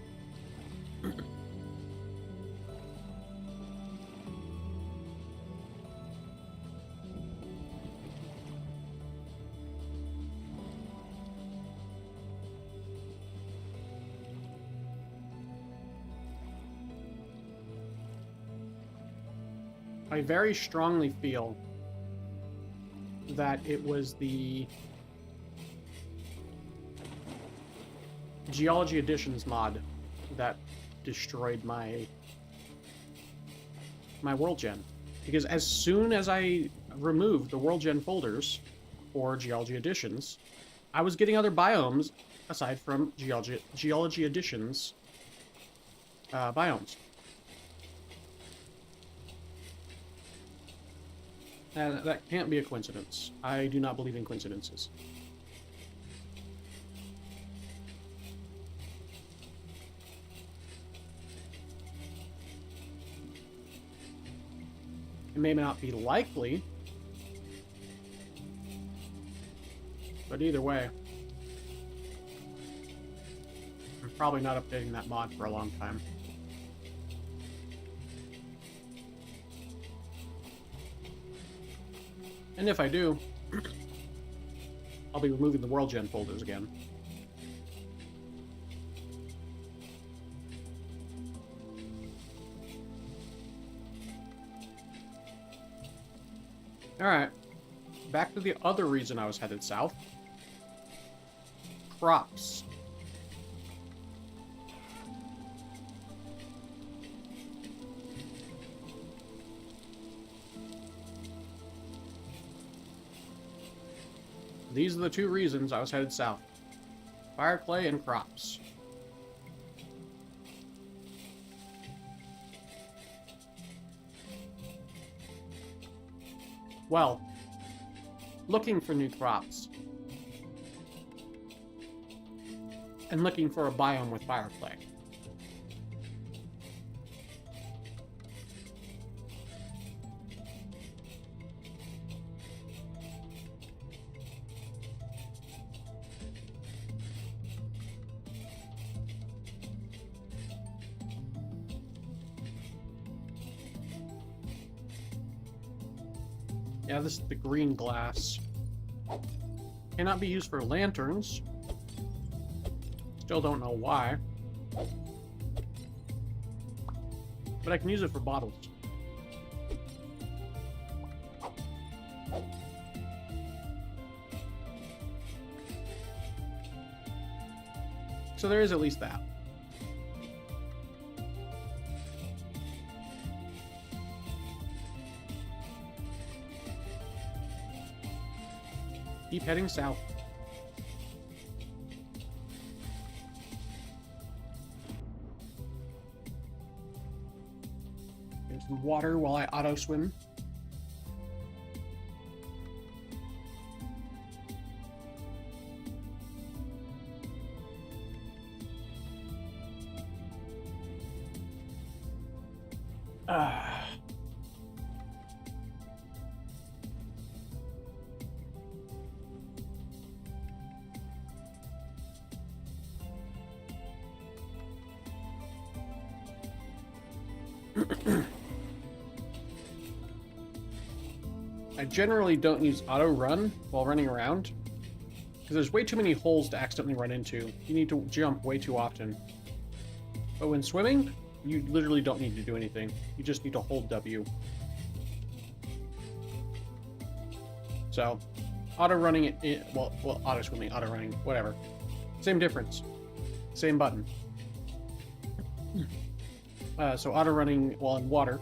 I very strongly feel that it was the Geology Editions mod that destroyed my World Gen. Because as soon as I removed the World Gen folders for Geology Editions, I was getting other biomes aside from Geology Editions biomes. And that can't be a coincidence. I do not believe in coincidences. It may not be likely, but either way, I'm probably not updating that mod for a long time. And if I do, I'll be removing the World Gen folders again. Alright, back to the other reason I was headed south. Crops. These are the two reasons I was headed south. Fire clay and crops. Well, looking for new crops. And looking for a biome with fire clay. Yeah, this is the green glass. Cannot be used for lanterns. Still don't know why. But I can use it for bottles. So there is at least that. Keep heading south. There's some water while I auto swim. I generally don't use auto run while running around because there's way too many holes to accidentally run into. You need to jump way too often. But when swimming, you literally don't need to do anything. You just need to hold W. So, auto running, well, auto swimming, auto running, whatever. Same difference. Same button. So auto running while in water.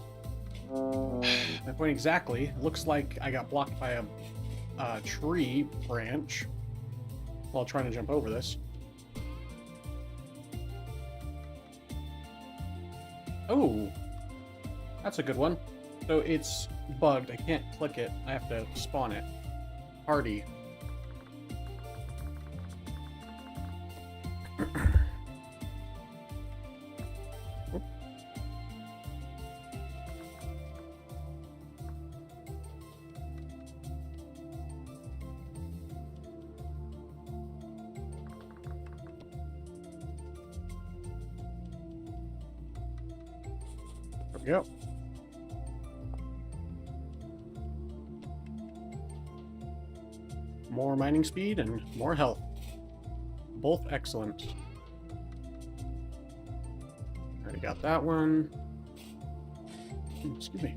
My point exactly. Looks like I got blocked by a tree branch while trying to jump over this. Oh, that's a good one. So it's bugged. I can't click it. I have to spawn it. Hardy. There we go. More mining speed and more health. Both excellent. Already got that one. Excuse me.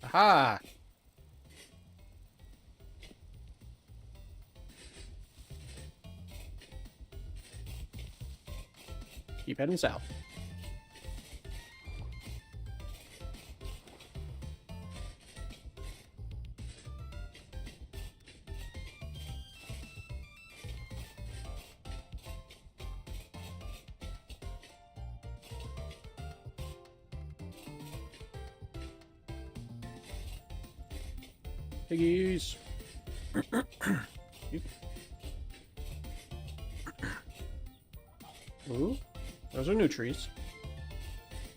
Aha! Keep heading south. Piggies. Ooh, those are new trees.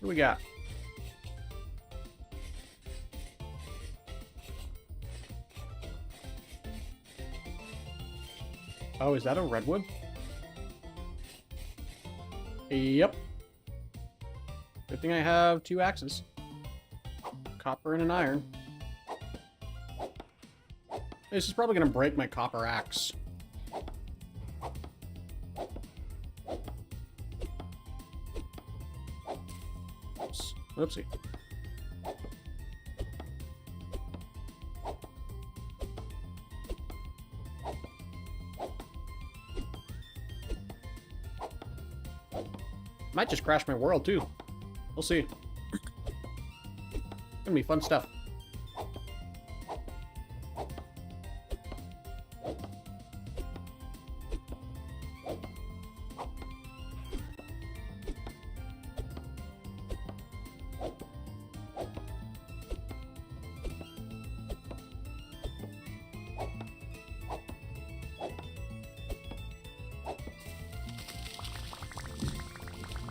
What do we got? Oh, is that a redwood? Yep. Good thing I have 2 axes. Copper and an iron. This is probably going to break my copper axe. Oops. Oopsie. Might just crash my world too. We'll see. Gonna be fun stuff.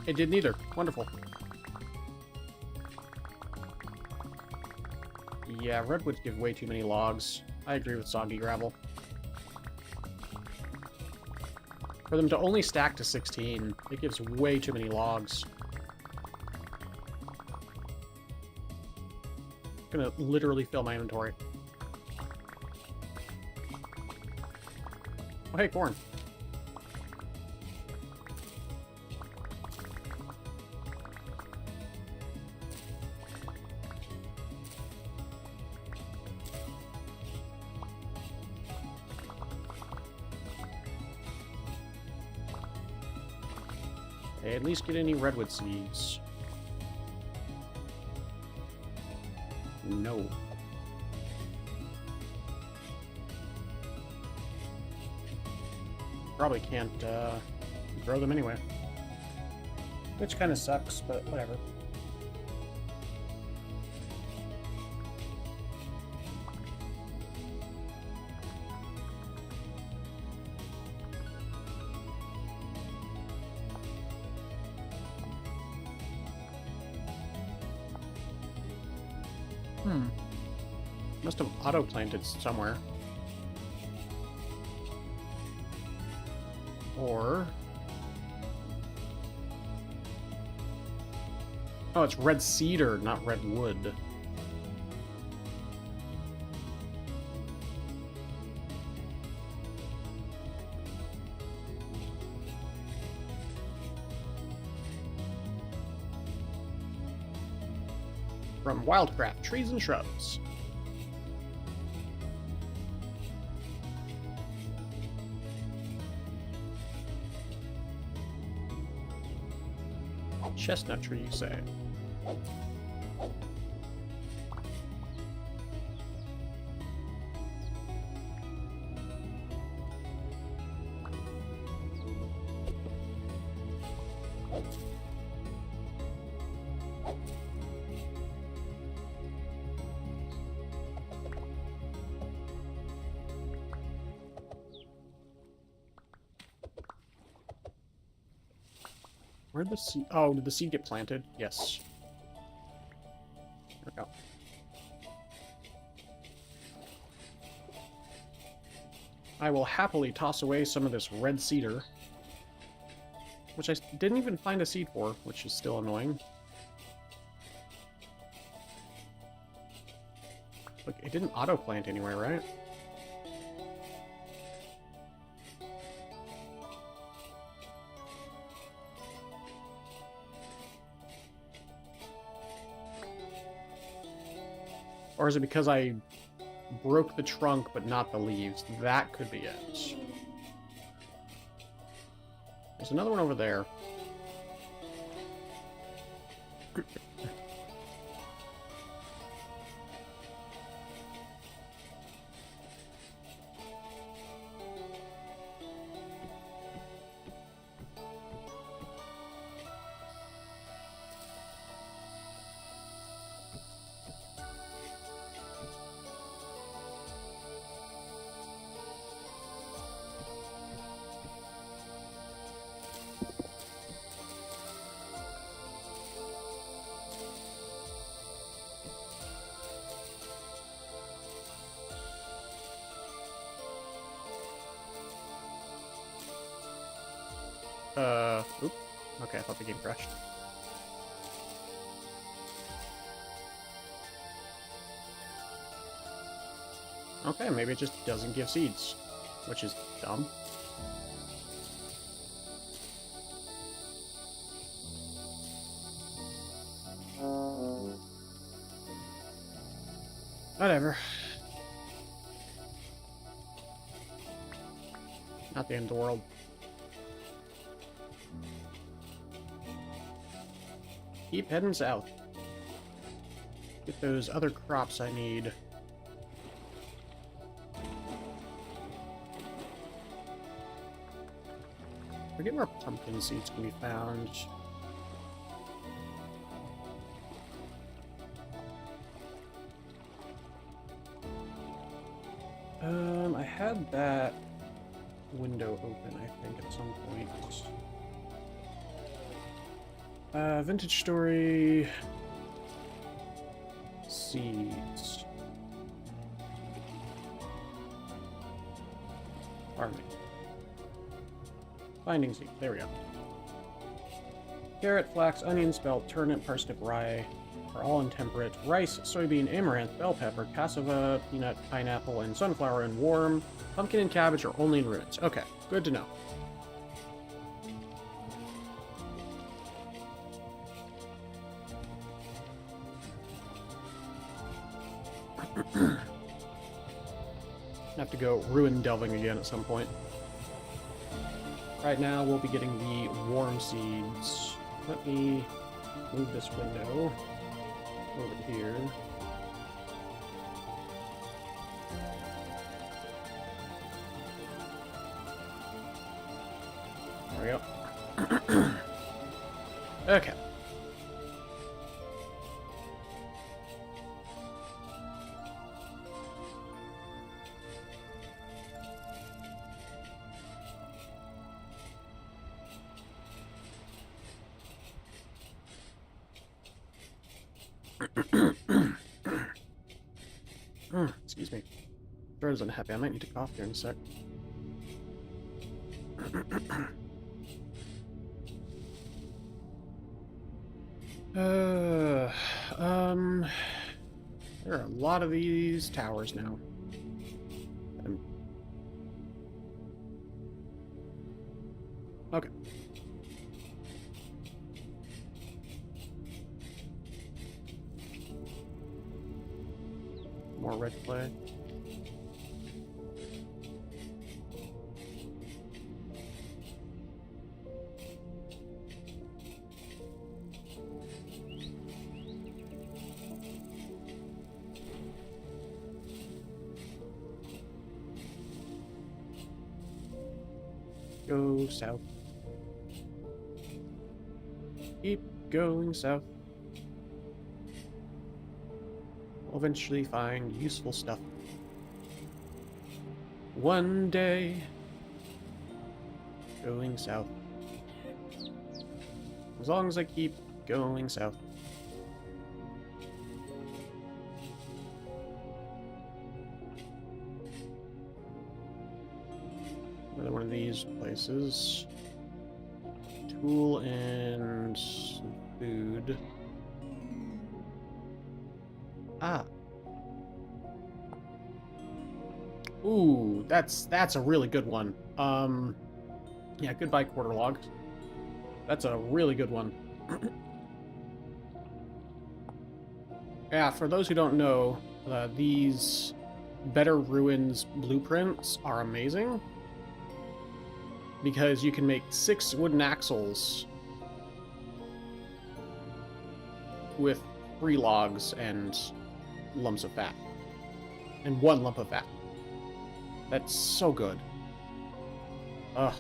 It did neither. Wonderful. Yeah, redwoods give way too many logs. I agree with Soggy Gravel. For them to only stack to 16, it gives way too many logs. Gonna literally fill my inventory. Oh, hey, corn. At least get any redwood seeds. No. Probably can't grow them anyway. Which kind of sucks, but whatever. Must have auto-planted somewhere. Or... oh, it's red cedar, not red wood. From Wildcraft, Trees and Shrubs. Chestnut tree, you say? Where'd the seed... oh, did the seed get planted? Yes. There we go. I will happily toss away some of this red cedar, which I didn't even find a seed for, which is still annoying. Look, it didn't auto-plant anywhere, right? Or is it because I broke the trunk but not the leaves? That could be it. There's another one over there. Oop. Okay, I thought the game crashed. Okay, maybe it just doesn't give seeds, which is dumb. Whatever. Not the end of the world. Keep heading south. Get those other crops I need. Forget where pumpkin seeds can be found. I had that window open, I think, at some point. Vintage story. Seeds. Farming. Finding seeds. There we go. Carrot, flax, onion, spelt, turnip, parsnip, rye are all intemperate. Rice, soybean, amaranth, bell pepper, cassava, peanut, pineapple, and sunflower and warm. Pumpkin and cabbage are only in ruins. Okay, good to know. Have to go ruin delving again at some point. Right now, we'll be getting the warm seeds. Let me move this window over here. There we go. Okay. Excuse me. Throat is unhappy. I might need to cough here in a sec. There are a lot of these towers now. Okay. More red clay. Go south. Keep going south. We'll eventually find useful stuff. One day, going south. As long as I keep going south. Another one of these places. Tool and some food. Ah. Ooh, that's a really good one. Yeah, goodbye quarter log. That's a really good one. Yeah, for those who don't know, these Better Ruins blueprints are amazing because you can make 6 wooden axles with 3 logs and lumps of fat. And 1 lump of fat. That's so good. Ugh.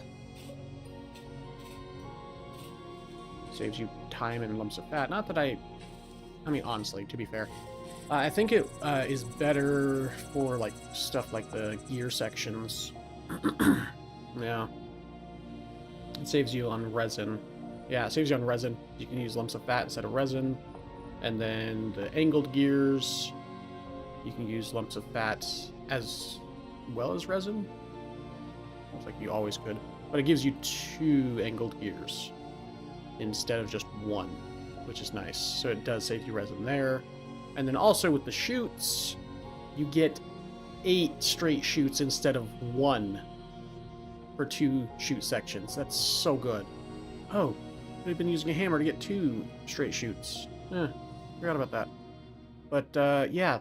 Saves you time and lumps of fat. Not that I mean, honestly, to be fair. I think it is better for, like, stuff like the gear sections. Yeah. It saves you on resin. Yeah, it saves you on resin. You can use lumps of fat instead of resin. And then the angled gears, you can use lumps of fat as well as resin. Looks like you always could. But it gives you 2 angled gears instead of just 1, which is nice. So it does save you resin there. And then also with the chutes, you get 8 straight chutes instead of 1 for 2 chute sections. That's so good. Oh, we've been using a hammer to get 2 straight chutes. Forgot about that. But yeah,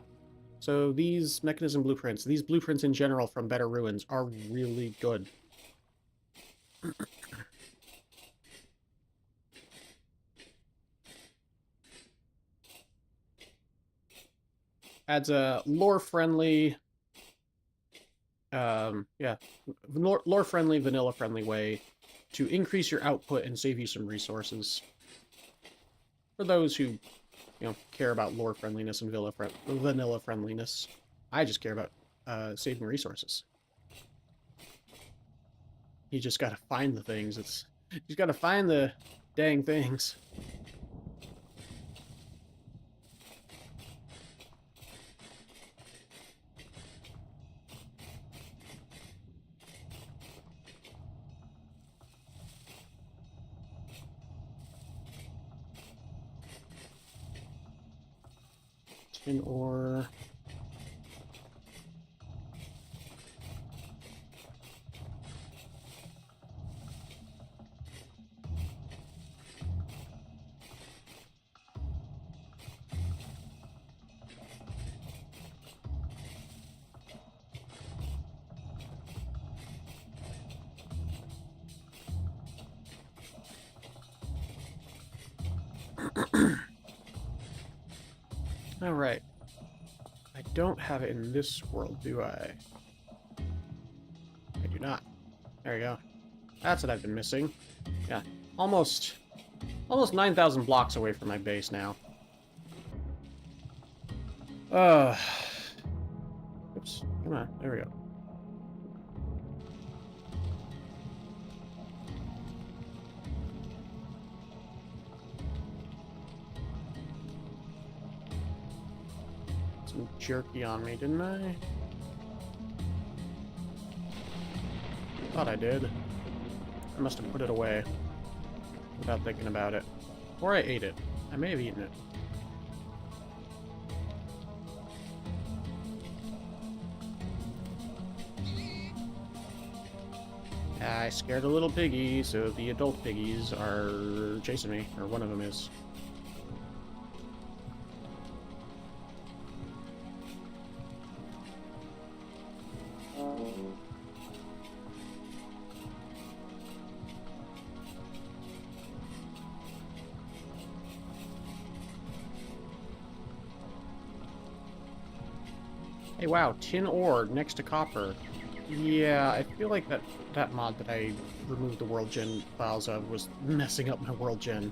so these mechanism blueprints, these blueprints in general from Better Ruins are really good. Adds a lore-friendly, lore-friendly, vanilla-friendly way to increase your output and save you some resources. For those who, care about lore-friendliness and vanilla-friendliness, I just care about saving resources. You just gotta find the things. You just gotta find the dang things. Tin ore. Alright. I don't have it in this world, do I? I do not. There we go. That's what I've been missing. Yeah. Almost 9,000 blocks away from my base now. Oops. Come on. There we go. Some jerky on me, didn't I? Thought I did. I must have put it away without thinking about it. Or I ate it. I may have eaten it. I scared a little piggy, so the adult piggies are chasing me, or one of them is. Hey, wow, tin ore next to copper. Yeah, I feel like that mod that I removed the world gen files of was messing up my world gen.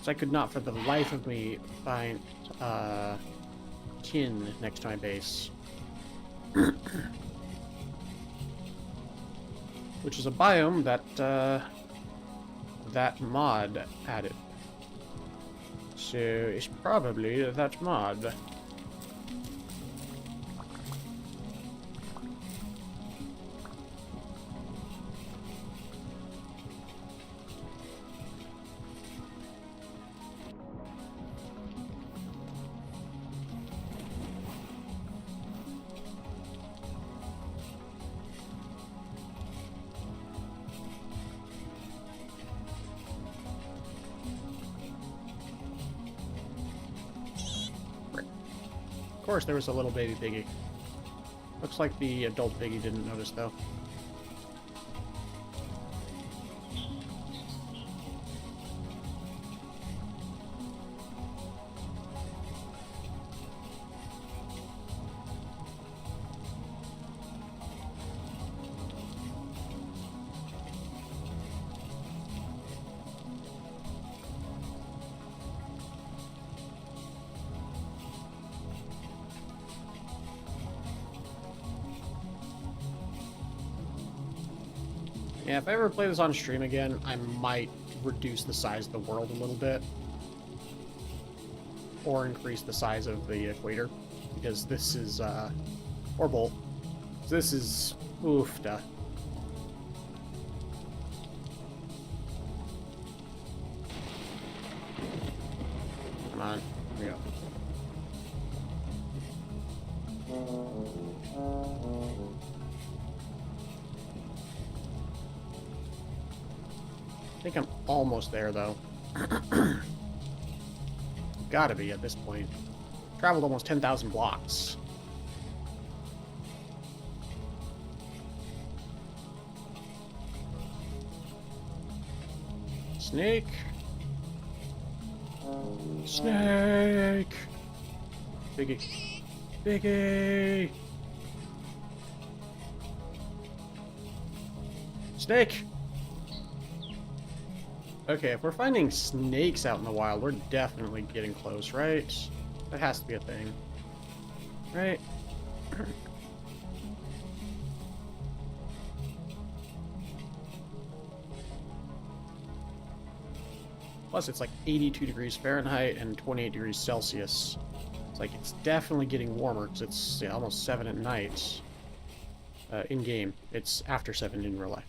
So I could not for the life of me find tin next to my base. Which is a biome that that mod added. So it's probably that mod. Of course, there was a little baby piggy. Looks like the adult piggy didn't notice, though. Yeah, if I ever play this on stream again, I might reduce the size of the world a little bit. Or increase the size of the equator. Because this is, or both. This is, oofda. Come on, here we go. I think I'm almost there, though. Gotta be at this point. Traveled almost 10,000 blocks. Snake. Snake. Biggie. Biggie. Snake. Okay, if we're finding snakes out in the wild, we're definitely getting close, right? That has to be a thing. Right? Plus, it's like 82 degrees Fahrenheit and 28 degrees Celsius. It's like, it's definitely getting warmer, because it's almost 7 at night. In-game. It's after 7 in real life.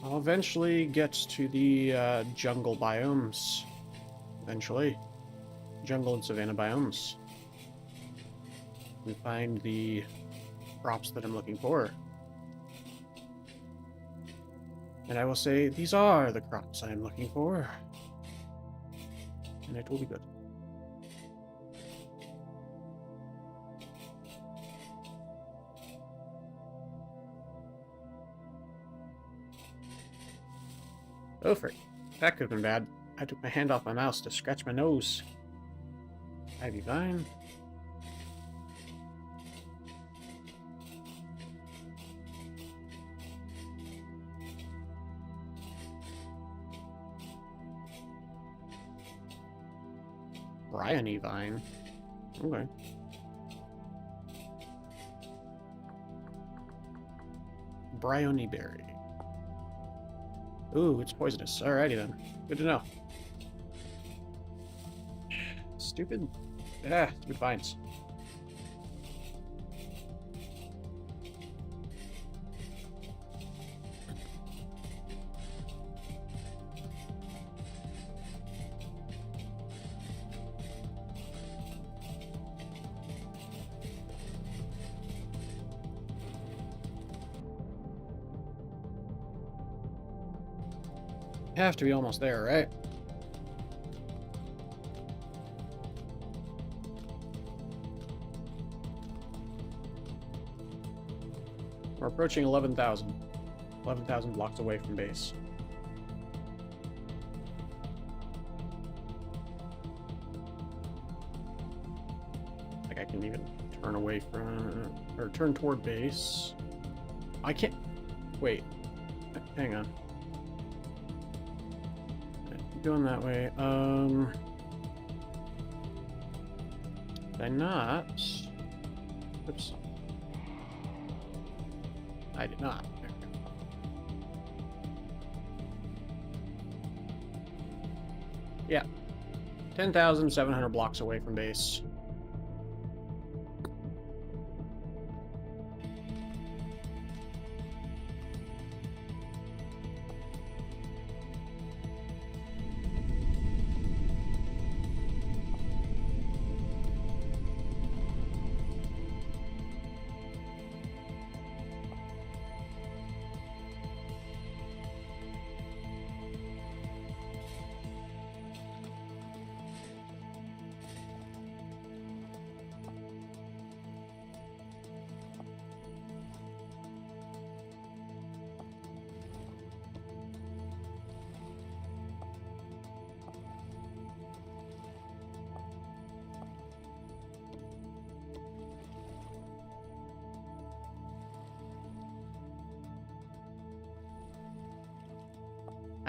I'll eventually get to the jungle biomes. Eventually. jungle and savanna biomes. We find the crops that I'm looking for. And I will say, these are the crops I am looking for. And it will be good. Oh, frick. That could have been bad. I took my hand off my mouse to scratch my nose. Ivy Vine. Bryony Vine. Okay. Bryony Berry. Ooh, it's poisonous. Alrighty then. Good to know. Stupid. Stupid vines. Have to be almost there, right? We're approaching 11,000. 11,000 blocks away from base. Like I can even turn away from, or turn toward base. I can't, wait, hang on. Going that way. Did I not? Oops. I did not. There we go. Yeah. 10,700 blocks away from base.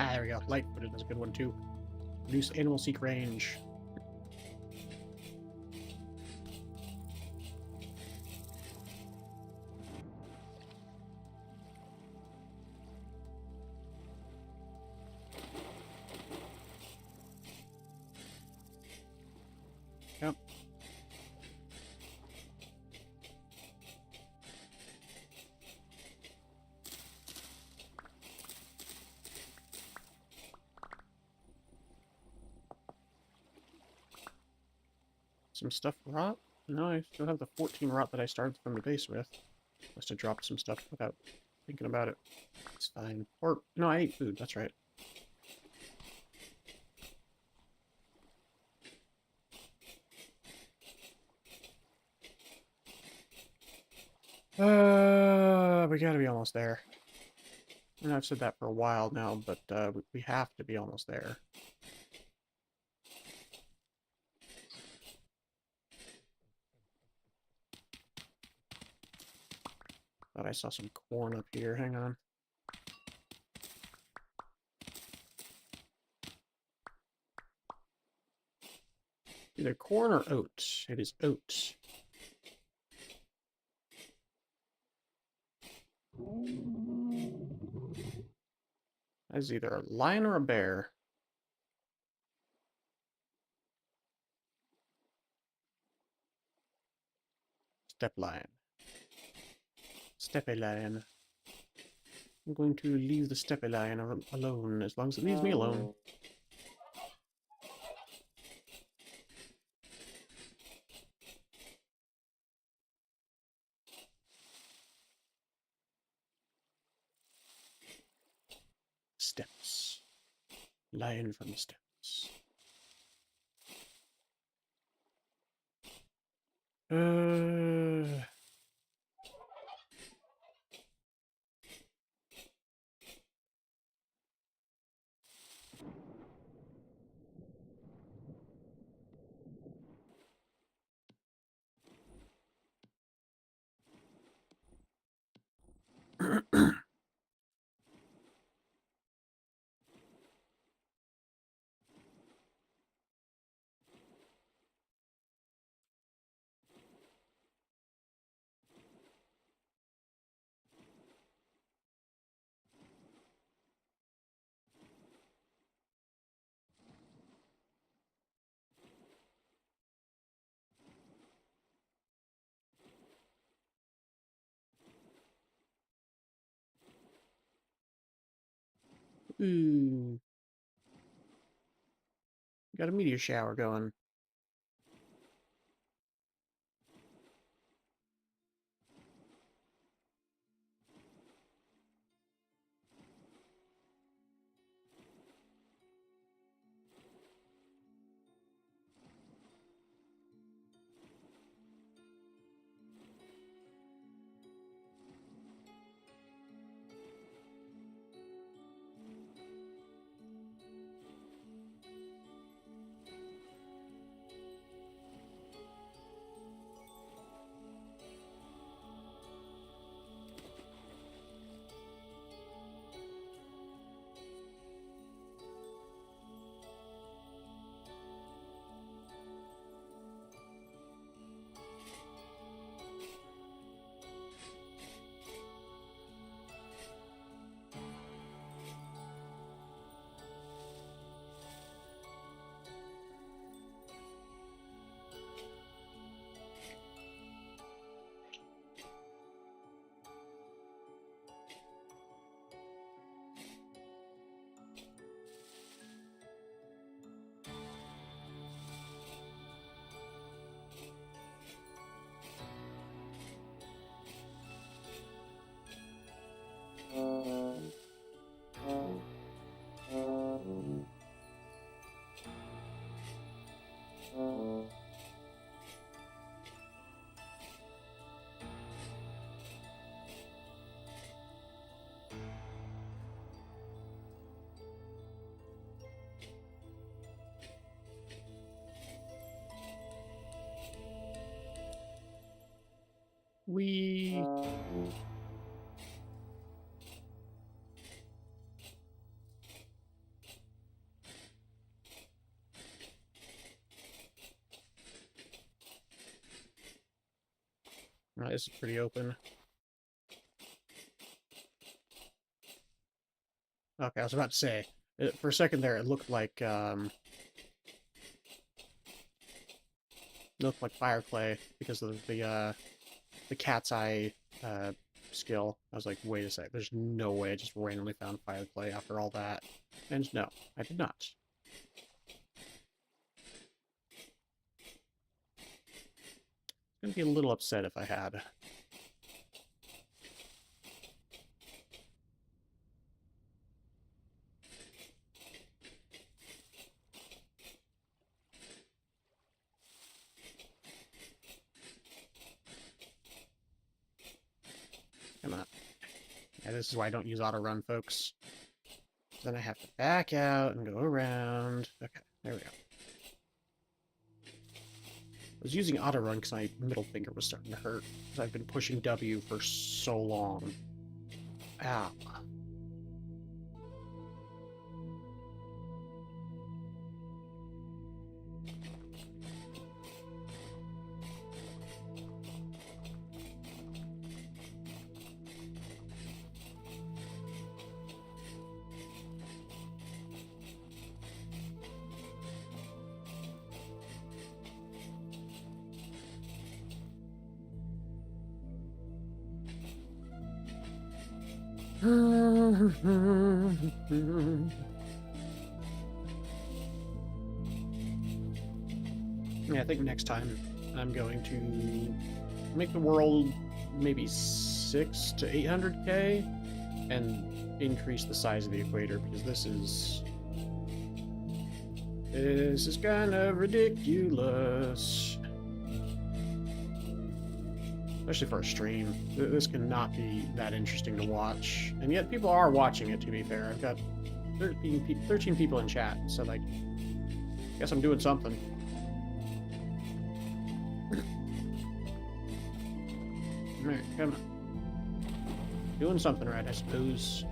Ah, there we go. Light-footed is a good one, too. Reduce animal seek range. Yep. Some stuff rot? No, I still have the 14 rot that I started from the base with. Must have dropped some stuff without thinking about it. It's fine. Or, no, I ate food, that's right. We gotta be almost there. And I've said that for a while now, but we have to be almost there. Thought I saw some corn up here. Hang on. Either corn or oats. It is oats. That is either a lion or a bear. Step lion. Steppe lion. I'm going to leave the steppe lion alone as long as it leaves me alone. Lion from the steppes. Ooh. Got a meteor shower going. We this is pretty open. Okay, I was about to say, for a second there, it looked like fire clay because of the cat's eye skill. I was like, wait a sec, there's no way I just randomly found fire clay after all that. And no, I did not. I'm gonna be a little upset if I had. Come on. Yeah, this is why I don't use auto run, folks. Then I have to back out and go around. Okay, there we go. I was using auto run because my middle finger was starting to hurt because I've been pushing W for so long. Ow. Yeah, I think next time I'm going to make the world maybe 600 to 800k and increase the size of the equator because this is This is kind of ridiculous. Especially for a stream. This cannot be that interesting to watch. And yet people are watching it, to be fair. I've got 13 people in chat, so like, guess I'm doing something. Alright, come on. Doing something right, I suppose.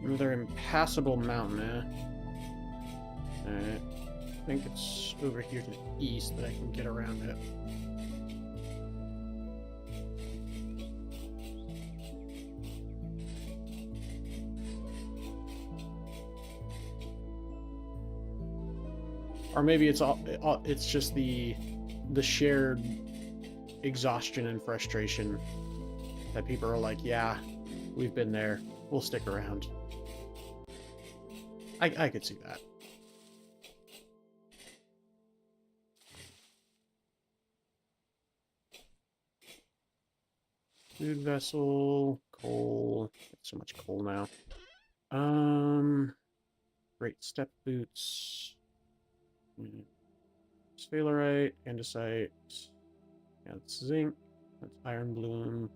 Another impassable mountain, Alright. I think it's over here to the east that I can get around it. Or maybe it's just the shared exhaustion and frustration that people are like, yeah, we've been there, we'll stick around. I could see that. Food vessel, coal. So much coal now. Great step boots. Sphalerite, andesite. Yeah, that's zinc. That's iron bloom.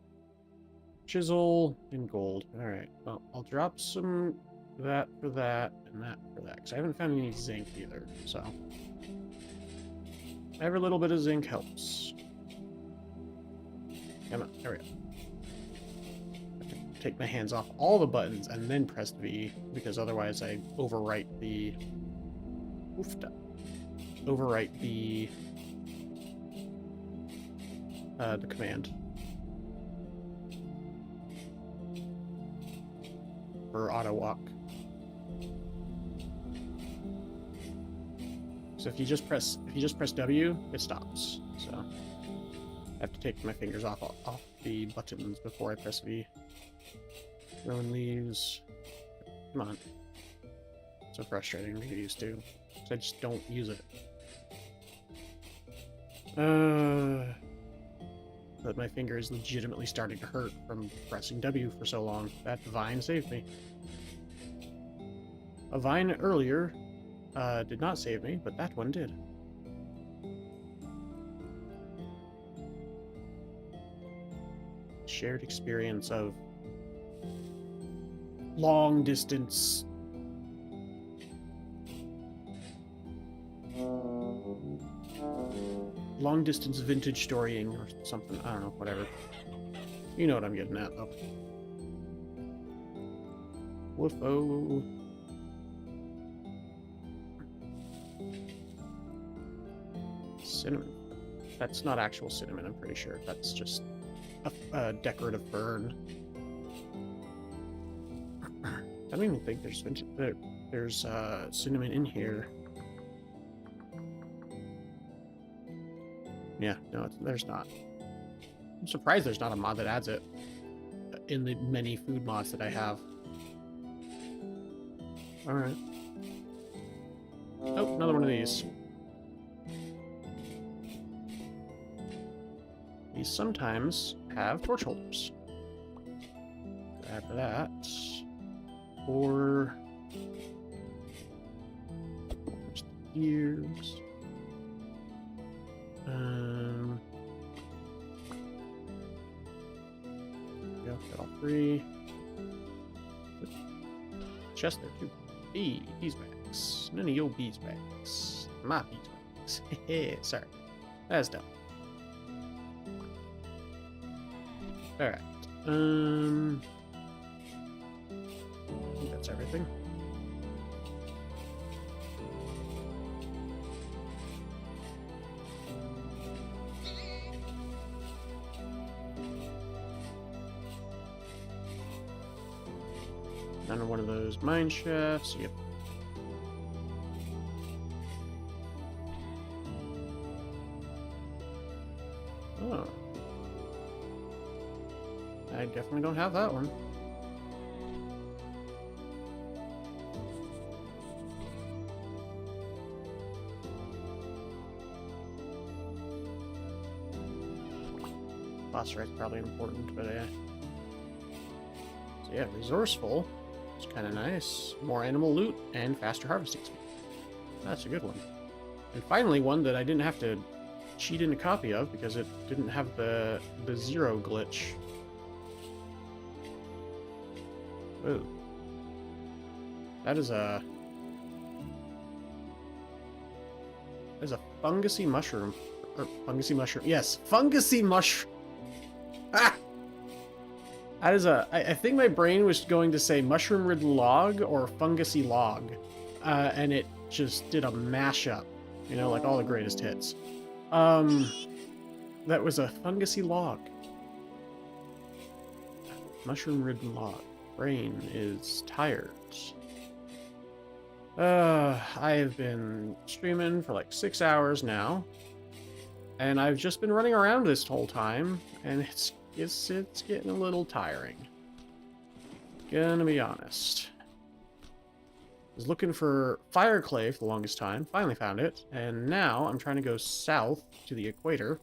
Chisel and gold. Alright, well, I'll drop some that for that and that for that, because I haven't found any zinc either, so every little bit of zinc helps. Come on, there we go. I have to take my hands off all the buttons and then press V, because otherwise I overwrite the command for auto walk. So if you just press W, it stops. So I have to take my fingers off the buttons before I press V. Throwing leaves. Come on. So frustrating to get used to. So I just don't use it. But my finger is legitimately starting to hurt from pressing W for so long. That vine saved me. A vine earlier did not save me, but that one did. Shared experience of long distance vintage storying or something. I don't know, whatever. You know what I'm getting at, though. Woofo. Cinnamon. That's not actual cinnamon, I'm pretty sure. That's just a decorative fern. I don't even think there's cinnamon in here. Yeah, no, there's not. I'm surprised there's not a mod that adds it in the many food mods that I have. Alright. Oh, another one of these. These sometimes have torch holders. Grab that. Or there's the gears. Yeah, got all three. Chest there too. Beeswax. None of your beeswax. My beeswax. Sorry. That's dumb. Alright. I think that's everything. Another one of those mine shafts. Yep. Oh. I definitely don't have that one. Phosphorite's probably important, but yeah. So yeah, resourceful. It's kind of nice. More animal loot and faster harvesting speed. That's a good one. And finally, one that I didn't have to cheat in a copy of because it didn't have the zero glitch. Ooh. That is a fungusy mushroom. Or fungusy mushroom. Yes, fungusy mushroom. Ah! That is a... I think my brain was going to say mushroom-ridden log or fungusy log. And it just did a mashup. You know, like all the greatest hits. That was a fungusy log. Mushroom-ridden log. Brain is tired. I have been streaming for like 6 hours now. And I've just been running around this whole time, and it's getting a little tiring. Gonna be honest. Was looking for fire clay for the longest time, finally found it, and now I'm trying to go south to the equator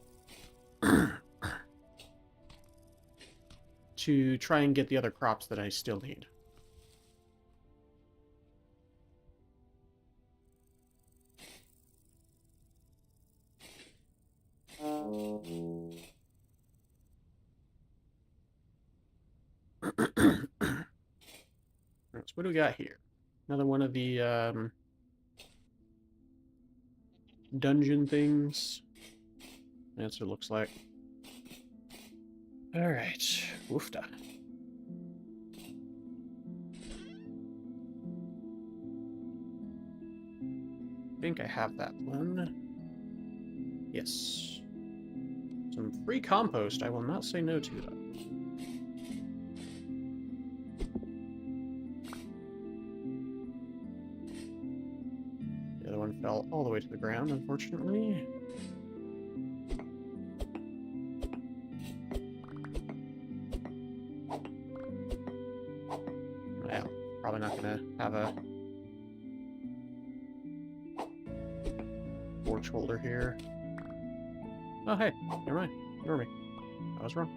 to try and get the other crops that I still need. So what do we got here? Another one of the dungeon things. That's what it looks like. Alright. Woofda. I think I have that one. Yes. Some free compost I will not say no to, though. The other one fell all the way to the ground, unfortunately. Well, probably not gonna have a torch holder here. Oh, hey, never mind. Ignore me. I was wrong.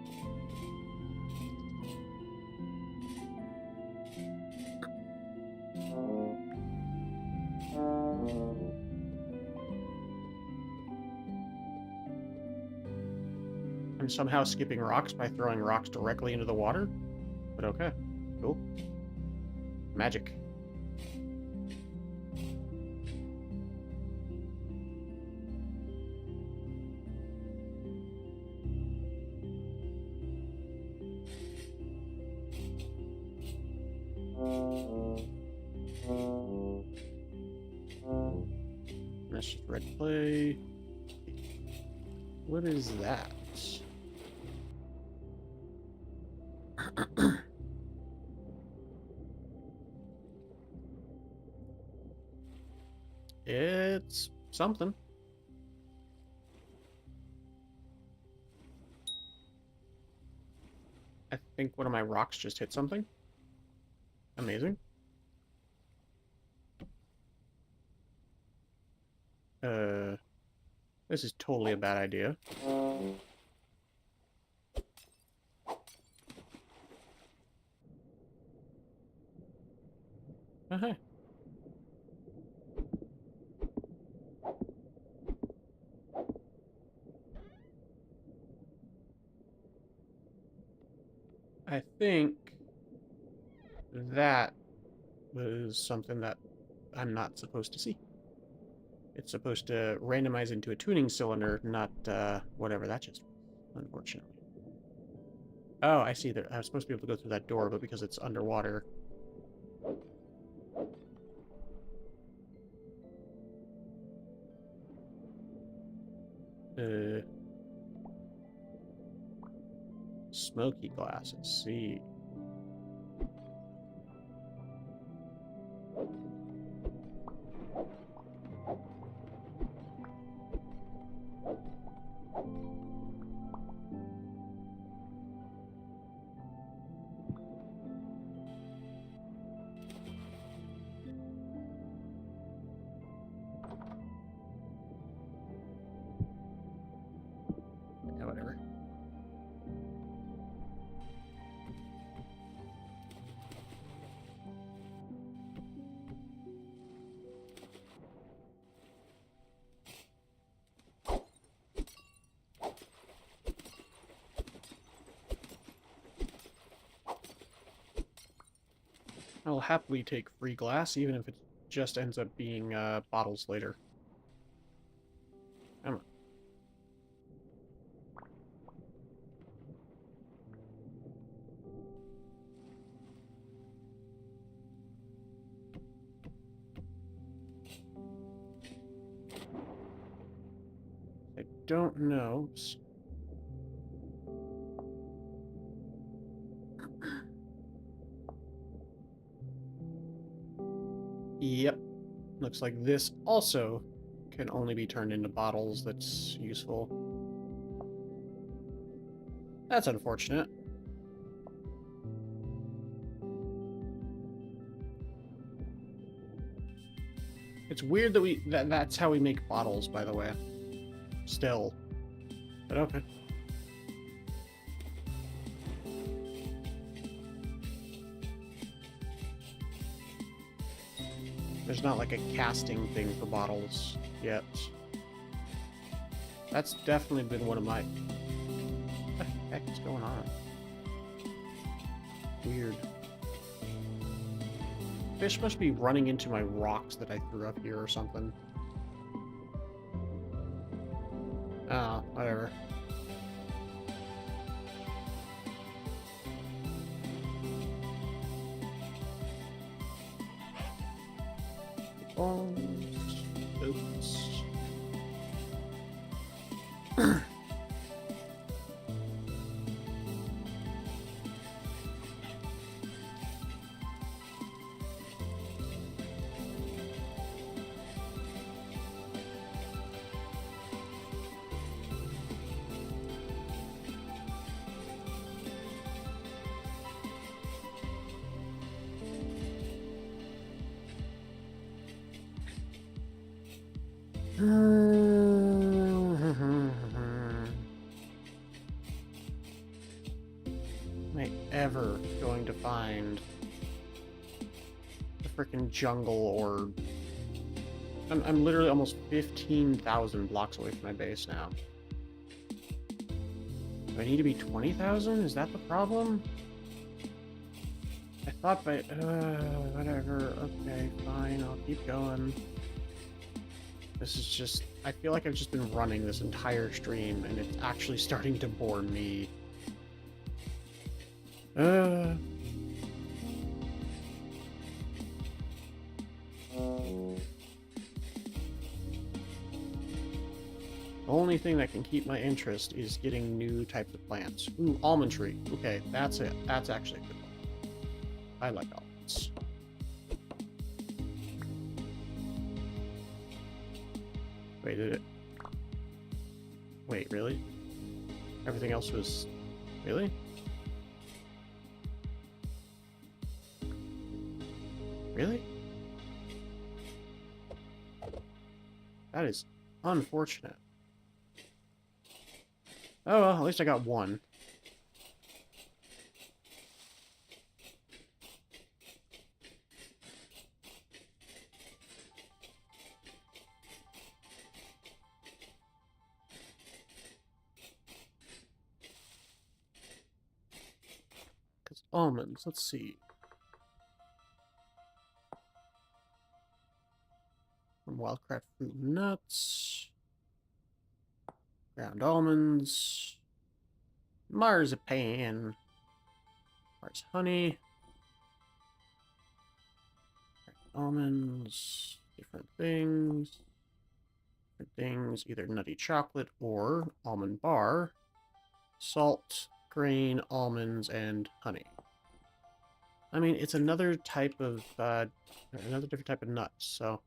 I'm somehow skipping rocks by throwing rocks directly into the water, but okay. Cool. Magic. That's just red clay. What is that? It's something. I think one of my rocks just hit something. Amazing. This is totally a bad idea. Oh, hey. I think that was something that I'm not supposed to see. It's supposed to randomize into a tuning cylinder, not whatever that just was, unfortunately. Oh, I see that I was supposed to be able to go through that door, but because it's underwater. Smoky glass, let's see. Yeah, whatever. I'll happily take free glass, even if it just ends up being bottles later. Come on. I don't know. Yep. Looks like this also can only be turned into bottles. That's useful. That's unfortunate. It's weird that that's how we make bottles, by the way. Still. But okay. There's not like a casting thing for bottles yet. That's definitely been one of my... What the heck is going on? Weird. Fish must be running into my rocks that I threw up here or something. Oh, whatever. Oops. Am I ever going to find the frickin' jungle or... I'm literally almost 15,000 blocks away from my base now. Do I need to be 20,000? Is that the problem? I thought by... whatever. Okay, fine. I'll keep going. This is just... I feel like I've just been running this entire stream, and it's actually starting to bore me. Only thing that can keep my interest is getting new types of plants. Ooh, almond tree. Okay, that's it. That's actually a good one. I like almonds. Wait, did it? Wait, really? Everything else was... Really? Really? That is unfortunate. Oh well, at least I got one. Because almonds, let's see. From Wildcraft Fruit Nuts. Ground almonds. Marzipan. Mars honey. Almonds. Different things. Different things. Either nutty chocolate or almond bar. Salt, grain, almonds, and honey. I mean, it's another type of, another different type of nuts, so...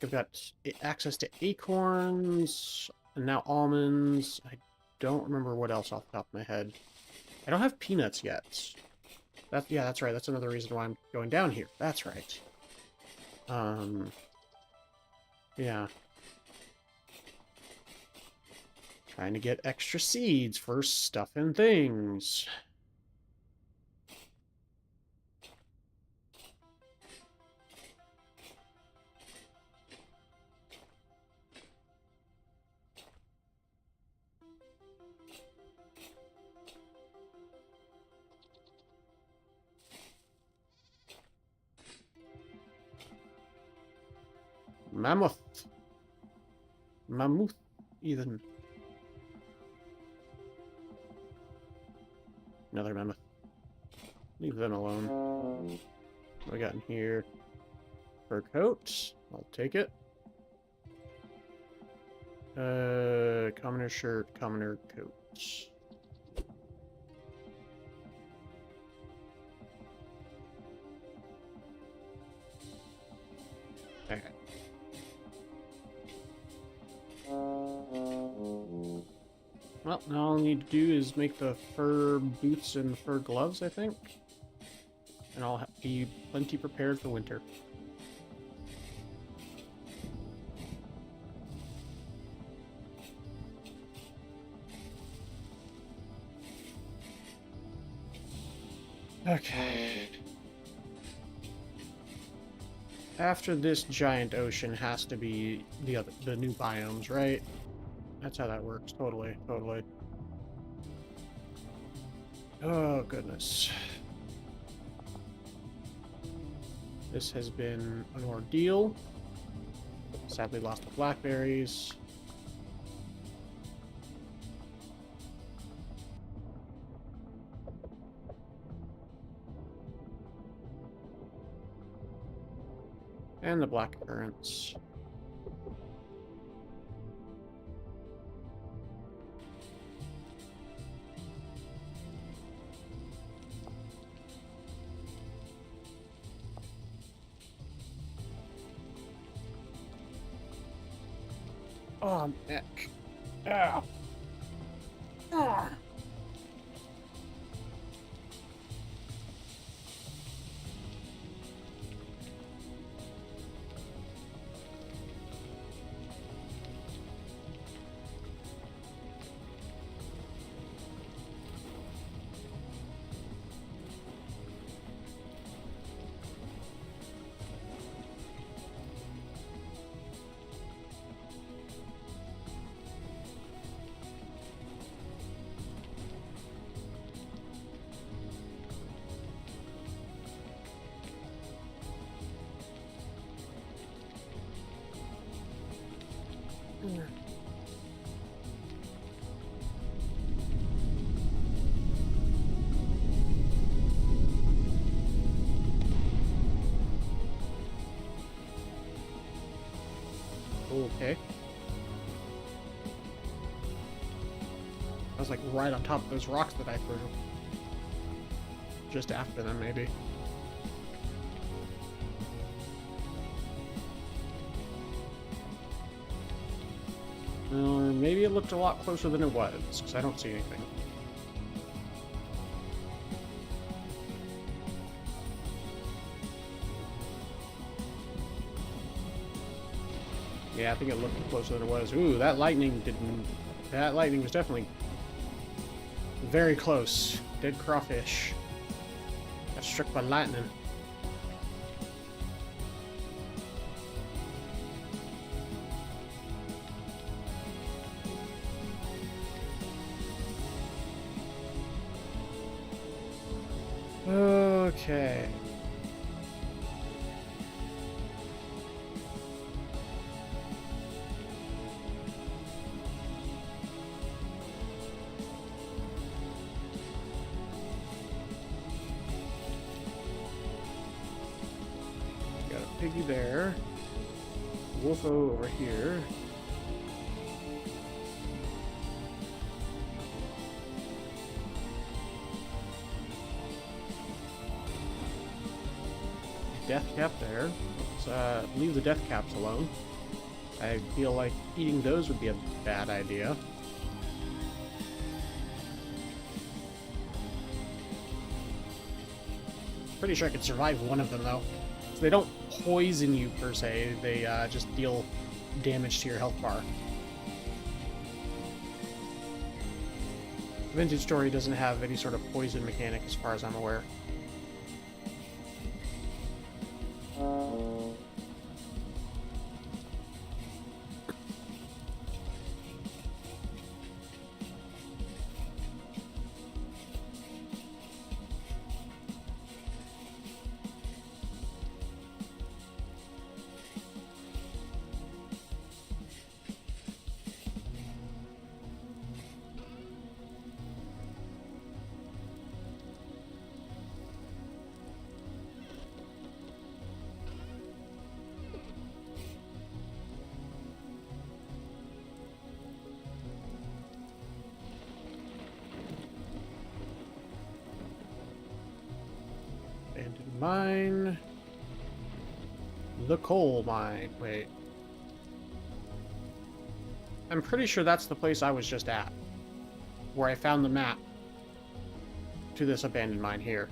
I've got access to acorns, and now almonds. I don't remember what else off the top of my head. I don't have peanuts yet. Yeah, that's right. That's another reason why I'm going down here. That's right. Yeah. Trying to get extra seeds for stuff and things. Mammoth. Mammoth, even. Another mammoth. Leave them alone. What we got in here? Fur coat. I'll take it. Commoner shirt, commoner coat. Okay. Well, now all I need to do is make the fur boots and fur gloves, I think. And I'll be plenty prepared for winter. Okay. After this giant ocean has to be the new biomes, right? That's how that works. Totally, totally. Oh, goodness. This has been an ordeal. Sadly lost the blackberries. And the black currants. Oh, neck. Ah. Ah. Okay. I was like right on top of those rocks that I threw. Just after them, maybe. Or maybe it looked a lot closer than it was, because I don't see anything. Yeah, I think it looked closer than it was. Ooh, that lightning didn't... That lightning was definitely very close. Dead crawfish. Got struck by lightning. Okay. Got a piggy there. Wolfo over here. Death cap there. Let's leave the death caps alone. I feel like eating those would be a bad idea. Pretty sure I could survive one of them though. So they don't poison you per se, they just deal damage to your health bar. Vintage Story doesn't have any sort of poison mechanic as far as I'm aware. mine. The coal mine. Wait. I'm pretty sure that's the place I was just at, where I found the map to this abandoned mine here.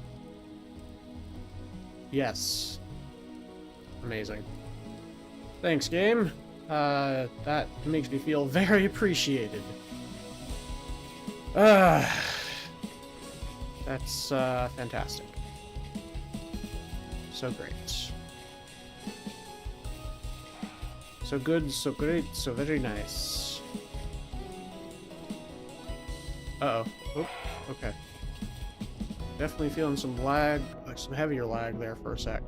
Yes. Amazing. Thanks, game. That makes me feel very appreciated. That's fantastic. So great. So good, so great, so very nice. Uh-oh. Oh, okay. Definitely feeling some lag, like some heavier lag there for a sec.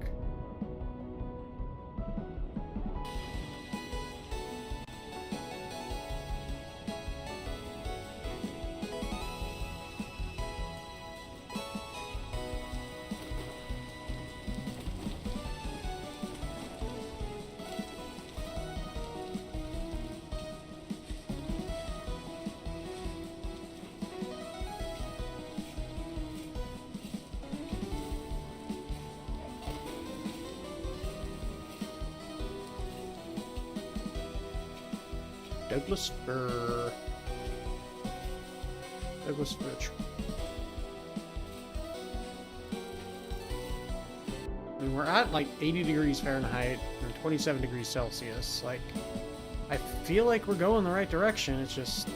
Douglas fir. Douglas fir tree. I mean, we're at like 80 degrees Fahrenheit and 27 degrees Celsius. Like, I feel like we're going the right direction. It's just,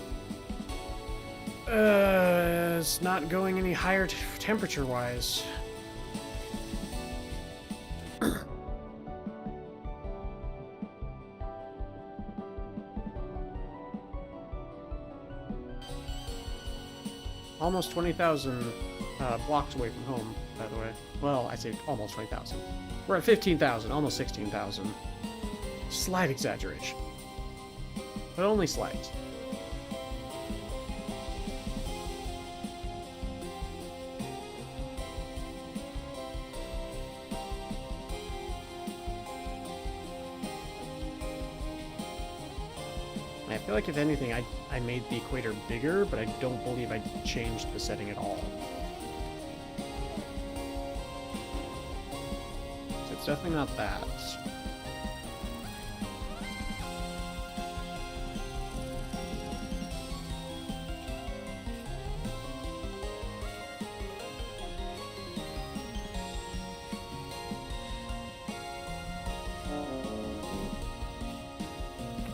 it's not going any higher temperature-wise. Almost 20,000 blocks away from home, by the way. Well, I say almost 20,000. We're at 15,000, almost 16,000. Slight exaggeration. But only slight. I feel like if anything, I made the equator bigger, but I don't believe I changed the setting at all. So it's definitely not that.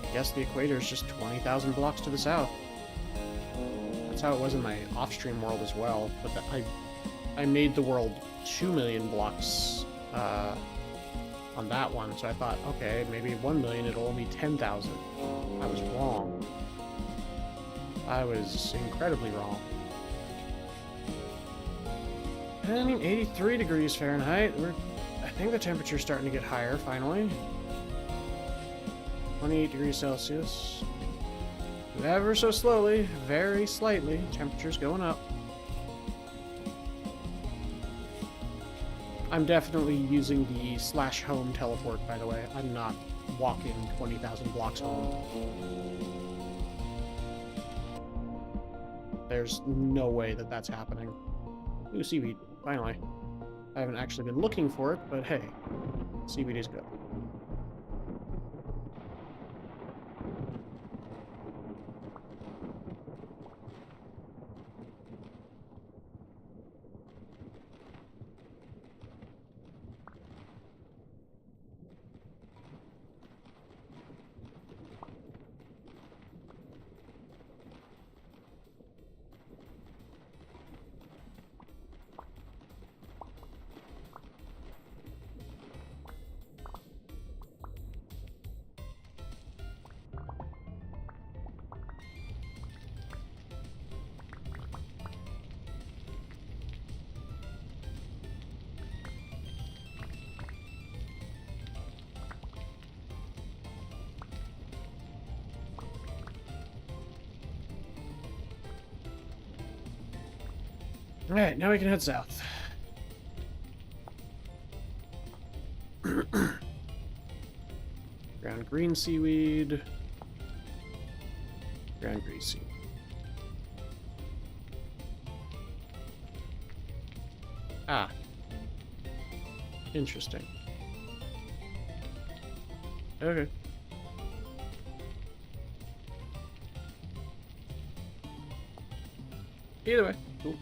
I guess the equator is just 20,000 blocks to the south. That's how it was in my off-stream world as well, but I made the world 2 million blocks on that one, so I thought, okay, maybe 1 million, it'll only be 10,000. I was wrong. I was incredibly wrong. I mean, 83 degrees Fahrenheit. I think the temperature's starting to get higher, finally. 28 degrees Celsius. Ever so slowly, very slightly, temperature's going up. I'm definitely using the /home teleport, by the way. I'm not walking 20,000 blocks home. There's no way that that's happening. Ooh, seaweed, finally. I haven't actually been looking for it, but hey, seaweed is good. Alright, now we can head south. Ground green seaweed. Ground green seaweed. Ah. Interesting. Okay. Either way, cool.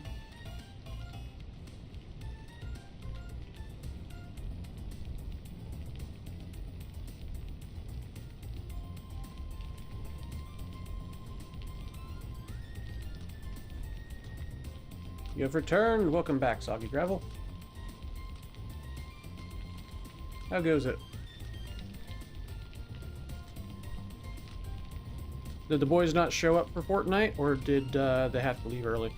You have returned. Welcome back, Soggy Gravel. How goes it? Did the boys not show up for Fortnite, or did they have to leave early?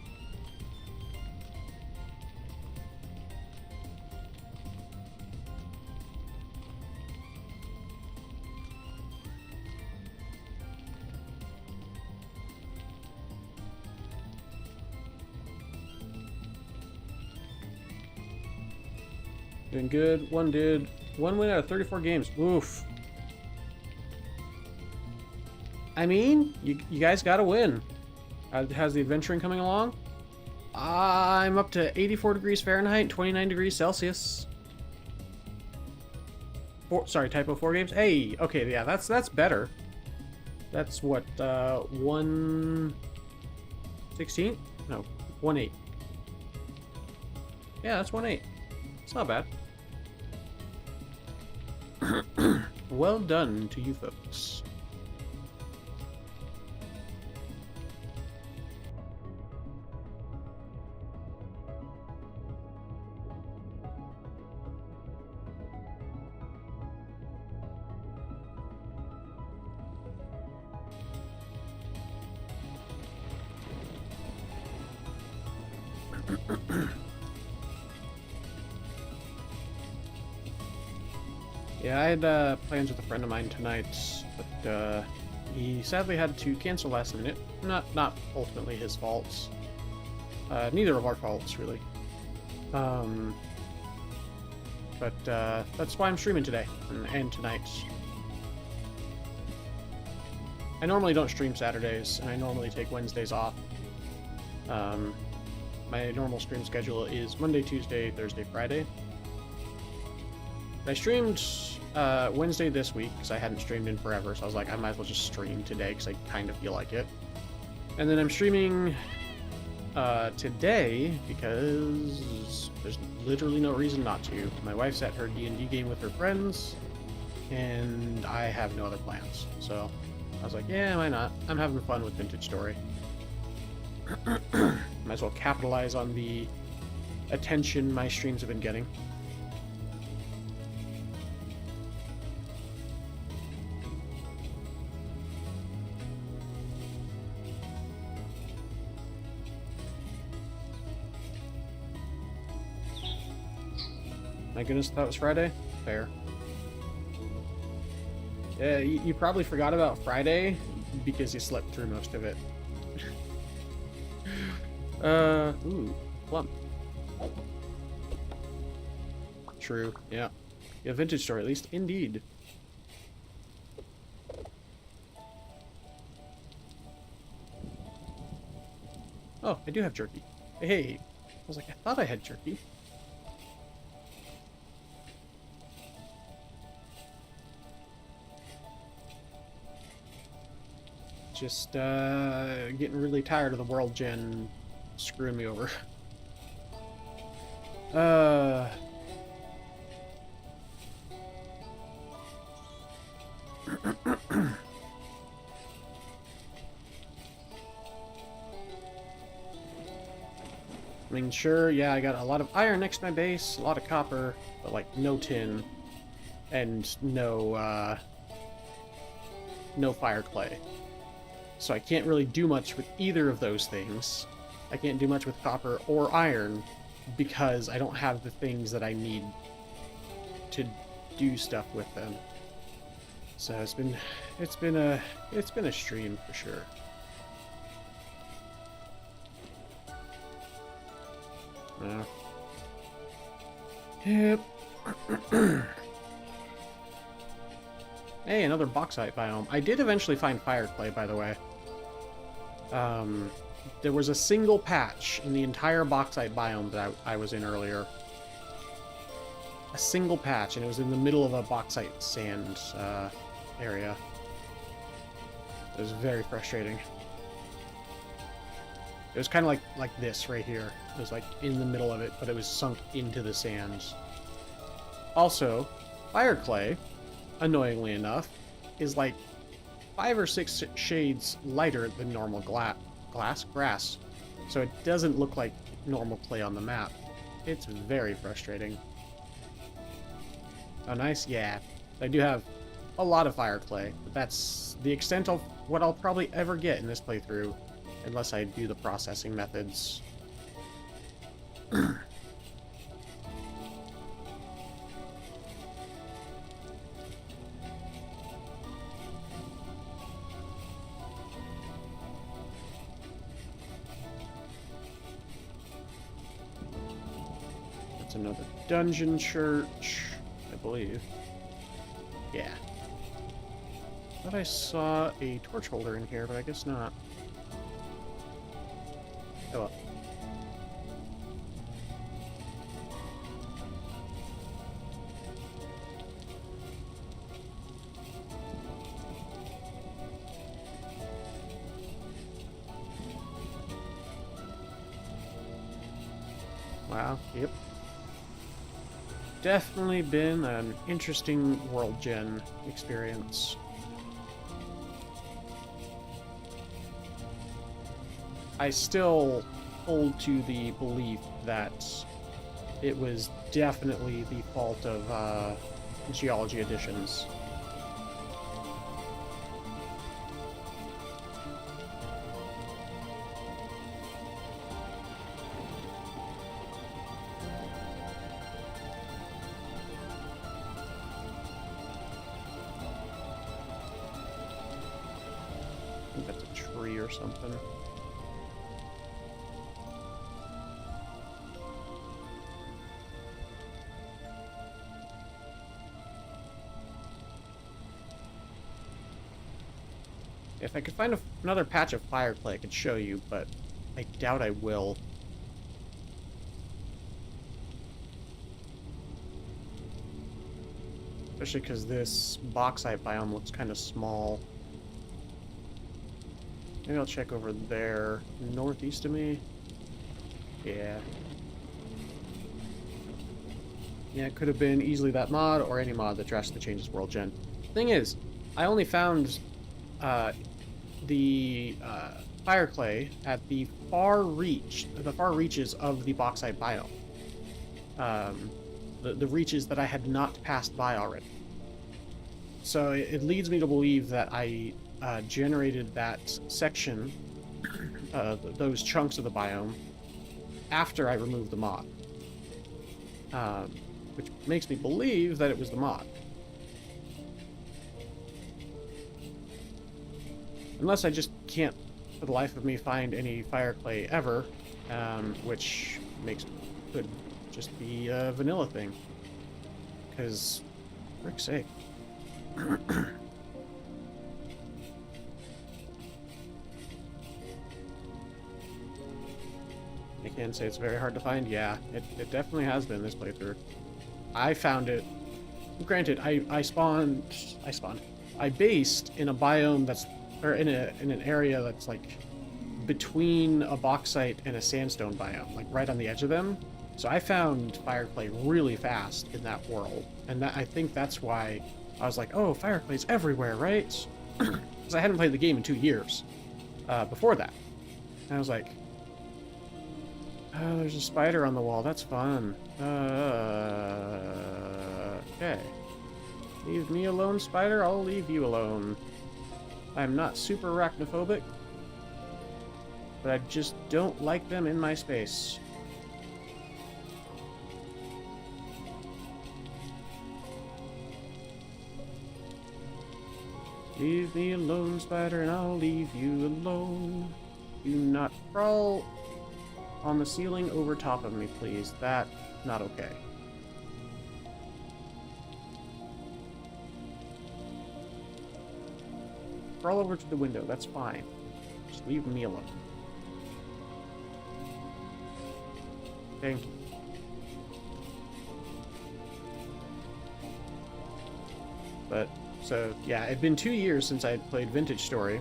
Doing good. One did. One win out of 34 games. Oof. I mean, you guys gotta win. How's the adventuring coming along? I'm up to 84 degrees Fahrenheit, 29 degrees Celsius. Sorry, typo, 4 games? Hey, okay, yeah, that's better. That's what, 1/16? No, 1/8. Yeah, that's 1/8. It's not bad. Well done to you folks. Yeah, I had plans with a friend of mine tonight, but he sadly had to cancel last minute. Not ultimately his faults. Neither of our faults, really. But that's why I'm streaming today and tonight. I normally don't stream Saturdays, and I normally take Wednesdays off. My normal stream schedule is Monday, Tuesday, Thursday, Friday. I streamed Wednesday this week because I hadn't streamed in forever, so I was like, I might as well just stream today because I kind of feel like it. And then I'm streaming today because there's literally no reason not to. My wife's at her D&D game with her friends, and I have no other plans. So I was like, yeah, why not? I'm having fun with Vintage Story. Might as well capitalize on the attention my streams have been getting. My goodness, that was Friday? Fair. Yeah, you probably forgot about Friday because you slept through most of it. Ooh, plum. True, yeah. Yeah, Vintage Story, at least. Indeed. Oh, I do have jerky. Hey, I was like, I thought I had jerky. Just getting really tired of the world gen screwing me over. I mean, sure, yeah, I got a lot of iron next to my base, a lot of copper, but like no tin, and no fire clay. So I can't really do much with either of those things. I can't do much with copper or iron because I don't have the things that I need to do stuff with them. So it's been a stream for sure. Yep. Hey, another bauxite biome. I did eventually find fire clay, by the way. There was a single patch in the entire bauxite biome that I was in earlier. a single patch, and it was in the middle of a bauxite sand area. It was very frustrating. It was kind of like this right here. It was like in the middle of it, but it was sunk into the sands. Also, fire clay, annoyingly enough, is like 5 or 6 shades lighter than normal grass. So it doesn't look like normal clay on the map. It's very frustrating. Oh, nice? Yeah. I do have a lot of fire clay, but that's the extent of what I'll probably ever get in this playthrough, unless I do the processing methods. That's another dungeon church, I believe. Yeah. Thought I saw a torch holder in here, but I guess not. Oh well. Wow, yep. Definitely been an interesting world gen experience. I still hold to the belief that it was definitely the fault of geology additions. I think that's a tree or something. If I could find another patch of fire clay, I could show you, but I doubt I will. Especially because this bauxite biome looks kind of small. Maybe I'll check over there, northeast of me. Yeah. Yeah, it could have been easily that mod, or any mod that drastically changes world gen. Thing is, I only found the fire clay at the far reaches of the bauxite biome. The reaches that I had not passed by already. So it leads me to believe that I generated that section, those chunks of the biome, after I removed the mod. Which makes me believe that it was the mod. Unless I just can't, for the life of me, find any fire clay ever, which could just be a vanilla thing. Because, for frick's sake. I can say it's very hard to find. Yeah, it definitely has been this playthrough. I found it. Granted, I based in a biome that's, or in an area that's like between a bauxite and a sandstone biome, like right on the edge of them. So I found fire clay really fast in that world, and I think that's why I was like, oh, fire clay's everywhere, right? Because I hadn't played the game in 2 years before that. And I was like, oh, there's a spider on the wall. That's fun. Okay. Leave me alone, spider. I'll leave you alone. I'm not super arachnophobic, but I just don't like them in my space. Leave me alone, spider, and I'll leave you alone. Do not crawl on the ceiling over top of me, please. That's not okay. Crawl over to the window, that's fine. Just leave me alone. Thank you. But, so, yeah, it'd been 2 years since I had played Vintage Story.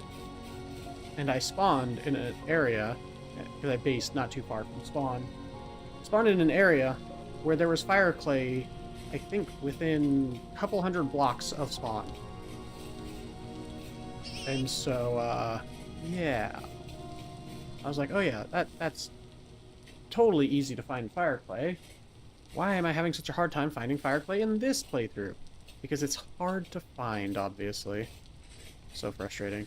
And I spawned in an area, because I based not too far from spawn. Spawned in an area where there was fire clay, I think, within a couple hundred blocks of spawn. And so, yeah. I was like, oh yeah, that's totally easy to find fire clay. Why am I having such a hard time finding fire clay in this playthrough? Because it's hard to find, obviously. So frustrating.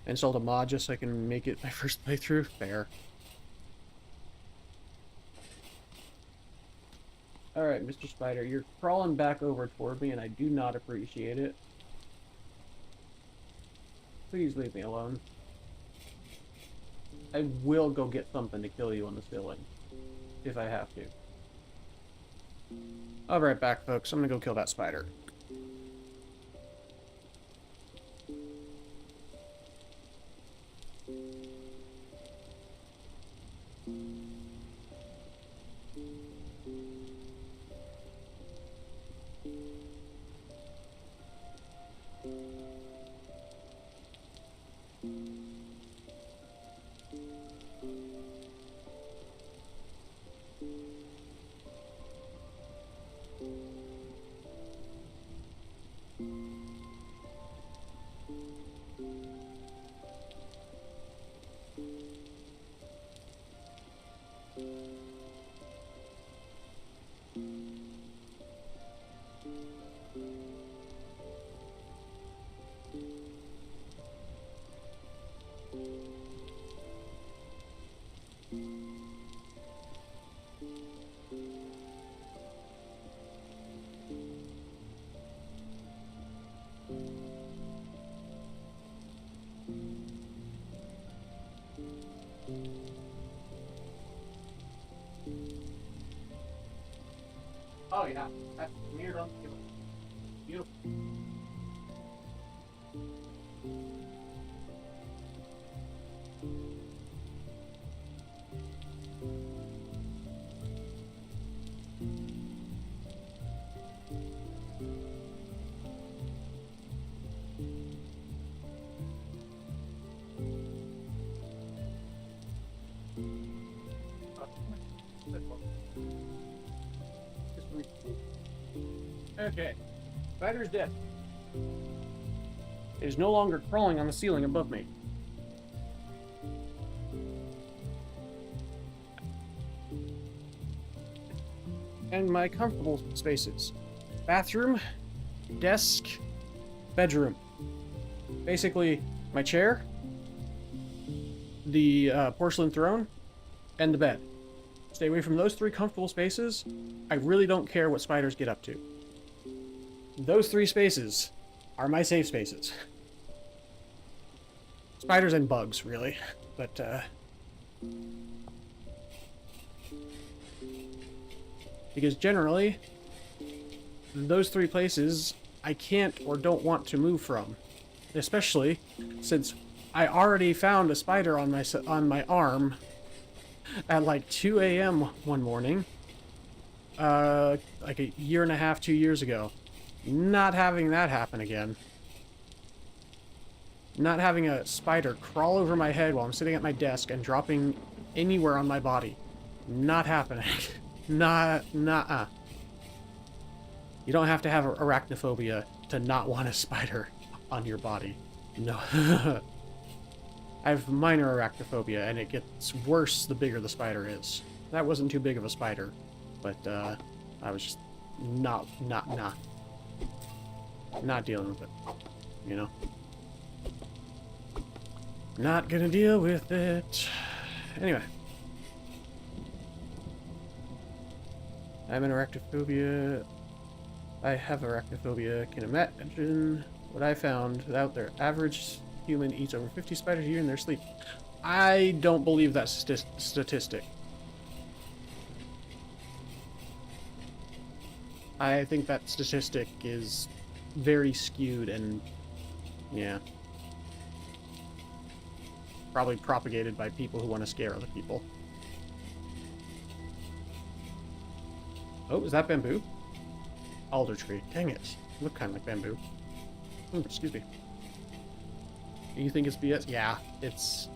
Installed a mod just so I can make it my first playthrough. Fair. Alright, Mr. Spider, you're crawling back over toward me and I do not appreciate it. Please leave me alone. I will go get something to kill you on the ceiling. If I have to. I'll be right back, folks. I'm gonna go kill that spider. Oh yeah, that's weird on the beautiful. Okay, spider's dead. It is no longer crawling on the ceiling above me. And my comfortable spaces. Bathroom, desk, bedroom. Basically, my chair, the porcelain throne, and the bed. Stay away from those 3 comfortable spaces. I really don't care what spiders get up to. Those 3 spaces are my safe spaces. Spiders and bugs, really. But, because generally, those 3 places I can't or don't want to move from. Especially since I already found a spider on my arm at like 2 a.m. one morning. Like a year and a half, 2 years ago. Not having that happen again. Not having a spider crawl over my head while I'm sitting at my desk and dropping anywhere on my body. Not happening. Nah. You don't have to have arachnophobia to not want a spider on your body. No. I have minor arachnophobia, and it gets worse the bigger the spider is. That wasn't too big of a spider, but I was just not dealing with it, you know? Not gonna deal with it. Anyway. I have arachnophobia. I have arachnophobia. Can imagine what I found out there. Average human eats over 50 spiders a year in their sleep. I don't believe that statistic. I think that statistic is very skewed and, yeah, probably propagated by people who want to scare other people. Oh, is that bamboo? Alder tree. Dang it. Look kind of like bamboo. Ooh, excuse me. You think it's BS? Yeah, it's...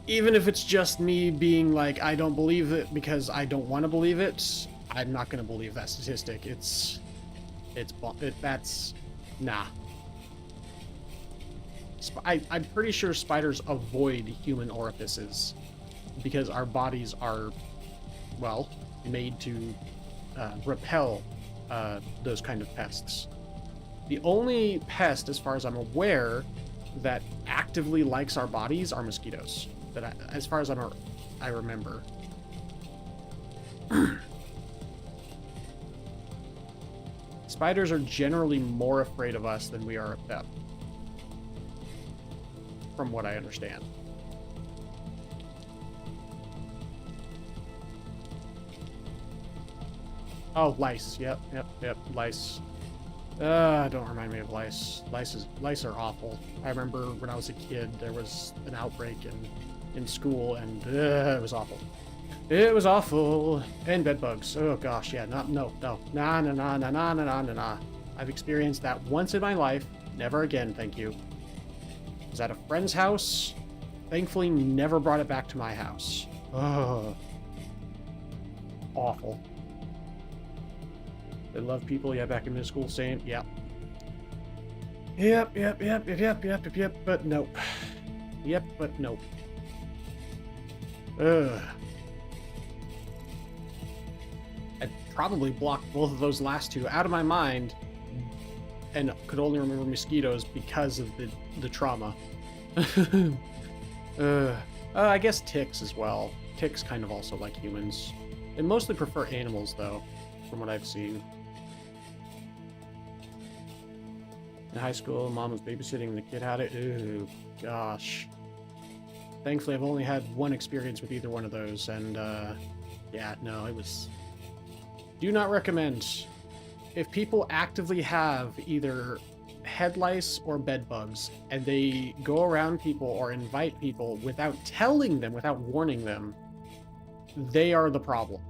Even if it's just me being like, I don't believe it because I don't want to believe it, I'm not going to believe that statistic. That's... Nah. I'm pretty sure spiders avoid human orifices because our bodies are, well, made to repel those kind of pests. The only pest, as far as I'm aware, that actively likes our bodies are mosquitoes. As far as I remember. Spiders are generally more afraid of us than we are of them, from what I understand. Oh, lice. Yep, lice. Don't remind me of lice. Lice are awful. I remember when I was a kid, there was an outbreak in school, and it was awful. It was awful. And bed bugs. Oh gosh, yeah. No. Nah. I've experienced that once in my life. Never again, thank you. I was at a friend's house. Thankfully, never brought it back to my house. Oh, awful. They love people. Yeah, back in middle school, same. Yep. Yep. But nope. Yep, but nope. Ugh. I probably blocked both of those last two out of my mind and could only remember mosquitoes because of the trauma. I guess ticks as well. Ticks kind of also like humans. They mostly prefer animals, though, from what I've seen. In high school, mom was babysitting, the kid had it. Ooh, gosh. Thankfully, I've only had one experience with either one of those, and, yeah, no, it was... Do not recommend. If people actively have either head lice or bed bugs, and they go around people or invite people without telling them, without warning them, they are the problem.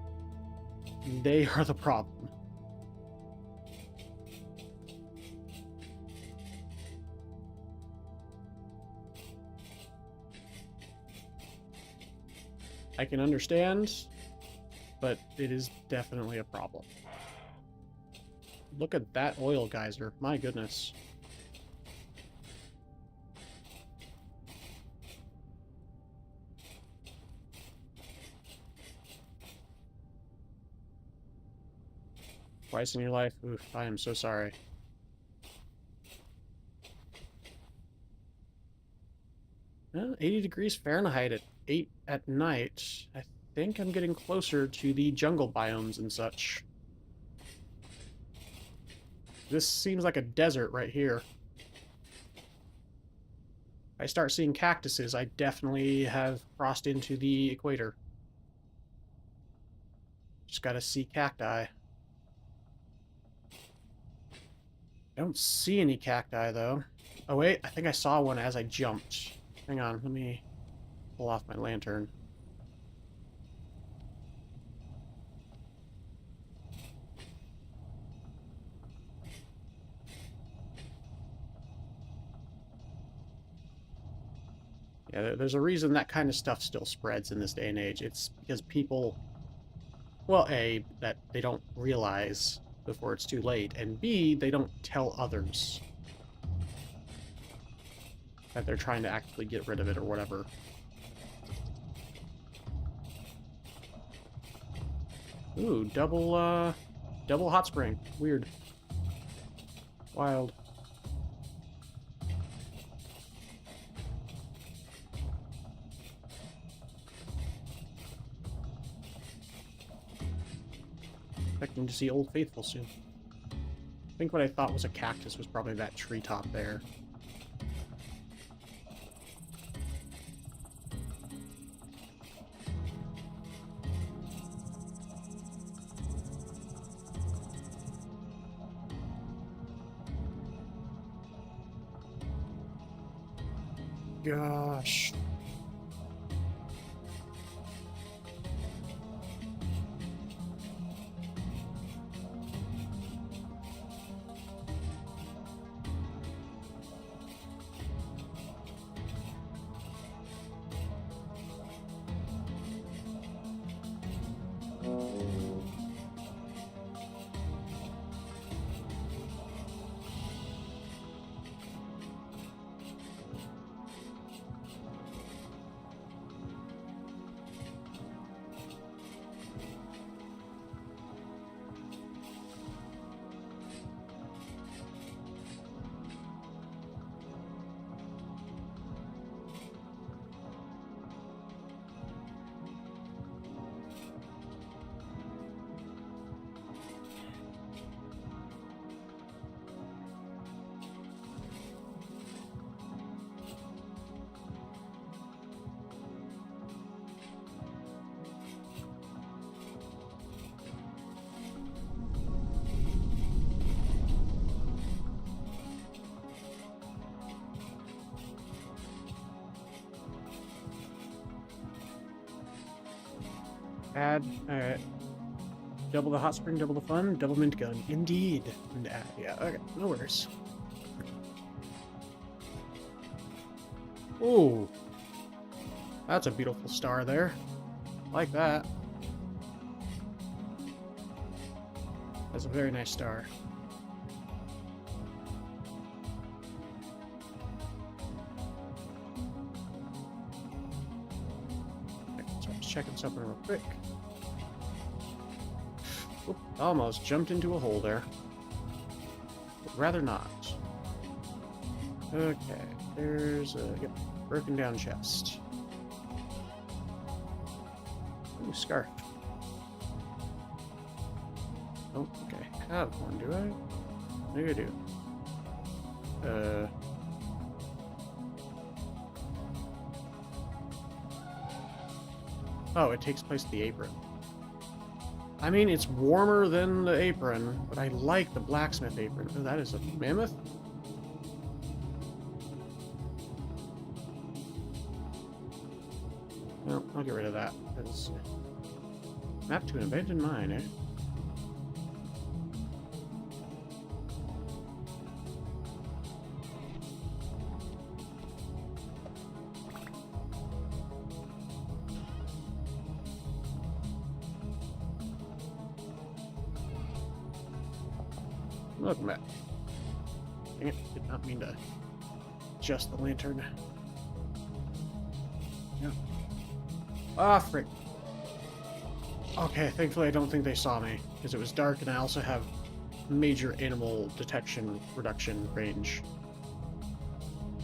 They are the problem. I can understand, but it is definitely a problem. Look at that oil geyser. My goodness. Twice in your life? Oof, I am so sorry. Well, 80 degrees Fahrenheit at 8 at night. I think I'm getting closer to the jungle biomes and such. This seems like a desert right here. If I start seeing cactuses, I definitely have crossed into the equator. Just gotta see cacti. I don't see any cacti, though. Oh, wait, I think I saw one as I jumped. Hang on, let me pull off my lantern. Yeah, there's a reason that kind of stuff still spreads in this day and age. It's because people, well, A, that they don't realize before it's too late, and B, they don't tell others that they're trying to actively get rid of it or whatever. Ooh, double hot spring. Weird. Wild. Expecting to see Old Faithful soon. I think what I thought was a cactus was probably that treetop there. Gosh. Add. Alright. Double the hot spring, double the fun, double mint gun. Indeed. And add. Yeah, okay. No worries. Ooh. That's a beautiful star there. Like that. That's a very nice star. So I'm just checking something real quick. Oop, almost jumped into a hole there. But rather not. Okay, there's a broken down chest. Ooh, scarf. I don't think I have one, do I? Maybe I do. Oh, it takes place at the apron. I mean, it's warmer than the apron, but I like the blacksmith apron. Oh, that is a mammoth? Well, I'll get rid of that. Because map to an abandoned mine, eh? Look, map. Dang it, did not mean to adjust the lantern. Yeah. Ah, frick. Okay, thankfully I don't think they saw me, because it was dark and I also have major animal detection reduction range.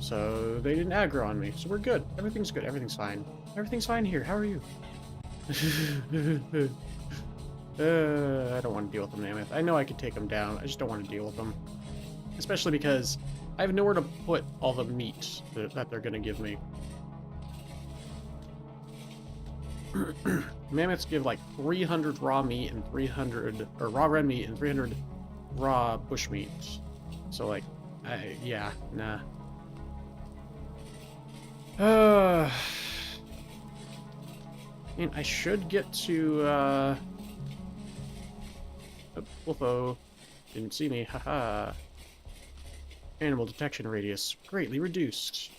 So they didn't aggro on me, so we're good. Everything's good, everything's fine. Everything's fine here, how are you? I don't want to deal with them, Mammoth. I know I could take them down, I just don't want to deal with them. Especially because I have nowhere to put all the meat that they're going to give me. Mammoths give like 300 raw meat and 300, or raw red meat and 300 raw bush meat. So like, yeah, nah. I mean, I should get to, Wolfo didn't see me, haha. Animal detection radius greatly reduced.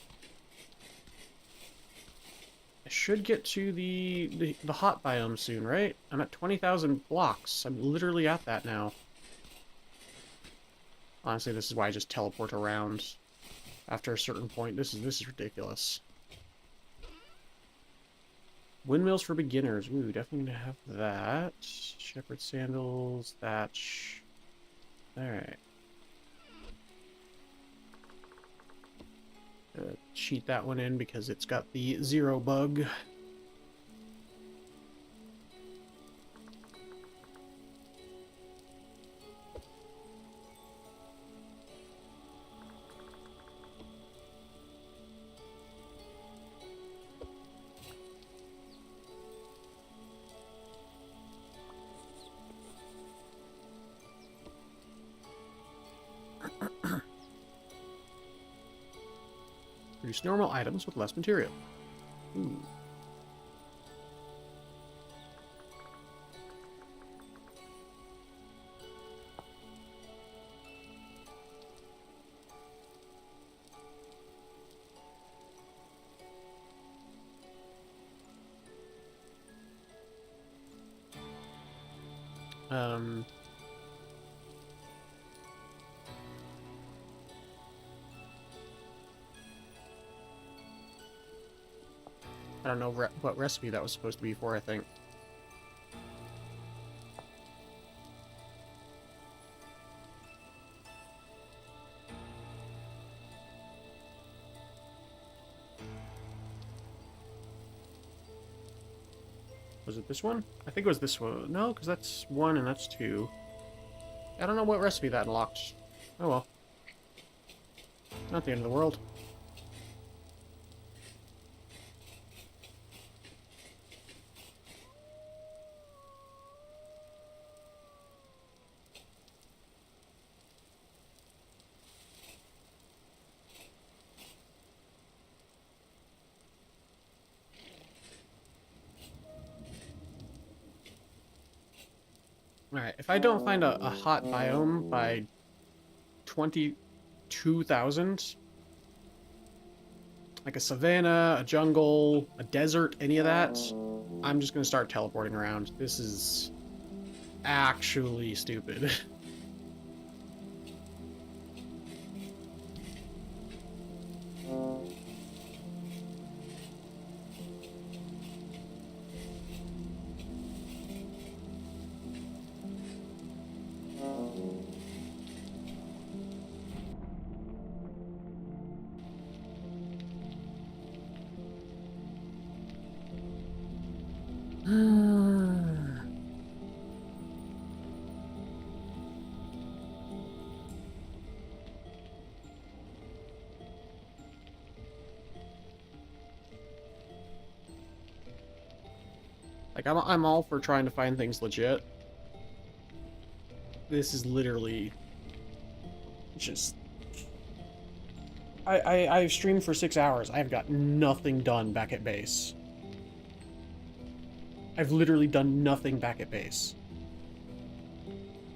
I should get to the hot biome soon, right? I'm at 20,000 blocks. I'm literally at that now. Honestly, this is why I just teleport around after a certain point. This is ridiculous. Windmills for beginners. Ooh, definitely gonna have that. Shepherd sandals, thatch. Alright. Cheat that one in because it's got the 0 bug. Produce normal items with less material. Ooh. I don't know what recipe that was supposed to be for, I think. Was it this one? I think it was this one. No, because that's 1 and that's 2. I don't know what recipe that unlocked. Oh well. Not the end of the world. Alright, if I don't find a hot biome by 22,000, like a savanna, a jungle, a desert, any of that, I'm just gonna start teleporting around. This is actually stupid. Like, I'm all for trying to find things legit. This is literally just... I've streamed for 6 hours. I've got nothing done back at base. I've literally done nothing back at base.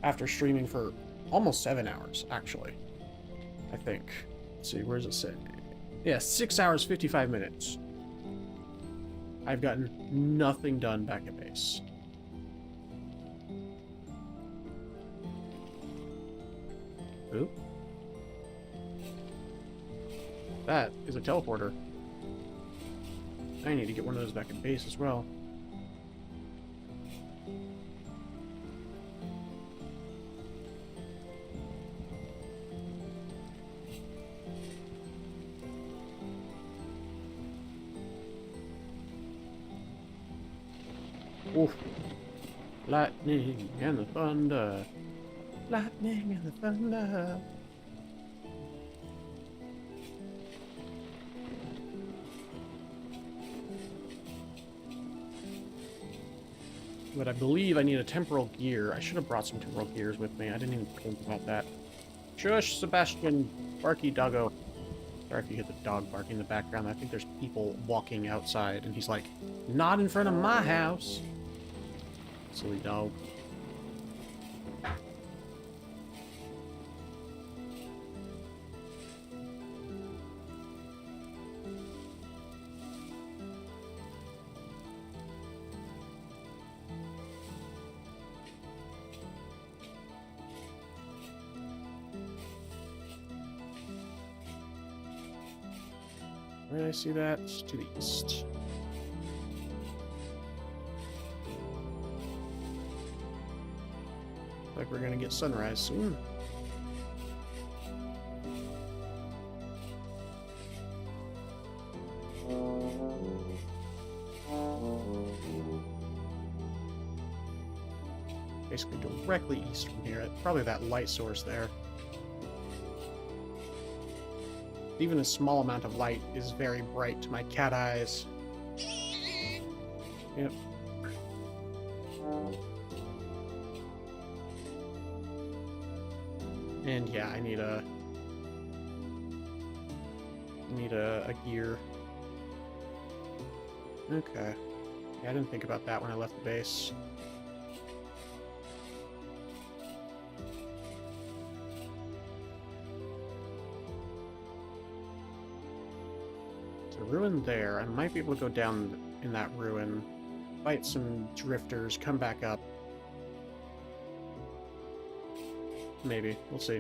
After streaming for almost 7 hours, actually. I think. Let's see, where does it say? Yeah, 6 hours, 55 minutes. I've gotten nothing done back at base. Oop. That is a teleporter. I need to get one of those back at base as well. Oof. Lightning and the thunder. Lightning and the thunder. But I believe I need a temporal gear. I should have brought some temporal gears with me. I didn't even think about that. Shush, Sebastian. Barky doggo. Sorry if you hear the dog barking in the background. I think there's people walking outside, and he's like, not in front of my house. Silly dog. Where did I see that? To the east. Like we're gonna get sunrise soon. Basically directly east from here. Probably that light source there. Even a small amount of light is very bright to my cat eyes. Yep. And yeah, I need a gear. Okay. Yeah, I didn't think about that when I left the base. There's a ruin there. I might be able to go down in that ruin, fight some drifters, come back up. Maybe. We'll see.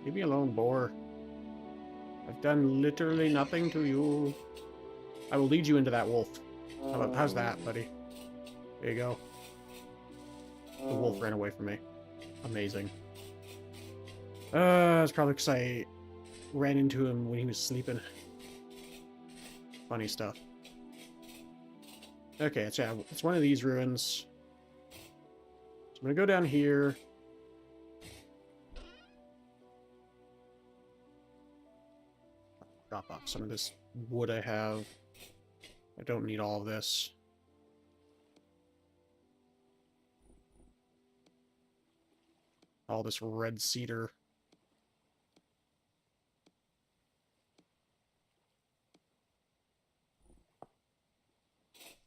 Leave me alone, boar. I've done literally nothing to you. I will lead you into that wolf. How's that, buddy? There you go. The wolf ran away from me. Amazing. It's probably because I ran into him when he was sleeping. Funny stuff. Okay, it's one of these ruins. So I'm gonna go down here. Drop off some of this wood I have. I don't need all of this. all this red cedar.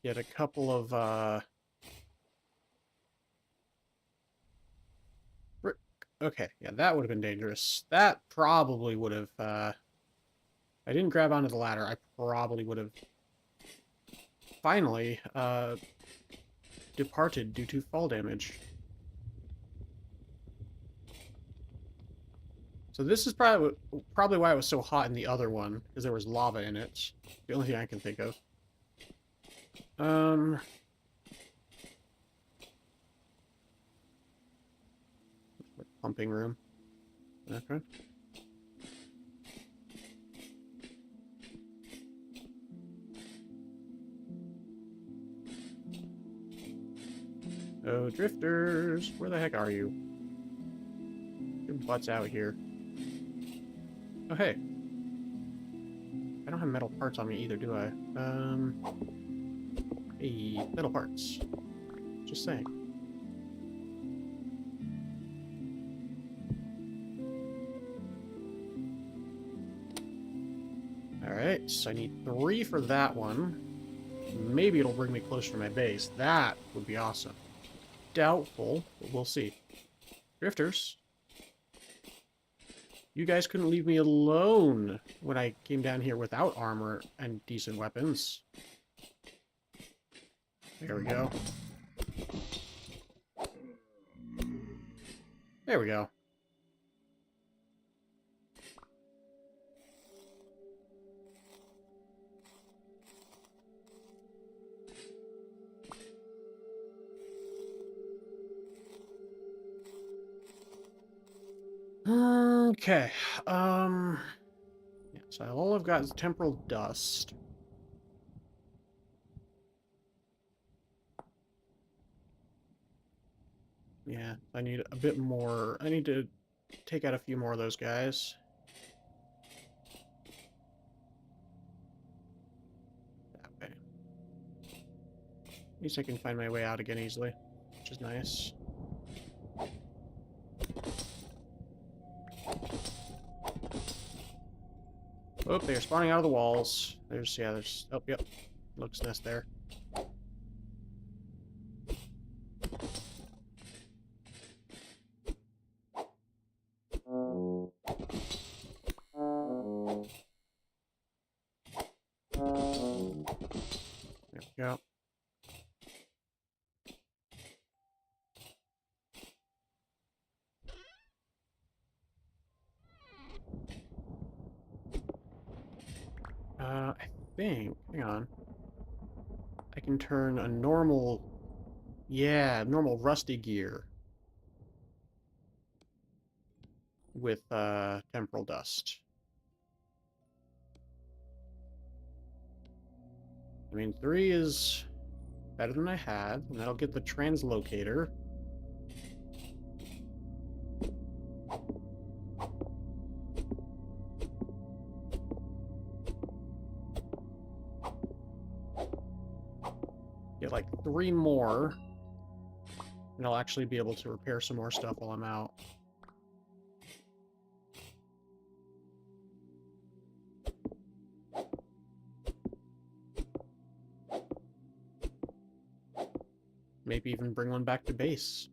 Get a couple of okay, yeah, that would have been dangerous. That probably would have I didn't grab onto the ladder. I probably would have finally departed due to fall damage. So this is probably why it was so hot in the other one, because there was lava in it. The only thing I can think of. Pumping room. Okay. Oh, drifters! Where the heck are you? Your butts out here. Oh, hey. I don't have metal parts on me either, do I? Hey, metal parts. Just saying. Alright, so I need 3 for that one. Maybe it'll bring me closer to my base. That would be awesome. Doubtful, but we'll see. Drifters. You guys couldn't leave me alone when I came down here without armor and decent weapons. There we go. There we go. Okay. Yeah, so all I've got is temporal dust. Yeah, I need a bit more. I need to take out a few more of those guys. That way. At least I can find my way out again easily, which is nice. Oh, they're spawning out of the walls. There's, oh, yep. Looks nest there. There we go. I think, hang on. I can turn a normal, yeah, normal rusty gear with temporal dust. I mean, 3 is better than I had, and that'll get the translocator. Get like 3 more, and I'll actually be able to repair some more stuff while I'm out. Maybe even bring one back to base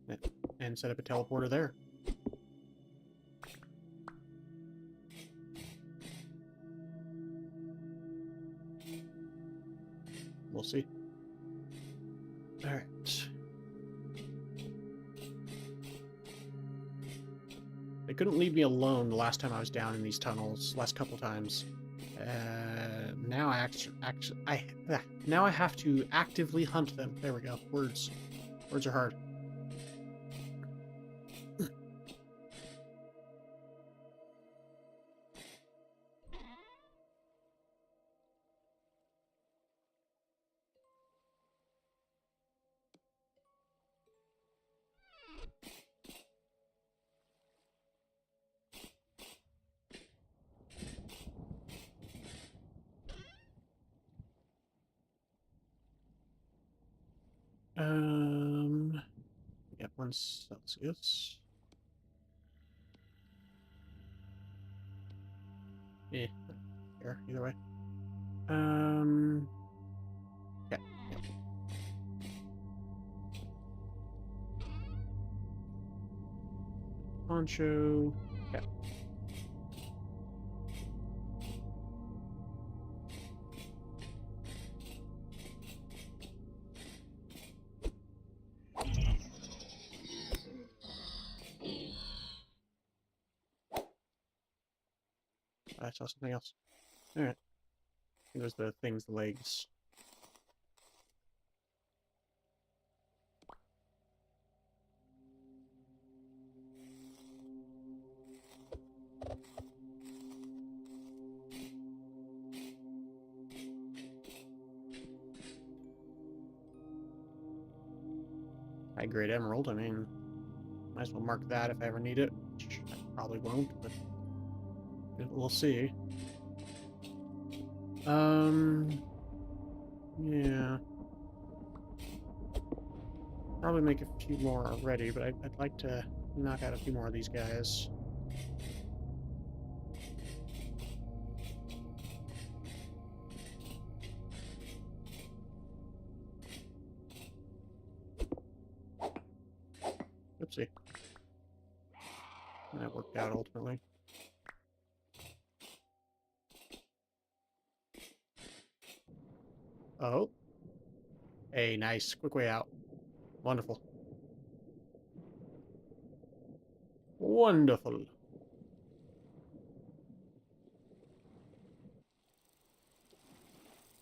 and set up a teleporter there. We'll see. Alright. They couldn't leave me alone the last time I was down in these tunnels, last couple times. Now now I have to actively hunt them. There we go. Words. Words are hard. Yeah, 1 Celsius. Eh, here, either way. Yeah. Poncho. Yeah. I saw something else. Alright. There's the things, the legs. High grade emerald, I mean, might as well mark that if I ever need it. Which I probably won't, but we'll see. Yeah. Probably make a few more already, but I'd like to knock out a few more of these guys. Oopsie. That worked out ultimately. Oh. Hey, nice. Quick way out. Wonderful. Wonderful.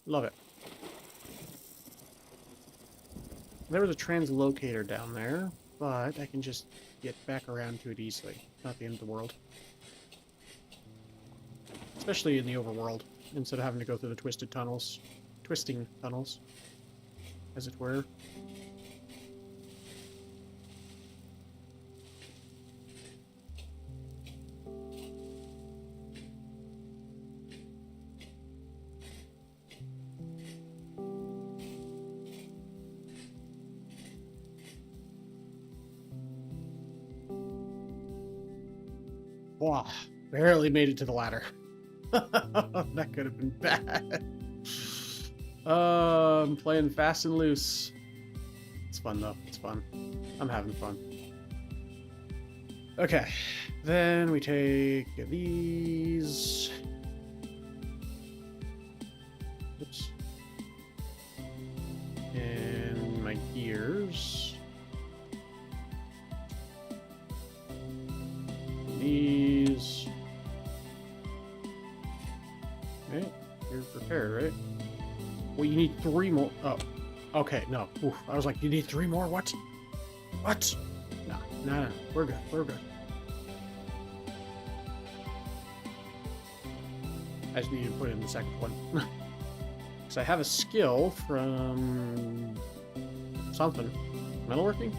Love it. There was a translocator down there, but I can just get back around to it easily. Not the end of the world. Especially in the overworld, instead of having to go through the twisting tunnels, as it were. Wow, barely made it to the ladder. That could have been bad. I'm playing fast and loose. It's fun though. It's fun. I'm having fun. Okay, then we take these. Oops. And my gears. These. Okay, you're prepared, right? Well, you need 3 more. Oh, okay, no. Oof, I was like, you need 3 more? What? What? No, no, no. We're good. We're good. I just need to put in the second one. Because I have a skill from something. Metalworking?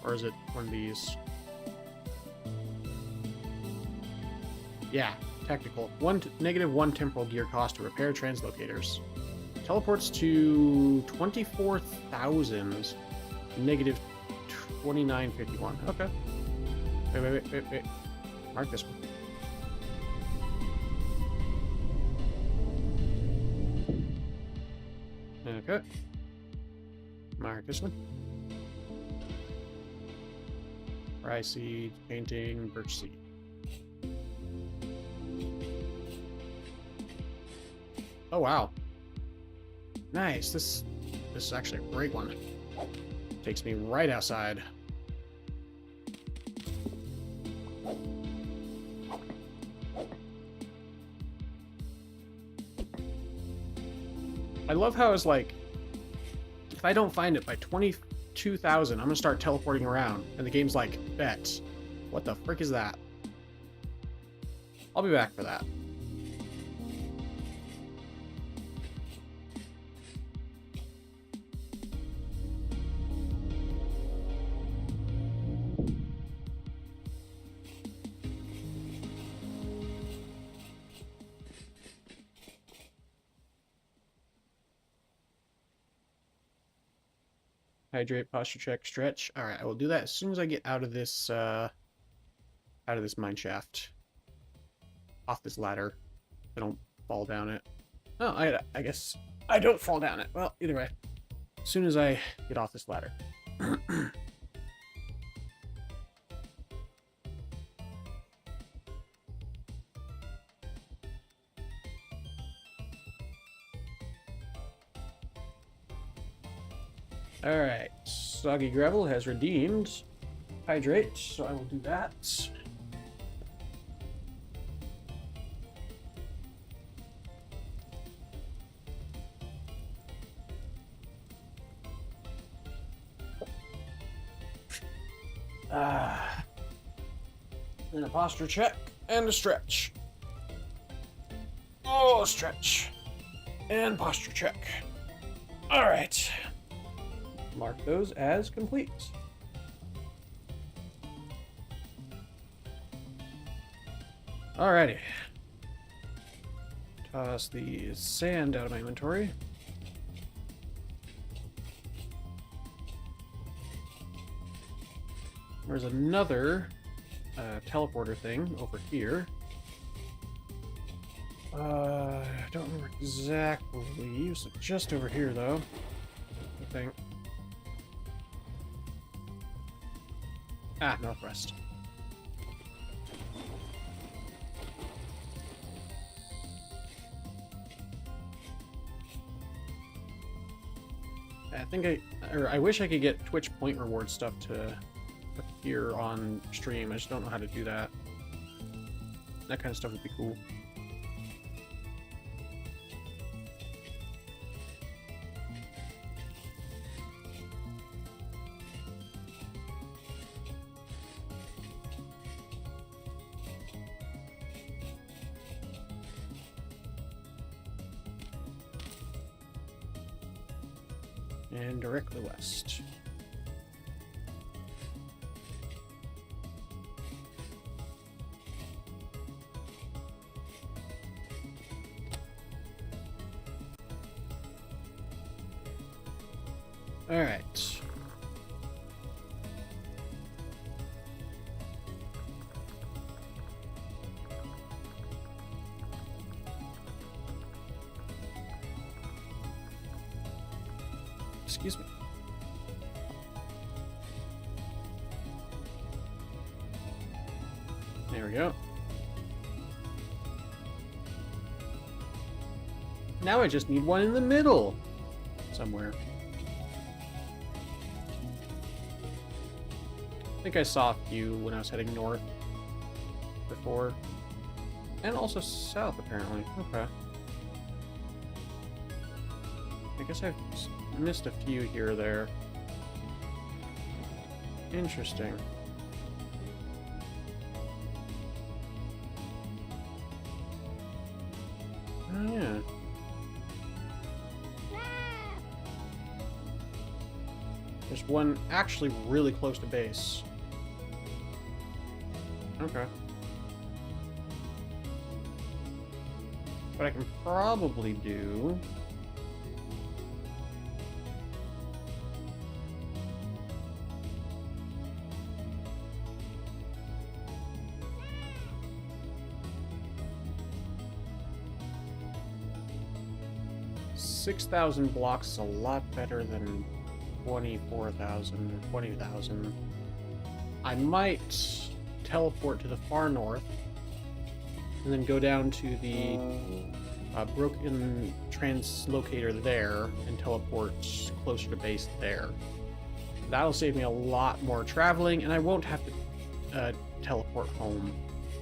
Or is it one of these? Yeah, technical. -1 temporal gear cost to repair translocators. Teleports to 24,000. -2951. Okay. Wait. Mark this one. Okay. Mark this one. Rye seed, painting, birch seed. Oh wow. Nice. This is actually a great one. Takes me right outside. I love how it's like, if I don't find it by 22,000, I'm gonna start teleporting around, and the game's like, bet. What the frick is that? I'll be back for that. Hydrate, posture check, stretch. All right, I will do that as soon as I get out of this mine shaft. off this ladder. I don't fall down it. Oh, I guess I don't fall down it. Well, either way, as soon as I get off this ladder. Alright, Soggy Gravel has redeemed Hydrate, so I will do that. And a posture check and a stretch. Oh, stretch. And posture check. Alright. Mark those as complete. Alrighty. Toss the sand out of my inventory. There's another teleporter thing over here. I don't remember exactly. It's just over here, though. I think. Ah, northwest. I wish I could get Twitch point reward stuff to appear on stream. I just don't know how to do that. That kind of stuff would be cool. And directly west. All right. Excuse me. There we go. Now I just need one in the middle somewhere. I think I saw a few when I was heading north before. And also south, apparently. Okay. I guess I've missed a few here or there. Interesting. Oh, yeah. There's one actually really close to base. Okay. What I can probably do... $6,000 blocks is a lot better than 24,000 or 20,000. I might teleport to the far north and then go down to the broken translocator there and teleport closer to base there. That'll save me a lot more traveling, and I won't have to teleport home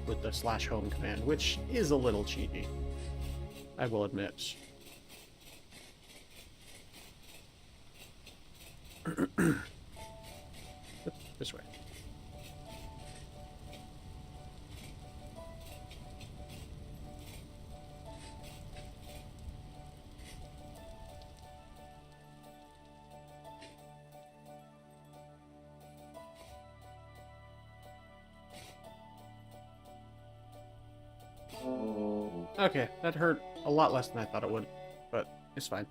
with the /home command, which is a little cheaty, I will admit. This way. Okay, that hurt a lot less than I thought it would, but it's fine.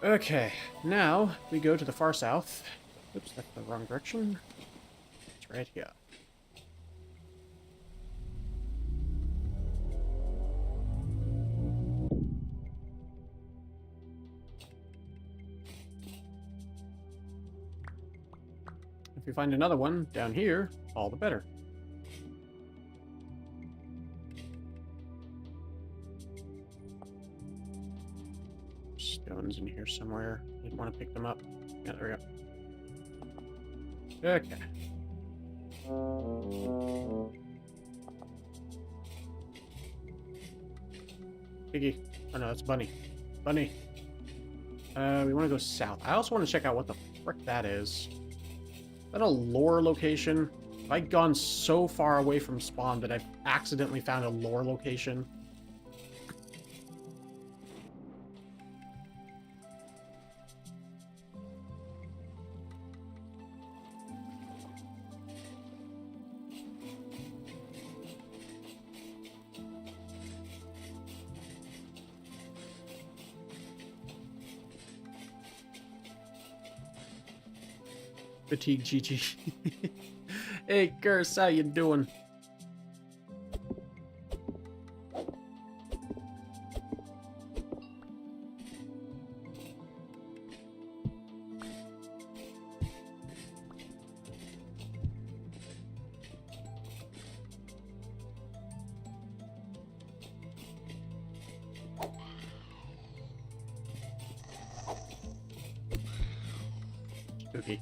Okay, now we go to the far south. Oops, that's the wrong direction. It's right here. we find another one down here, all the better. Stones in here somewhere. Didn't want to pick them up. Yeah, there we go. Okay. Piggy. Oh no, that's Bunny. Bunny. We want to go south. I also want to check out what the frick that is. Is that a lore location? Have I gone so far away from spawn that I've accidentally found a lore location? Fatigue GG. Hey, Curse, how you doing? Spooky.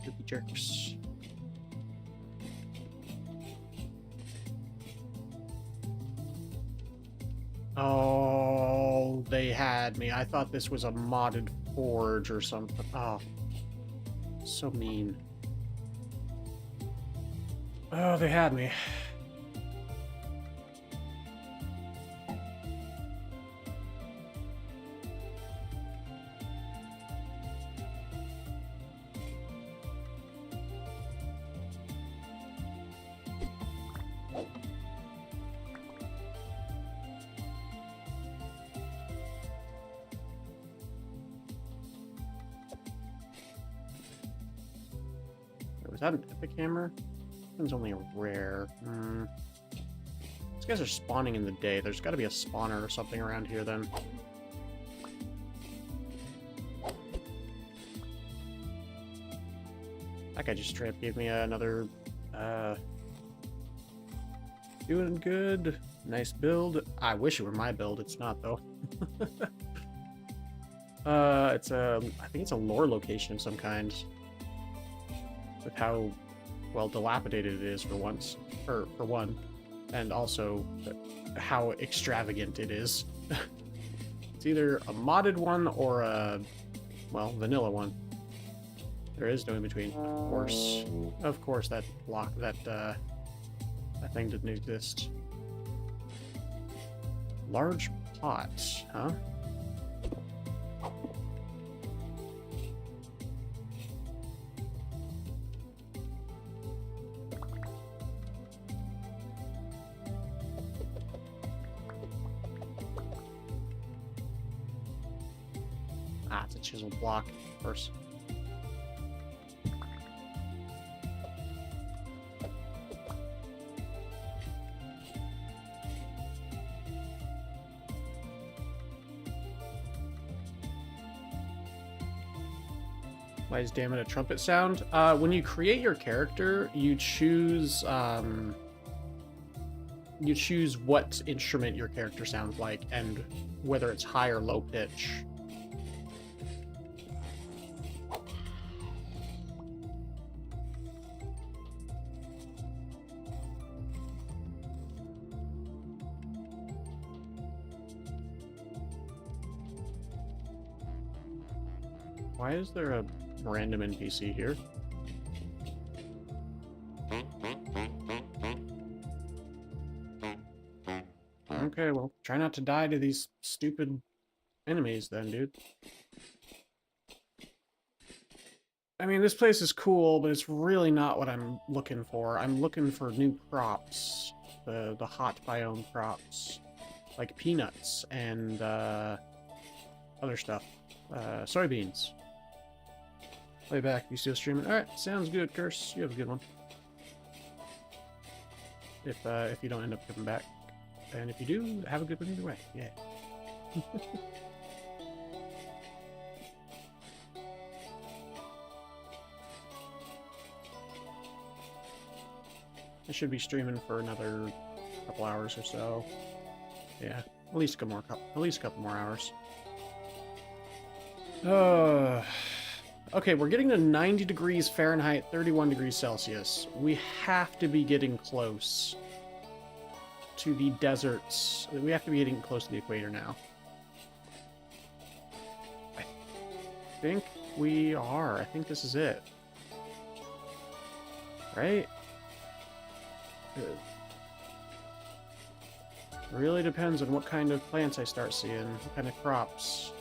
Spooky jerks. Oh, they had me. I thought this was a modded forge or something. Oh, so mean. Oh, they had me. Was that an epic hammer? It's only a rare. These guys are spawning in the day. There's got to be a spawner or something around here then. That guy just straight up gave me another, doing good. Nice build. I wish it were my build. It's not, though. It's a, I think it's a lore location of some kind. With how, well, dilapidated it is for once, or for one, and also how extravagant it is. It's either a modded one or a, well, vanilla one. There is no in between. Of course, that block, that thing didn't exist. Large pots, huh? Ah, it's a chisel block, of course. Why is damn it a trumpet sound? When you create your character, you choose what instrument your character sounds like and whether it's high or low pitch. Why is there a random NPC here? Okay, well, try not to die to these stupid enemies then, dude. I mean, this place is cool, but it's really not what I'm looking for. I'm looking for new crops. The hot biome crops. Like peanuts and other stuff. Soybeans. Way back, you still streaming? Alright, sounds good, Curse. You have a good one. If you don't end up coming back. And if you do, have a good one either way. Yeah. I should be streaming for another couple hours or so. Yeah, at least a couple more hours. Okay, we're getting to 90 degrees Fahrenheit, 31 degrees Celsius. We have to be getting close to the deserts. We have to be getting close to the equator now. I think we are. I think this is it. Right? It really depends on what kind of plants I start seeing, what kind of crops.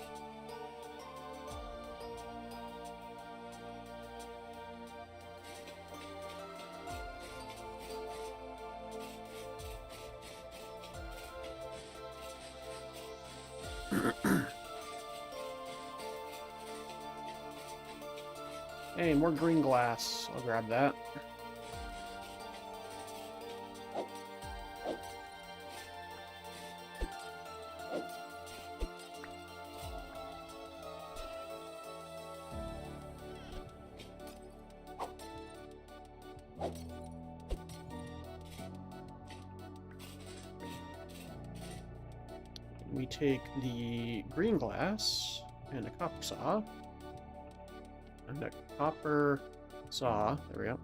Hey, more green glass. I'll grab that. We take the green glass and a copper saw. And a copper saw. There we go.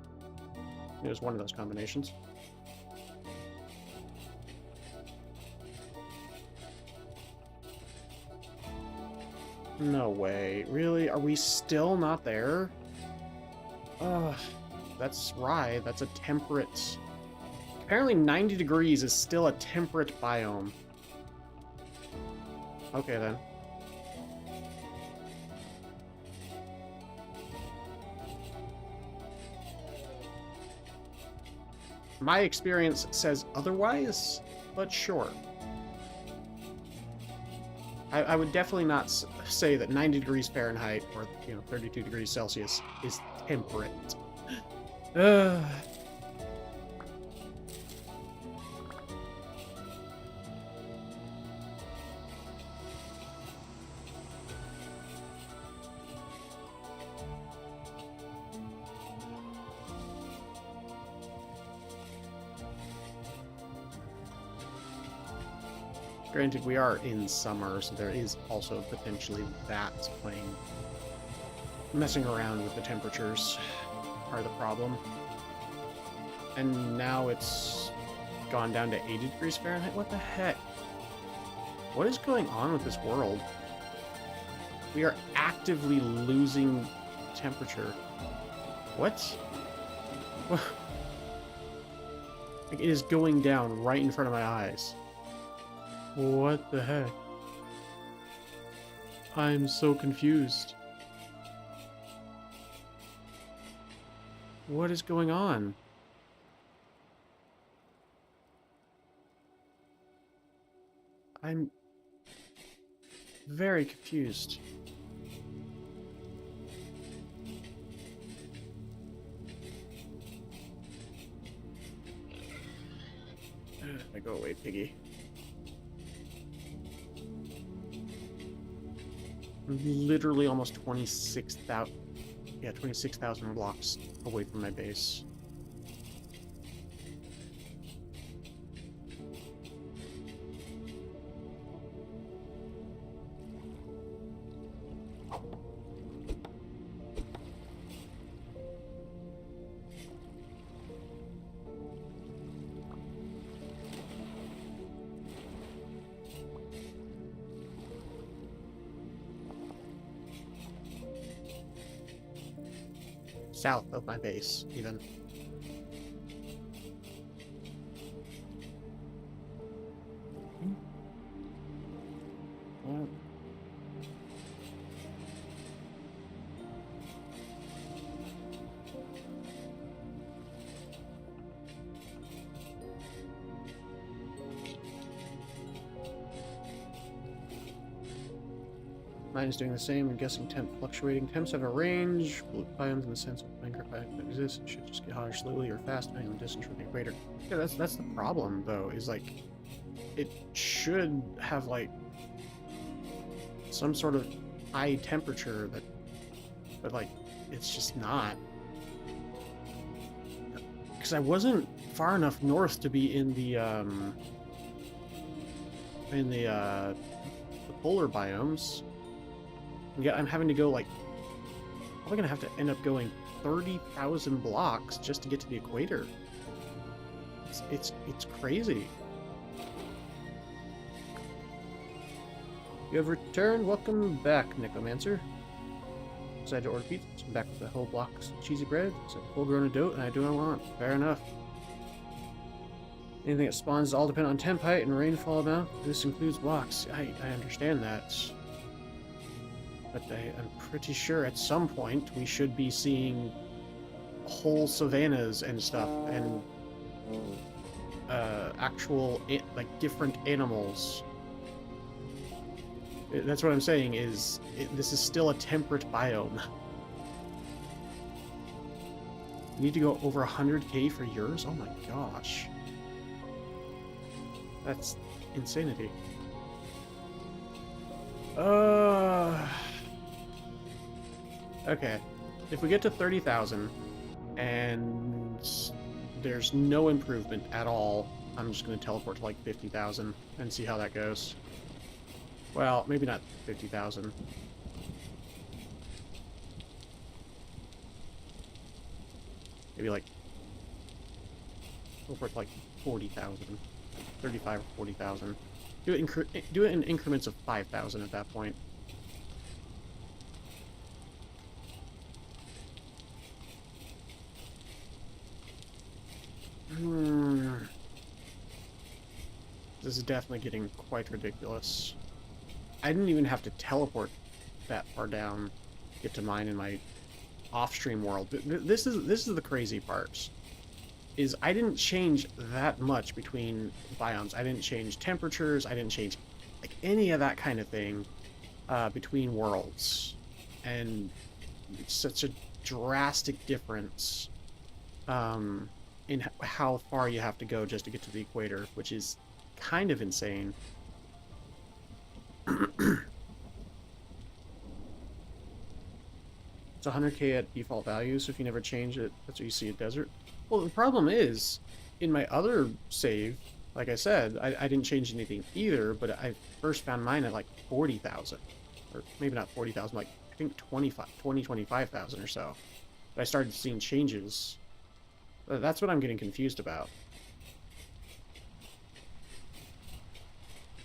It was one of those combinations. No way. Really? Are we still not there? Ugh. That's rye. That's a temperate... Apparently 90 degrees is still a temperate biome. Okay, then. My experience says otherwise, but sure. I would definitely not say that 90 degrees Fahrenheit or 32 degrees Celsius is temperate. Granted, we are in summer, so there is also potentially that playing. Messing around with the temperatures are the problem. And now it's gone down to 80 degrees Fahrenheit? What the heck? What is going on with this world? We are actively losing temperature. What? Like, it is going down right in front of my eyes. What the heck? I'm so confused. What is going on? I'm very confused. Go away, piggy. Literally almost 26,000. Yeah, 26,000 blocks away from my base. South of my base, even. Well, mine is doing the same. I'm guessing temp fluctuating. Temps have a range. Biomes in the sense of Minecraft biomes that exist. It should just get hotter slowly or fast depending on the distance from the equator. Yeah, that's the problem though. Is like, it should have like some sort of high temperature but like it's just not. Because I wasn't far enough north to be in the polar biomes. And yet I'm having to go like, probably gonna have to end up going 30,000 blocks just to get to the equator. It's crazy. You have returned. Welcome back, Necromancer. Decided to order pizza. So I'm back with a whole block of cheesy bread. It's a full-grown adult, and I do what I want. Fair enough. Anything that spawns all depend on temp height and rainfall amount. This includes blocks. I understand that. But I'm pretty sure at some point we should be seeing whole savannas and stuff, and actual, like, different animals. That's what I'm saying, is this is still a temperate biome. You need to go over 100k for yours? Oh my gosh. That's insanity. Okay. If we get to 30,000 and there's no improvement at all, I'm just going to teleport to like 50,000 and see how that goes. Well, maybe not 50,000. Maybe like teleport to like 40,000. 35 or 40,000. Do it in increments of 5,000 at that point. This is definitely getting quite ridiculous. I didn't even have to teleport that far down to get to mine in my off-stream world. This is the crazy part. Is I didn't change that much between biomes. I didn't change temperatures. I didn't change like any of that kind of thing between worlds, and it's such a drastic difference in how far you have to go just to get to the equator, which is kind of insane. It's 100k at default value, so if you never change it, that's what you see at desert. Well, the problem is, in my other save, like I said, I didn't change anything either, but I first found mine at like 40,000. Or maybe not 40,000, like I think 25,000 or so. But I started seeing changes. That's what I'm getting confused about.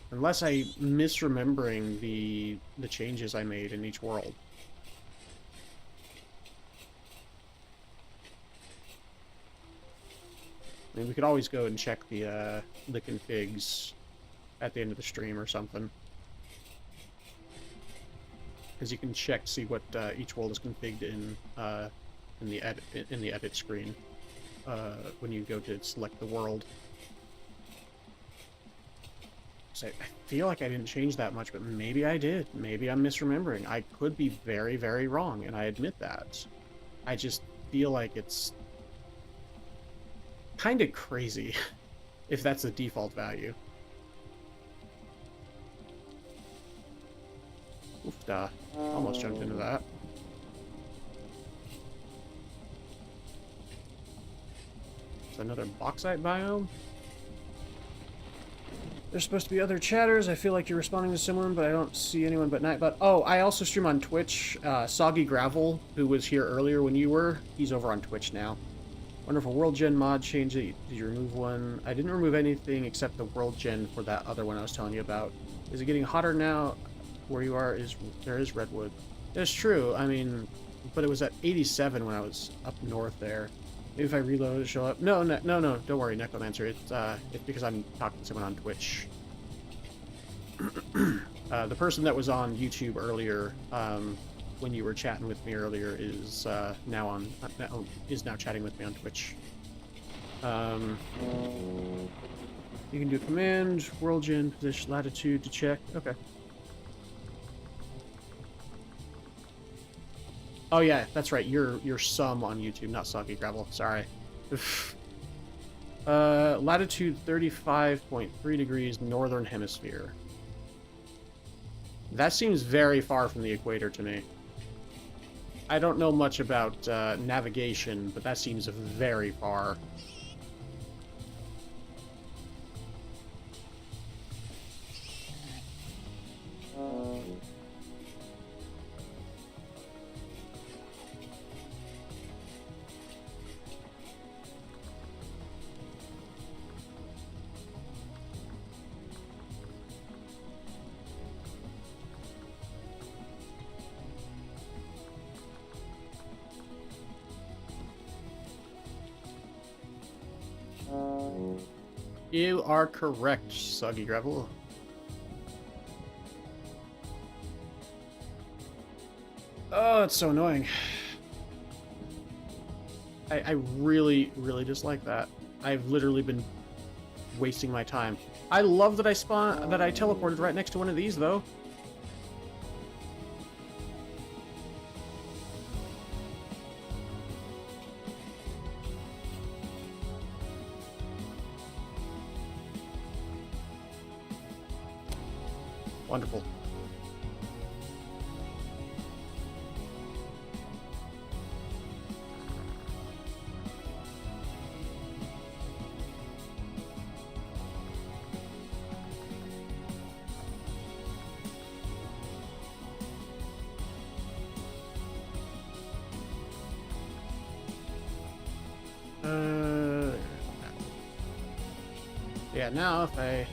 Unless I'm misremembering the changes I made in each world. I mean, we could always go and check the configs at the end of the stream or something. Because you can check to see what each world is configured in the edit screen when you go to select the world. So I feel like I didn't change that much, but maybe I did. Maybe I'm misremembering. I could be very, very wrong, and I admit that. I just feel like it's kind of crazy if that's the default value. Oofda. Almost jumped into that. It's another bauxite biome. There's supposed to be other chatters. I feel like you're responding to someone, but I don't see anyone but Nightbot. Oh, I also stream on Twitch. Soggy Gravel, who was here earlier when you were, he's over on Twitch now. Wonderful World Gen mod change. Did you remove one? I didn't remove anything except the World Gen for that other one I was telling you about. Is it getting hotter now? Where you are, there is redwood. That's true. I mean, but it was at 87 when I was up north there. Maybe if I reload, it'll show up. No. Don't worry, Necromancer. It's because I'm talking to someone on Twitch. The person that was on YouTube earlier, when you were chatting with me earlier, is now chatting with me on Twitch. You can do command world gen position latitude to check. Okay. Oh yeah, that's right. You're some on YouTube, not Soggy Gravel. Sorry. Latitude 35.3 degrees northern hemisphere. That seems very far from the equator to me. I don't know much about navigation, but that seems very far. You are correct, Soggy Gravel. Oh, it's so annoying. I really, really dislike that. I've literally been wasting my time. I love that I teleported right next to one of these, though. Wonderful. Yeah, now if I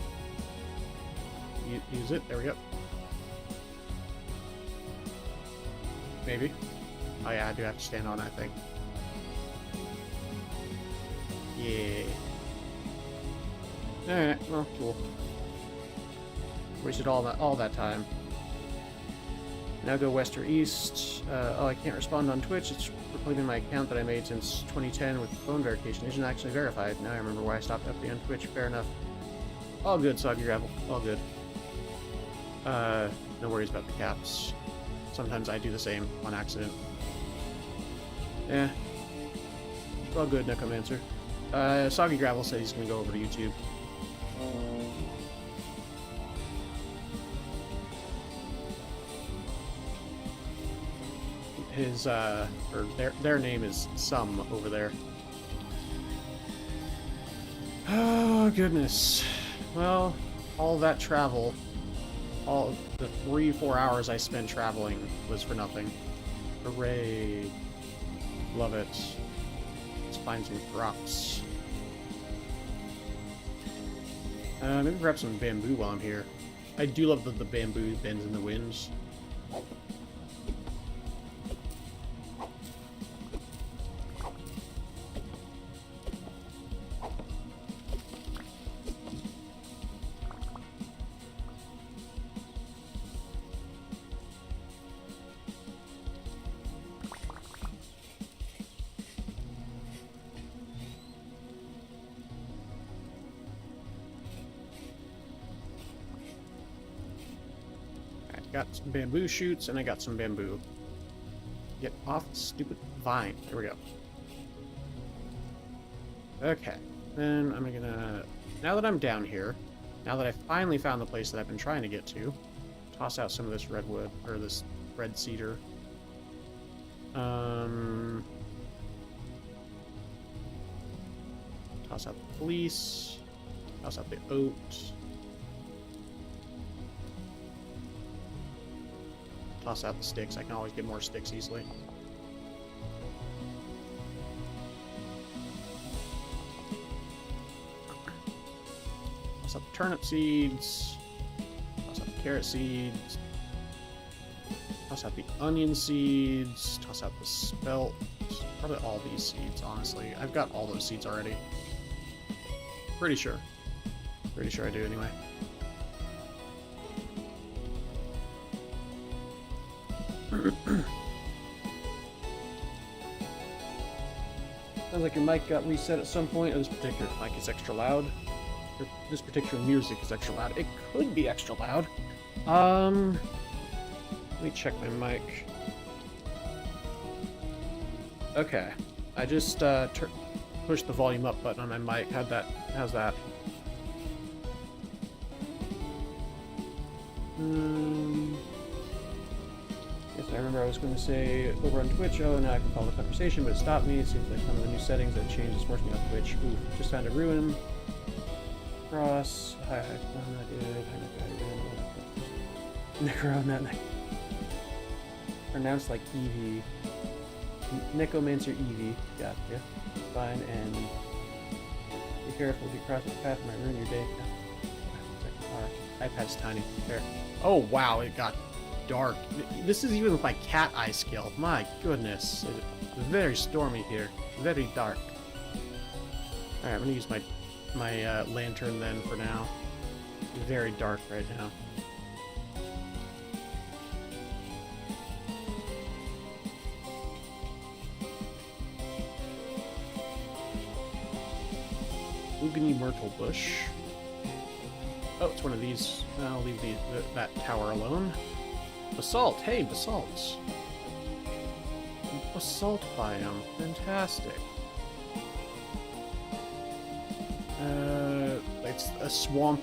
use it, there we go. Maybe. Oh yeah, I do have to stand on, I think. Yeah. Alright, well, cool. Wasted all that time. Now go west or east. Oh, I can't respond on Twitch. It's proclaiming my account that I made since 2010 with phone verification isn't actually verified. Now I remember why I stopped updating on Twitch. Fair enough. All good, Soggy Gravel. All good. No worries about the caps. Sometimes I do the same on accident. Yeah. It's all good, Necromancer. Soggy Gravel said he's gonna go over to YouTube. His, or their name is Sum over there. Oh, goodness. Well, all that travel, all the 3-4 hours I spent traveling was for nothing. Hooray. Love it. Let's find some crops. Maybe grab some bamboo while I'm here. I do love that the bamboo bends in the winds. Got some bamboo shoots, and I got some bamboo. Get off the stupid vine. There we go. Okay. Then I'm gonna... Now that I'm down here, now that I finally found the place that I've been trying to get to, toss out some of this redwood, or this red cedar. Toss out the fleece. Toss out the oat. Toss out the sticks. I can always get more sticks easily. Toss out the turnip seeds. Toss out the carrot seeds. Toss out the onion seeds. Toss out the spelt. Probably all these seeds, honestly. I've got all those seeds already. Pretty sure. Pretty sure I do anyway. Sounds like your mic got reset at some point, or this particular mic is extra loud. Or this particular music is extra loud. It could be extra loud. Let me check my mic. Okay. I just pushed the volume up button on my mic. How's that? Yes, I remember I was going to say over on Twitch, oh, now I can follow the conversation, but it stopped me. It seems like some of the new settings that changed is forcing me off Twitch. Oof, just found a ruin. Cross. Hi, I'm not good. Necro, not Necro. Pronounced like Eevee. Necromancer Eevee. Gotcha. Fine, and be careful if you cross the path, it might ruin your day. iPad's tiny. There. Oh, wow, it got dark. This is even with my cat eye skill. My goodness. It's very stormy here. Very dark. Alright, I'm gonna use my my lantern then for now. Very dark right now. Ugani Myrtle Bush. Oh, it's one of these. I'll leave that tower alone. Basalt. Hey, basalt. Basalt biome. Fantastic. It's a swamp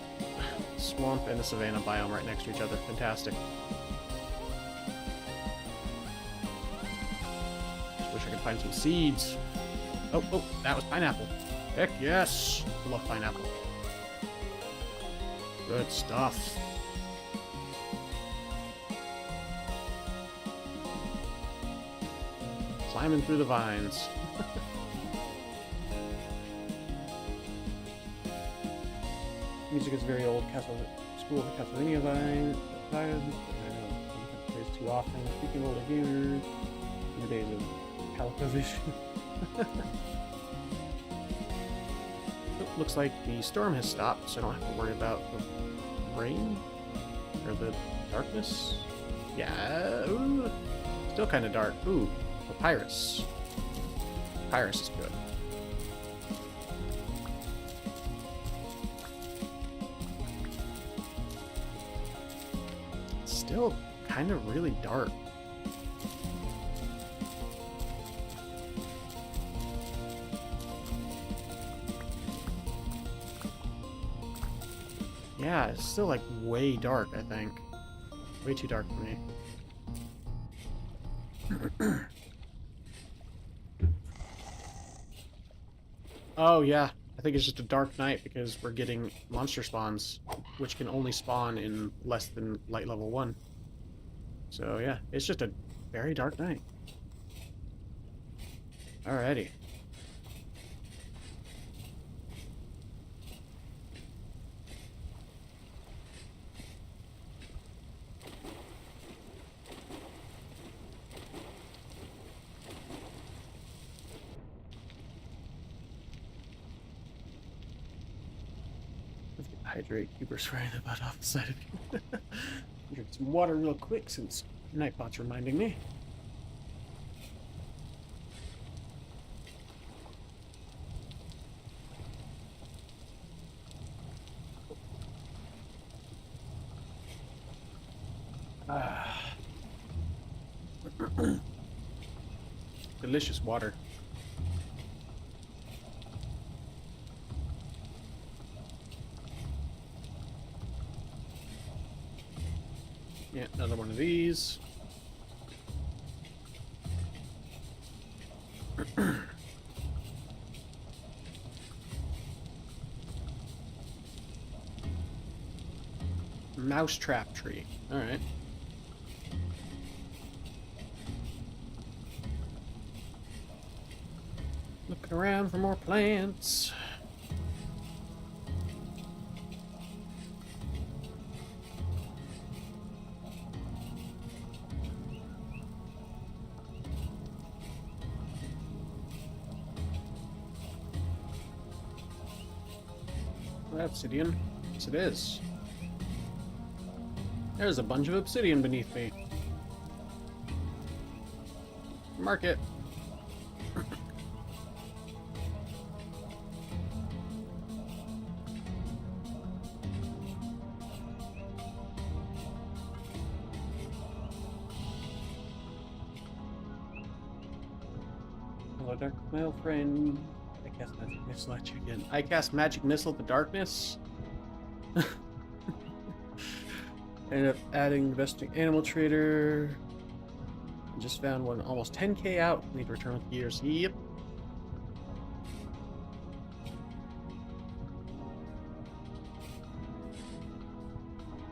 and a savanna biome right next to each other. Fantastic. Just wish I could find some seeds. Oh, that was pineapple. Heck yes! I love pineapple. Good stuff. Climbing through the vines. Music is very old. School of the Castlevania vibes. I don't plays too often. Speaking of older gamers, in the days of CalicoVision. Looks like the storm has stopped, so I don't have to worry about the rain or the darkness. Yeah, ooh, still kind of dark. Ooh, papyrus. Papyrus is good. Still kind of really dark. Yeah, it's still like way dark, I think. Way too dark for me. Oh yeah, I think it's just a dark night because we're getting monster spawns, which can only spawn in less than light level 1. So yeah, it's just a very dark night. Alrighty. Hydrate, Cuber spraying the butt off the side of you. Drink some water real quick since Nightbot's reminding me. Delicious water. Yeah, another one of these. Mousetrap tree. All right. Looking around for more plants. Obsidian. Yes, it is. There's a bunch of obsidian beneath me. Mark it. Hello, dark male friend. I cast magic missile at you again. I cast magic missile at the darkness. Ended up adding investing animal trader. Just found one almost 10k out. Need to return with gears. Yep.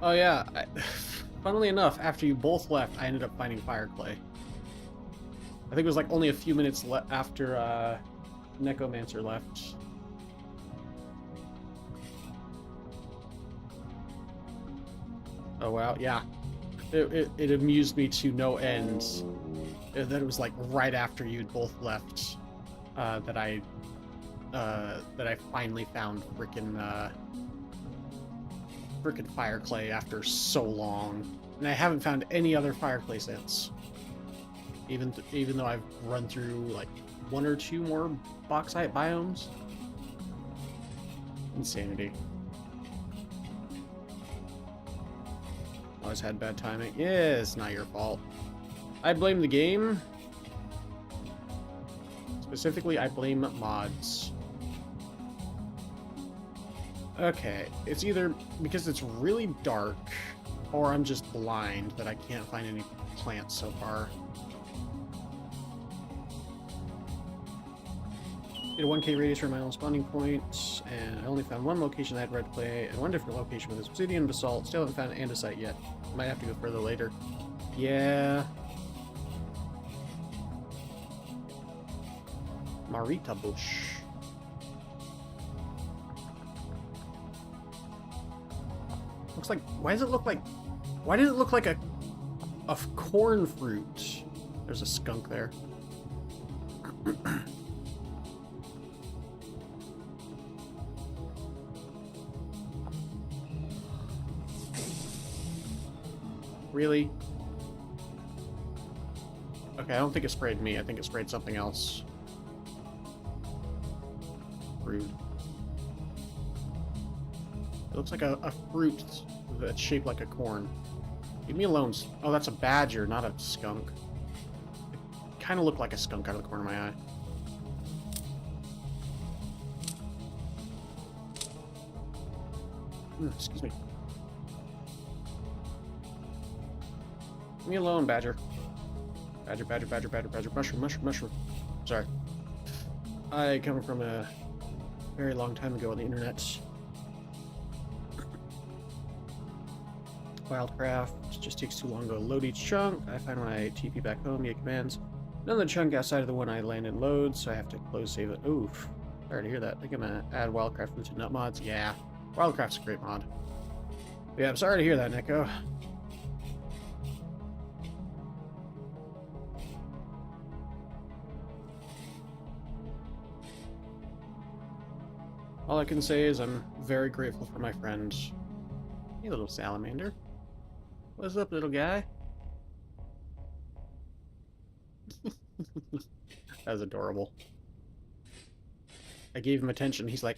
Oh yeah. Funnily enough, after you both left, I ended up finding fire clay. I think it was like only a few minutes after Necromancer left. Oh wow, yeah. It amused me to no end that it was like right after you'd both left that I that I finally found frickin' fire clay after so long, and I haven't found any other fire clay since. Even though I've run through like 1 or 2 more bauxite biomes. Insanity. Always had bad timing. Yeah, it's not your fault. I blame the game. Specifically, I blame mods. Okay, it's either because it's really dark, or I'm just blind that I can't find any plants so far. Did a 1K radius from my own spawning point, and I only found 1 location that had red clay, and 1 different location with obsidian basalt. Still haven't found andesite yet. Might have to go further later. Yeah. Marita bush. Looks like. Why does it look like? Why did it look like a corn fruit? There's a skunk there. Really? Okay, I don't think it sprayed me. I think it sprayed something else. Rude. It looks like a fruit that's shaped like a corn. Leave me alone. Oh, that's a badger, not a skunk. It kind of looked like a skunk out of the corner of my eye. Excuse me. Leave me alone, badger. Badger, badger, badger, badger, badger. Mushroom, mushroom, mushroom. Sorry. I come from a very long time ago on the internet. Wildcraft just takes too long to load each chunk. I find when I TP back home, get commands. None of the chunk outside of the one I land and load, so I have to close save it. Oof. Sorry to hear that. I think I'm gonna add Wildcraft to nut mods. Yeah. Wildcraft's a great mod. Yeah, I'm sorry to hear that, Neko. All I can say is I'm very grateful for my friend. Hey, little salamander. What's up, little guy? That was adorable. I gave him attention. He's like...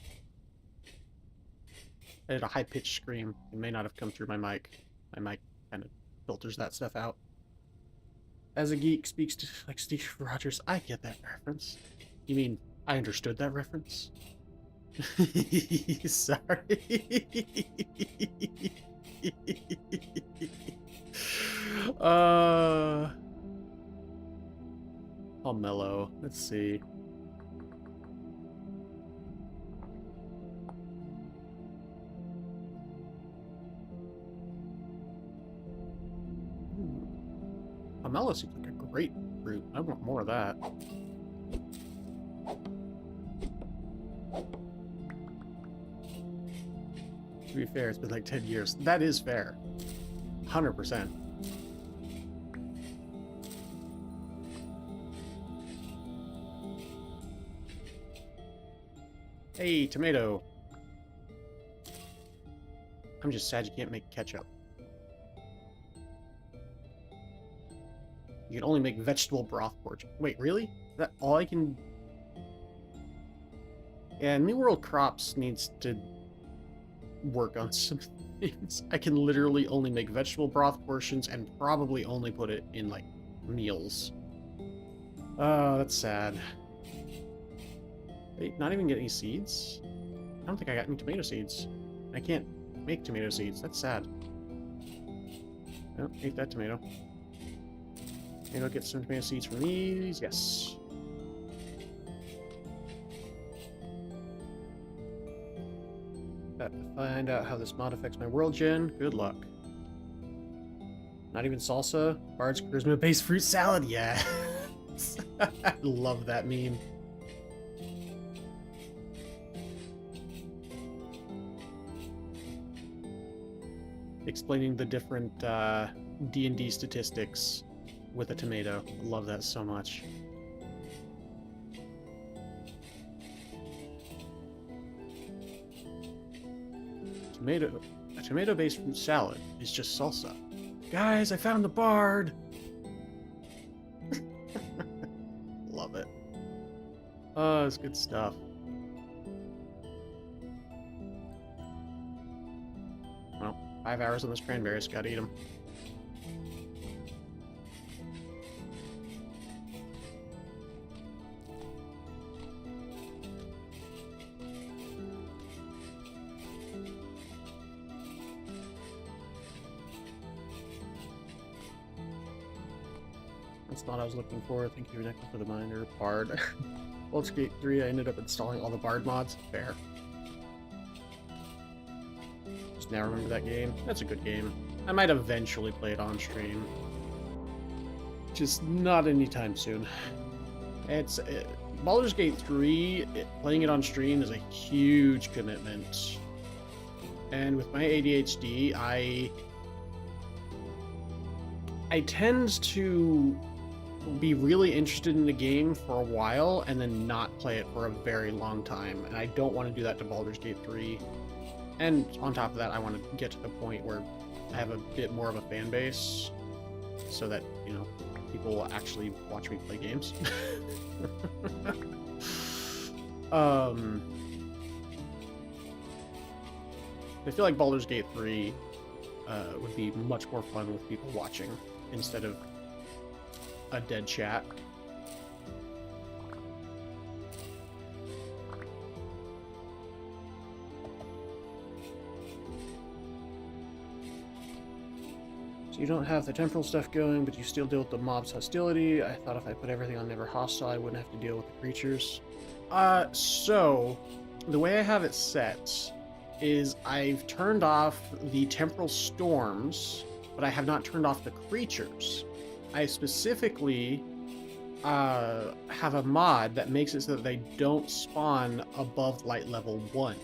I did a high-pitched scream. It may not have come through my mic. My mic kind of filters that stuff out. As a geek speaks to like Steve Rogers, I get that reference. You mean I understood that reference? Sorry. Pomelo. Let's see. Pomelo seems like a great fruit. I want more of that. To be fair, it's been like 10 years. That is fair. 100%. Hey, tomato. I'm just sad you can't make ketchup. You can only make vegetable broth porridge. Wait, really? Is that all I can... Yeah, New World Crops needs to work on some things. I can literally only make vegetable broth portions and probably only put it in, like, meals. Oh, that's sad. Wait, not even get any seeds? I don't think I got any tomato seeds. I can't make tomato seeds. That's sad. Oh, ate that tomato. Maybe I'll get some tomato seeds from these. Yes. Find out how this mod affects my world gen. Good luck. Not even salsa. Bard's charisma-based fruit salad. Yeah. I love that meme. Explaining the different D&D statistics with a tomato. Love that so much. A tomato-based fruit salad is just salsa. Guys, I found the bard! Love it. Oh, it's good stuff. Well, 5 hours on this cranberries, gotta eat them. That's not what I was looking for. Thank you, Necklace for the Miner. Bard. Baldur's Gate 3, I ended up installing all the Bard mods. Fair. Just now remember that game. That's a good game. I might eventually play it on stream. Just not anytime soon. It's... Baldur's Gate 3, playing it on stream is a huge commitment. And with my ADHD, I tend to be really interested in the game for a while and then not play it for a very long time. And I don't want to do that to Baldur's Gate 3. And on top of that, I want to get to the point where I have a bit more of a fan base so that, you know, people will actually watch me play games. I feel like Baldur's Gate 3 would be much more fun with people watching instead of a dead chat. So you don't have the temporal stuff going, but you still deal with the mob's hostility. I thought if I put everything on Never Hostile, I wouldn't have to deal with the creatures. So the way I have it set is I've turned off the temporal storms, but I have not turned off the creatures. I specifically have a mod that makes it so that they don't spawn above light level 1.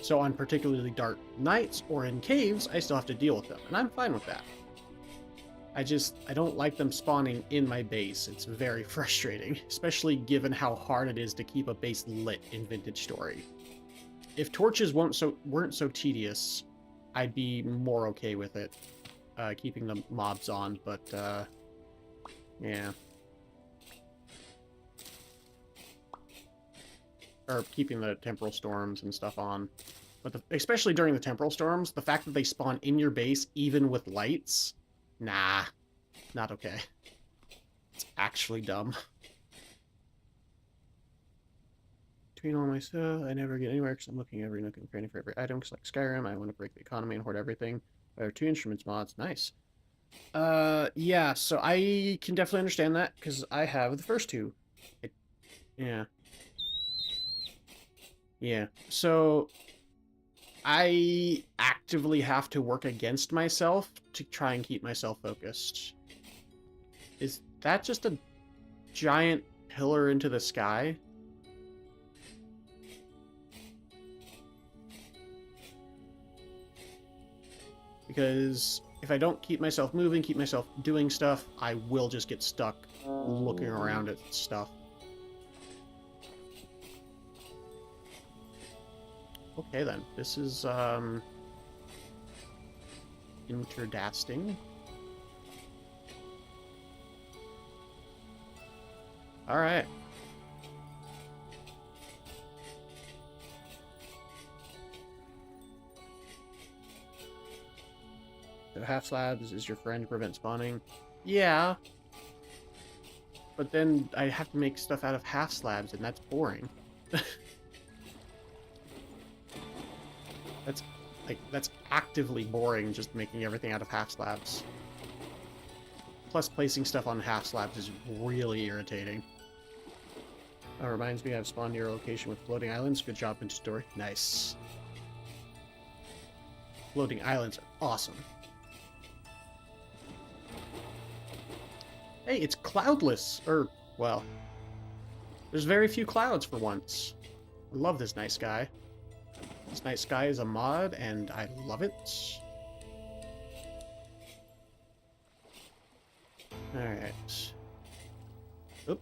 So on particularly dark nights or in caves, I still have to deal with them, and I'm fine with that. I don't like them spawning in my base. It's very frustrating, especially given how hard it is to keep a base lit in Vintage Story. If torches weren't so tedious, I'd be more okay with it, keeping the mobs on, but, yeah. Or keeping the temporal storms and stuff on. But especially during the temporal storms, the fact that they spawn in your base, even with lights, nah, not okay. It's actually dumb. Between all my stuff, I never get anywhere because I'm looking every nook and cranny for every item, because like Skyrim, I want to break the economy and hoard everything. There are 2 instruments mods, nice. Yeah, so I can definitely understand that, because I have the first 2. Yeah. Yeah, so I actively have to work against myself to try and keep myself focused. Is that just a giant pillar into the sky? Because if I don't keep myself moving, keep myself doing stuff, I will just get stuck looking around at stuff. Okay then, this is, interdasting. Alright. So half slabs is your friend to prevent spawning? Yeah. But then I have to make stuff out of half slabs, and that's boring. That's actively boring, just making everything out of half slabs. Plus, placing stuff on half slabs is really irritating. Oh, reminds me I've spawned near a location with floating islands. Good job, Vintage Story. Nice. Floating islands are awesome. Hey, it's cloudless. Or, well, there's very few clouds for once. I love this night sky. This night sky is a mod, and I love it. Alright. Oop.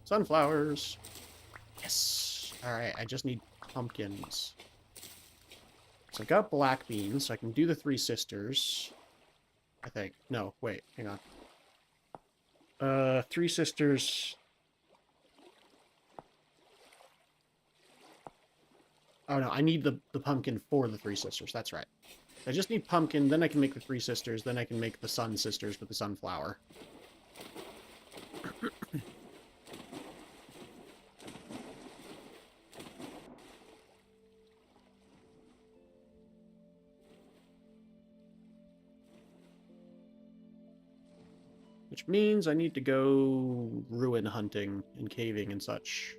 Sunflowers. Yes! Alright, I just need pumpkins. So I've got black beans, so I can do the Three Sisters. I think. No, wait, hang on. Three Sisters. Oh no, I need the pumpkin for the Three Sisters. That's right. I just need pumpkin, then I can make the Three Sisters, then I can make the Sun Sisters with the sunflower. Which means I need to go ruin hunting and caving and such.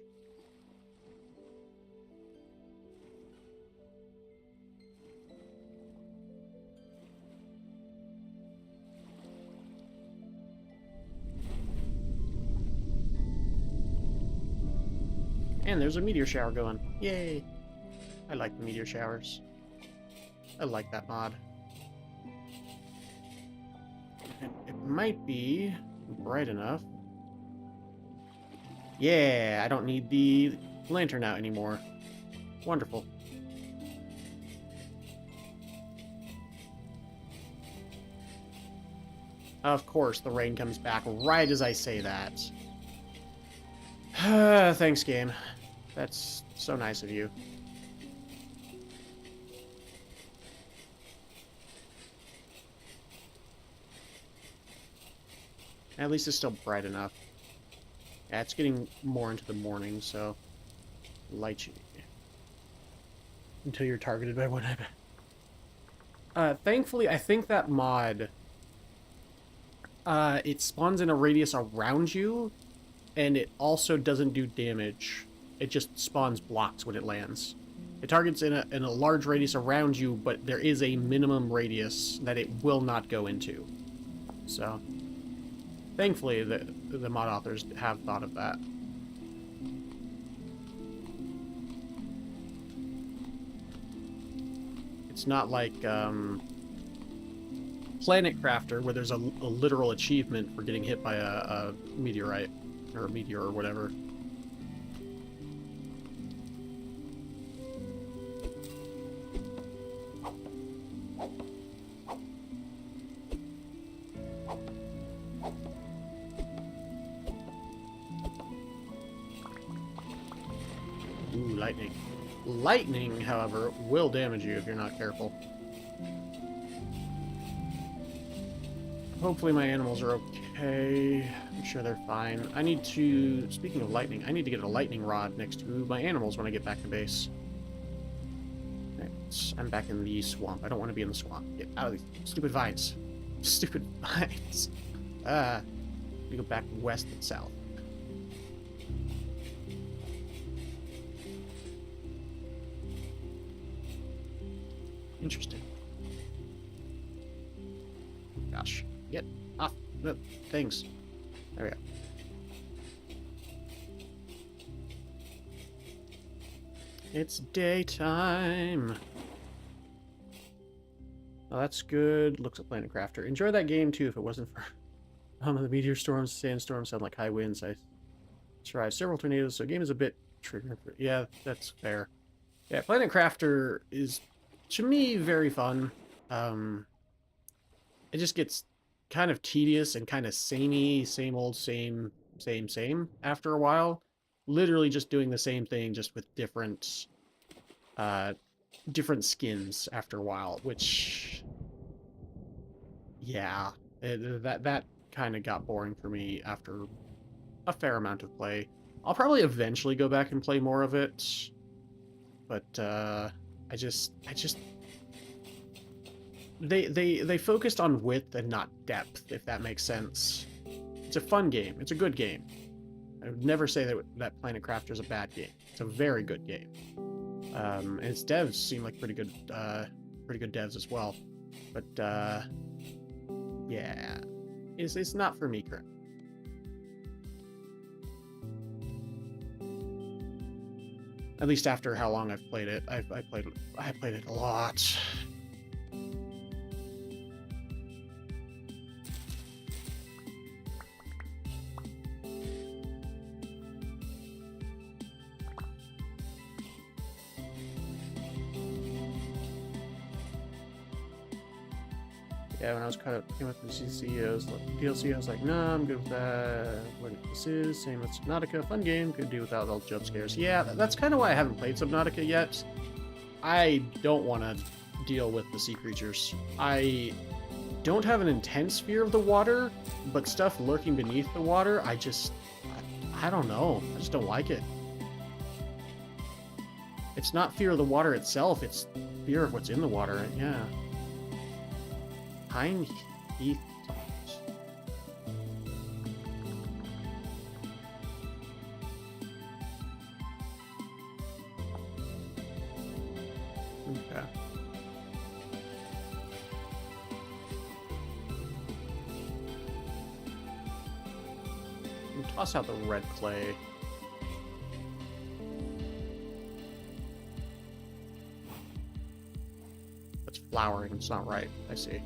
And there's a meteor shower going. Yay! I like the meteor showers. I like that mod. It might be bright enough. Yeah, I don't need the lantern out anymore. Wonderful. Of course, the rain comes back right as I say that. Thanks, game. That's so nice of you. At least it's still bright enough. Yeah, it's getting more into the morning, so light you until you're targeted by one. Thankfully, I think that mod it spawns in a radius around you, and it also doesn't do damage. It just spawns blocks when it lands. It targets in a large radius around you, but there is a minimum radius that it will not go into. So, thankfully, the mod authors have thought of that. It's not like Planet Crafter, where there's a literal achievement for getting hit by a meteorite, or a meteor, or whatever. Ooh, lightning. Lightning, however, will damage you if you're not careful. Hopefully my animals are okay. I'm sure they're fine. I need to... Speaking of lightning, I need to get a lightning rod next to my animals when I get back to base. Right, I'm back in the swamp. I don't want to be in the swamp. Get out of these stupid vines. Stupid vines. We go back west and south. Interesting. Gosh. Get off the things. There we go. It's daytime. Oh, that's good. Looks like Planet Crafter. Enjoy that game too if it wasn't for the meteor storms, sandstorms sound like high winds. I survived several tornadoes, so the game is a bit triggered. Yeah, that's fair. Yeah, Planet Crafter is, to me, very fun. It just gets kind of tedious and kind of samey, same old, same after a while. Literally just doing the same thing, just with different skins after a while, which, yeah, that kind of got boring for me after a fair amount of play. I'll probably eventually go back and play more of it, but I just they focused on width and not depth, if that makes sense. It's a fun game. It's a good game. I would never say that Planet Crafter is a bad game. It's a very good game. And its devs seem like pretty good devs as well. But yeah, it's not for me currently. At least after how long I've played it. I played it a lot. Yeah, when I was came up with the DLC, I was like, nah, I'm good with that. What this is, same with Subnautica, fun game, could do without all the jump scares. Yeah, that's kind of why I haven't played Subnautica yet. I don't want to deal with the sea creatures. I don't have an intense fear of the water, but stuff lurking beneath the water, I don't know. I just don't like it. It's not fear of the water itself, it's fear of what's in the water, yeah. Pine Heath Tops. Okay. We'll toss out the red clay. It's flowering, it's not right. I see.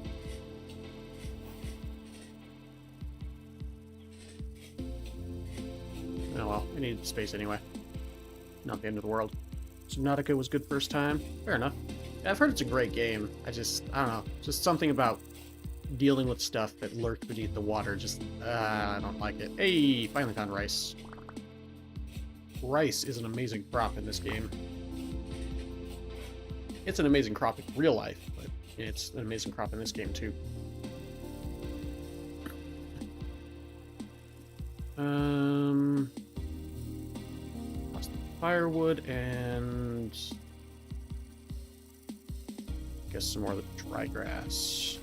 Oh well, I needed space anyway. Not the end of the world. Subnautica was good first time. Fair enough. Yeah, I've heard it's a great game. I don't know. Just something about dealing with stuff that lurked beneath the water. I don't like it. Hey, finally found rice. Rice is an amazing crop in this game. It's an amazing crop in real life, but it's an amazing crop in this game too. Lost the firewood and guess some more of the dry grass.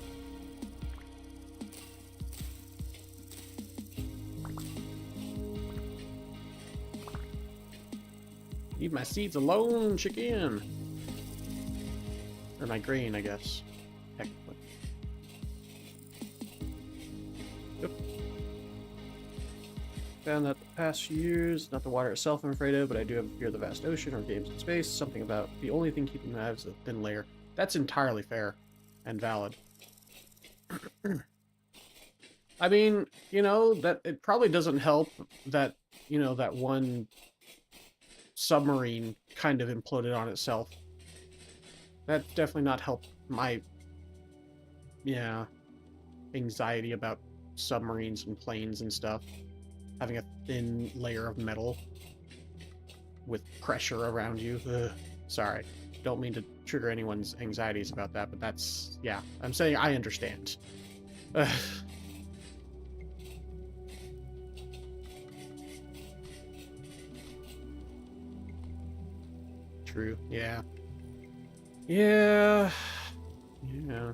Leave my seeds alone, chicken. Or my grain, I guess. Technically. Yep. Found that the past few years, not the water itself I'm afraid of, but I do have a fear of the vast ocean or games in space. Something about the only thing keeping that is a thin layer. That's entirely fair and valid. I mean, you know, that it probably doesn't help that, you know, that one submarine kind of imploded on itself. That's definitely not helped my, anxiety about submarines and planes and stuff. Having a thin layer of metal with pressure around you. Ugh. Sorry. Don't mean to trigger anyone's anxieties about that, but that's, yeah. I'm saying I understand. Ugh. True. Yeah. Yeah. Yeah.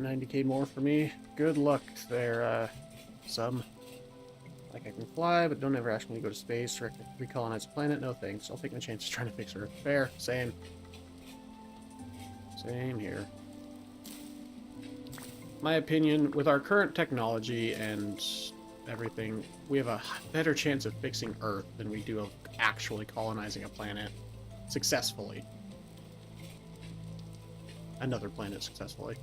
$90K more for me. Good luck there, sub. Like I can fly, but don't ever ask me to go to space or recolonize a planet. No thanks. I'll take my chances trying to fix Earth. Fair. Same. Same here. My opinion, with our current technology and everything, we have a better chance of fixing Earth than we do of actually colonizing a planet successfully. Another planet successfully.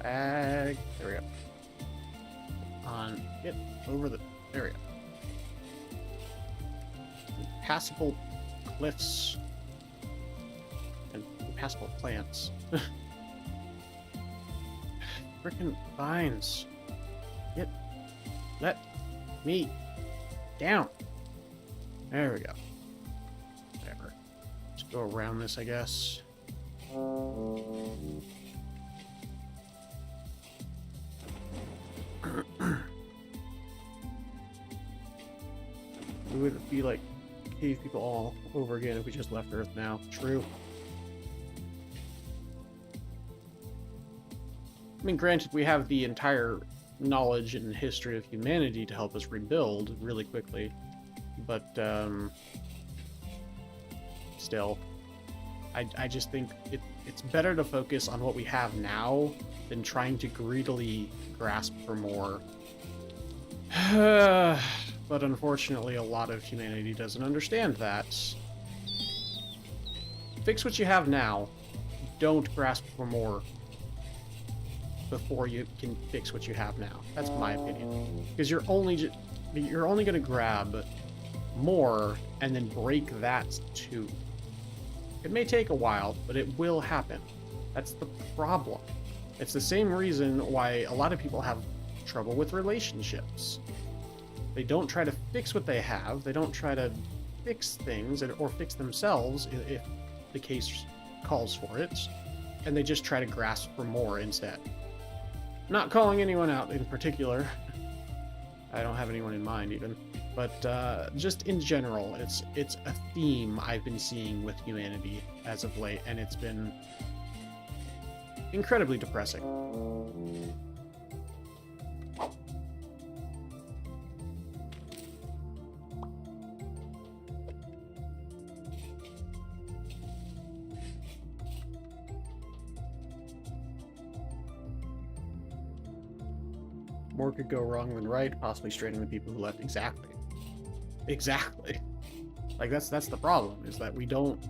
There we go. Get over the area. Impassable cliffs and impassable plants. Frickin' vines. Let me down. There we go. Whatever. Let's go around this, I guess. We would be like cave people all over again if we just left Earth now. True. I mean, granted, we have the entire knowledge and history of humanity to help us rebuild really quickly, but still, I just think it's better to focus on what we have now than trying to greedily grasp for more. But unfortunately, a lot of humanity doesn't understand that. Fix what you have now. Don't grasp for more before you can fix what you have now. That's my opinion. Because you're only going to grab more and then break that too. It may take a while, but it will happen. That's the problem. It's the same reason why a lot of people have trouble with relationships. They don't try to fix what they have. They don't try to fix things or fix themselves if the case calls for it. And they just try to grasp for more instead. Not calling anyone out in particular. I don't have anyone in mind even. But just in general, it's a theme I've been seeing with humanity as of late, and it's been incredibly depressing. More could go wrong than right, possibly straighten the people who left. Exactly. Like that's the problem, is that we don't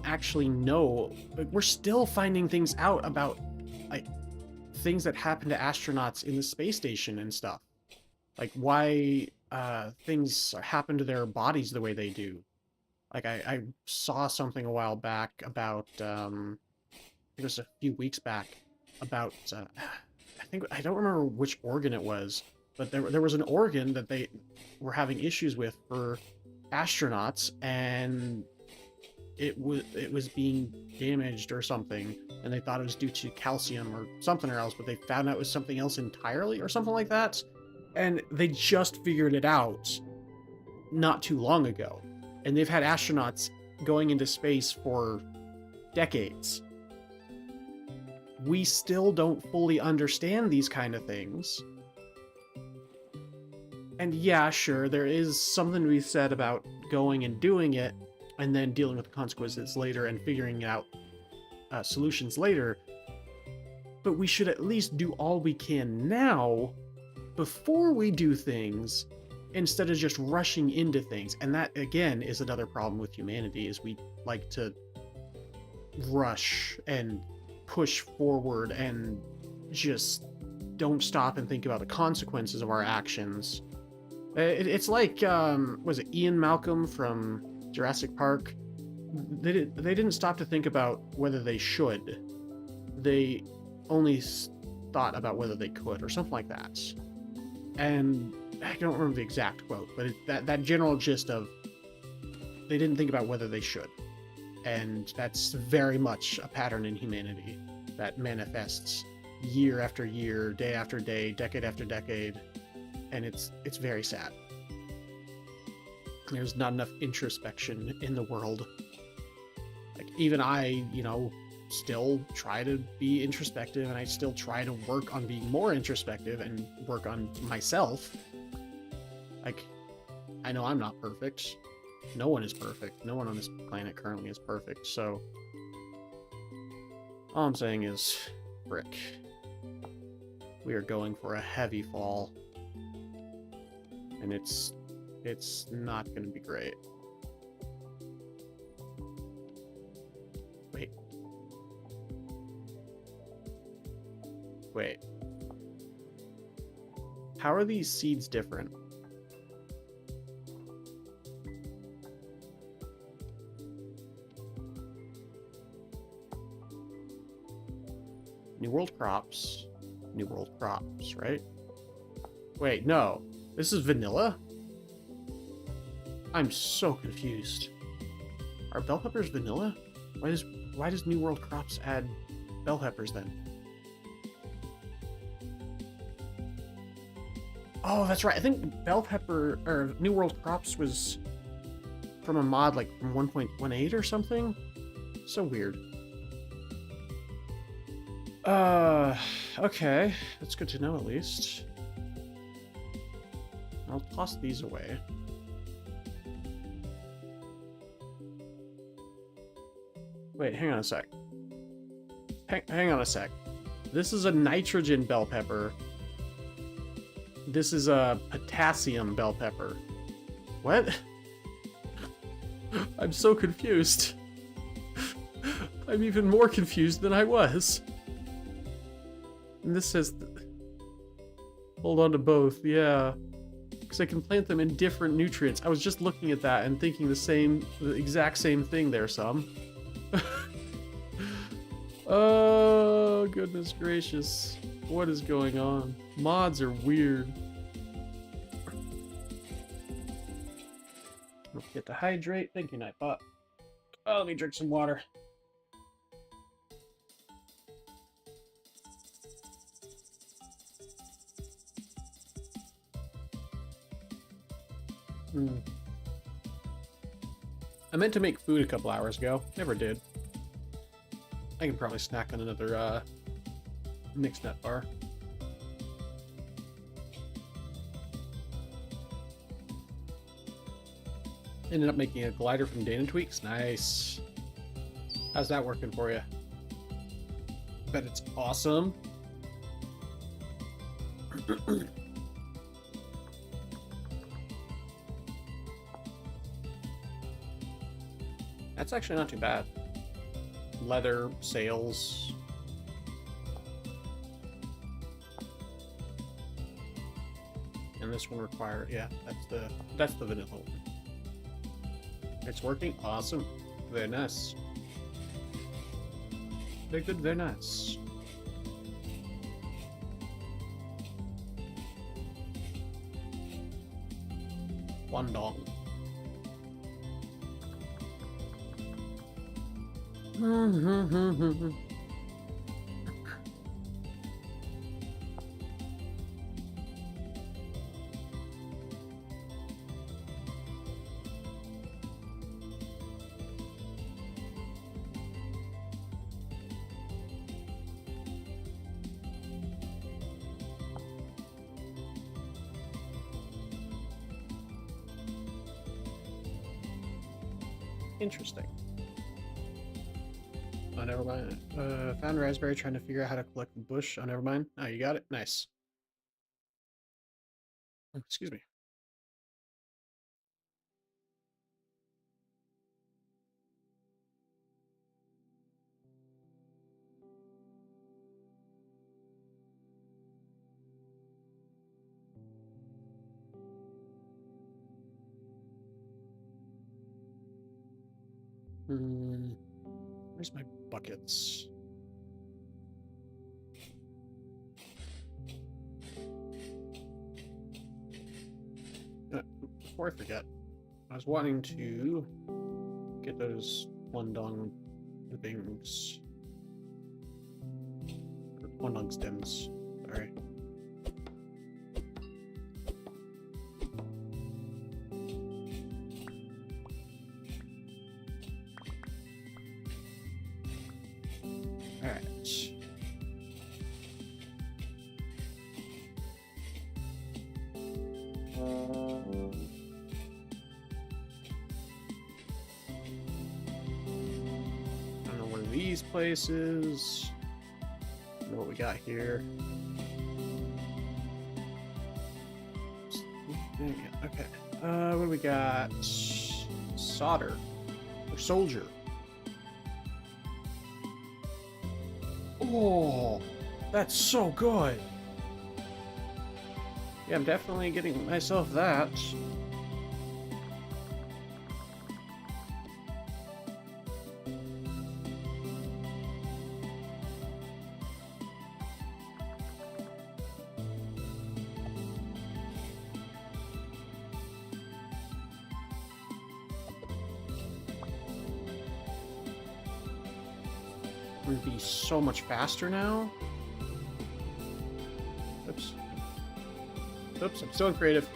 actually know. Like, we're still finding things out about like things that happen to astronauts in the space station and stuff. Like why things happen to their bodies the way they do. Like I saw something a while back about I think it was a few weeks back about I don't remember which organ it was, but there was an organ that they were having issues with for astronauts, and it was being damaged or something, and they thought it was due to calcium or something else, but they found out it was something else entirely or something like that, and they just figured it out not too long ago, and they've had astronauts going into space for decades. We still don't fully understand these kind of things. And yeah, sure, there is something to be said about going and doing it, and then dealing with the consequences later and figuring out solutions later. But we should at least do all we can now before we do things, instead of just rushing into things. And that, again, is another problem with humanity, is we like to rush and push forward and just don't stop and think about the consequences of our actions. It's like, was it Ian Malcolm from Jurassic Park? They didn't stop to think about whether they should. They only thought about whether they could, or something like that. And I don't remember the exact quote, but that general gist of they didn't think about whether they should. And that's very much a pattern in humanity that manifests year after year, day after day, decade after decade, and it's very sad. There's not enough introspection in the world. Like, even I, still try to be introspective, and I still try to work on being more introspective and work on myself. Like, I know I'm not perfect. No one is perfect. No one on this planet currently is perfect, so all I'm saying is, frick. We are going for a heavy fall, and it's not going to be great. Wait. How are these seeds different? New World crops, right? Wait, no. This is vanilla? I'm so confused. Are bell peppers vanilla? Why does New World crops add bell peppers then? Oh, that's right. I think bell pepper or New World Crops was from a mod like from 1.18 or something. So weird. Okay. That's good to know at least. I'll toss these away. Wait, hang on a sec. Hang on a sec. This is a nitrogen bell pepper. This is a potassium bell pepper. What? I'm so confused. I'm even more confused than I was. And this says... hold on to both, yeah. Because I can plant them in different nutrients. I was just looking at that and thinking the exact same thing there, some. Oh, goodness gracious. What is going on? Mods are weird. Don't forget to hydrate. Thank you, Nightbot. Oh, let me drink some water. I meant to make food a couple hours ago. Never did. I can probably snack on another mixed nut bar. Ended up making a glider from Dana Tweaks. Nice. How's that working for you? Bet it's awesome. That's actually not too bad. Leather, sails. And this one required, yeah, that's the vanilla one. It's working. Awesome. Very nice. Very good, very nice. Guangdong. Interesting. Oh, never mind. Found raspberry trying to figure out how to collect the bush. Oh, never mind. Oh, you got it? Nice. Oh, excuse me. Where's my buckets? Before I forget, I was wanting to get those Guangdong things. Guangdong stems, sorry. Places. I know what we got here. Okay. What do we got? Solder or soldier. Oh, that's so good. Yeah, I'm definitely getting myself that. Would be so much faster now. Oops. Oops, I'm still in creative.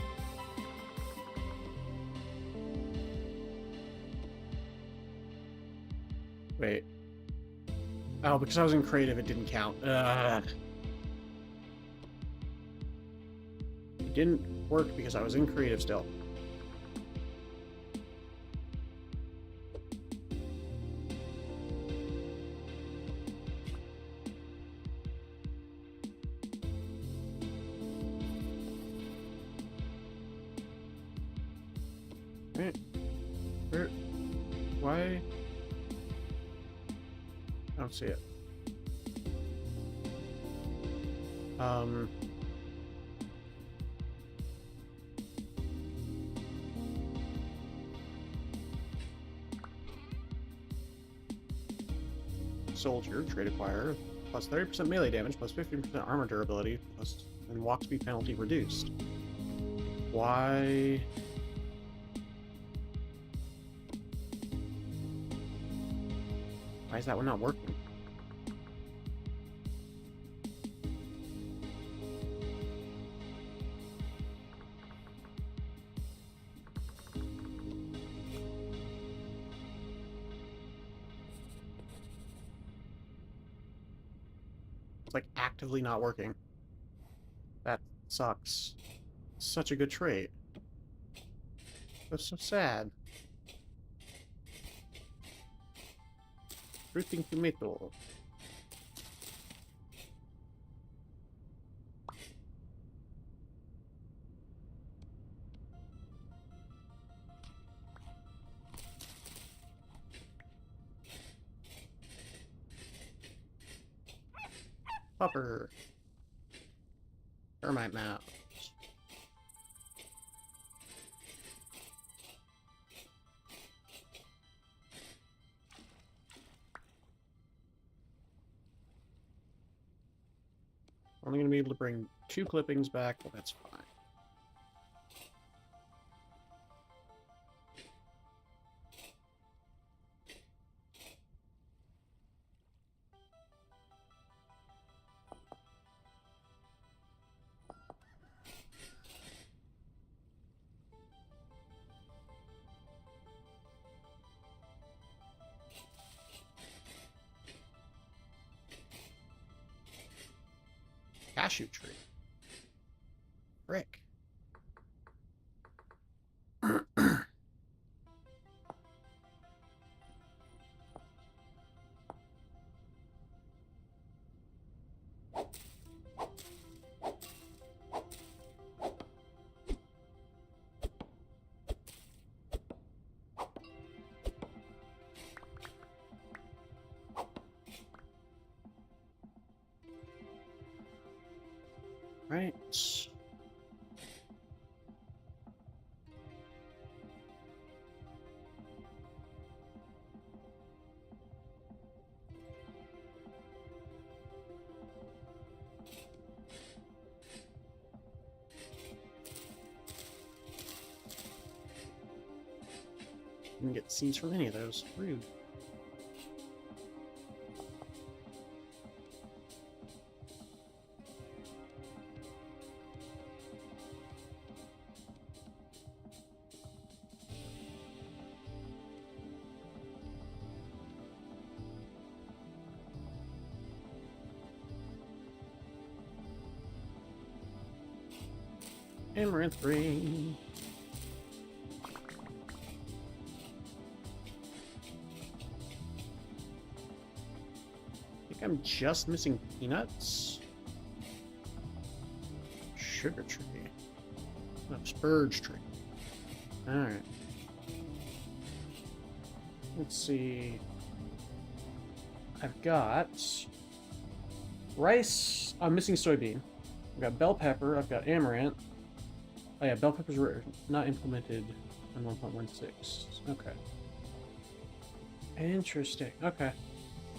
Wait. Oh, because I was in creative, it didn't count. It didn't work because I was in creative still. Right. Where? Why? I don't see it. Soldier, trade acquire, plus 30% melee damage, plus 15% armor durability, plus and walk speed penalty reduced. Why? Why is that one not working? It's like actively not working. That sucks. Such a good trait. That's so sad. Fruiting tomato. Popper. Termite mouse. Only going to be able to bring 2 clippings back, but that's fine. Cashew tree. Frick. Right. Didn't get seeds from any of those. Rude. Amaranth ring. I think I'm just missing peanuts. Sugar tree. No, spurge tree. Alright. Let's see. I've got rice. I'm missing soybean. I've got bell pepper. I've got amaranth. Oh yeah, bell peppers were not implemented on 1.16. Okay. Interesting. Okay.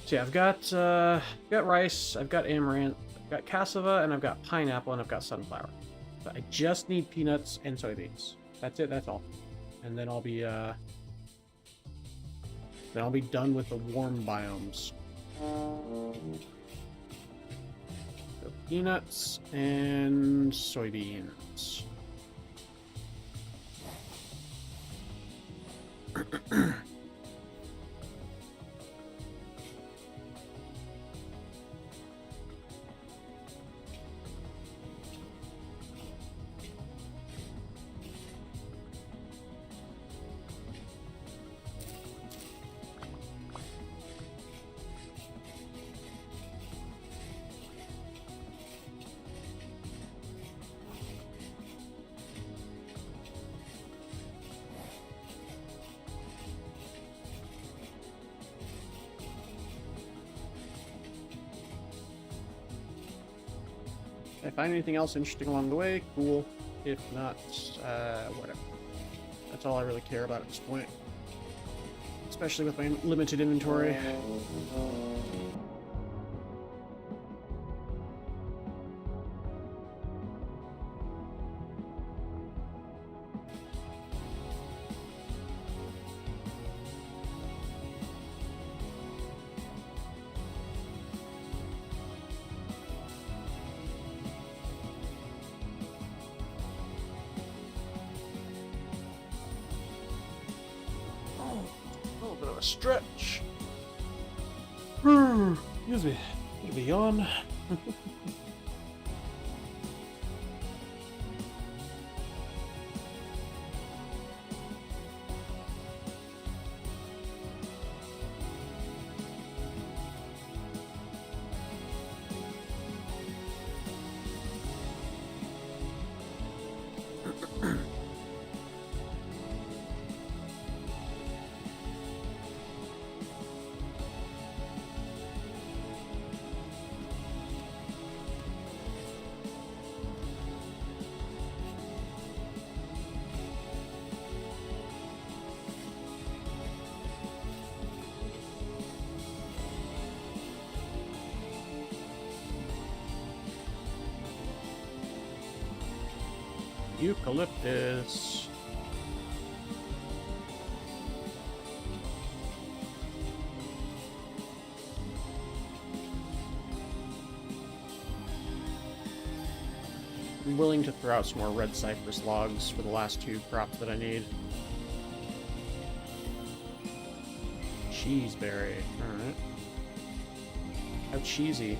So yeah, I've got rice, I've got amaranth, I've got cassava, and I've got pineapple, and I've got sunflower. So I just need peanuts and soybeans. That's it. That's all. And then I'll be done with the warm biomes. So peanuts and soybeans. If I find anything else interesting along the way, cool. If not, whatever. That's all I really care about at this point. Especially with my limited inventory. Bit of a stretch. Excuse me. Need to yawn. Eucalyptus. I'm willing to throw out some more red cypress logs for the last two crops that I need. Cheeseberry. Alright. How cheesy.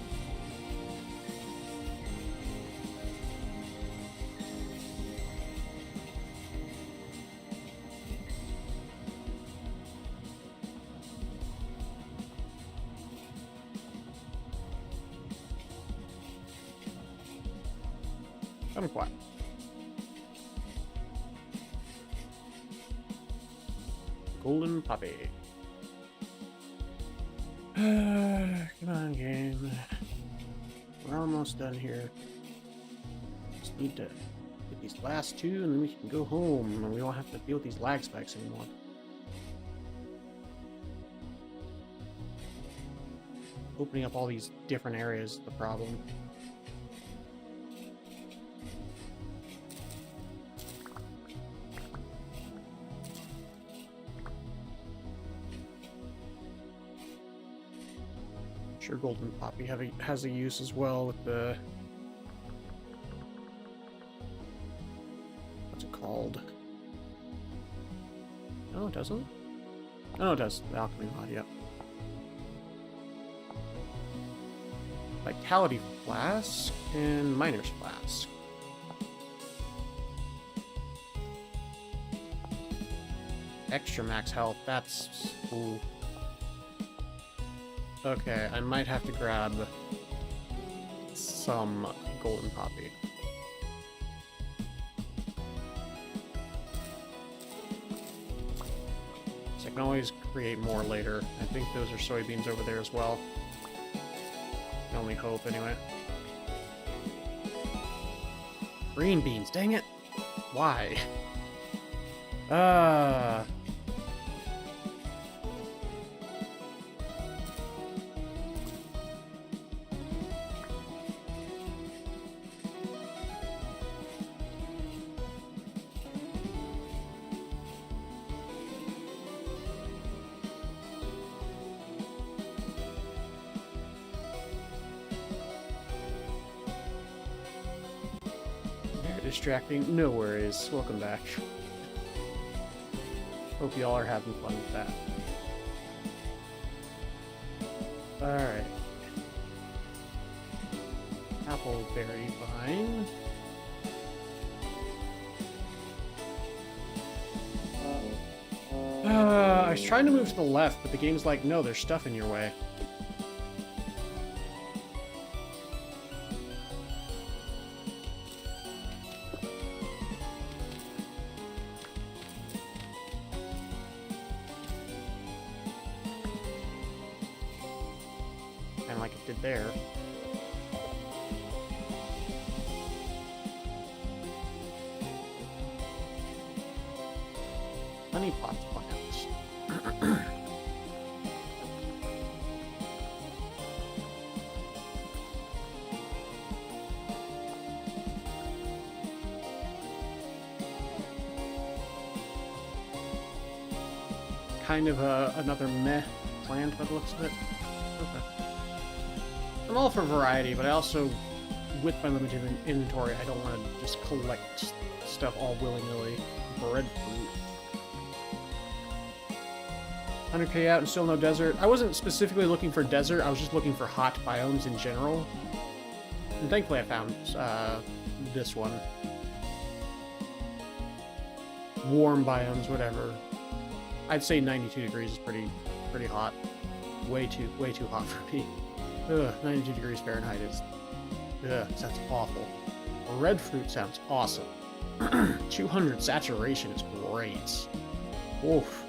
Kumquat. Golden Poppy. Come on, game. We're almost done here. Just need to get these last two, and then we can go home, and we won't have to deal with these lag spikes anymore. Opening up all these different areas is the problem. Sure, Golden Poppy has a use as well with the... what's it called? No, it doesn't? Oh, it does. The Alchemy mod, yep. Vitality Flask and Miner's Flask. Extra max health, that's... ooh. Okay, I might have to grab some Golden Poppy. So I can always create more later. I think those are soybeans over there as well. I only hope, anyway. Green beans, dang it! Why? distracting. No worries. Welcome back. Hope y'all are having fun with that. Alright. Appleberry vine. I was trying to move to the left, but the game's like, no, there's stuff in your way. Kind of like it did there. Honey pots plants. Kind of another meh plant by the looks of it. Okay. I'm all for variety, but I also, with my limited inventory, I don't want to just collect stuff all willy-nilly. Breadfruit. 100k out and still no desert. I wasn't specifically looking for desert, I was just looking for hot biomes in general. And thankfully I found this one. Warm biomes, whatever. I'd say 92 degrees is pretty hot. Way too hot for me. Ugh, 92 degrees Fahrenheit is... Ugh, sounds awful. Red fruit sounds awesome. 200 saturation is great. Oof.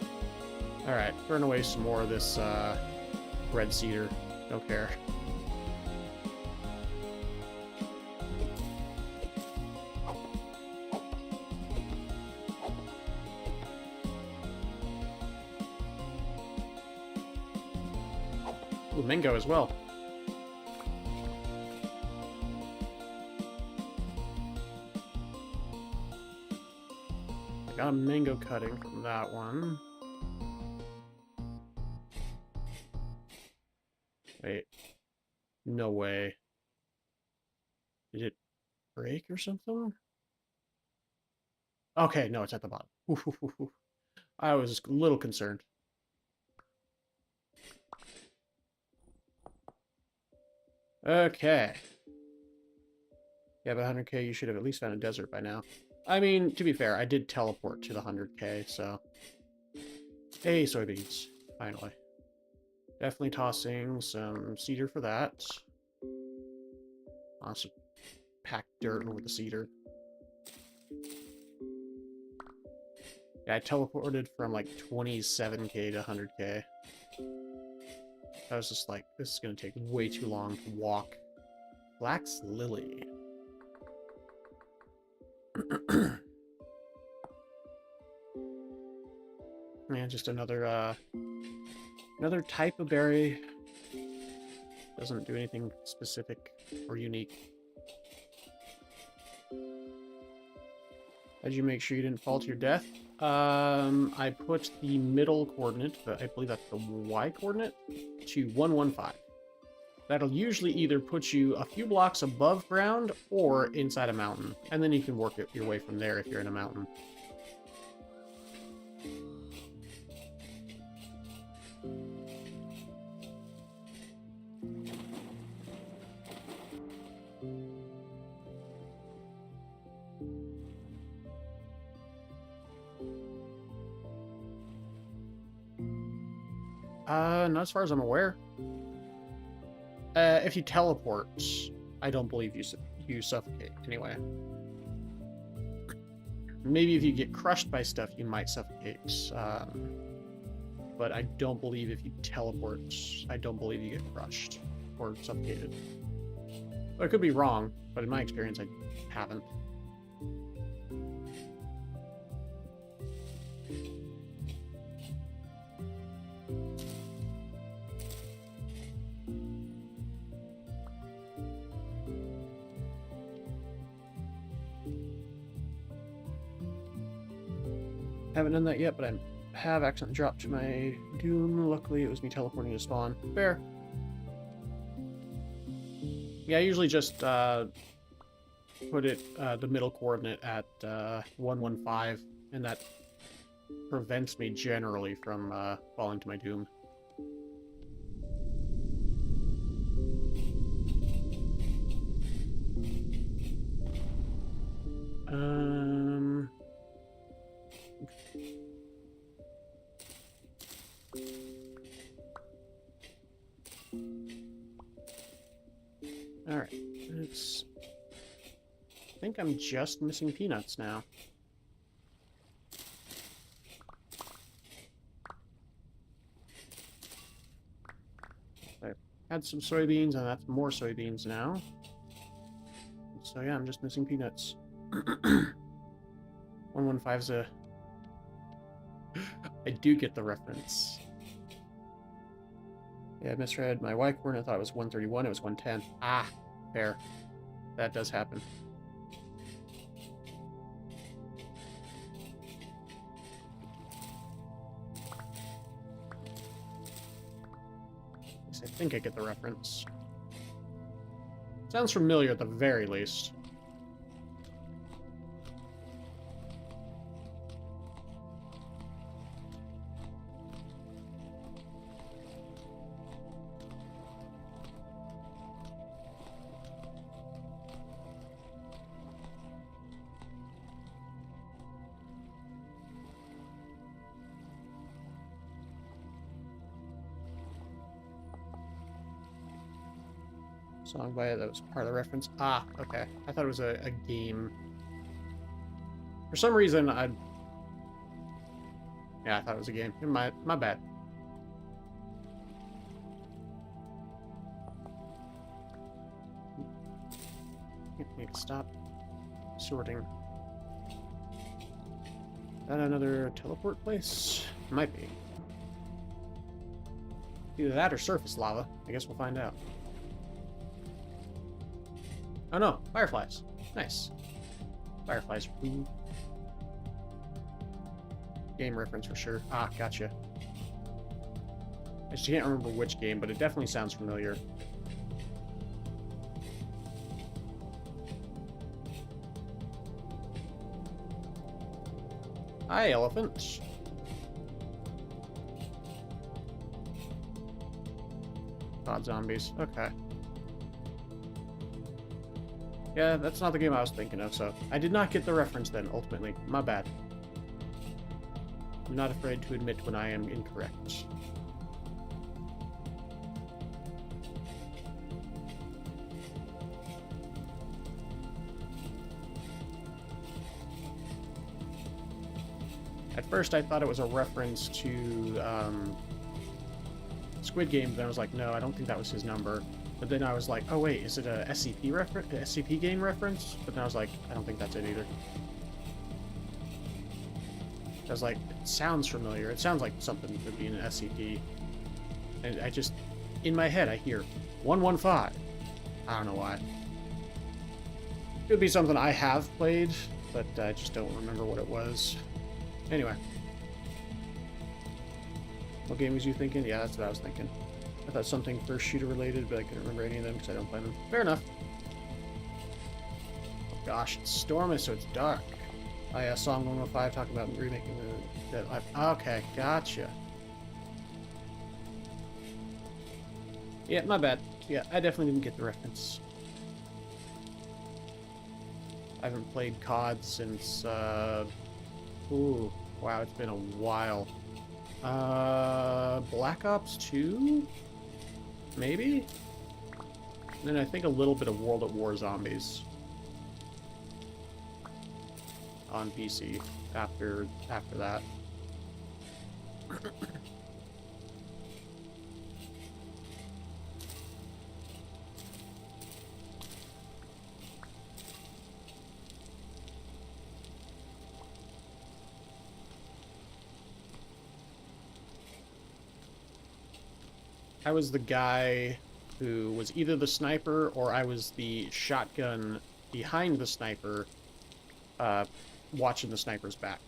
Alright, burn away some more of this red cedar. Don't care. Ooh, mango as well. I got a mango cutting from that one. Wait. No way. Did it break or something? Okay, no, it's at the bottom. I was a little concerned. Okay. Yeah, but 100k, you should have at least found a desert by now. I mean, to be fair, I did teleport to the 100k, so... Hey, soybeans. Finally. Definitely tossing some cedar for that. Also, pack dirt over the cedar. Yeah, I teleported from like 27k to 100k. I was just like, this is going to take way too long to walk. Flax Lily. Yeah, just another type of berry. Doesn't do anything specific or unique. How'd you make sure you didn't fall to your death? I put the middle coordinate, I believe that's the Y coordinate, to 115. That'll usually either put you a few blocks above ground or inside a mountain. And then you can work your way from there if you're in a mountain. Not as far as I'm aware. If you teleport, I don't believe you suffocate, anyway. Maybe if you get crushed by stuff, you might suffocate. But I don't believe if you teleport, I don't believe you get crushed or suffocated. But I could be wrong, but in my experience, I haven't. Haven't done that yet, but I have accidentally dropped my Doom. Luckily, it was me teleporting to spawn. Fair. Yeah, I usually just put it the middle coordinate at 115, and that prevents me generally from falling to my doom. All right, let's. I think I'm just missing peanuts now. I had some soybeans, and that's more soybeans now. So yeah, I'm just missing peanuts. 115's a... I do get the reference. Yeah, I misread my Y coordinate. I thought it was 131. It was 110. Ah, fair. That does happen. At least I think I get the reference. Sounds familiar at the very least. Song by it, that was part of the reference. Ah, okay. I thought it was a game. For some reason, yeah, I thought it was a game. My bad. Need to stop sorting. Is that another teleport place? Might be. Either that or surface lava. I guess we'll find out. Oh no, fireflies. Nice. Fireflies. Ooh. Game reference for sure. Ah, gotcha. I just can't remember which game, but it definitely sounds familiar. Hi, elephant. God, zombies. Okay. Yeah, that's not the game I was thinking of, so I did not get the reference then, ultimately. My bad. I'm not afraid to admit when I am incorrect. At first I thought it was a reference to Squid Game, then I was like, no, I don't think that was his number. But then I was like, oh wait, is it a SCP game reference? But then I was like, I don't think that's it either. I was like, it sounds familiar. It sounds like something that would be in an SCP. And I just, in my head, I hear 115. I don't know why. Could be something I have played, but I just don't remember what it was. Anyway. What game was you thinking? Yeah, that's what I was thinking. I thought something first shooter related, but I couldn't remember any of them because I don't play them. Fair enough. Oh gosh, it's stormy, so it's dark. I Song 115 talking about remaking the Dead Life. Okay, gotcha. Yeah, my bad. Yeah, I definitely didn't get the reference. I haven't played COD since, ooh, wow, it's been a while. Black Ops 2? Maybe? And then I think a little bit of World at War Zombies. On PC after that. I was the guy who was either the sniper or I was the shotgun behind the sniper, watching the sniper's back.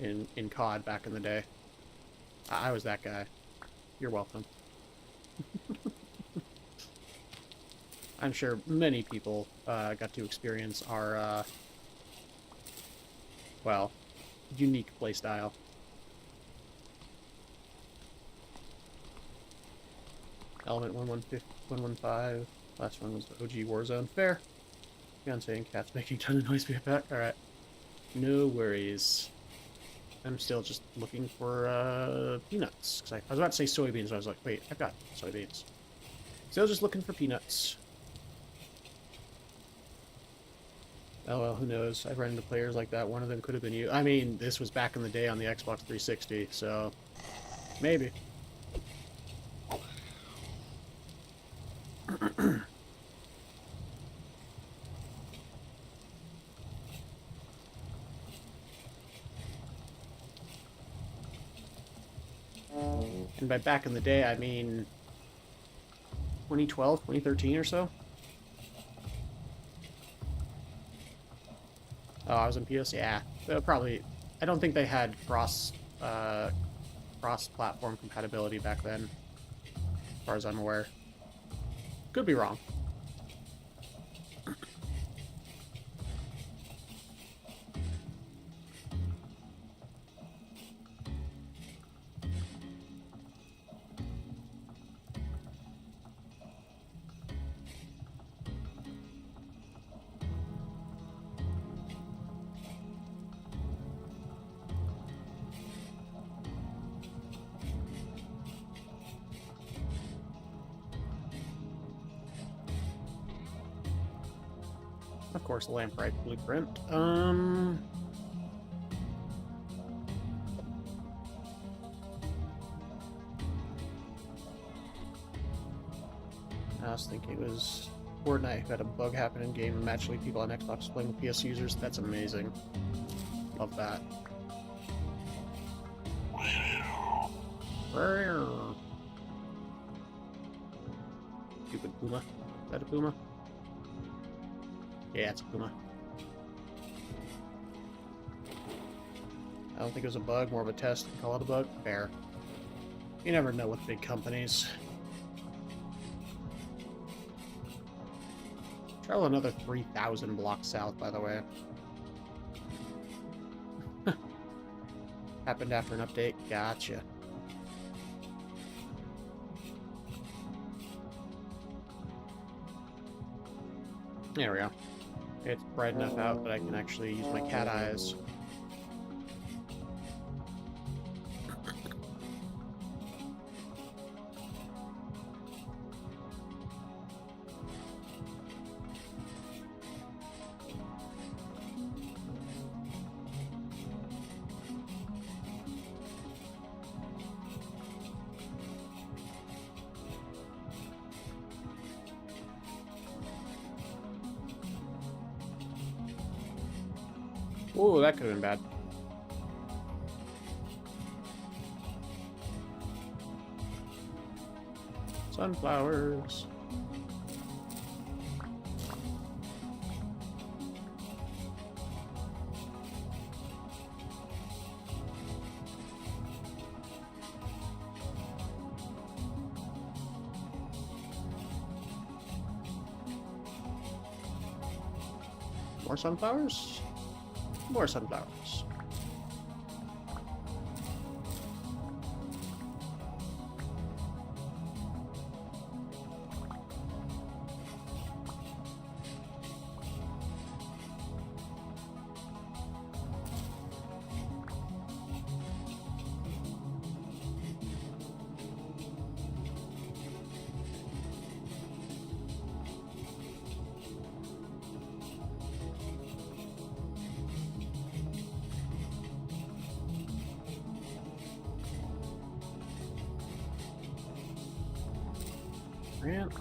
In COD back in the day. I was that guy. You're welcome. I'm sure many people got to experience our, well, unique playstyle. Element 115. Last one was the OG Warzone. Fair. Beyonce and cats making a ton of noise. Be back. Alright. No worries. I'm still just looking for peanuts. Cause I was about to say soybeans, but I was like, wait, I've got soybeans. Still just looking for peanuts. Oh well, who knows? I've run into players like that. One of them could have been you. I mean, this was back in the day on the Xbox 360, so maybe. And by back in the day, I mean 2012, 2013 or so. Oh, I was in PS. Yeah, probably. I don't think they had cross-platform compatibility back then, as far as I'm aware. Could be wrong. Of course, Lamprite Blueprint. I was thinking it was Fortnite who had a bug happen in game and magically people on Xbox playing with PS users. That's amazing. Love that. Stupid puma. Is that a puma? Yeah, it's a puma. I don't think it was a bug, more of a test. Call it a bug? Fair. You never know with big companies. Travel another 3,000 blocks south, by the way. Happened after an update. Gotcha. There we go. It's bright enough out that I can actually use my cat eyes. Ooh, that could have been bad. Sunflowers. More sunflowers? More sunflowers. Grant.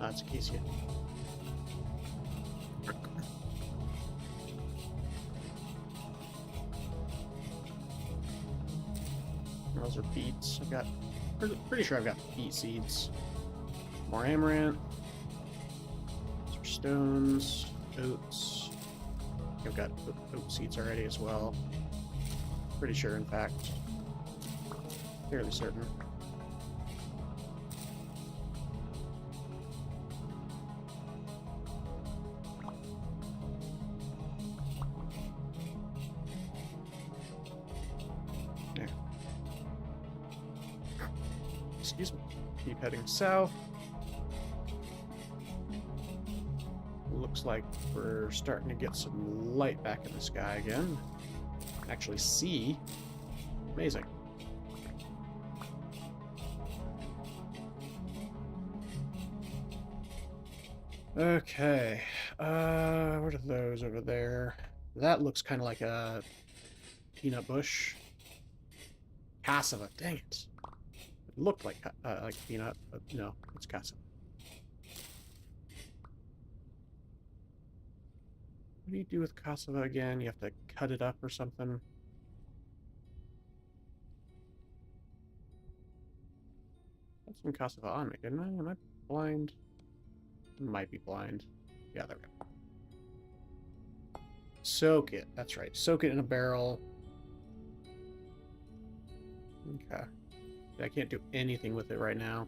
Ah, it's Acacia. Those are beets. I've got, pretty sure I've got beet seeds. More amaranth. Those are stones. Oats. I've got oat seeds already as well. Pretty sure, in fact. fairly certain. There. Excuse me. Keep heading south. Looks like we're starting to get some light back in the sky again. Actually see. Amazing. Okay. What are those over there? That looks kind of like a peanut bush. Cassava. Dang it. It looked like peanut, but no, it's cassava. What do you do with cassava again? You have to cut it up or something. Got some cassava on me, didn't I? Am I blind? Might be blind. Yeah, there we go. Soak it. That's right. Soak it in a barrel. Okay. I can't do anything with it right now.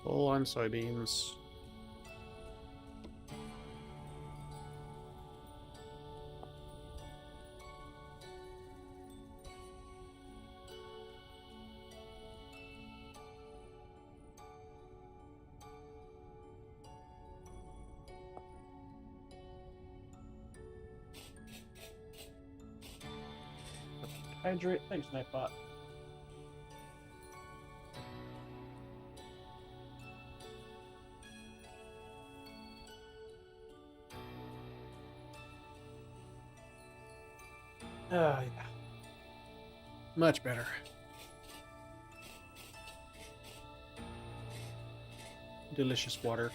Full on soybeans. Hydrate. Thanks, Nightbot. Yeah. Much better. Delicious water.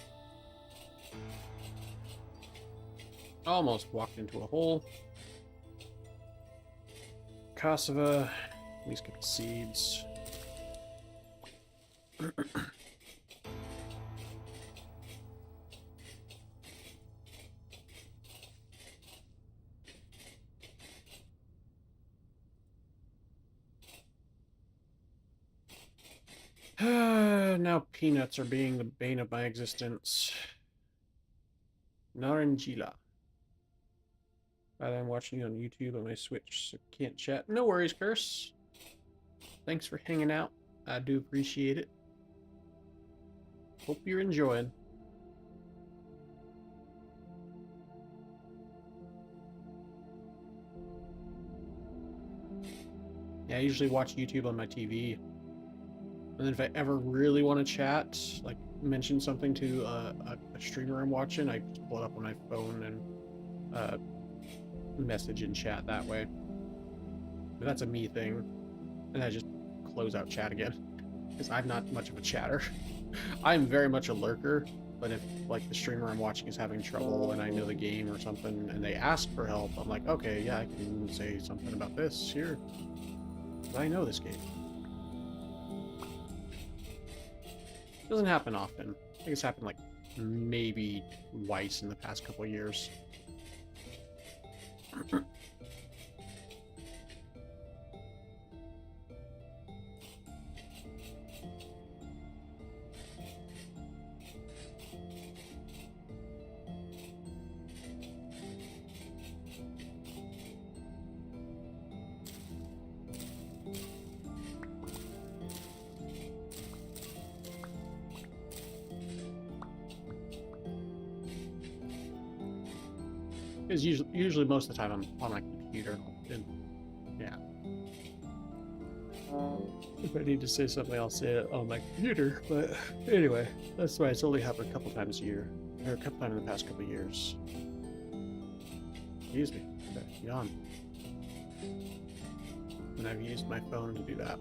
Almost walked into a hole. Cassava. At least get the seeds. Now peanuts are being the bane of my existence. Narangila. I'm watching you on YouTube on my Switch, so can't chat. No worries, Curse. Thanks for hanging out. I do appreciate it. Hope you're enjoying. Yeah, I usually watch YouTube on my TV. And then if I ever really want to chat, like mention something to a streamer I'm watching, I just pull it up on my phone and message and chat that way. But that's a me thing. And I just close out chat again. Because I'm not much of a chatter. I'm very much a lurker, but if like the streamer I'm watching is having trouble and I know the game or something and they ask for help, I'm like, okay, yeah, I can say something about this here. I know this game. Doesn't happen often. I think it's happened like maybe twice in the past couple of years. Because usually most of the time I'm on my computer. And yeah. If I need to say something, I'll say it on my computer. But anyway, that's why it's only happened a couple times a year. Or a couple times in the past couple of years. Excuse me. Okay, yawn. And I've used my phone to do that.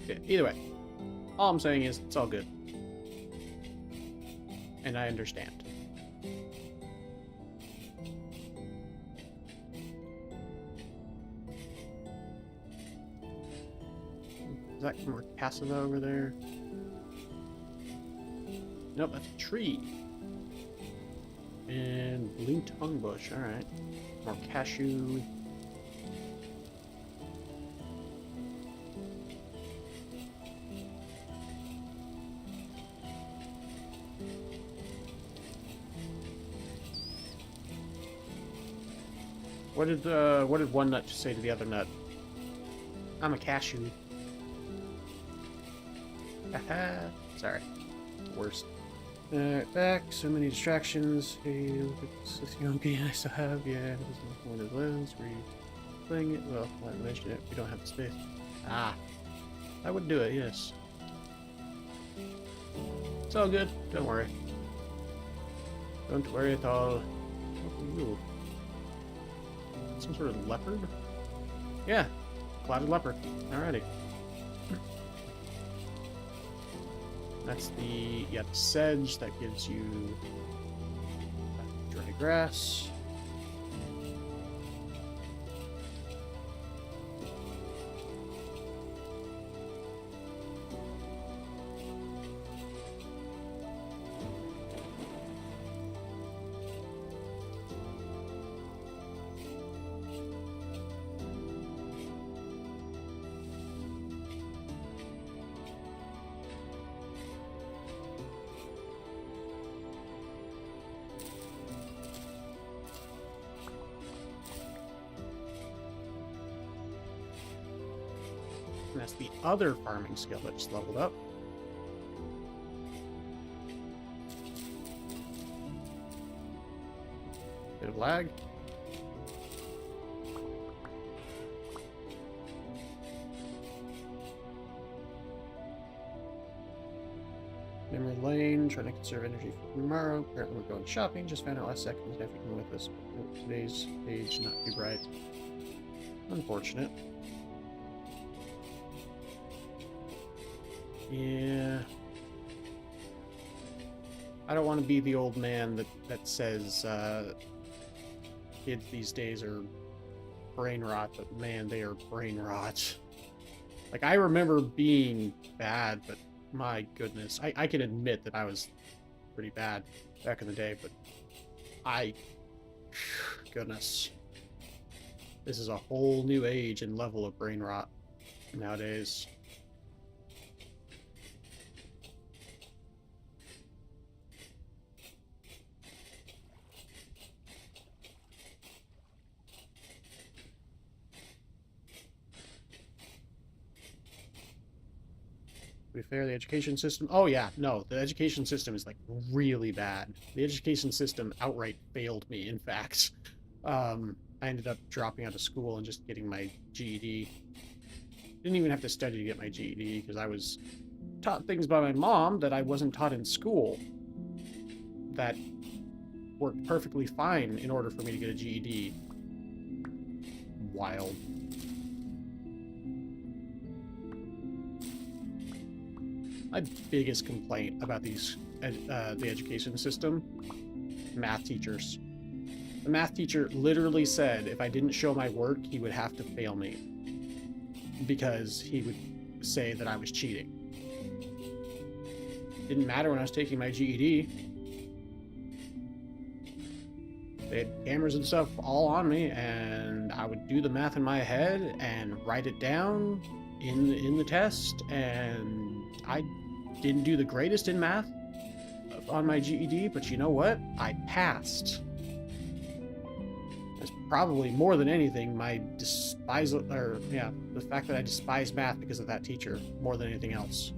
Okay, either way. All I'm saying is it's all good. And I understand. Is that more cassava over there? Nope, that's a tree. And blue tongue bush, alright. More cashew. What did one nut say to the other nut? I'm a cashew. Haha. Sorry. Worst. Back. So many distractions. Hey, look at this young game I still have. Yeah, it doesn't one of the lens. Were you playing it? Well, I mentioned it. We don't have the space. Ah. I would do it, yes. It's all good. Don't worry. Don't worry at all. What are you? Some sort of leopard? Yeah. Clouded leopard. Alrighty. That's the, yeah, the sedge that gives you dry grass. And that's the other farming skill that just leveled up. Bit of lag. Memory lane, trying to conserve energy for tomorrow. Apparently we're going shopping. Just found out last second if we can with us. Today's page not too bright. Unfortunate. Yeah. I don't want to be the old man that says kids these days are brain rot, but man, they are brain rot. Like, I remember being bad, but my goodness. I can admit that I was pretty bad back in the day, but goodness. This is a whole new age and level of brain rot nowadays. To be fair, the education system... Oh, yeah. No, the education system is, like, really bad. The education system outright failed me, in fact. I ended up dropping out of school and just getting my GED. Didn't even have to study to get my GED, because I was taught things by my mom that I wasn't taught in school that worked perfectly fine in order for me to get a GED. Wild. My biggest complaint about these the education system, math teachers. The math teacher literally said if I didn't show my work, he would have to fail me because he would say that I was cheating. Didn't matter when I was taking my GED. They had cameras and stuff all on me, and I would do the math in my head and write it down in the test, and I didn't do the greatest in math on my GED, but you know what? I passed. That's probably more than anything the fact that I despise math because of that teacher more than anything else.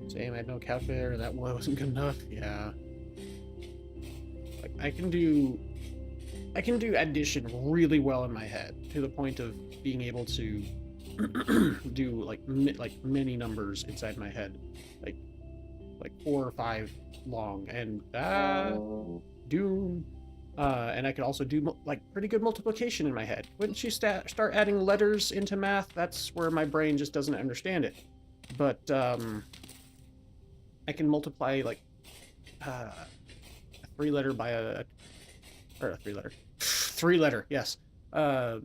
Same, I had no calculator, that wasn't good enough. Yeah. Like, I can do addition really well in my head to the point of being able to do like many numbers inside my head, like 4 or 5 long, and and I could also do like pretty good multiplication in my head. Once you start adding letters into math, that's where my brain just doesn't understand it. But I can multiply like three-letter by or a three-letter, three-letter, yes, a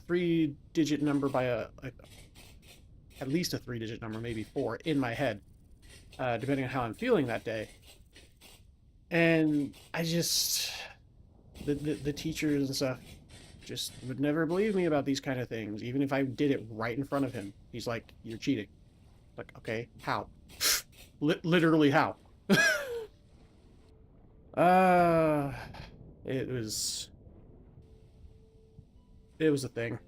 three-digit number by at least a three-digit number, maybe four, in my head, depending on how I'm feeling that day. And I just, the teachers and stuff just would never believe me about these kind of things, even if I did it right in front of him. He's like, "You're cheating." Like, okay, how? Literally how? uh, it was a thing.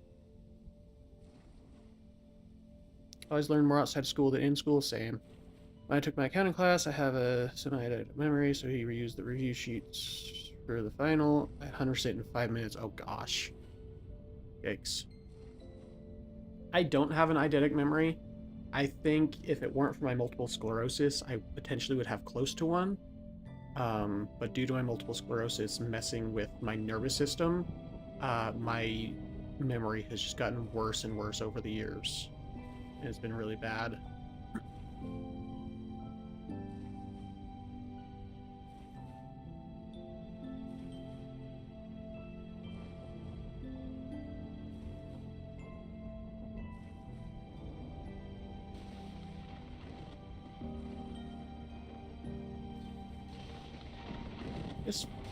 Always learn more outside school than in school. Same. When I took my accounting class, I have a semi-automatic memory, so he reused the review sheets for the final. I 100% in 5 minutes. Oh gosh. Yikes. I don't have an eidetic memory. I think if it weren't for my multiple sclerosis, I potentially would have close to one. But due to my multiple sclerosis messing with my nervous system, my memory has just gotten worse and worse over the years. And it's been really bad.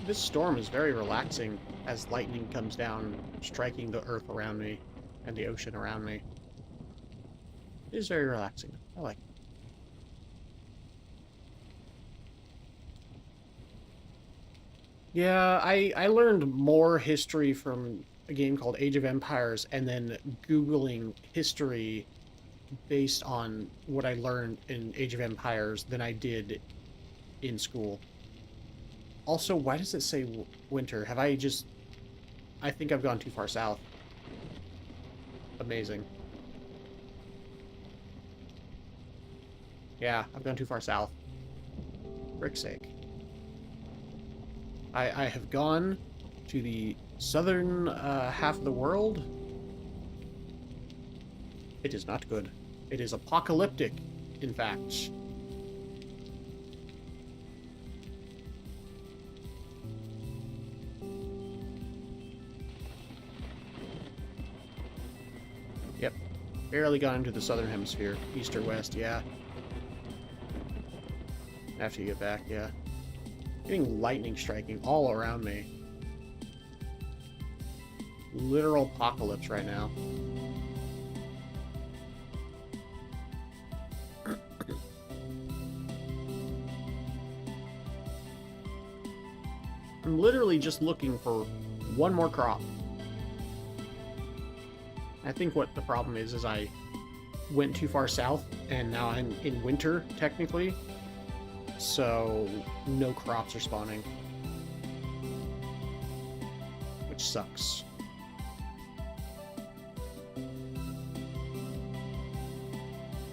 This storm is very relaxing as lightning comes down, striking the earth around me and the ocean around me. It is very relaxing. I like it. Yeah, I learned more history from a game called Age of Empires and then Googling history based on what I learned in Age of Empires than I did in school. Also, why does it say winter? Have I just... I think I've gone too far south. Amazing. Yeah, I've gone too far south. Frick's sake. I have gone to the southern half of the world. It is not good. It is apocalyptic, in fact. Yep. Barely got into the southern hemisphere. East or west, yeah. After you get back, yeah. Getting lightning striking all around me. Literal apocalypse right now. I'm literally just looking for one more crop. I think what the problem is I went too far south, and now I'm in winter, technically. So, no crops are spawning. Which sucks.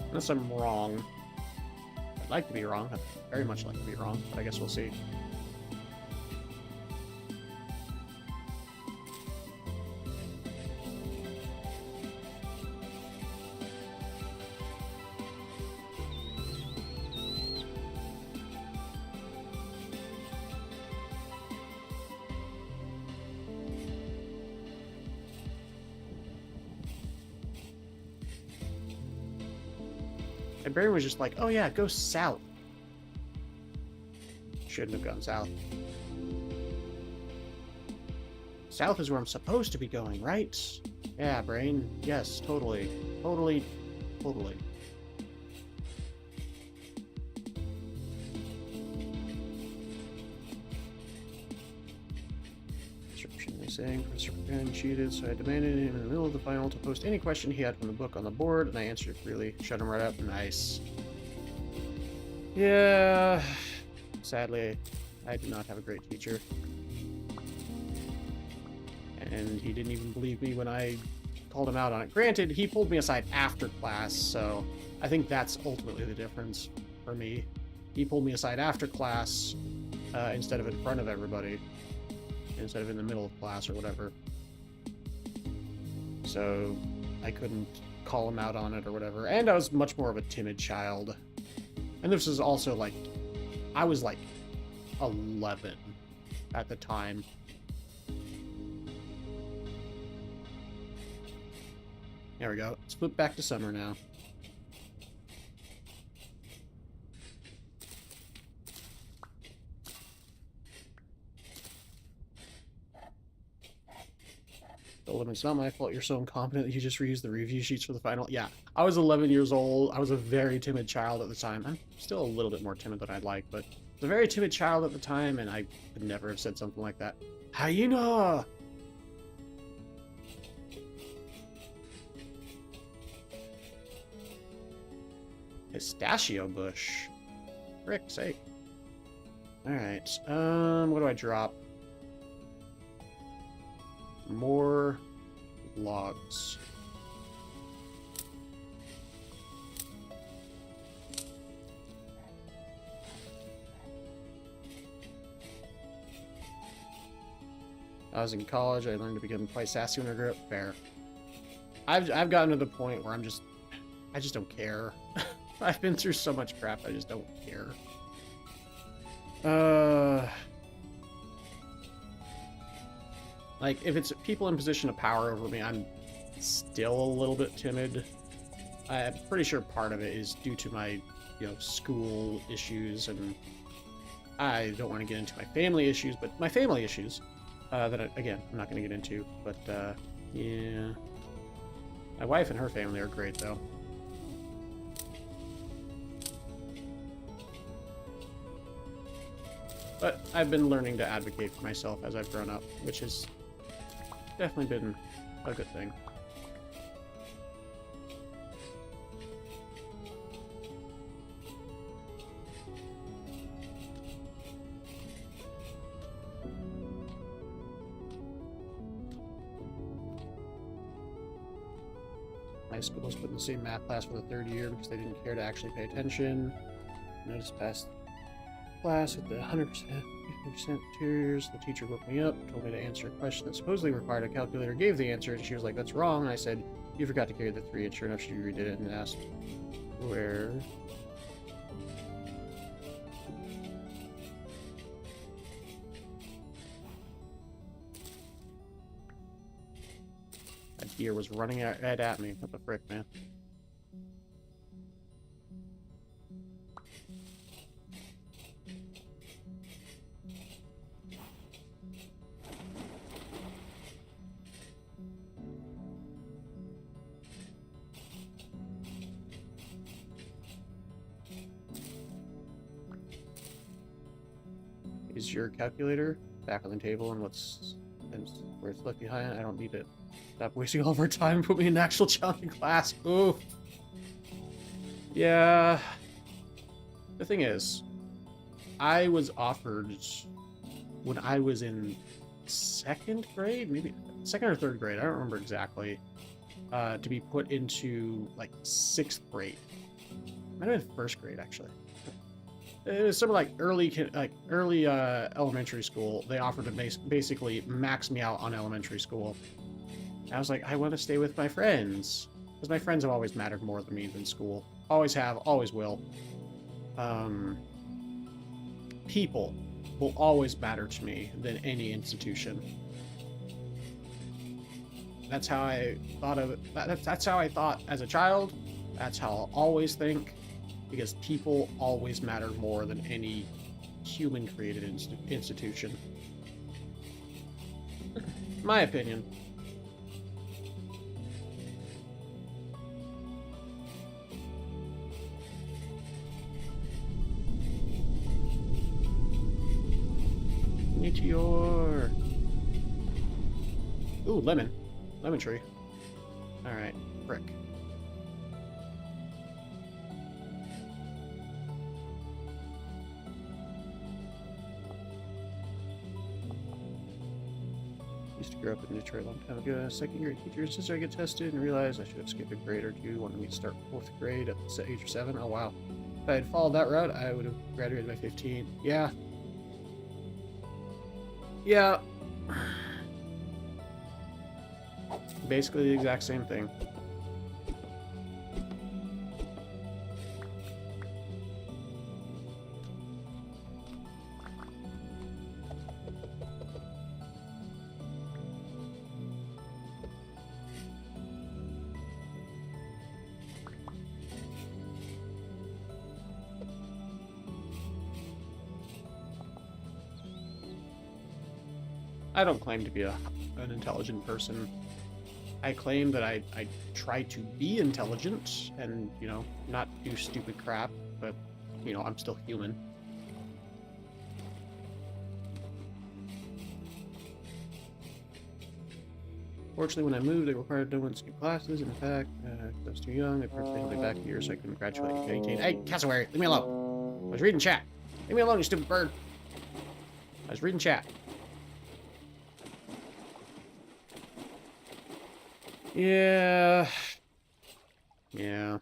Unless I'm wrong. I'd like to be wrong. I'd very much like to be wrong, but I guess we'll see. And Barry was just like, oh yeah, go south. Shouldn't have gone south. South is where I'm supposed to be going, right? Yeah, brain. Yes, totally. Totally. Totally. Saying Professor Penn cheated, so I demanded him in the middle of the final to post any question he had from the book on the board, and I answered freely. Shut him right up. Nice. Yeah. Sadly, I did not have a great teacher. And he didn't even believe me when I called him out on it. Granted, he pulled me aside after class, so I think that's ultimately the difference for me. He pulled me aside after class instead of in front of everybody. Instead of in the middle of class or whatever. So I couldn't call him out on it or whatever. And I was much more of a timid child. And this was also like, I was like 11 at the time. There we go. Let's flip back to summer now. It's not my fault you're so incompetent that you just reused the review sheets for the final. Yeah, I was 11 years old. I was a very timid child at the time. I'm still a little bit more timid than I'd like, but I was a very timid child at the time, and I could never have said something like that. Hyena! Pistachio bush. Frick's sake. Alright, what do I drop? More logs. I was in college. I learned to become quite sassy when I grew up. Fair. I've gotten to the point where I just don't care. I've been through so much crap. I just don't care. Like, if it's people in position of power over me, I'm still a little bit timid. I'm pretty sure part of it is due to my, school issues, and I don't want to get into my family issues, but my family issues, again, I'm not going to get into, but, yeah. My wife and her family are great, though. But I've been learning to advocate for myself as I've grown up, which has definitely been a good thing. High school was put in the same math class for the third year because they didn't care to actually pay attention. Notice passed class with the 100%, 50% materials. The teacher woke me up, told me to answer a question that supposedly required a calculator, gave the answer, and she was like, "That's wrong." And I said, "You forgot to carry the 3," and sure enough, she redid it and asked, "Where?" That deer was running right at me. What the frick, man? Is your calculator back on the table and where it's left behind? I don't need it. Stop wasting all of our time and put me in an actual challenging class. Ooh. Yeah. The thing is, I was offered when I was in second grade, maybe second or third grade, I don't remember exactly, to be put into like 6th grade. Might have been 1st grade actually. It was something like early elementary school. They offered to basically max me out on elementary school. I was like, I want to stay with my friends, because my friends have always mattered more to me than school. Always have, always will. People will always matter to me than any institution. That's how I thought of it. That's how I thought as a child. That's how I'll always think. Because people always matter more than any human-created institution. My opinion. Meteor. Ooh, lemon. Lemon tree. Alright, frick. Used to grow up in Detroit a long time ago. Second grade teacher sister I get tested and realized I should have skipped a grade or two. Wanted me to start 4th grade at the age of 7. Oh wow. If I had followed that route, I would have graduated by 15. Yeah. Yeah. Basically the exact same thing. I don't claim to be an intelligent person. I claim that I try to be intelligent and, you know, not do stupid crap, but, you know, I'm still human. Fortunately, when I moved, they required no one to skip classes. In fact, I was too young. They personally held me back a year, so I couldn't graduate at 18. Hey, cassowary, leave me alone. I was reading chat. Leave me alone, you stupid bird. I was reading chat. Yeah. Yeah.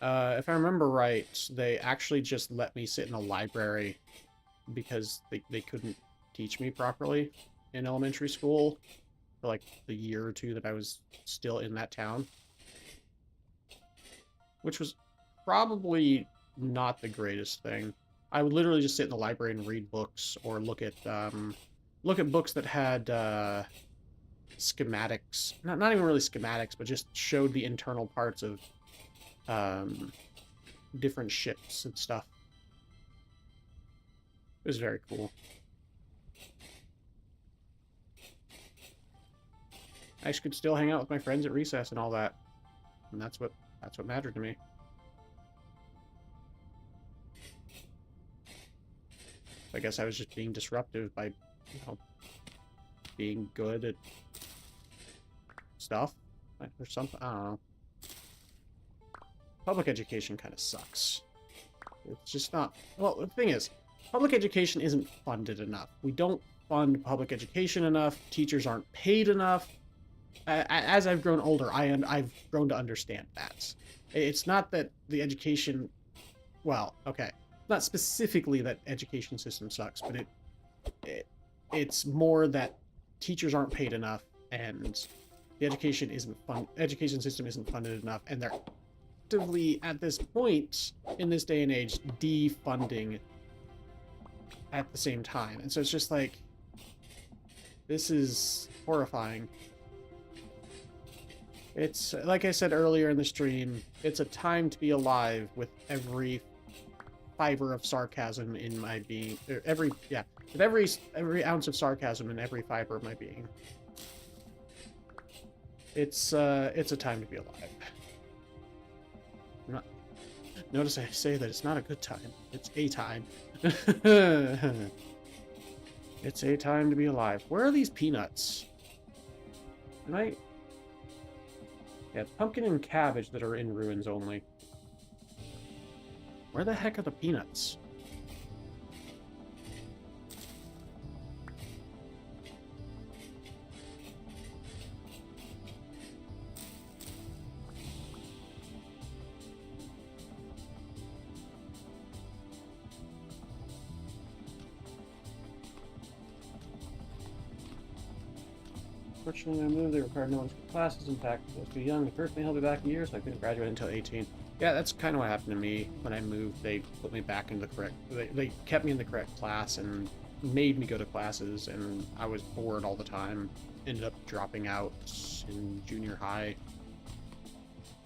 If I remember right, they actually just let me sit in a library because they couldn't teach me properly in elementary school for like the year or two that I was still in that town. Which was probably not the greatest thing. I would literally just sit in the library and read books or look at books that had schematics. Not even really schematics, but just showed the internal parts of different ships and stuff. It was very cool. I could still hang out with my friends at recess and all that. And that's what mattered to me. I guess I was just being disruptive by, you know, being good at stuff or something. I don't know. Public education kind of sucks. It's just not... Well, the thing is, public education isn't funded enough. We don't fund public education enough. Teachers aren't paid enough. As I've grown older, I've grown to understand that. It's not that the education... Well, okay. Not specifically that education system sucks, but it's more that teachers aren't paid enough and the education system isn't funded enough, and they're actively at this point in this day and age defunding at the same time. And so it's just like, this is horrifying. It's like I said earlier in the stream, it's a time to be alive with every fiber of sarcasm in my being, with every ounce of sarcasm in every fiber of my being. It's a time to be alive. Notice I say that it's not a good time. It's a time. It's a time to be alive. Where are these peanuts? Yeah, pumpkin and cabbage that are in ruins only. Where the heck are the peanuts? Fortunately, I moved. They required no one's classes. In fact, I was too young. They personally held me back a year, so I couldn't graduate until 18. Yeah, that's kind of what happened to me when I moved. They put me back into the correct... They kept me in the correct class and made me go to classes, and I was bored all the time. Ended up dropping out in junior high.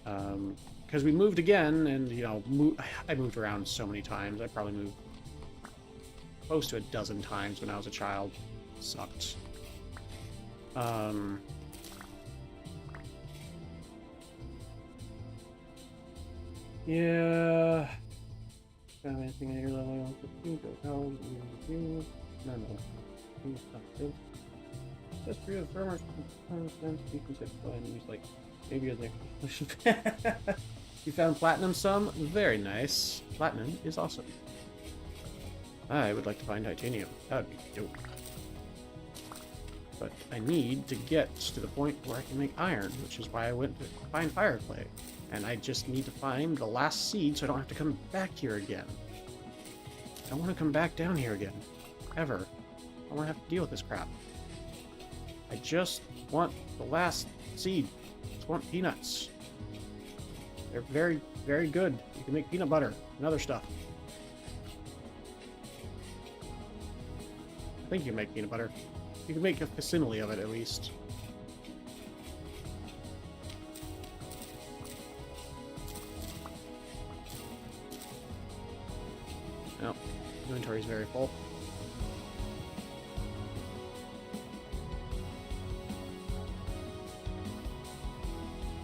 Because we moved again, and, you know, I moved around so many times. I probably moved close to a dozen times when I was a child. Sucked. Yeah. Got anything at your level? No. Just for the farmers, you can sit and use like maybe as an You found platinum some? Very nice. Platinum is awesome. I would like to find titanium. That would be dope. But I need to get to the point where I can make iron, which is why I went to find fire clay. And I just need to find the last seed so I don't have to come back here again. I don't want to come back down here again. Ever. I don't want to have to deal with this crap. I just want the last seed. I just want peanuts. They're very, very good. You can make peanut butter and other stuff. I think you can make peanut butter. You can make a facsimile of it, at least. No, inventory is very full.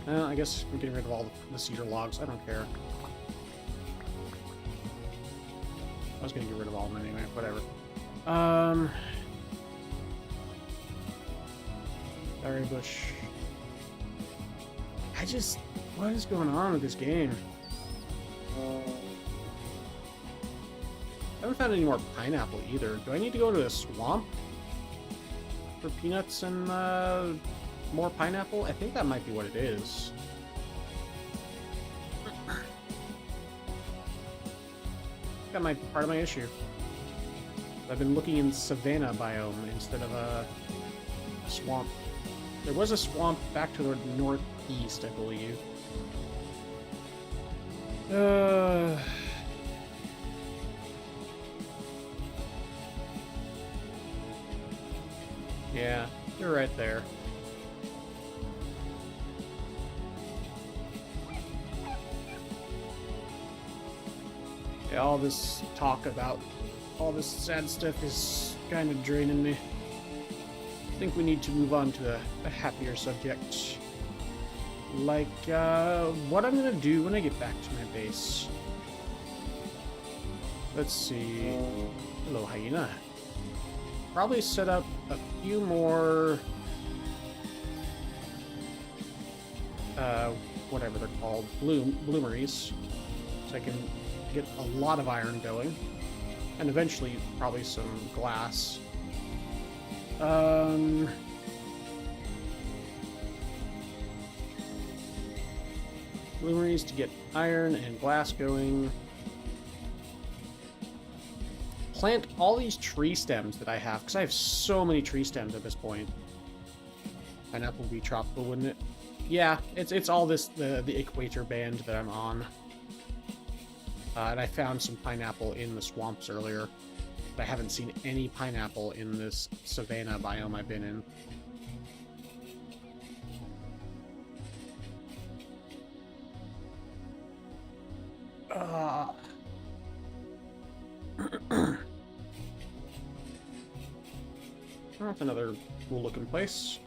I guess I'm getting rid of all the cedar logs. I don't care. I was gonna get rid of all of them anyway. Whatever. Berry bush. What is going on with this game? I haven't found any more pineapple either. Do I need to go to a swamp for peanuts and more pineapple? I think that might be what it is. That might be part of my issue. I've been looking in savanna biome instead of a swamp. There was a swamp back to the northeast, I believe. Yeah, you're right there. Yeah, all this talk about all this sad stuff is kind of draining me. I think we need to move on to a happier subject. Like, what I'm gonna do when I get back to my base. Let's see. Hello, hyena. Probably set up a few more... whatever they're called. Bloomeries. So I can get a lot of iron going. And eventually, probably some glass. Bloomeries to get iron and glass going. Plant all these tree stems that I have, because I have so many tree stems at this point. Pineapple would be tropical, wouldn't it? Yeah, it's all this, the equator band that I'm on. And I found some pineapple in the swamps earlier. But I haven't seen any pineapple in this savanna biome I've been in. That's another cool-looking place.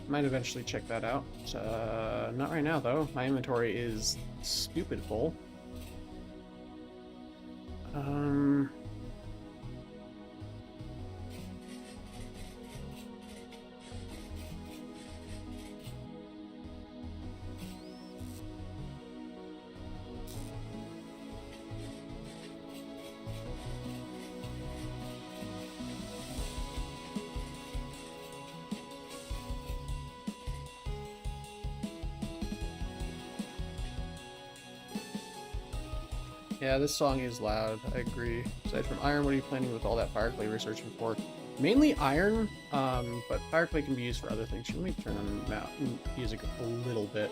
Might eventually check that out. Not right now, though. My inventory is stupid full. Yeah, this song is loud, I agree. Aside from iron, what are you planning with all that fire clay researching for? Mainly iron, but fire clay can be used for other things. Let me turn on music a little bit.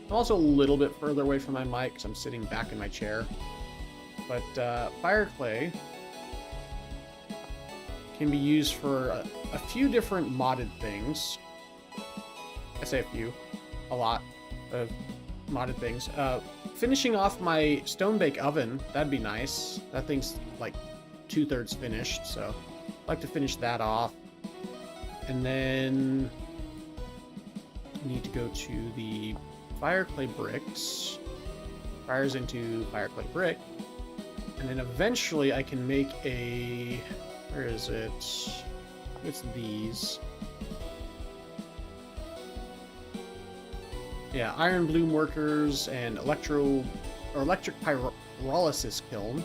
I'm also a little bit further away from my mic because I'm sitting back in my chair. But fire clay can be used for a few different modded things. I say a few, a lot of modded things. Finishing off my stone bake oven, that'd be nice. That thing's like 2/3 finished, so I'd like to finish that off. And then need to go to the fire clay bricks. Fires into fire clay brick. And then eventually I can make a... where is it? It's these. Yeah, iron bloom workers and electric pyrolysis kiln,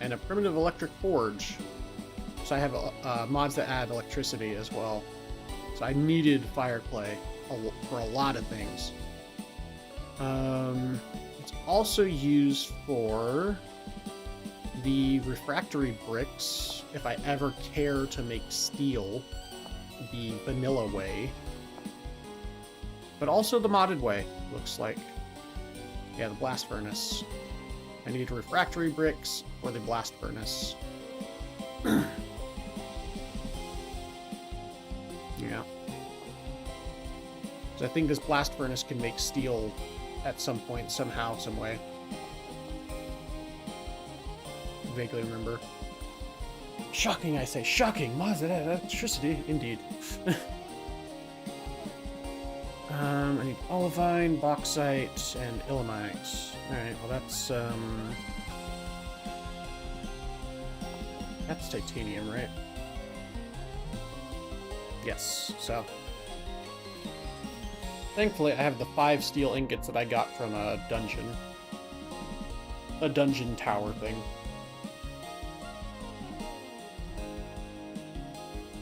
and a primitive electric forge. So I have mods that add electricity as well. So I needed fire clay for a lot of things. It's also used for the refractory bricks if I ever care to make steel the vanilla way. But also the modded way, looks like. Yeah, the blast furnace. I need refractory bricks for the blast furnace. Yeah. So I think this blast furnace can make steel at some point, somehow, some way. Vaguely remember. Shocking, I say. Shocking! Mods that add electricity. Indeed. I need olivine, bauxite, and ilmenite. Alright, well that's titanium, right? Yes, so. Thankfully, I have the 5 steel ingots that I got from a dungeon. A dungeon tower thing.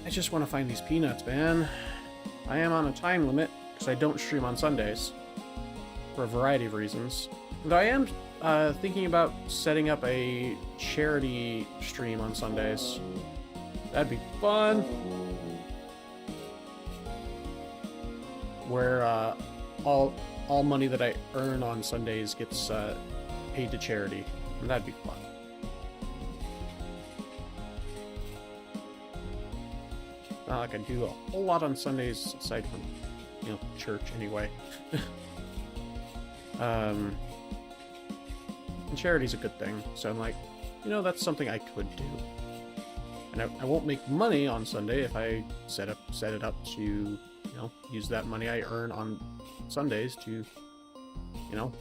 I just want to find these peanuts, man. I am on a time limit, because I don't stream on Sundays. For a variety of reasons. Though I am thinking about setting up a charity stream on Sundays. That'd be fun. Where all money that I earn on Sundays gets paid to charity. And that'd be fun. Not like I do a whole lot on Sundays aside from, you know, church anyway. And charity's a good thing, so I'm like, you know, that's something I could do. And I won't make money on Sunday if I set it up to, you know, use that money I earn on Sundays to, you know,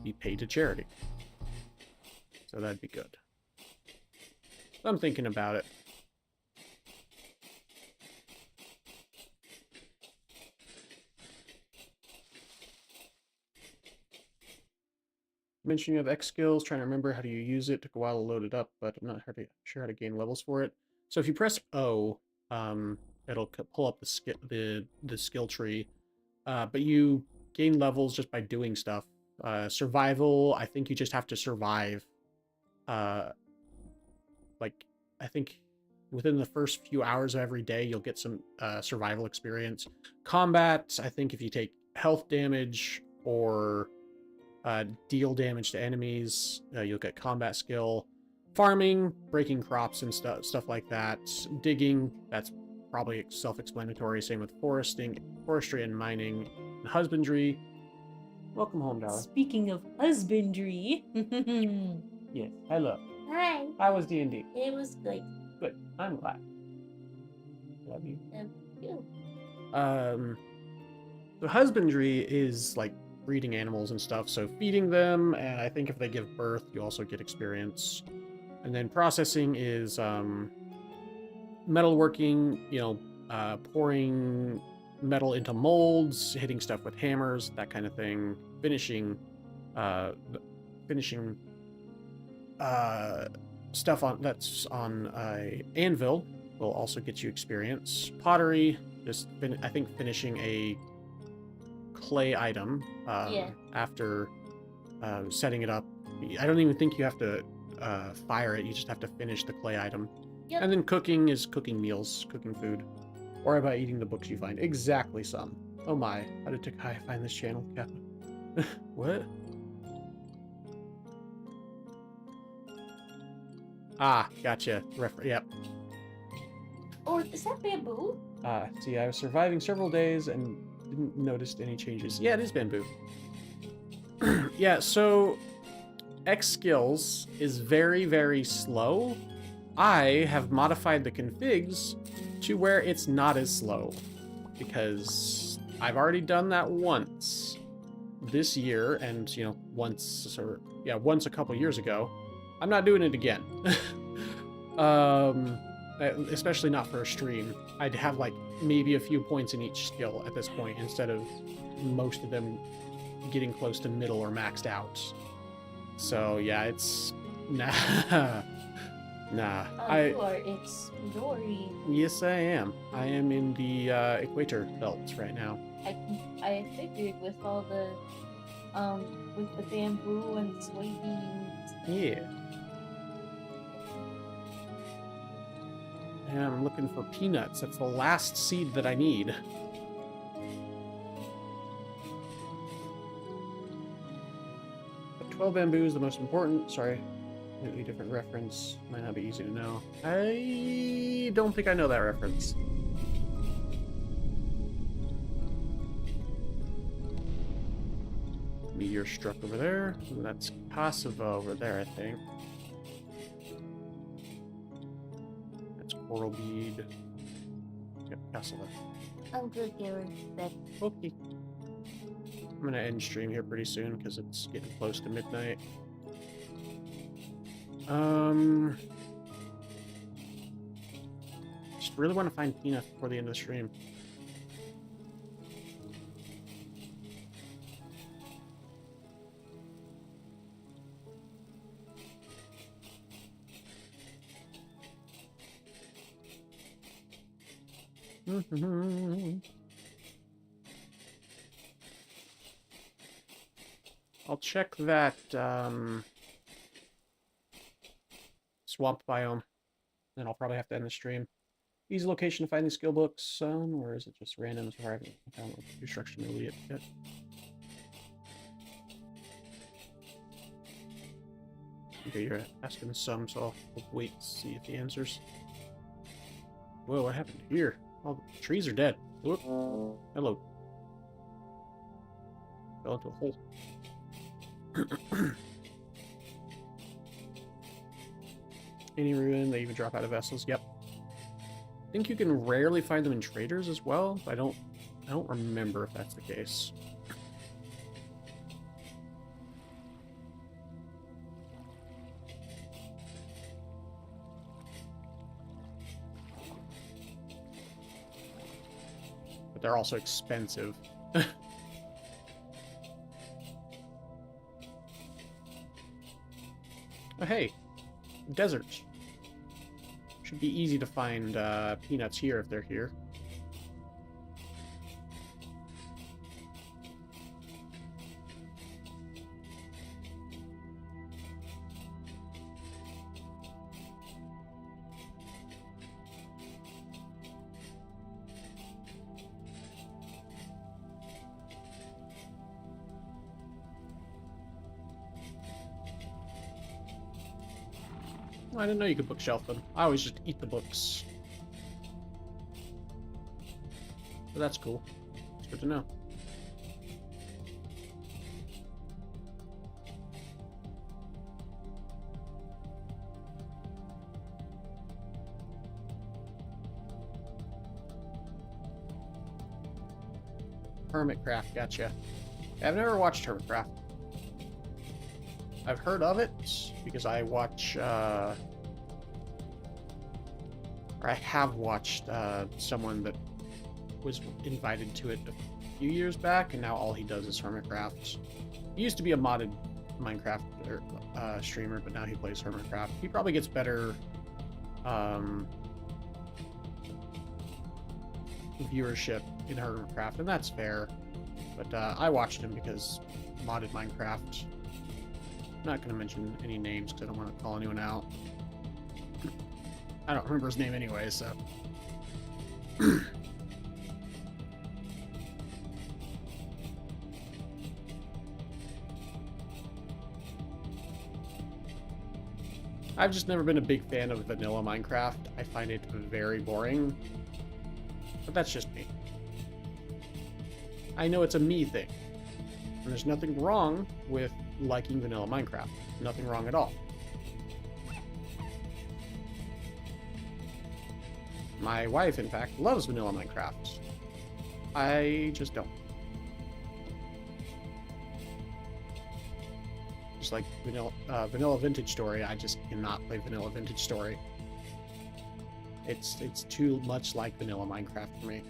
be paid to charity. So that'd be good. So I'm thinking about it. Mention you have X skills, trying to remember how do you use it. Took a while to load it up, but I'm not sure how to gain levels for it. So if you press O, it'll pull up the skill tree. But you gain levels just by doing stuff. Survival, I think you just have to survive. Like, I think within the first few hours of every day, you'll get some survival experience. Combat, I think if you take health damage or deal damage to enemies, you'll get combat skill. Farming, breaking crops and stuff like that. Digging, that's probably self-explanatory. Same with forestry and mining. And husbandry. Welcome home, darling. Speaking of husbandry. Yes, hello. Hi. How was D&D? It was good. Good. I'm glad. Love you. You. So husbandry is like breeding animals and stuff, so feeding them, and I think if they give birth, you also get experience. And then processing is metalworking, you know, pouring metal into molds, hitting stuff with hammers, that kind of thing. Finishing stuff that's on a anvil will also get you experience. Pottery, I think finishing a clay item after setting it up. I don't even think you have to fire it, you just have to finish the clay item. Yep. And then cooking is cooking meals, cooking food. Or by eating the books you find. Exactly some. Oh my, how did Takai find this channel, Kappa? What? Ah, gotcha. Yep. Oh, is that bamboo? See, I was surviving several days and didn't notice any changes. Yeah, it is bamboo. Yeah, so X skills is very, very slow. I have modified the configs to where it's not as slow because I've already done that once this year, and you know, once a couple years ago. I'm not doing it again. Especially not for a stream. I'd have like maybe a few points in each skill at this point instead of most of them getting close to middle or maxed out. So yeah, it's nah. You are exploring. Yes, I am. I am in the equator belts right now. I figured with all the with the bamboo and soybeans. Yeah. And I'm looking for peanuts. That's the last seed that I need. But 12 bamboo is the most important. Sorry. Completely different reference. Might not be easy to know. I don't think I know that reference. Meteor struck over there. That's Kosovo over there, I think. That's coral bead. Yep, Kosovo. I'm good, Garen. That Okay. I'm gonna end stream here pretty soon because it's getting close to midnight. Just really want to find Tina before the end of the stream. I'll check that swamp biome, then I'll probably have to end the stream. Easy location to find these skill books, or is it just random? So I haven't found the construction elite yet. Okay, you're asking some, so I'll wait and see if he answers. Whoa, what happened here? All the trees are dead. Whoop. Hello. Fell into a hole. Any ruin, they even drop out of vessels. Yep. I think you can rarely find them in traders as well, but I don't remember if that's the case. But they're also expensive. Oh, hey, deserts. Should be easy to find peanuts here if they're here. I didn't know you could bookshelf them. I always just eat the books. But that's cool. It's good to know. Hermitcraft, gotcha. I've never watched Hermitcraft. I've heard of it because I watch, or I have watched someone that was invited to it a few years back, and now all he does is Hermitcraft. He used to be a modded Minecraft streamer, but now he plays Hermitcraft. He probably gets better viewership in Hermitcraft, and that's fair. But I watched him because modded Minecraft. I'm not going to mention any names because I don't want to call anyone out. I don't remember his name anyway, so. I've just never been a big fan of vanilla Minecraft. I find it very boring. But that's just me. I know it's a me thing. And there's nothing wrong with liking vanilla Minecraft. Nothing wrong at all. My wife, in fact, loves vanilla Minecraft. I just don't. Just like vanilla Vintage Story, I just cannot play vanilla Vintage Story. It's too much like vanilla Minecraft for me.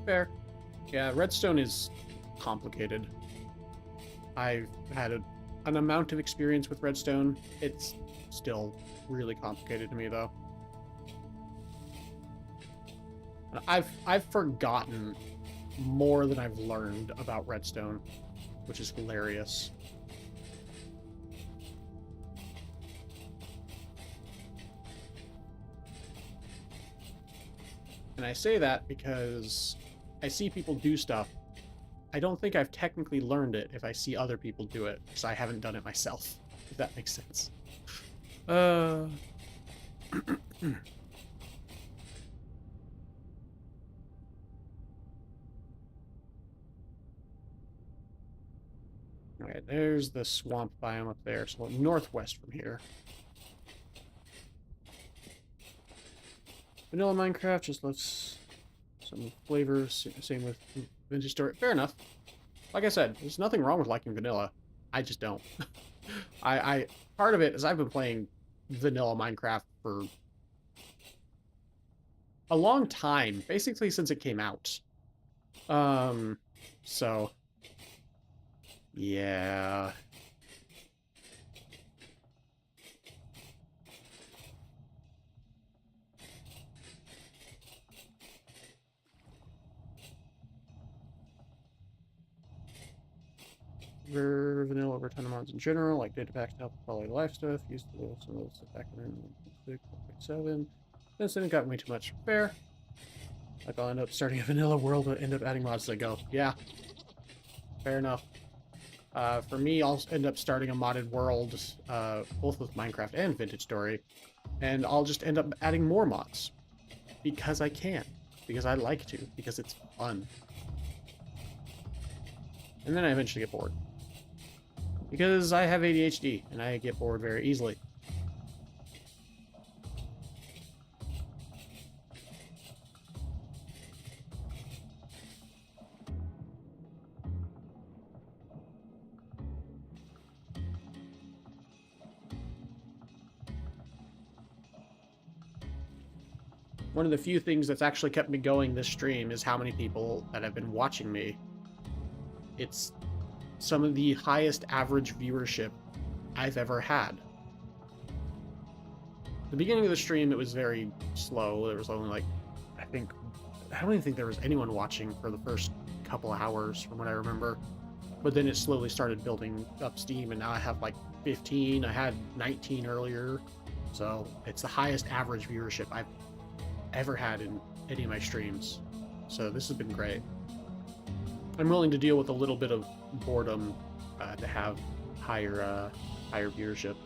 Fair. Yeah, Redstone is complicated. I've had an amount of experience with Redstone. It's still really complicated to me, though. I've forgotten more than I've learned about Redstone, which is hilarious. And I say that because I see people do stuff. I don't think I've technically learned it if I see other people do it, because I haven't done it myself, if that makes sense. Alright, there's the swamp biome up there, so northwest from here. Vanilla Minecraft just lets some flavors. Same with Vintage Story. Fair enough. Like I said, there's nothing wrong with liking vanilla. I just don't. I part of it is I've been playing vanilla Minecraft for a long time, basically since it came out. So yeah. Vanilla over 10 mods in general, like data packs to help with quality life stuff. Used to some of this back in 6.7. Then it got way too much. Fair. Like I'll end up starting a vanilla world and end up adding mods as I go. Yeah. Fair enough. For me, I'll end up starting a modded world, both with Minecraft and Vintage Story, and I'll just end up adding more mods. Because I can. Because I like to. Because it's fun. And then I eventually get bored. Because I have ADHD, and I get bored very easily. One of the few things that's actually kept me going this stream is how many people that have been watching me. It's some of the highest average viewership I've ever had. The beginning of the stream, it was very slow. There was only like, I don't even think there was anyone watching for the first couple of hours from what I remember. But then it slowly started building up steam, and now I have like 15. I had 19 earlier. So it's the highest average viewership I've ever had in any of my streams. So this has been great. I'm willing to deal with a little bit of boredom to have higher viewership.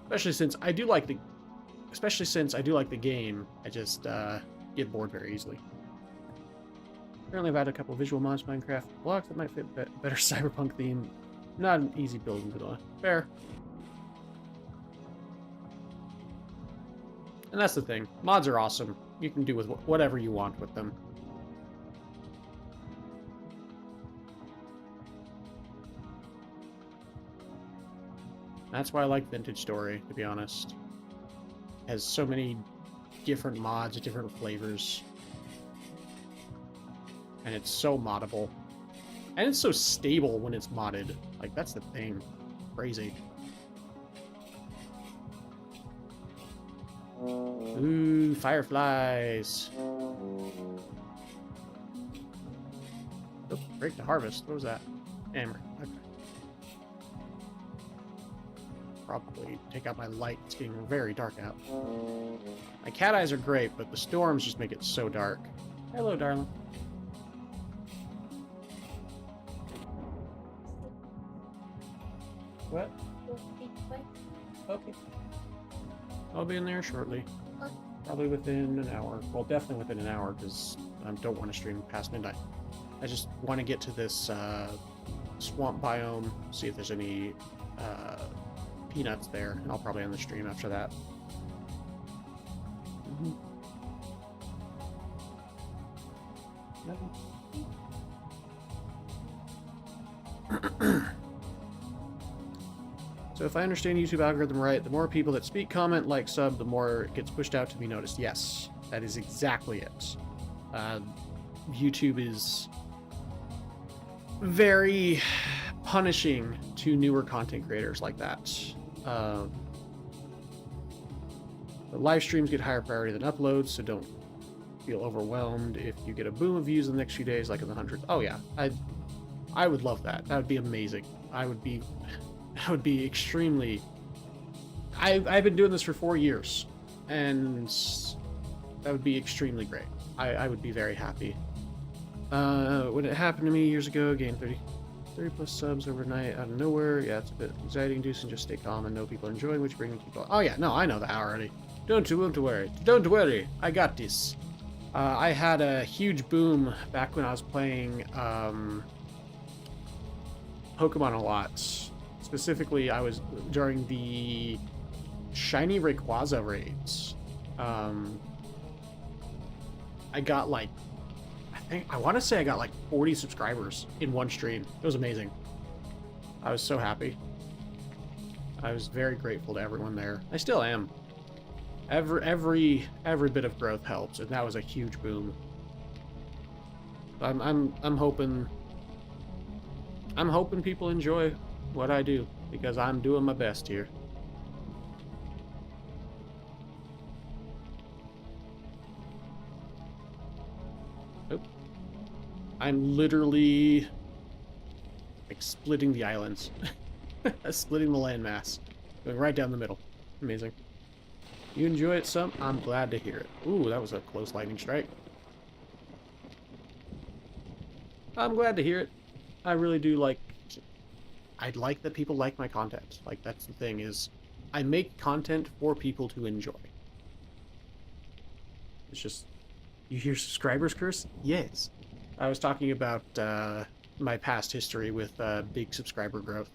Especially since I do like the game. I just get bored very easily. Apparently I've added a couple of visual mods to Minecraft blocks that might fit better cyberpunk theme. Not an easy build in vanilla. Fair. And that's the thing. Mods are awesome. You can do with whatever you want with them. That's why I like Vintage Story, to be honest. It has so many different mods, different flavors. And it's so moddable. And it's so stable when it's modded. Like, that's the thing. Crazy. Ooh, fireflies. Oh, break to harvest. What was that? Hammer. Okay. Probably take out my light. It's getting very dark out. My cat eyes are great, but the storms just make it so dark. Hello, darling. What? Okay. I'll be in there shortly. Probably within an hour. Well, definitely within an hour, because I don't want to stream past midnight. I just want to get to this swamp biome, see if there's any peanuts there, and I'll probably end the stream after that. So if I understand YouTube algorithm right, the more people that speak, comment, like, sub, the more it gets pushed out to be noticed. Yes, that is exactly it. YouTube is very punishing to newer content creators like that. The live streams get higher priority than uploads, so don't feel overwhelmed if you get a boom of views in the next few days, like in the hundreds. Oh yeah, I would love that. That would be amazing. I would be extremely... I've been doing this for 4 years, and that would be extremely great. I would be very happy. When it happened to me years ago, gained 30 plus subs overnight out of nowhere. Yeah, it's a bit anxiety inducing. Just stay calm and know people are enjoying what you bring to people. Oh yeah, no, I know that already. Don't worry. Don't worry. I got this. I had a huge boom back when I was playing Pokemon a lot. Specifically, I was during the Shiny Rayquaza raids. I got like, I want to say I got like 40 subscribers in one stream. It was amazing. I was so happy. I was very grateful to everyone there. I still am. Every bit of growth helps, and that was a huge boom. I'm hoping people enjoy what I do, because I'm doing my best here. Oh. I'm literally like splitting the islands. Splitting the landmass. Going right down the middle. Amazing. You enjoy it some? I'm glad to hear it. Ooh, that was a close lightning strike. I'm glad to hear it. I really do like... I'd like that people like my content. Like, that's the thing, is I make content for people to enjoy. It's just... You hear subscribers curse? Yes. I was talking about my past history with big subscriber growth.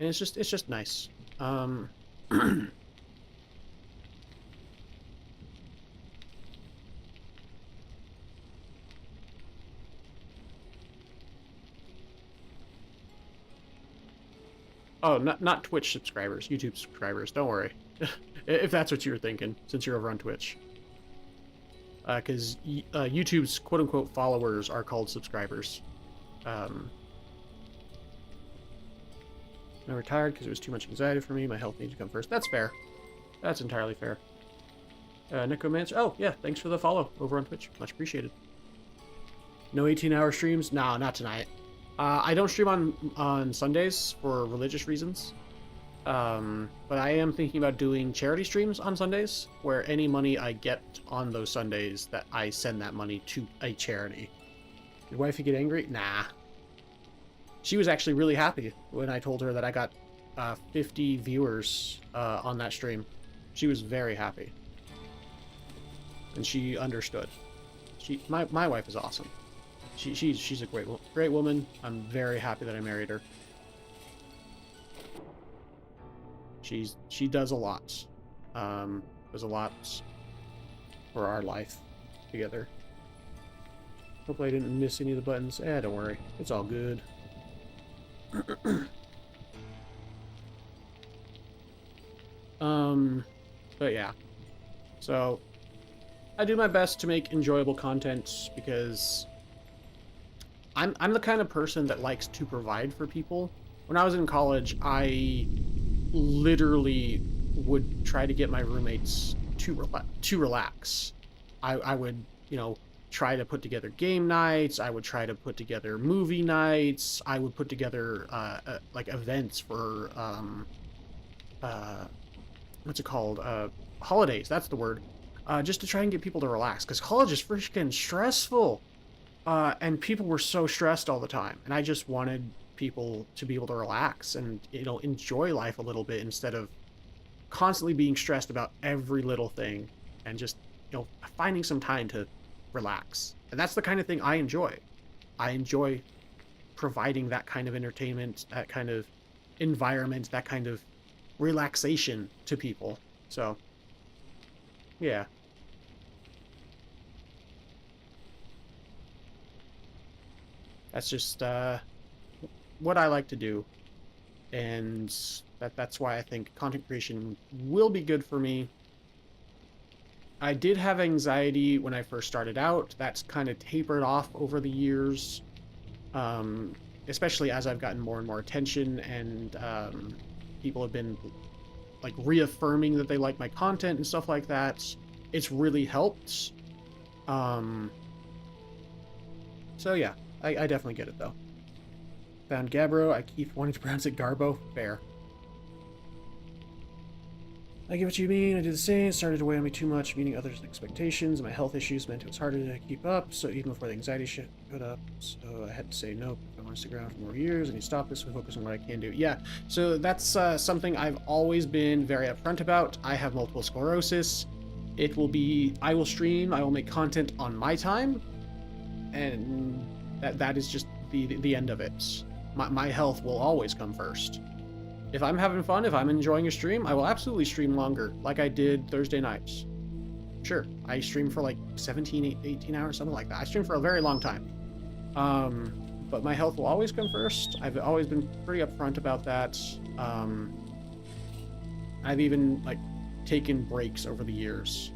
And it's just nice. Oh, not Twitch subscribers, YouTube subscribers. Don't worry, if that's what you were thinking, since you're over on Twitch. Because YouTube's quote-unquote followers are called subscribers. I retired because it was too much anxiety for me. My health needs to come first. That's fair. That's entirely fair. Necromancer. Oh, yeah, thanks for the follow over on Twitch. Much appreciated. No 18-hour streams? Nah, not tonight. I don't stream on Sundays for religious reasons. But I am thinking about doing charity streams on Sundays, where any money I get on those Sundays, that I send that money to a charity. Did wifey get angry? Nah. She was actually really happy when I told her that I got 50 viewers on that stream. She was very happy. And she understood. My wife is awesome. She's a great woman. I'm very happy that I married her. She does a lot. Does a lot for our life together. Hopefully I didn't miss any of the buttons. Don't worry. It's all good. But yeah. So I do my best to make enjoyable content because I'm the kind of person that likes to provide for people. When I was in college, I literally would try to get my roommates to relax. I would, try to put together game nights. I would try to put together movie nights. I would put together like events for what's it called? Holidays. That's the word. Just to try and get people to relax, because college is freaking stressful. And people were so stressed all the time, and I just wanted people to be able to relax and enjoy life a little bit instead of constantly being stressed about every little thing, and just finding some time to relax. And that's the kind of thing I enjoy. I enjoy providing that kind of entertainment, that kind of environment, that kind of relaxation to people. So yeah. That's just what I like to do, and that's why I think content creation will be good for me. I did have anxiety when I first started out. That's kind of tapered off over the years, especially as I've gotten more and more attention, and people have been like reaffirming that they like my content and stuff like that. It's really helped. So yeah. I definitely get it, though. Found Gabbro. I keep wanting to pronounce it Garbo. Fair. I get what you mean. I did the same. It started to weigh on me too much, meeting others' expectations. My health issues meant it was harder to keep up, so even before the anxiety shit showed up. So I had to say no. If I want to stick around for more years, I need to stop this and focus on what I can do. Yeah, so that's something I've always been very upfront about. I have multiple sclerosis. I will stream, I will make content on my time, and that is just the end of it. My health will always come first. If I'm having fun, if I'm enjoying a stream, I will absolutely stream longer, like I did Thursday nights. Sure, I streamed for like 17, 18 hours, something like that. I streamed for a very long time. But my health will always come first. I've always been pretty upfront about that. I've even like taken breaks over the years,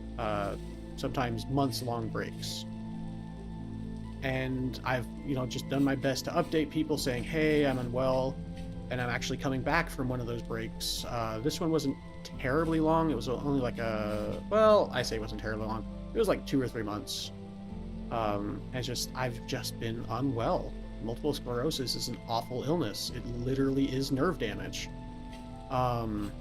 sometimes months-long breaks. And I've, just done my best to update people saying, hey, I'm unwell, and I'm actually coming back from one of those breaks. This one wasn't terribly long. It was only like I say it wasn't terribly long. It was like 2 or 3 months. I've just been unwell. Multiple sclerosis is an awful illness. It literally is nerve damage. And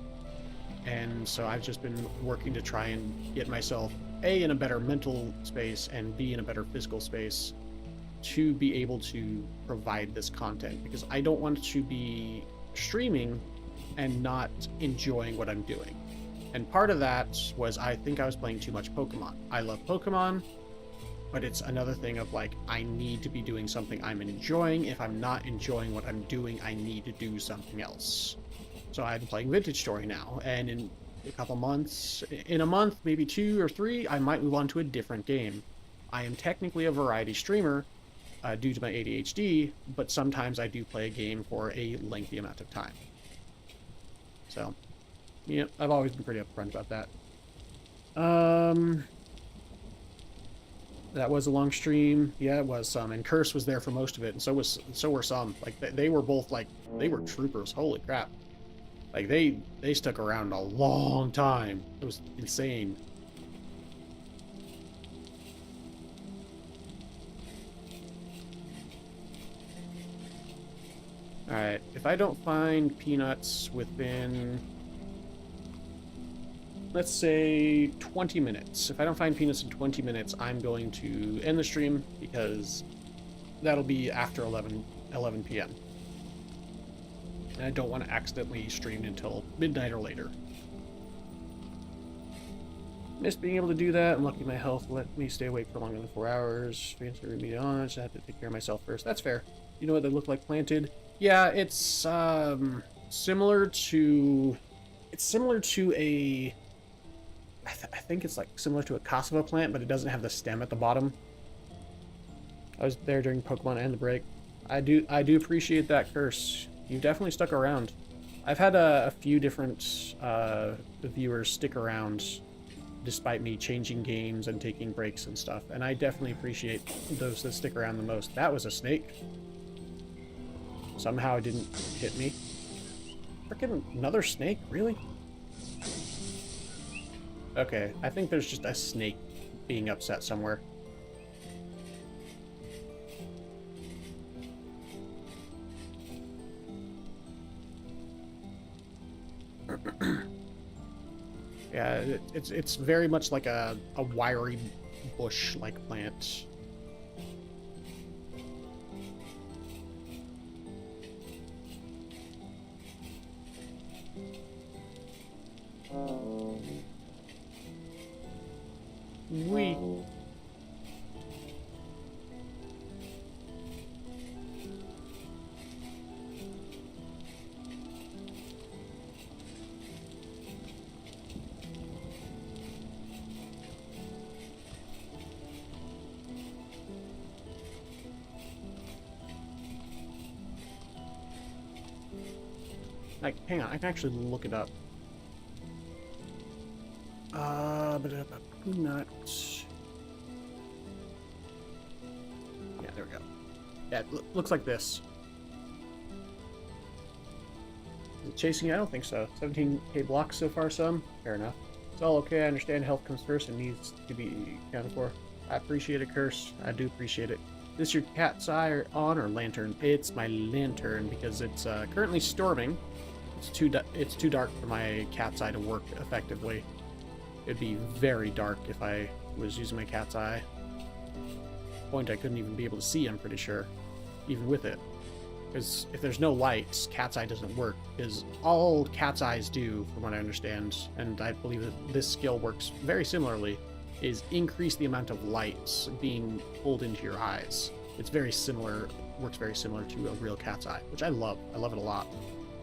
so I've just been working to try and get myself A, in a better mental space, and B, in a better physical space to be able to provide this content, because I don't want to be streaming and not enjoying what I'm doing. And part of that was I think I was playing too much Pokemon. I love Pokemon, but it's another thing of like, I need to be doing something I'm enjoying. If I'm not enjoying what I'm doing, I need to do something else. So I'm playing Vintage Story now, and in a couple months, in a month, maybe 2 or 3, I might move on to a different game. I am technically a variety streamer due to my ADHD, but sometimes I do play a game for a lengthy amount of time. So, yeah, I've always been pretty upfront about that. That was a long stream. Yeah, it was some, and Curse was there for most of it, and so were some. Like they were both like, they were troopers. Holy crap! Like they stuck around a long time. It was insane. All right, if I don't find peanuts within, let's say 20 minutes. If I don't find peanuts in 20 minutes, I'm going to end the stream, because that'll be after 11 p.m. And I don't want to accidentally stream until midnight or later. Miss being able to do that. I'm lucky my health let me stay awake for longer than 4 hours. Transfer me on. I just have to take care of myself first. That's fair. You know what they look like planted? Yeah, it's similar to a, I think it's like similar to a cassava plant, but it doesn't have the stem at the bottom. I was there during Pokemon and the break. I do appreciate that, Curse. You've definitely stuck around. I've had a few different viewers stick around despite me changing games and taking breaks and stuff, and I definitely appreciate those that stick around the most. That was a snake. Somehow it didn't hit me. Freaking another snake? Really? Okay, I think there's just a snake being upset somewhere. Yeah, it's very much like a wiry bush-like plant. Wee. Like, hang on, I can actually look it up. Peanut. Yeah, there we go. Yeah, it looks like this. Is it chasing you? I don't think so. 17k blocks so far, some. Fair enough. It's all okay. I understand health comes first and needs to be accounted for. I appreciate it, Curse. I do appreciate it. Is this your cat's eye on or lantern? It's my lantern because it's currently storming. It's too dark for my cat's eye to work effectively. It'd be very dark if I was using my cat's eye. At the point I couldn't even be able to see, I'm pretty sure, even with it. Because if there's no lights, cat's eye doesn't work. Because all cat's eyes do, from what I understand, and I believe that this skill works very similarly, is increase the amount of lights being pulled into your eyes. It's very similar, works very similar to a real cat's eye, which I love. I love it a lot.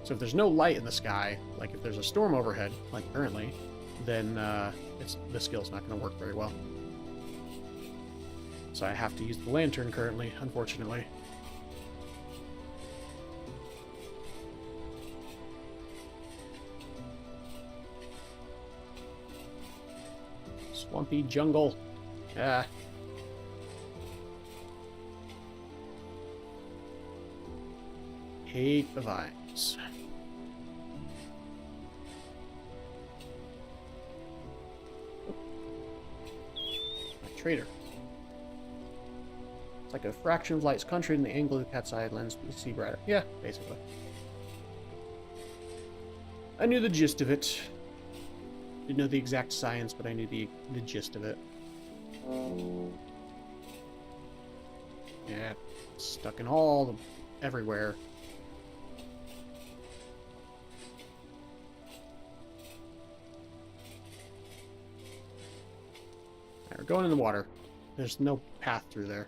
So if there's no light in the sky, like if there's a storm overhead, like currently, then the skill's not going to work very well. So I have to use the lantern currently, unfortunately. Swampy jungle. Ah. Hate the vines. My trader. It's like a fraction of light's country in the angle of the cat's eye lens we see brighter. Yeah, basically. I knew the gist of it. Didn't know the exact science, but I knew the gist of it. Yeah, stuck in everywhere. Alright, we're going in the water. There's no path through there.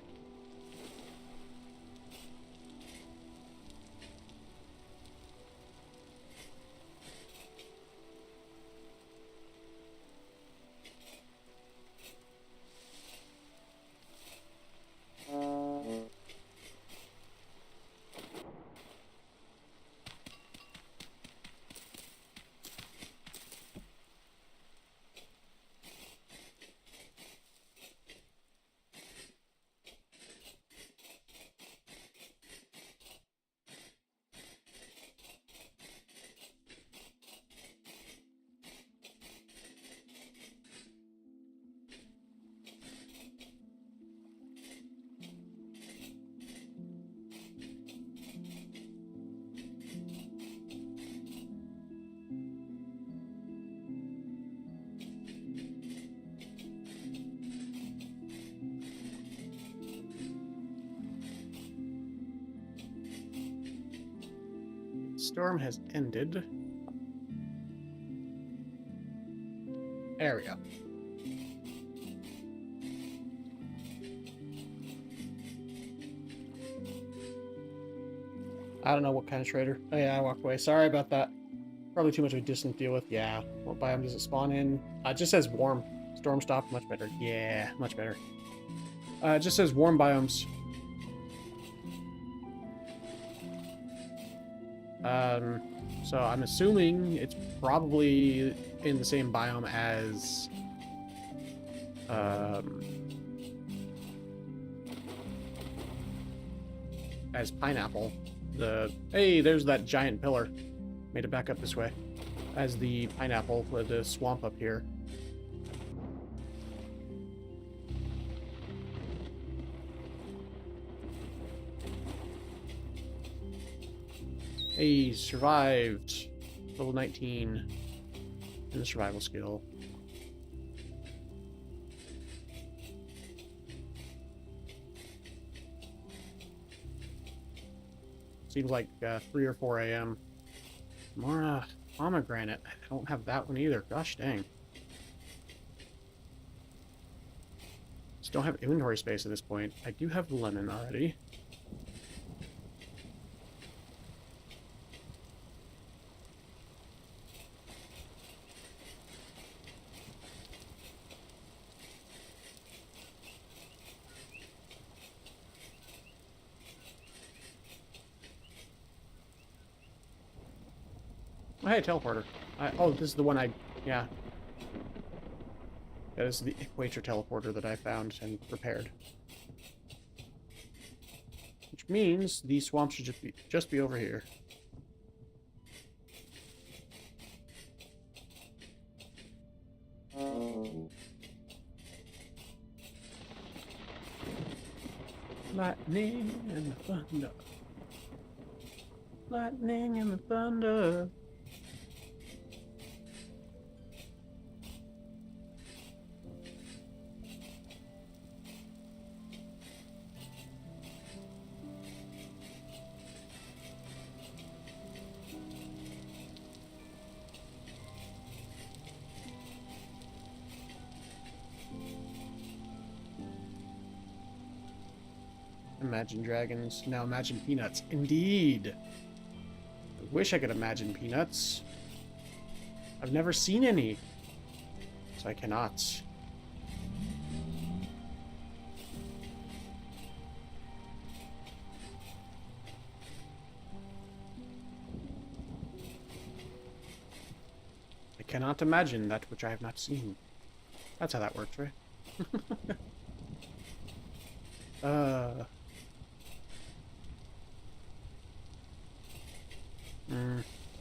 Storm has ended. There we go. I don't know what kind of trader. Oh yeah, I walked away. Sorry about that. Probably too much of a distance to deal with. Yeah. What biome does it spawn in? It just says warm. Storm stop. Much better. Yeah, much better. It just says warm biomes. So I'm assuming it's probably in the same biome as pineapple. Hey, there's that giant pillar. Made it back up this way. As the pineapple with the swamp up here. Hey, survived. Level 19 in the survival skill. Seems like 3 or 4 a.m. More pomegranate. I don't have that one either. Gosh dang. Just don't have inventory space at this point. I do have lemon already. Oh, hey, teleporter. Oh, this is the one yeah. That is the Equator teleporter that I found and repaired. Which means the swamp should just be over here. Lightning and the thunder. Lightning and the thunder. Imagine dragons. Now imagine peanuts. Indeed. I wish I could imagine peanuts. I've never seen any. So I cannot. I cannot imagine that which I have not seen. That's how that works, right?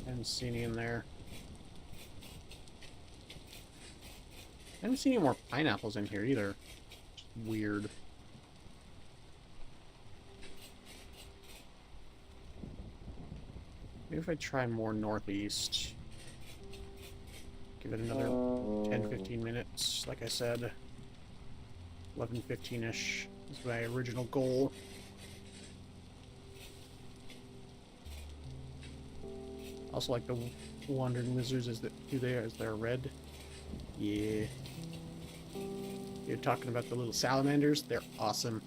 Haven't seen any in there. I haven't seen any more pineapples in here either. Just weird. Maybe if I try more northeast. Give it another 10-15 minutes, like I said. 11:15-ish is my original goal. Also like the wandering lizards, is that who they are? Is they're red? Yeah. You're talking about the little salamanders? They're awesome.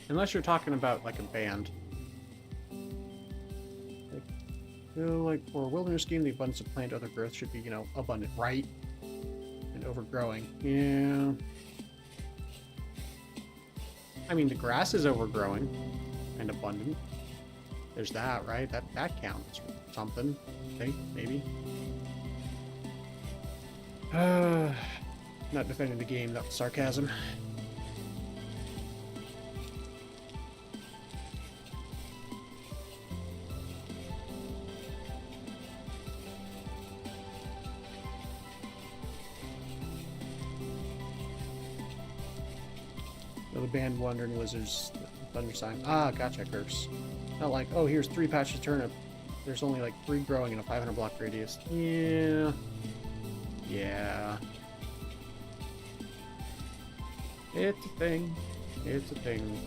Unless you're talking about like a band. Like for a wilderness scheme, the abundance of plant other growth should be, you know, abundant, right? And overgrowing. Yeah. I mean, the grass is overgrowing and abundant. There's that, right? That counts for something, I think, maybe. Not defending the game, that was sarcasm. The band wandering lizards, thunder sign. Ah, gotcha, curse. Not like, oh, here's 3 patches of turnip. There's only like 3 growing in a 500 block radius. Yeah. Yeah. It's a thing. It's a thing.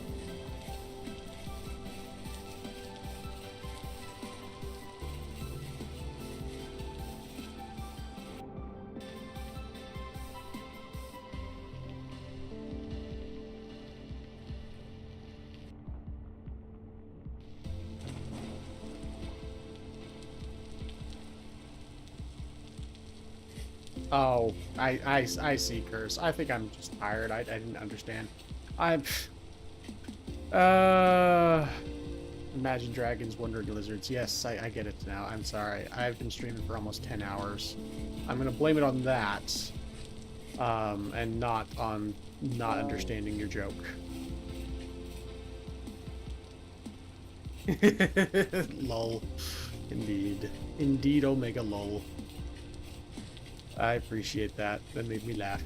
Oh, I see, Curse. I think I'm just tired. I didn't understand. Imagine Dragons, Wandering Lizards. Yes, I get it now. I'm sorry. I've been streaming for almost 10 hours. I'm gonna blame it on that. And not on not understanding your joke. Lol. Indeed. Indeed, Omega lol. I appreciate that. That made me laugh.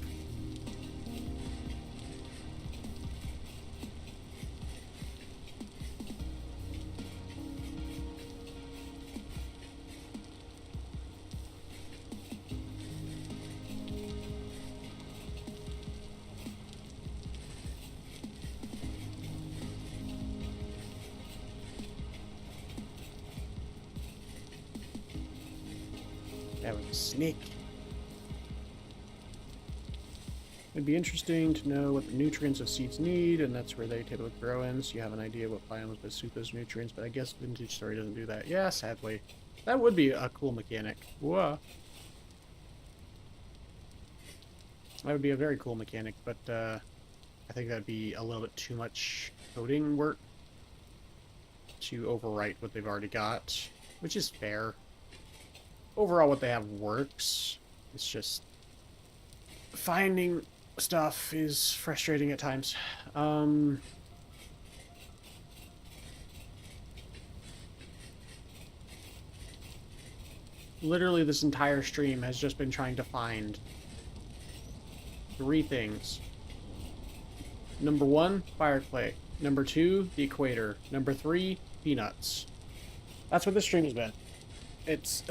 That was a snake. It'd be interesting to know what the nutrients of seeds need, and that's where they typically grow in, so you have an idea what biomes would suit those nutrients, but I guess Vintage Story doesn't do that. Yeah, sadly. That would be a cool mechanic. Whoa. That would be a very cool mechanic, but I think that'd be a little bit too much coding work to overwrite what they've already got, which is fair. Overall, what they have works. It's just finding stuff is frustrating at times. Literally this entire stream has just been trying to find 3 things. Number 1, fire clay. Number 2, the equator. Number 3, peanuts. That's what this stream has been. It's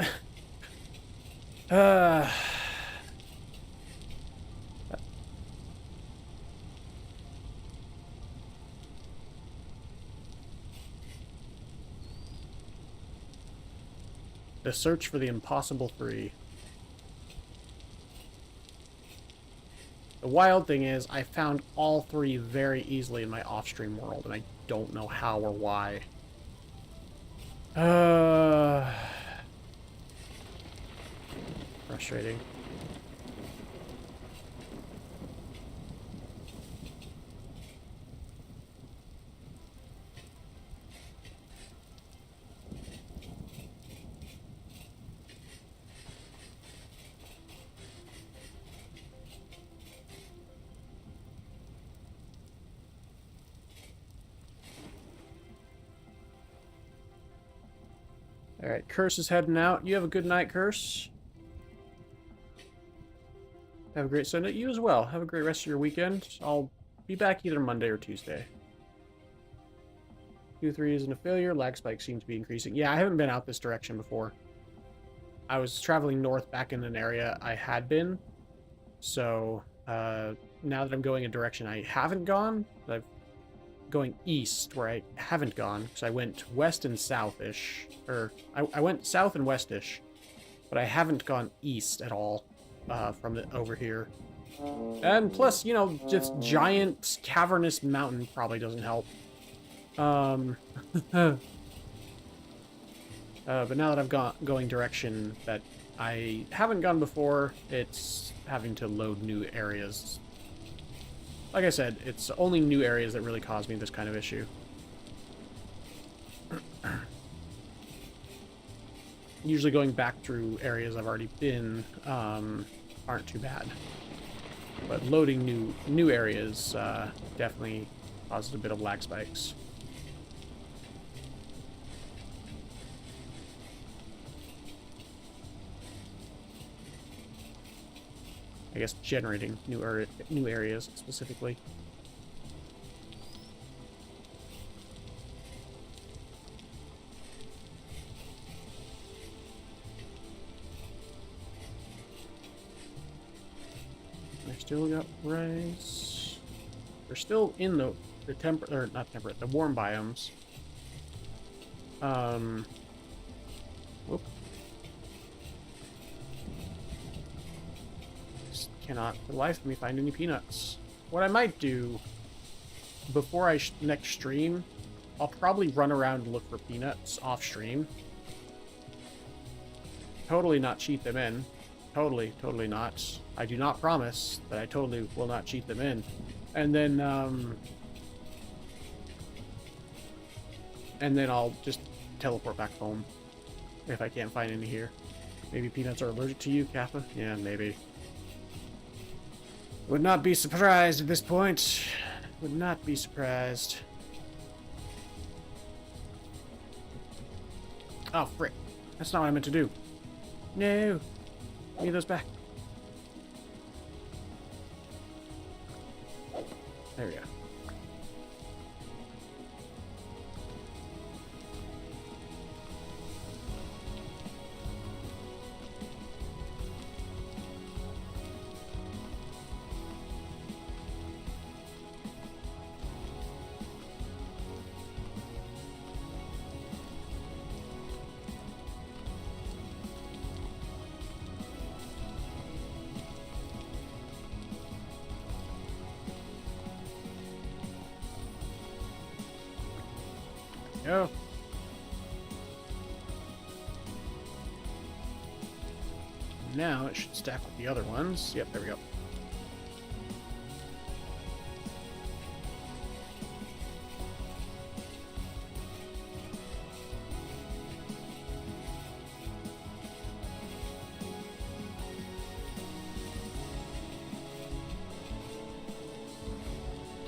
the search for the impossible 3. The wild thing is, I found all 3 very easily in my off-stream world, and I don't know how or why. Frustrating. Alright, Curse is heading out. You have a good night, Curse. Have a great Sunday. You as well. Have a great rest of your weekend. I'll be back either Monday or Tuesday. Q3 isn't a failure. Lag spikes seem to be increasing. Yeah, I haven't been out this direction before. I was traveling north back in an area I had been. So, now that I'm going a direction I haven't gone, I'm going east where I haven't gone, because I went west and south-ish. Or, I went south and west-ish, but I haven't gone east at all from over here. And plus, you know, just giant cavernous mountain probably doesn't help. But now that I've going direction that I haven't gone before, it's having to load new areas. Like I said, it's only new areas that really cause me this kind of issue. Usually going back through areas I've already been aren't too bad. But loading new areas definitely causes a bit of lag spikes. I guess generating new areas specifically. I still got rice. We're still in the the warm biomes. Whoop. Cannot for the life of me find any peanuts. What I might do before I next stream, I'll probably run around and look for peanuts off stream. Totally not cheat them in. Totally not. I do not promise that I totally will not cheat them in. And then I'll just teleport back home if I can't find any here. Maybe peanuts are allergic to you, Kappa? Yeah, maybe. Would not be surprised at this point. Would not be surprised. Oh, frick. That's not what I meant to do. No. Give me those back. There we go. Go. Now it should stack with the other ones. Yep, there we go.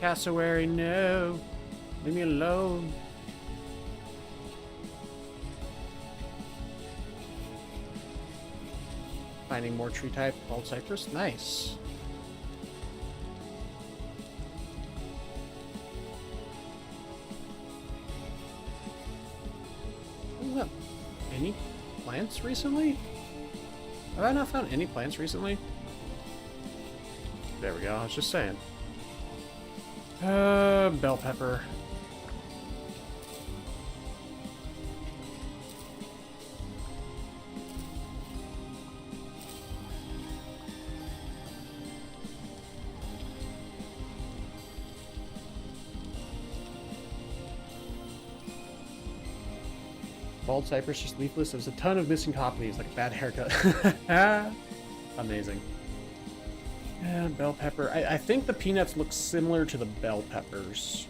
Cassowary, no. Leave me alone. Finding more tree type called cypress. Nice. Any plants recently? Have I not found any plants recently? There we go. I was just saying. Bell pepper. bald cypress, just leafless. There's a ton of missing top leaves, like a bad haircut. Amazing. And bell pepper. I think the peanuts look similar to the bell peppers.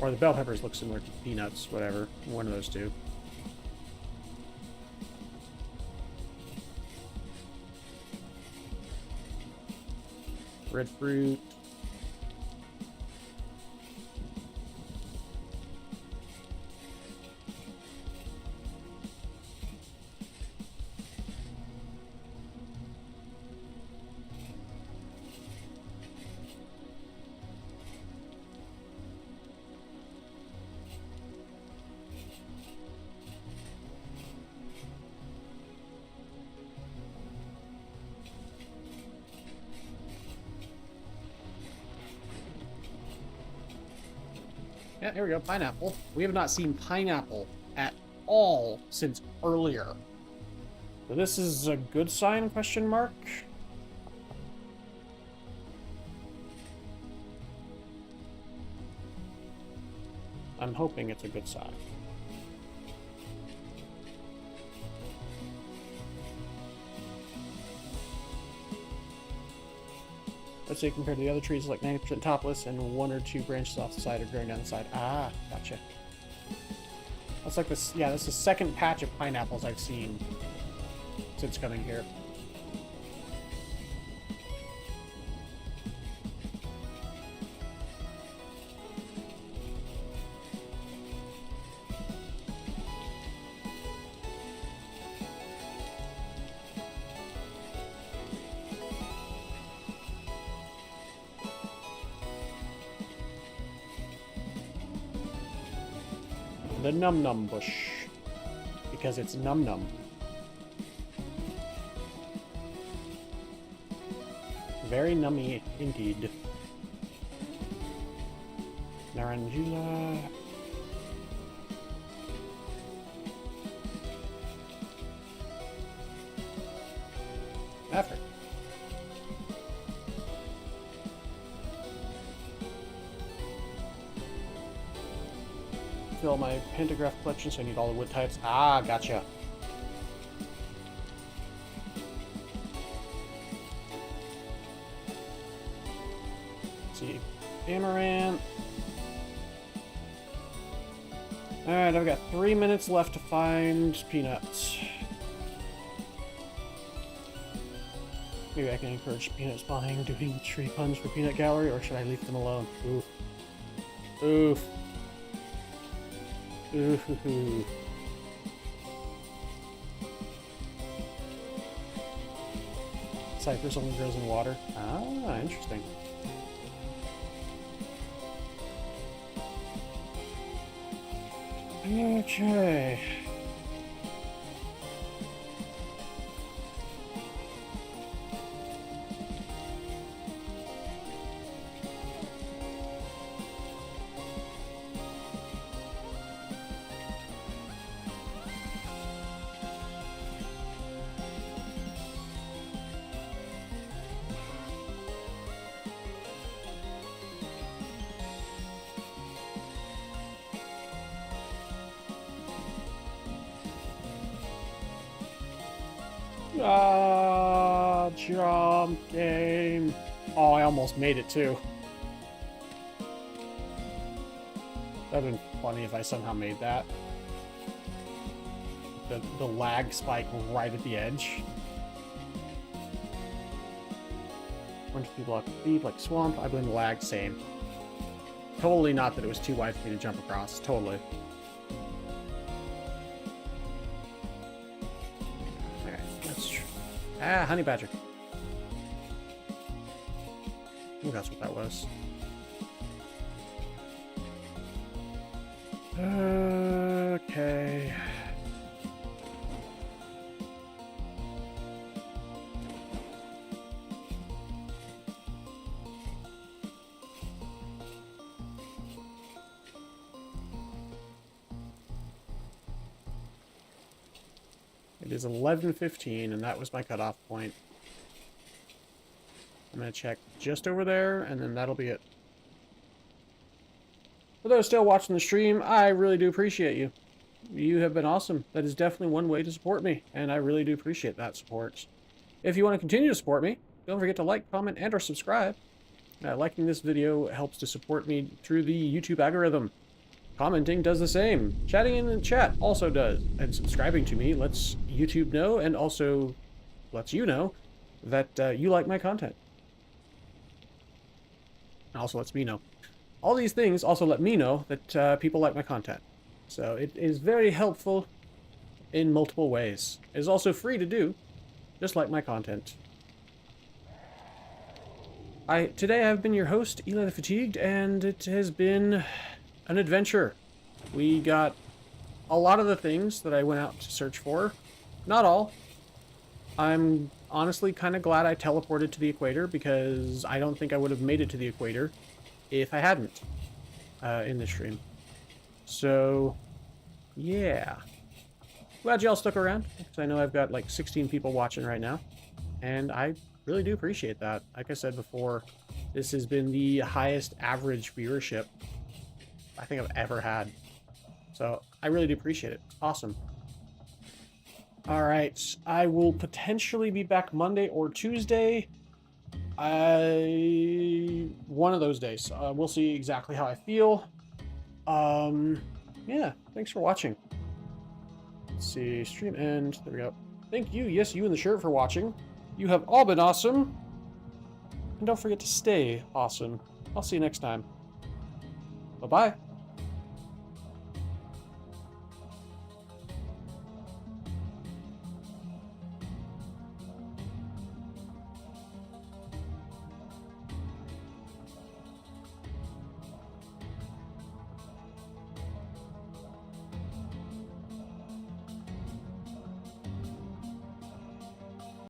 Or the bell peppers look similar to the peanuts, whatever. One of those two. Red fruit. Yeah, there we go, pineapple. We have not seen pineapple at all since earlier. So this is a good sign, question mark? I'm hoping it's a good sign. Let's say compared to the other trees, it's like 90% topless and 1 or 2 branches off the side are growing down the side. Ah, gotcha. That's like this, yeah, that's the second patch of pineapples I've seen since coming here. The Num Num bush, because it's Num Num. Very nummy indeed. Narangula. After. Fill my pantograph collection, so I need all the wood types. Ah, gotcha. Let's see, amaranth. Alright, I've got 3 minutes left to find peanuts. Maybe I can encourage peanut spawning, doing tree puns for peanut gallery, or should I leave them alone? Oof. Oof. Ooh. Cypress only grows in water. Ah, interesting. Okay. Ah, jump game. Oh, I almost made it too. That'd been funny if I somehow made that. The lag spike right at the edge. 1 to 2 block deep like swamp. I blame the lag, same. Totally not that it was too wide for me to jump across. Totally. Okay, that's true. Ah, honey badger. I think that's what that was. Okay. It is 11:15, and that was my cutoff point. I'm going to check just over there, and then that'll be it. For those still watching the stream, I really do appreciate you. You have been awesome. That is definitely one way to support me, and I really do appreciate that support. If you want to continue to support me, don't forget to like, comment, and or subscribe. Liking this video helps to support me through the YouTube algorithm. Commenting does the same. Chatting in the chat also does. And subscribing to me lets YouTube know, and also lets you know that you like my content. And also lets me know. All these things also let me know that people like my content. So it is very helpful in multiple ways. It is also free to do, just like my content. Today I've been your host, Eli the Fatigued, and it has been an adventure. We got a lot of the things that I went out to search for. Not all. I'm honestly kind of glad I teleported to the equator, because I don't think I would have made it to the equator if I hadn't in this stream. So, yeah. Glad y'all stuck around, because I know I've got like 16 people watching right now, and I really do appreciate that. Like I said before, this has been the highest average viewership I think I've ever had. So I really do appreciate it. It's awesome. All right, I will potentially be back Monday or Tuesday. One of those days. We'll see exactly how I feel. Yeah, thanks for watching. Let's see, stream end. There we go. Thank you, yes, you in the shirt, for watching. You have all been awesome. And don't forget to stay awesome. I'll see you next time. Bye-bye.